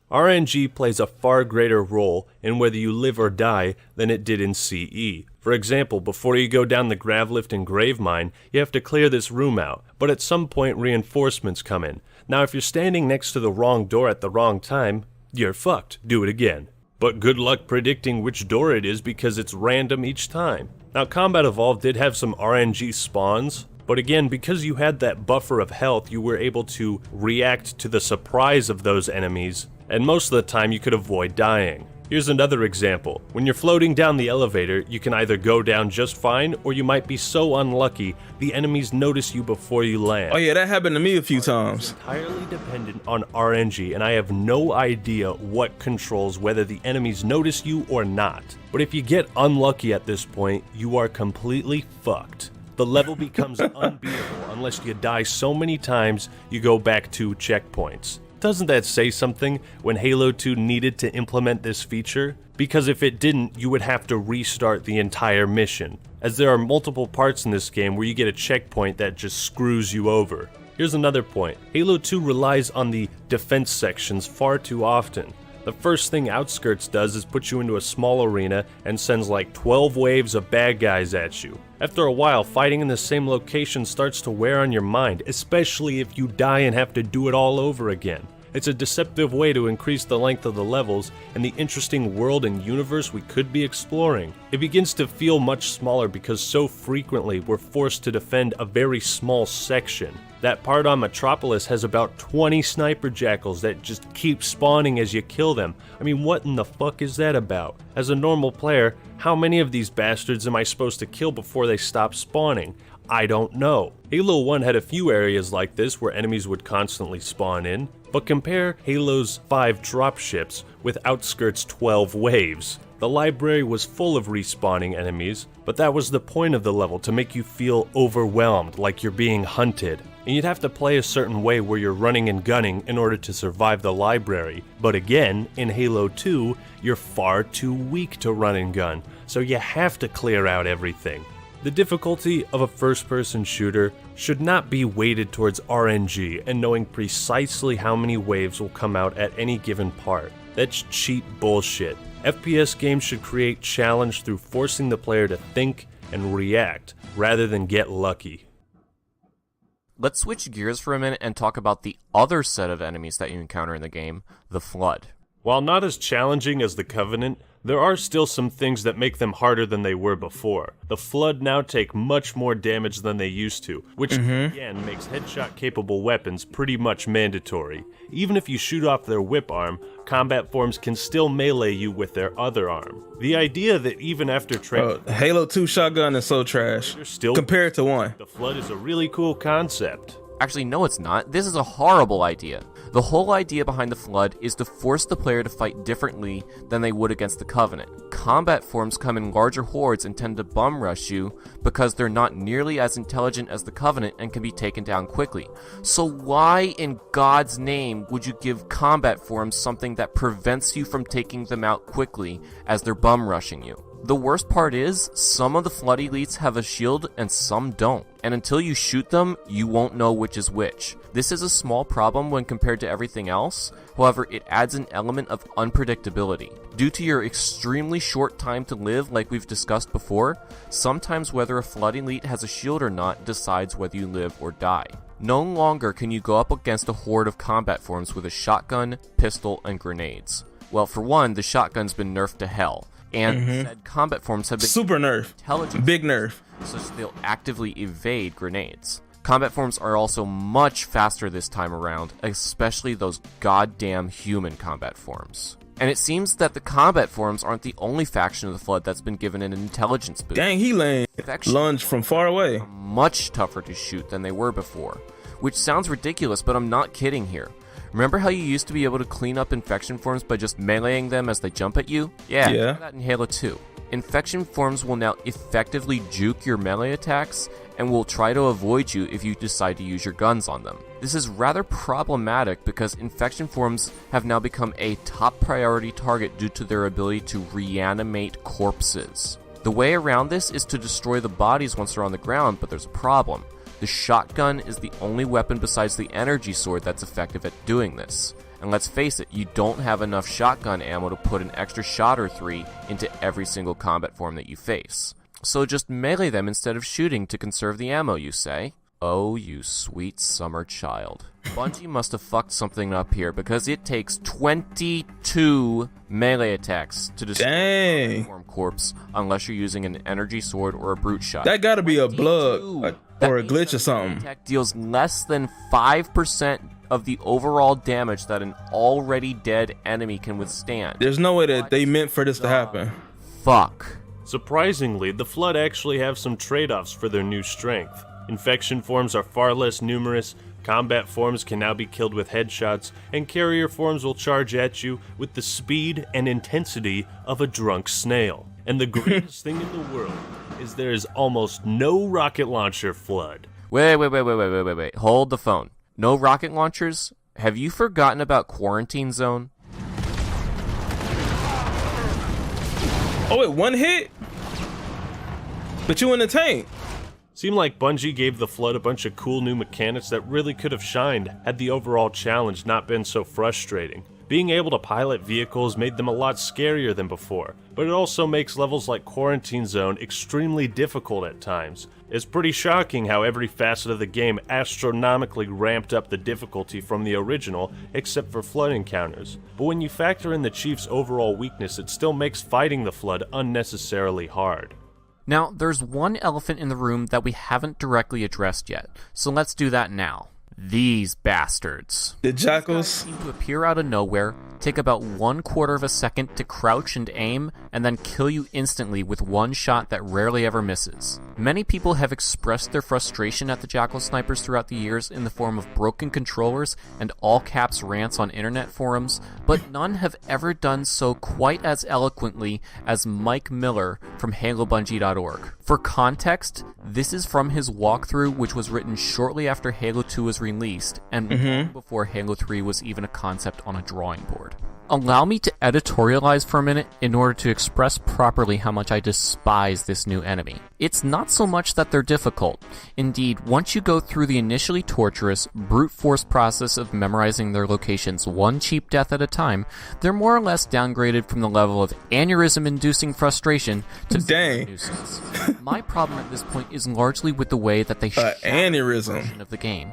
RNG plays a far greater role in whether you live or die than it did in CE. For example, before you go down the Gravelift and Gravemine, you have to clear this room out, but at some point reinforcements come in. Now if you're standing next to the wrong door at the wrong time, you're fucked. Do it again. But good luck predicting which door it is because it's random each time. Now Combat Evolved did have some RNG spawns, but again, because you had that buffer of health, you were able to react to the surprise of those enemies, and most of the time you could avoid dying. Here's another example. When you're floating down the elevator, you can either go down just fine, or you might be so unlucky the enemies notice you before you land. Oh yeah, that happened to me a few times. It's entirely dependent on RNG, and I have no idea what controls whether the enemies notice you or not. But if you get unlucky at this point, you are completely fucked. The level becomes unbeatable unless you die so many times you go back 2 checkpoints. Doesn't that say something when Halo 2 needed to implement this feature? Because if it didn't, you would have to restart the entire mission, as there are multiple parts in this game where you get a checkpoint that just screws you over. Here's another point. Halo 2 relies on the defense sections far too often. The first thing Outskirts does is put you into a small arena and sends like 12 waves of bad guys at you. After a while, fighting in the same location starts to wear on your mind, especially if you die and have to do it all over again. It's a deceptive way to increase the length of the levels and the interesting world and universe we could be exploring. It begins to feel much smaller because so frequently we're forced to defend a very small section. That part on Metropolis has about 20 sniper jackals that just keep spawning as you kill them. I mean, what in the fuck is that about? As a normal player, how many of these bastards am I supposed to kill before they stop spawning? I don't know. Halo 1 had a few areas like this where enemies would constantly spawn in, but compare Halo's 5 dropships with Outskirts' 12 waves. The library was full of respawning enemies, but that was the point of the level, to make you feel overwhelmed, like you're being hunted. And you'd have to play a certain way where you're running and gunning in order to survive the library. But again, in Halo 2, you're far too weak to run and gun, so you have to clear out everything. The difficulty of a first-person shooter should not be weighted towards RNG and knowing precisely how many waves will come out at any given part. That's cheap bullshit. FPS games should create challenge through forcing the player to think and react, rather than get lucky. Let's switch gears for a minute and talk about the other set of enemies that you encounter in the game, the Flood. While not as challenging as the Covenant, there are still some things that make them harder than they were before. The Flood now take much more damage than they used to, which again makes headshot-capable weapons pretty much mandatory. Even if you shoot off their whip arm, combat forms can still melee you with their other arm. The idea that even after Halo 2 shotgun is so trash compared to 1. The Flood is a really cool concept. Actually, no, it's not. This is a horrible idea. The whole idea behind the Flood is to force the player to fight differently than they would against the Covenant. Combat forms come in larger hordes and tend to bum rush you because they're not nearly as intelligent as the Covenant and can be taken down quickly. So why in God's name would you give combat forms something that prevents you from taking them out quickly as they're bum rushing you? The worst part is, some of the Flood elites have a shield and some don't, and until you shoot them, you won't know which is which. This is a small problem when compared to everything else, however it adds an element of unpredictability. Due to your extremely short time to live like we've discussed before, sometimes whether a Flood elite has a shield or not decides whether you live or die. No longer can you go up against a horde of combat forms with a shotgun, pistol, and grenades. Well, for one, the shotgun's been nerfed to hell. And said combat forms have been super nerf, big nerf, such that they'll actively evade grenades. Combat forms are also much faster this time around, especially those goddamn human combat forms. And it seems that the combat forms aren't the only faction of the Flood that's been given an intelligence boost. Dang, he lane lunge from far away. Much tougher to shoot than they were before, which sounds ridiculous, but I'm not kidding here. Remember how you used to be able to clean up infection forms by just meleeing them as they jump at you? Yeah. Try that in Halo 2. Infection forms will now effectively juke your melee attacks and will try to avoid you if you decide to use your guns on them. This is rather problematic because infection forms have now become a top priority target due to their ability to reanimate corpses. The way around this is to destroy the bodies once they're on the ground, but there's a problem. The shotgun is the only weapon besides the energy sword that's effective at doing this. And let's face it, you don't have enough shotgun ammo to put an extra shot or 3 into every single combat form that you face. So just melee them instead of shooting to conserve the ammo, you say? Oh, you sweet summer child. Bungie must have fucked something up here because it takes 22 melee attacks to destroy a form corpse unless you're using an energy sword or a brute shot. That gotta be a bug or a glitch or something. Attack deals less than 5% of the overall damage that an already dead enemy can withstand. There's no way that they meant for this to happen. Fuck. Surprisingly, the Flood actually have some trade-offs for their new strength. Infection forms are far less numerous, combat forms can now be killed with headshots, and carrier forms will charge at you with the speed and intensity of a drunk snail. And the greatest thing in the world is there is almost no rocket launcher Flood. Wait. Hold the phone. No rocket launchers? Have you forgotten about Quarantine Zone? Oh, wait, one hit? But you in the tank. Seemed like Bungie gave the Flood a bunch of cool new mechanics that really could have shined had the overall challenge not been so frustrating. Being able to pilot vehicles made them a lot scarier than before, but it also makes levels like Quarantine Zone extremely difficult at times. It's pretty shocking how every facet of the game astronomically ramped up the difficulty from the original, except for Flood encounters. But when you factor in the Chief's overall weakness, it still makes fighting the Flood unnecessarily hard. Now, there's one elephant in the room that we haven't directly addressed yet, so let's do that now. These bastards. The jackals seem to appear out of nowhere, take about 1/4 of a second to crouch and aim, and then kill you instantly with one shot that rarely ever misses. Many people have expressed their frustration at the jackal snipers throughout the years in the form of broken controllers and all-caps rants on internet forums, but none have ever done so quite as eloquently as Mike Miller from HaloBungie.org. For context, this is from his walkthrough, which was written shortly after Halo 2 was released, and long before Halo 3 was even a concept on a drawing board. Allow me to editorialize for a minute in order to express properly how much I despise this new enemy. It's not so much that they're difficult. Indeed, once you go through the initially torturous, brute force process of memorizing their locations one cheap death at a time, they're more or less downgraded from the level of aneurysm-inducing frustration to nuisance. My problem at this point is largely with the way that they aneurysm of the game.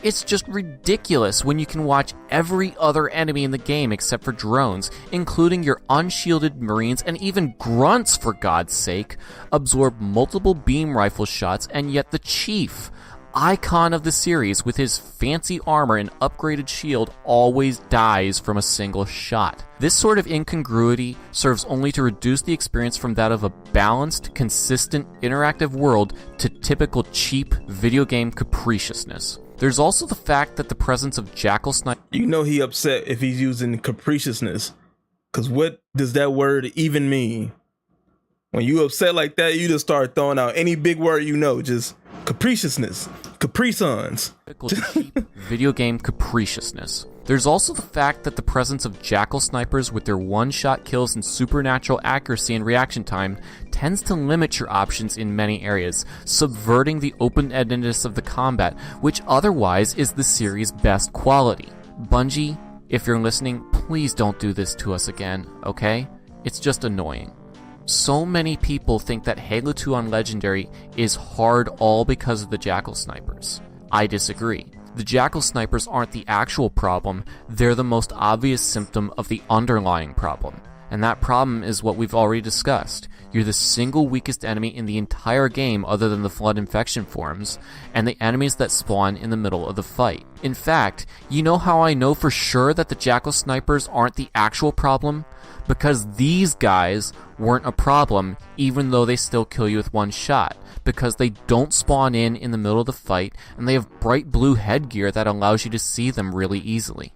It's just ridiculous when you can watch every other enemy in the game except for drones, including your unshielded Marines and even grunts for God's sake, absorb multiple beam rifle shots, and yet the Chief, icon of the series with his fancy armor and upgraded shield, always dies from a single shot. This sort of incongruity serves only to reduce the experience from that of a balanced, consistent, interactive world to typical cheap video game capriciousness. There's also the fact that the presence of Jackal Sniper... You know he upset if he's using capriciousness, because what does that word even mean? When you upset like that, you just start throwing out any big word you know, just capriciousness, Capri-Suns. Video game capriciousness. There's also the fact that the presence of Jackal Snipers with their one-shot kills and supernatural accuracy and reaction time tends to limit your options in many areas, subverting the open-endedness of the combat, which otherwise is the series' best quality. Bungie, if you're listening, please don't do this to us again, okay? It's just annoying. So many people think that Halo 2 on Legendary is hard all because of the Jackal Snipers. I disagree. The Jackal Snipers aren't the actual problem, they're the most obvious symptom of the underlying problem. And that problem is what we've already discussed. You're the single weakest enemy in the entire game other than the Flood Infection forms, and the enemies that spawn in the middle of the fight. In fact, you know how I know for sure that the Jackal Snipers aren't the actual problem? Because these guys weren't a problem, even though they still kill you with one shot. Because they don't spawn in the middle of the fight, and they have bright blue headgear that allows you to see them really easily.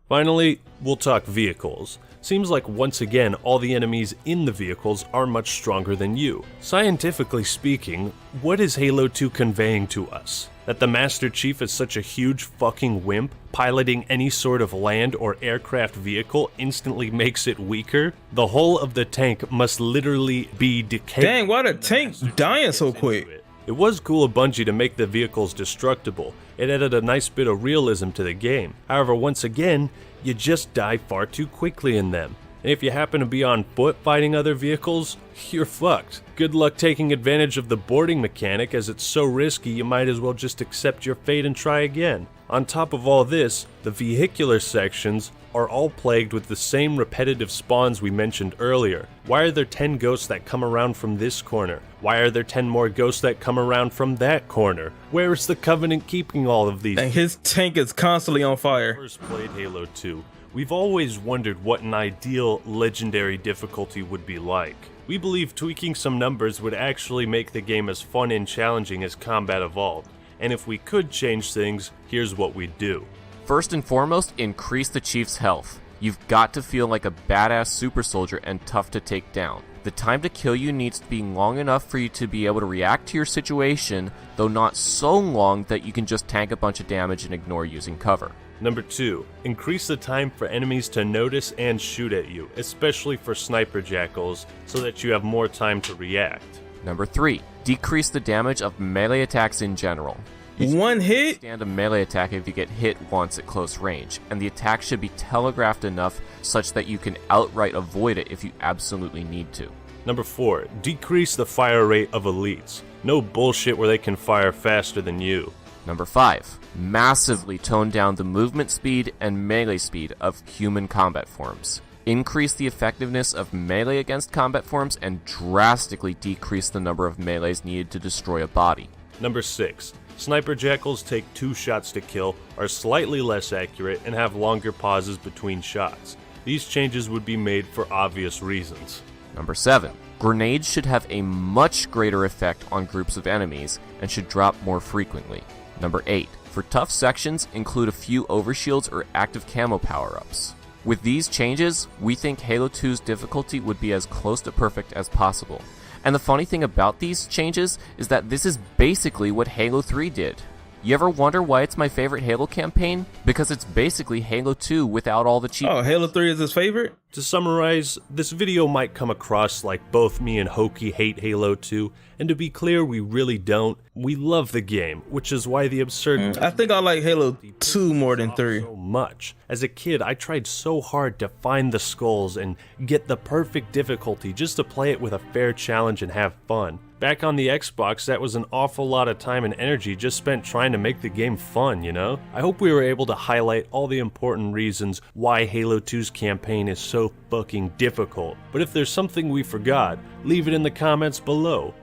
Finally, we'll talk vehicles. Seems like once again all the enemies in the vehicles are much stronger than you. Scientifically speaking, what is Halo 2 conveying to us? That the Master Chief is such a huge fucking wimp, piloting any sort of land or aircraft vehicle instantly makes it weaker? The hull of the tank must literally be decayed. Dang, why the tank dying so quick? It was cool of Bungie to make the vehicles destructible. It added a nice bit of realism to the game. However, once again, you just die far too quickly in them. And if you happen to be on foot fighting other vehicles, you're fucked. Good luck taking advantage of the boarding mechanic, as it's so risky you might as well just accept your fate and try again. On top of all this, the vehicular sections are all plagued with the same repetitive spawns we mentioned earlier. Why are there 10 ghosts that come around from this corner? Why are there 10 more ghosts that come around from that corner? Where is the Covenant keeping all of these? And his tank is constantly on fire. First played Halo 2. We've always wondered what an ideal legendary difficulty would be like. We believe tweaking some numbers would actually make the game as fun and challenging as Combat Evolved. And if we could change things, here's what we'd do. First and foremost, increase the Chief's health. You've got to feel like a badass super soldier and tough to take down. The time to kill you needs to be long enough for you to be able to react to your situation, though not so long that you can just tank a bunch of damage and ignore using cover. Number 2, increase the time for enemies to notice and shoot at you, especially for sniper jackals, so that you have more time to react. Number 3, decrease the damage of melee attacks in general. One hit? Stand a melee attack if you get hit once at close range, and the attack should be telegraphed enough such that you can outright avoid it if you absolutely need to. Number 4, decrease the fire rate of elites. No bullshit where they can fire faster than you. Number 5, massively tone down the movement speed and melee speed of human combat forms. Increase the effectiveness of melee against combat forms and drastically decrease the number of melees needed to destroy a body. Number 6, sniper jackals take 2 shots to kill, are slightly less accurate, and have longer pauses between shots. These changes would be made for obvious reasons. Number 7, grenades should have a much greater effect on groups of enemies and should drop more frequently. Number 8, for tough sections, include a few overshields or active camo power-ups. With these changes, we think Halo 2's difficulty would be as close to perfect as possible. And the funny thing about these changes is that this is basically what Halo 3 did. You ever wonder why it's my favorite Halo campaign? Because it's basically Halo 2 without all the cheat. Oh, Halo 3 is his favorite? To summarize, this video might come across like both me and Hokie hate Halo 2, and to be clear, we really don't. We love the game, which is why the absurd... I think I like Halo 2 more than 3. So much. As a kid, I tried so hard to find the skulls and get the perfect difficulty just to play it with a fair challenge and have fun. Back on the Xbox, that was an awful lot of time and energy just spent trying to make the game fun, you know? I hope we were able to highlight all the important reasons why Halo 2's campaign is so fucking difficult. But if there's something we forgot, leave it in the comments below.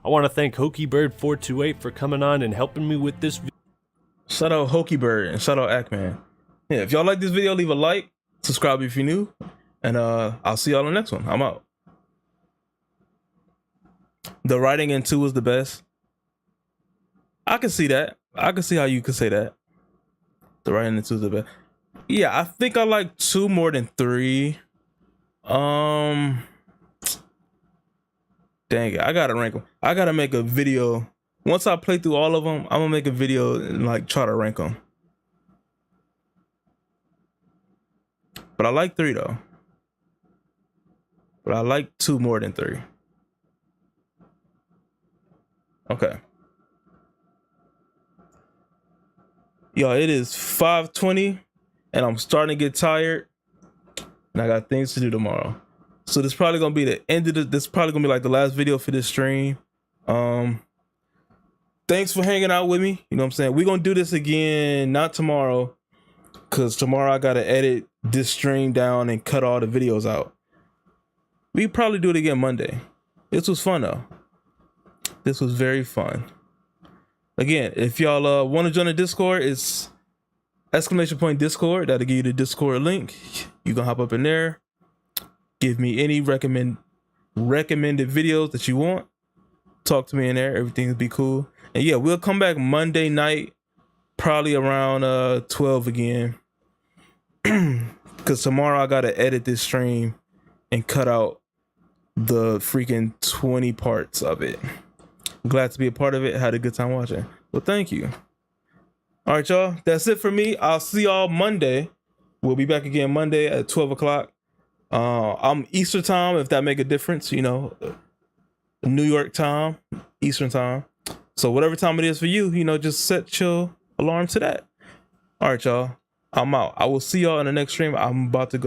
I want to thank HokieBird428 for coming on and helping me with this video. Shout out HokieBird and shout out Ackman. Yeah, if y'all like this video, leave a like, subscribe if you're new, and I'll see y'all in the next one. I'm out. The writing in 2 was the best. I can see that. I can see how you could say that. The writing in 2 is the best. Yeah, I think I like 2 more than 3. Dang it, I gotta rank them. I gotta make a video. Once I play through all of them, I'm gonna make a video and like try to rank them. But I like 3 though. But I like 2 more than 3. Okay. Yo, it is 5:20 and I'm starting to get tired and I got things to do tomorrow. So this is probably gonna be the end of this is probably gonna be like the last video for this stream. Thanks for hanging out with me. You know what I'm saying? We're gonna do this again, not tomorrow, because tomorrow I gotta edit this stream down and cut all the videos out. We probably do it again Monday. This was fun though. This was very fun. Again, if y'all want to join the Discord, it's !Discord. That'll give you the Discord link. You can hop up in there. Give me any recommended videos that you want. Talk to me in there. Everything will be cool. And yeah, we'll come back Monday night, probably around 12 again. Because tomorrow I gotta edit this stream and cut out the freaking 20 parts of it. Glad to be a part of it. Had a good time watching. Well, thank you. All right, y'all. That's it for me. I'll see y'all Monday. We'll be back again Monday at 12 o'clock. I'm Eastern time, if that make a difference. You know, New York time, Eastern time. So whatever time it is for you, you know, just set your alarm to that. All right, y'all. I'm out. I will see y'all in the next stream. I'm about to go.